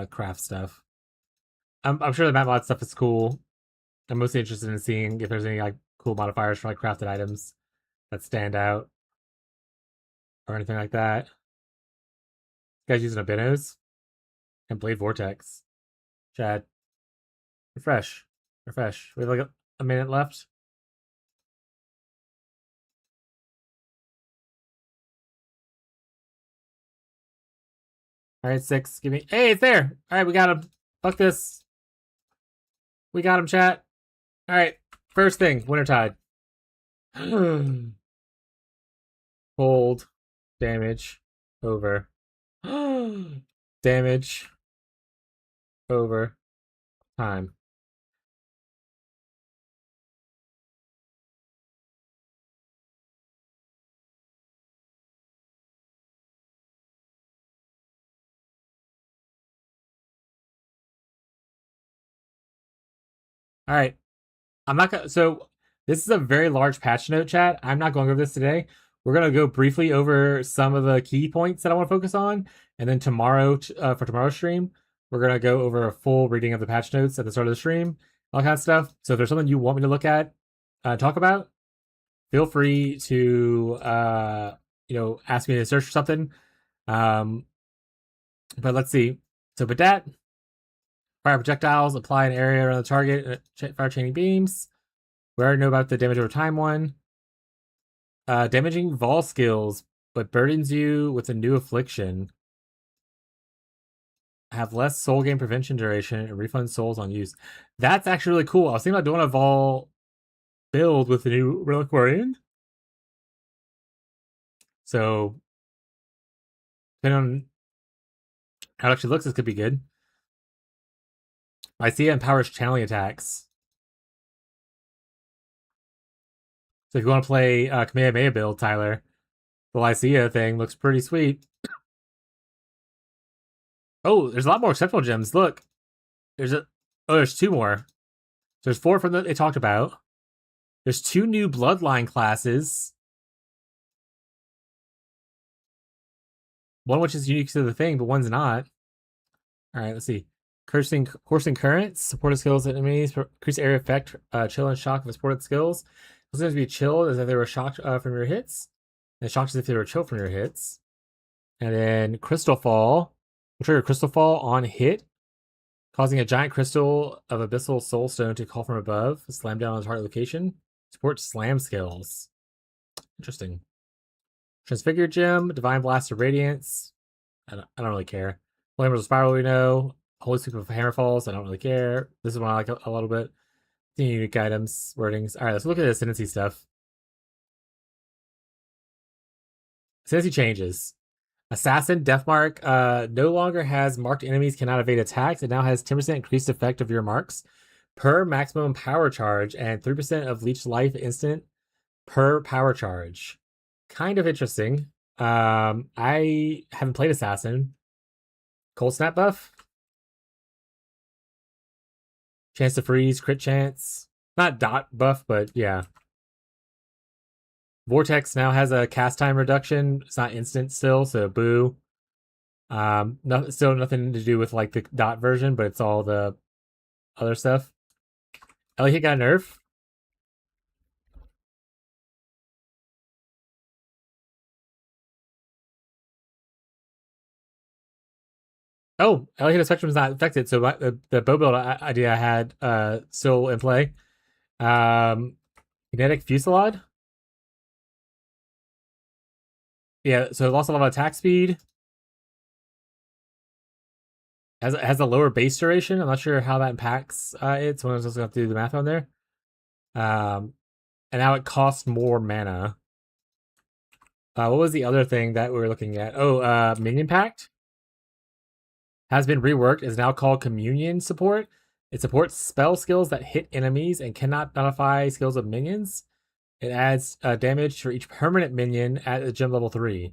craft stuff. I'm sure the map mod stuff is cool. I'm mostly interested in seeing if there's any like cool modifiers for like crafted items that stand out or anything like that. This guy's using a Binos and Blade Vortex. Chad, refresh. We have like a minute left. All right, 6. Give me. Hey, it's there. All right, we got him. Fuck this. We got him, chat. All right, first thing, Wintertide. Hold. Damage. Over. Damage. Over. Time. All right. I'm not gonna. So this is a very large patch note, chat. I'm not going over this today. We're gonna go briefly over some of the key points that I want to focus on, and then tomorrow, for tomorrow's stream, we're gonna go over a full reading of the patch notes at the start of the stream, all kind of stuff. So if there's something you want me to look at, talk about, feel free to ask me to search for something. But let's see. So Badat, fire projectiles apply an area around the target, fire chaining beams. We already know about the damage over time one. Damaging Vol skills, but burdens you with a new affliction. Have less soul gain prevention duration and refund souls on use. That's actually really cool. I was thinking about doing a Vol build with the new Reliquarian. So, depending on how it actually looks, this could be good. Lycia empowers channeling attacks. So if you want to play Kamehameha build, Tyler, the Lycia thing looks pretty sweet. Oh, there's a lot more exceptional gems. Look, there's 2 more. There's 4 from they talked about. There's 2 new bloodline classes. One which is unique to the thing, but one's not. All right, let's see. Coursing currents, supported skills and enemies, increase area effect, chill and shock of supported skills. It's going to be chilled as if they were shocked from your hits, and shocked as if they were chilled from your hits. And then Crystal Fall will trigger Crystal Fall on hit, causing a giant crystal of Abyssal Soul Stone to call from above, slam down on the target location. Support slam skills. Interesting. Transfigured Gem, Divine Blast of Radiance. I don't really care. Flammable Spiral, we know. Holy Sweep of Hammerfalls, I don't really care. This is one I like a little bit. The unique items, wordings. Alright, let's look at the Ascendancy stuff. Ascendancy changes. Assassin, Deathmark, no longer has marked enemies cannot evade attacks. It now has 10% increased effect of your marks per maximum power charge and 3% of leech life instant per power charge. Kind of interesting. I haven't played Assassin. Cold Snap buff. Chance to freeze, crit chance. Not dot buff, but yeah. Vortex now has a cast time reduction. It's not instant still, so boo. Still nothing to do with like the dot version, but it's all the other stuff. Ellie got a nerf. Oh, Ellie Spectrum is not affected, so the bow build idea I had still in play. Kinetic Fusillade. Yeah, so it lost a lot of attack speed. Has a lower base duration. I'm not sure how that impacts it. So I was just going to have to do the math on there. And now it costs more mana. What was the other thing that we were looking at? Oh, Minion Pact has been reworked. Is now called Communion Support. It supports spell skills that hit enemies and cannot modify skills of minions. It adds damage for each permanent minion at a gem level 3.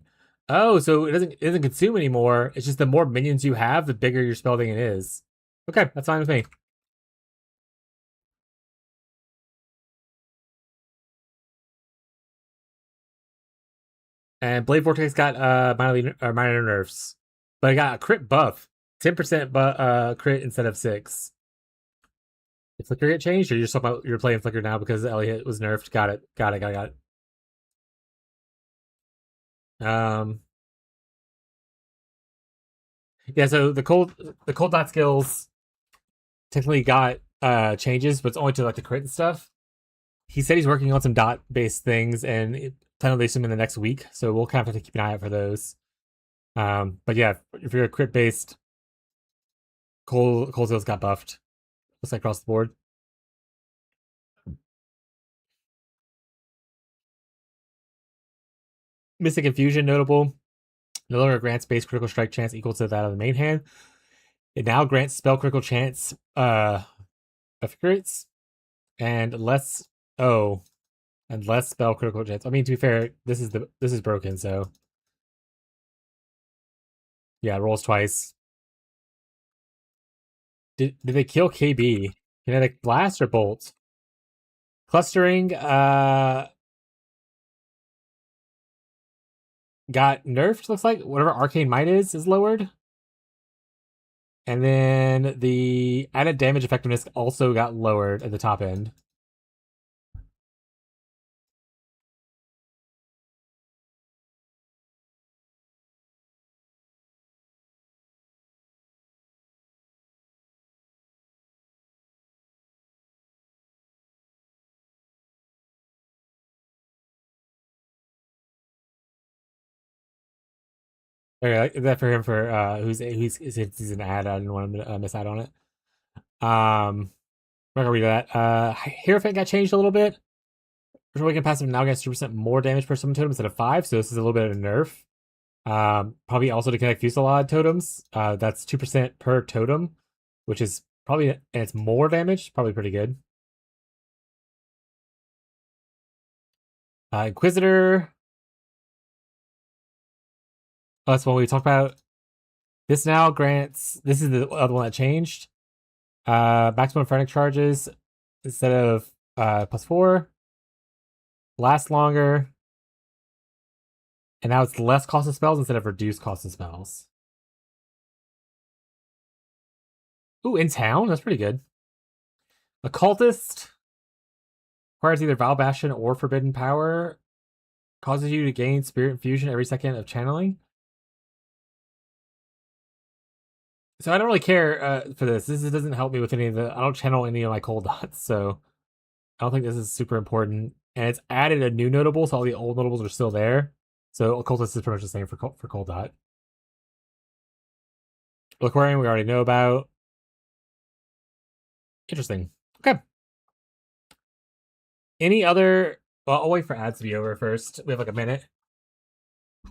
Oh, so it doesn't consume anymore. It's just the more minions you have, the bigger your spell thing it is. Okay, that's fine with me. And Blade Vortex got minor nerfs, but it got a crit buff, 10% crit instead of 6. Did Flicker get changed, or you're playing Flicker now because Elliot was nerfed? Got it. Yeah. So the cold dot skills technically got changes, but it's only to like the crit and stuff. He said he's working on some dot based things and plan to release them in the next week, so we'll kind of have to keep an eye out for those. But yeah, if you're a crit based, cold skills got buffed. Looks like across the board. Mystic Infusion notable. No longer grants base critical strike chance equal to that of the main hand. It now grants spell critical chance of crits and less spell critical chance. I mean, to be fair, this is broken, so yeah, it rolls twice. Did they kill KB? Kinetic blast or bolt? Clustering got nerfed, looks like. Whatever arcane might is lowered. And then the added damage effectiveness also got lowered at the top end. Okay, that for him for who's he's an ad. I didn't want him to miss out on it. I'm not gonna read that. Hierophant got changed a little bit. Awakened passive now gets 2% more damage per summon totem instead of 5, so this is a little bit of a nerf. Probably also to connect Fusillade totems. That's 2% per totem, which is probably, and it's more damage, probably pretty good. Inquisitor. Oh, that's one we talked about. This now grants, this is the other one that changed. Maximum frantic charges instead of +4. Last longer. And now it's less cost of spells instead of reduced cost of spells. Ooh, in town? That's pretty good. Occultist requires either Vile Bastion or Forbidden Power. Causes you to gain Spirit Infusion every second of channeling. So I don't really care for this. This doesn't help me with any of the... I don't channel any of my cold dots, so... I don't think this is super important. And it's added a new notable, so all the old notables are still there. So Occultist is pretty much the same for cold dot. Aquarium we already know about. Interesting. Okay. Any other... Well, I'll wait for ads to be over first. We have like a minute.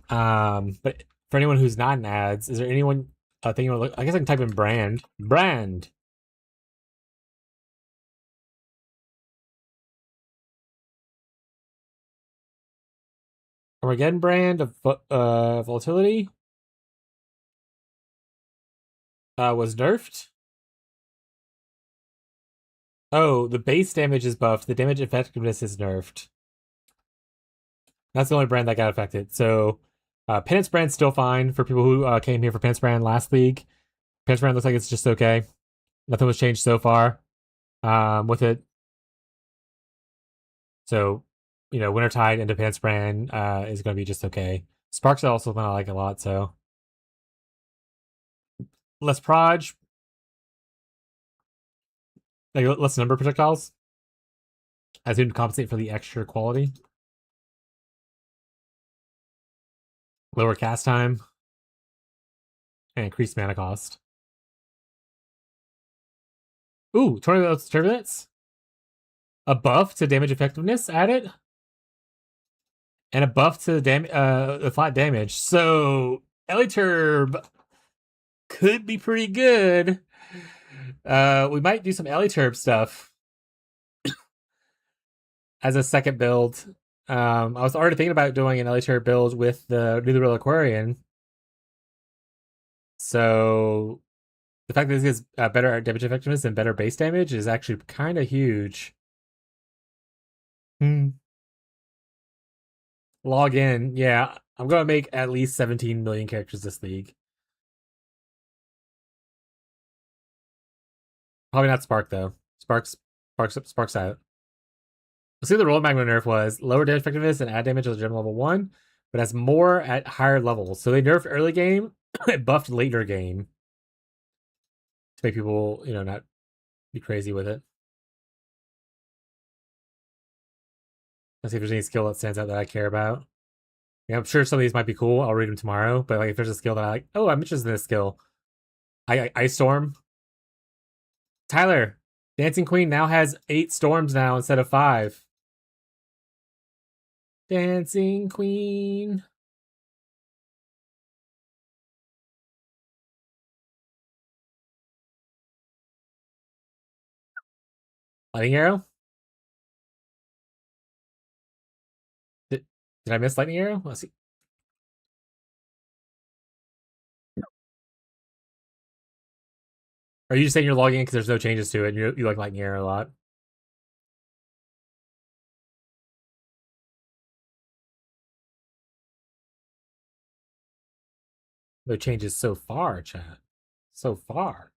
But for anyone who's not in ads, is there anyone... I guess I can type in brand. Brand! Armageddon brand of volatility was nerfed. Oh, the base damage is buffed. The damage effectiveness is nerfed. That's the only brand that got affected. So, Penance brand's still fine for people who came here for Penance brand last league. Penance brand looks like it's just okay. Nothing was changed so far with it. So, Wintertide into Penance brand is going to be just okay. Sparks I also I like a lot, so. Less proj. Like less number of projectiles. I assume to compensate for the extra quality. Lower cast time. And increased mana cost. Ooh, turbulence. A buff to damage effectiveness added. And a buff to the flat damage. So Eliturb could be pretty good. We might do some Eliturb stuff as a second build. I was already thinking about doing an Eliturb build with the New Reliquarian. So the fact that this gets better damage effectiveness and better base damage is actually kind of huge. Log in. Yeah, I'm going to make at least 17 million characters this league. Probably not Spark, though. Spark's out. Let's see what the roll magma nerf was. Lower damage effectiveness and add damage at general level 1, but has more at higher levels. So they nerfed early game, it buffed later game. To make people, not be crazy with it. Let's see if there's any skill that stands out that I care about. Yeah, I'm sure some of these might be cool. I'll read them tomorrow. But like, if there's a skill that I like, I'm interested in this skill. Ice Storm. Tyler, Dancing Queen now has 8 storms now instead of 5. Dancing Queen. Lightning Arrow? Did I miss Lightning Arrow? Let's see. Are you just saying you're logging in because there's no changes to it and you like Lightning Arrow a lot? No changes so far, chat. So far.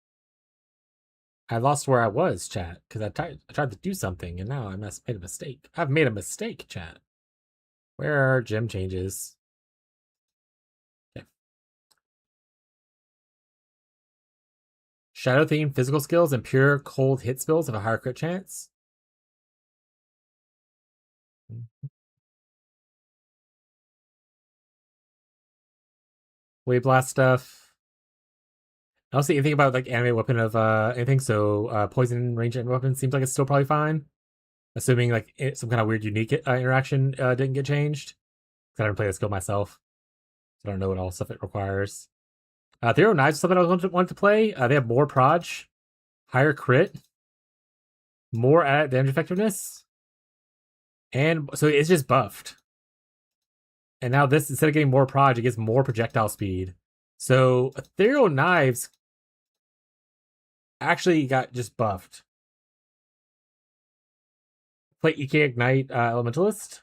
I lost where I was, chat, because I tried to do something and now I made a mistake. I've made a mistake, chat. Where are gem changes? Okay. Shadow theme physical skills and pure cold hit spells have a higher crit chance. Wave blast stuff. I don't see anything about like animate weapon of anything, so poison range and weapon seems like it's still probably fine. Assuming like some kind of weird unique interaction didn't get changed. I didn't play the skill myself. So I don't know what all stuff it requires. Thero Knives is something I wanted to play. They have more proj, higher crit, more added damage effectiveness, and so it's just buffed. And now this, instead of getting more proj, it gets more projectile speed. So Ethereal Knives actually got just buffed. Play EK Ignite Elementalist.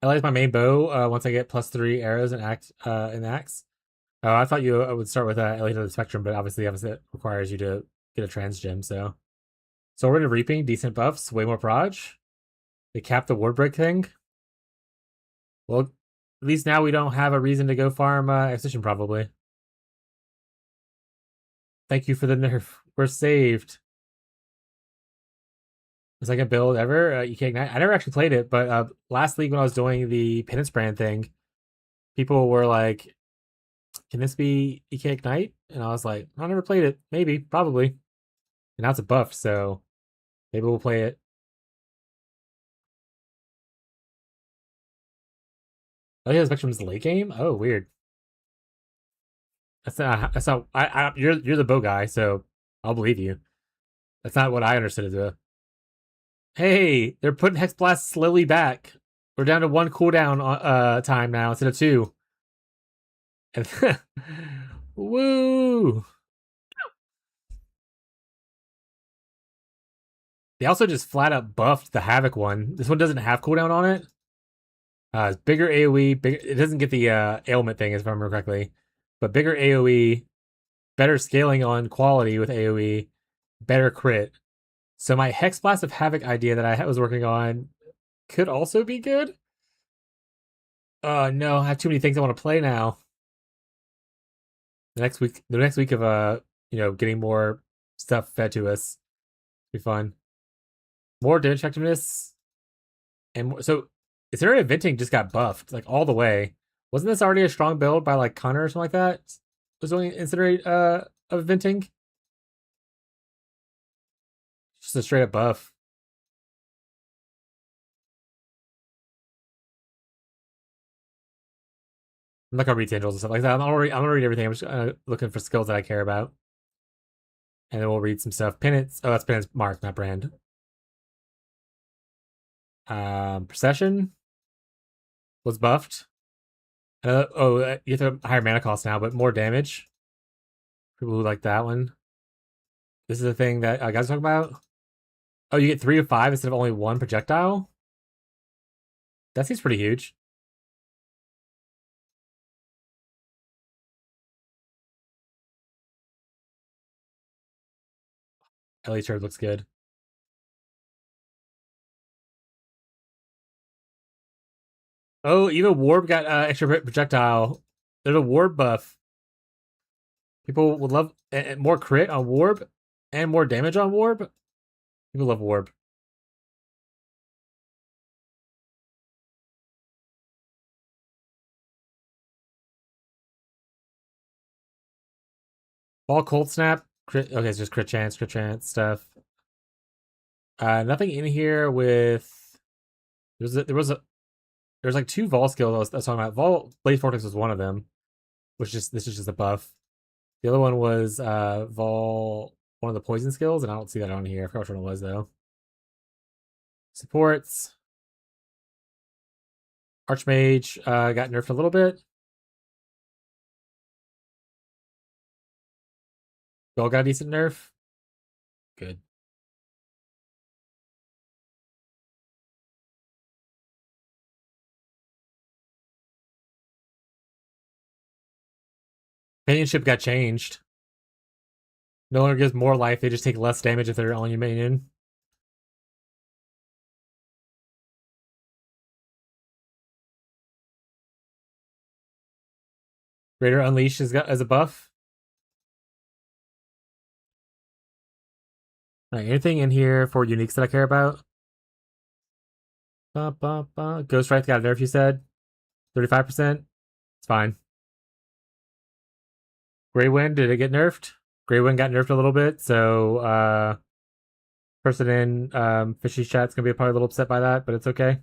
I like my main bow once I get +3 arrows and axe. I thought you would start with Elite of the Spectrum, but obviously it requires you to get a trans gem, so. So we're into Reaping, decent buffs, way more proj. They capped the ward break thing. Well, at least now we don't have a reason to go farm Excision, probably. Thank you for the nerf. We're saved. The second build ever, EK Ignite. I never actually played it, but last league when I was doing the Penance Brand thing, people were like, can this be EK Ignite? And I was like, I never played it. Maybe, probably. And now it's a buff, so maybe we'll play it. Oh yeah, Spectrum's late game? Oh, weird. That's not you're the bow guy, so I'll believe you. That's not what I understood it to. Hey, they're putting Hex Blast slowly back. We're down to 1 cooldown time now instead of 2. And woo! They also just flat up buffed the Havoc one. This one doesn't have cooldown on it. It's bigger AoE. It doesn't get the ailment thing, if I remember correctly. But bigger AoE, better scaling on quality with AoE, better crit. So my Hex Blast of Havoc idea that I was working on could also be good. No, I have too many things I want to play now. The next week of getting more stuff fed to us. Be fun. More damage effectiveness. And so Incinerated Venting just got buffed, like all the way. Wasn't this already a strong build by like Connor or something like that? Was only Incinerate of Venting? Just a straight up buff. I'm not gonna read tangles and stuff like that. I'm gonna read everything. I'm just looking for skills that I care about. And then we'll read some stuff. Penance. Oh, that's Penance Mark, not Brand. Procession was buffed. You have to higher mana cost now, but more damage. People who like that one. This is the thing that guys talk about. Oh, you get 3 of 5 instead of only 1 projectile? That seems pretty huge. LA turd looks good. Oh, even Warp got extra projectile. There's a Warp buff. People would love more crit on Warp and more damage on Warp. People love Warp. Ball Cold Snap. Crit, okay, it's just crit chance stuff. Nothing in here with. There's like 2 Vol skills I was talking about. Vol Blade Vortex was one of them, this is just a buff. The other one was Vol, one of the poison skills, and I don't see that on here. I forgot which one it was though. Supports. Archmage got nerfed a little bit. Gold got a decent nerf. Good. Companionship got changed. No longer gives more life, they just take less damage if they're on your minion. Greater Unleash is got as a buff. Alright, anything in here for uniques that I care about? Ghost Strike got a nerf, you said? 35%? It's fine. Grey Wind, did it get nerfed? Grey Wind got nerfed a little bit, so person in Fishy's chat's gonna be probably a little upset by that, but it's okay.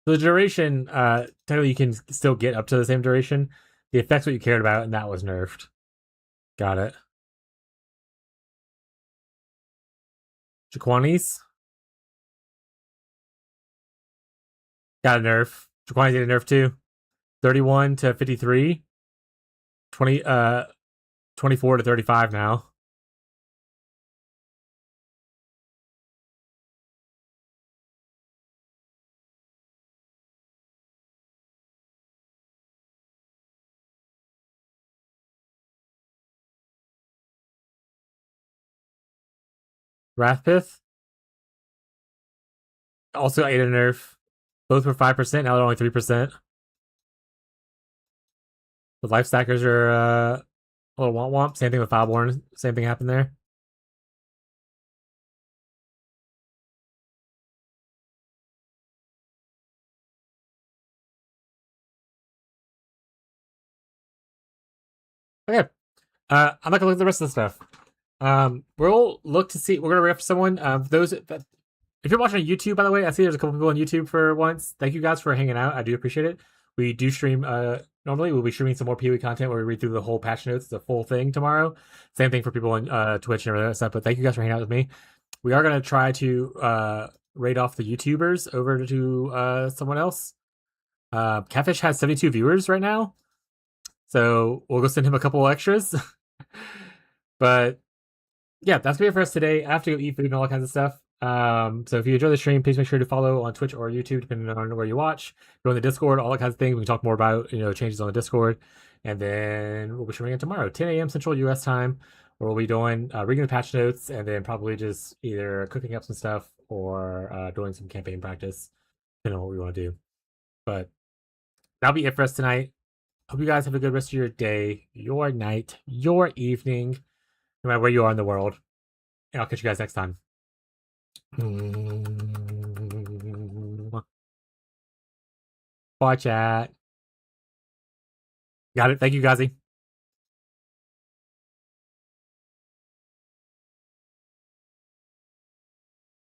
So the duration, technically you can still get up to the same duration. The effect's what you cared about, and that was nerfed. Got it. Jaquanis. Got a nerf. Jaquanis get a nerf too. 31 to 53. 24 to 35 now. Wrathpith. Also ate a nerf. Both were 5%, now they're only 3%. The life stackers are a little womp. Same thing with Fileborn. Same thing happened there. Okay. I'm not gonna look at the rest of the stuff. We'll look to see. We're gonna ref someone. Those that, if you're watching on YouTube, by the way, I see there's a couple people on YouTube for once. Thank you guys for hanging out. I do appreciate it. We do stream. Normally we'll be streaming some more POE content where we read through the whole patch notes, the full thing tomorrow. Same thing for people on Twitch and everything that stuff. But thank you guys for hanging out with me. We are gonna try to raid off the YouTubers over to someone else. Catfish has 72 viewers right now, so we'll go send him a couple extras. But yeah, that's gonna be it for us today. I have to go eat food and all that kinds of stuff. So if you enjoy the stream, please make sure to follow on Twitch or YouTube, depending on where you watch. Go on the Discord, all that kinds of things. We can talk more about changes on the Discord, and then we'll be streaming it tomorrow, 10 a.m. Central U.S. time, where we'll be doing reading the patch notes, and then probably just either cooking up some stuff or doing some campaign practice. depending on what we want to do. But that'll be it for us tonight. Hope you guys have a good rest of your day, your night, your evening, no matter where you are in the world. And I'll catch you guys next time. Bye, chat. Got it. Thank you, Gazi.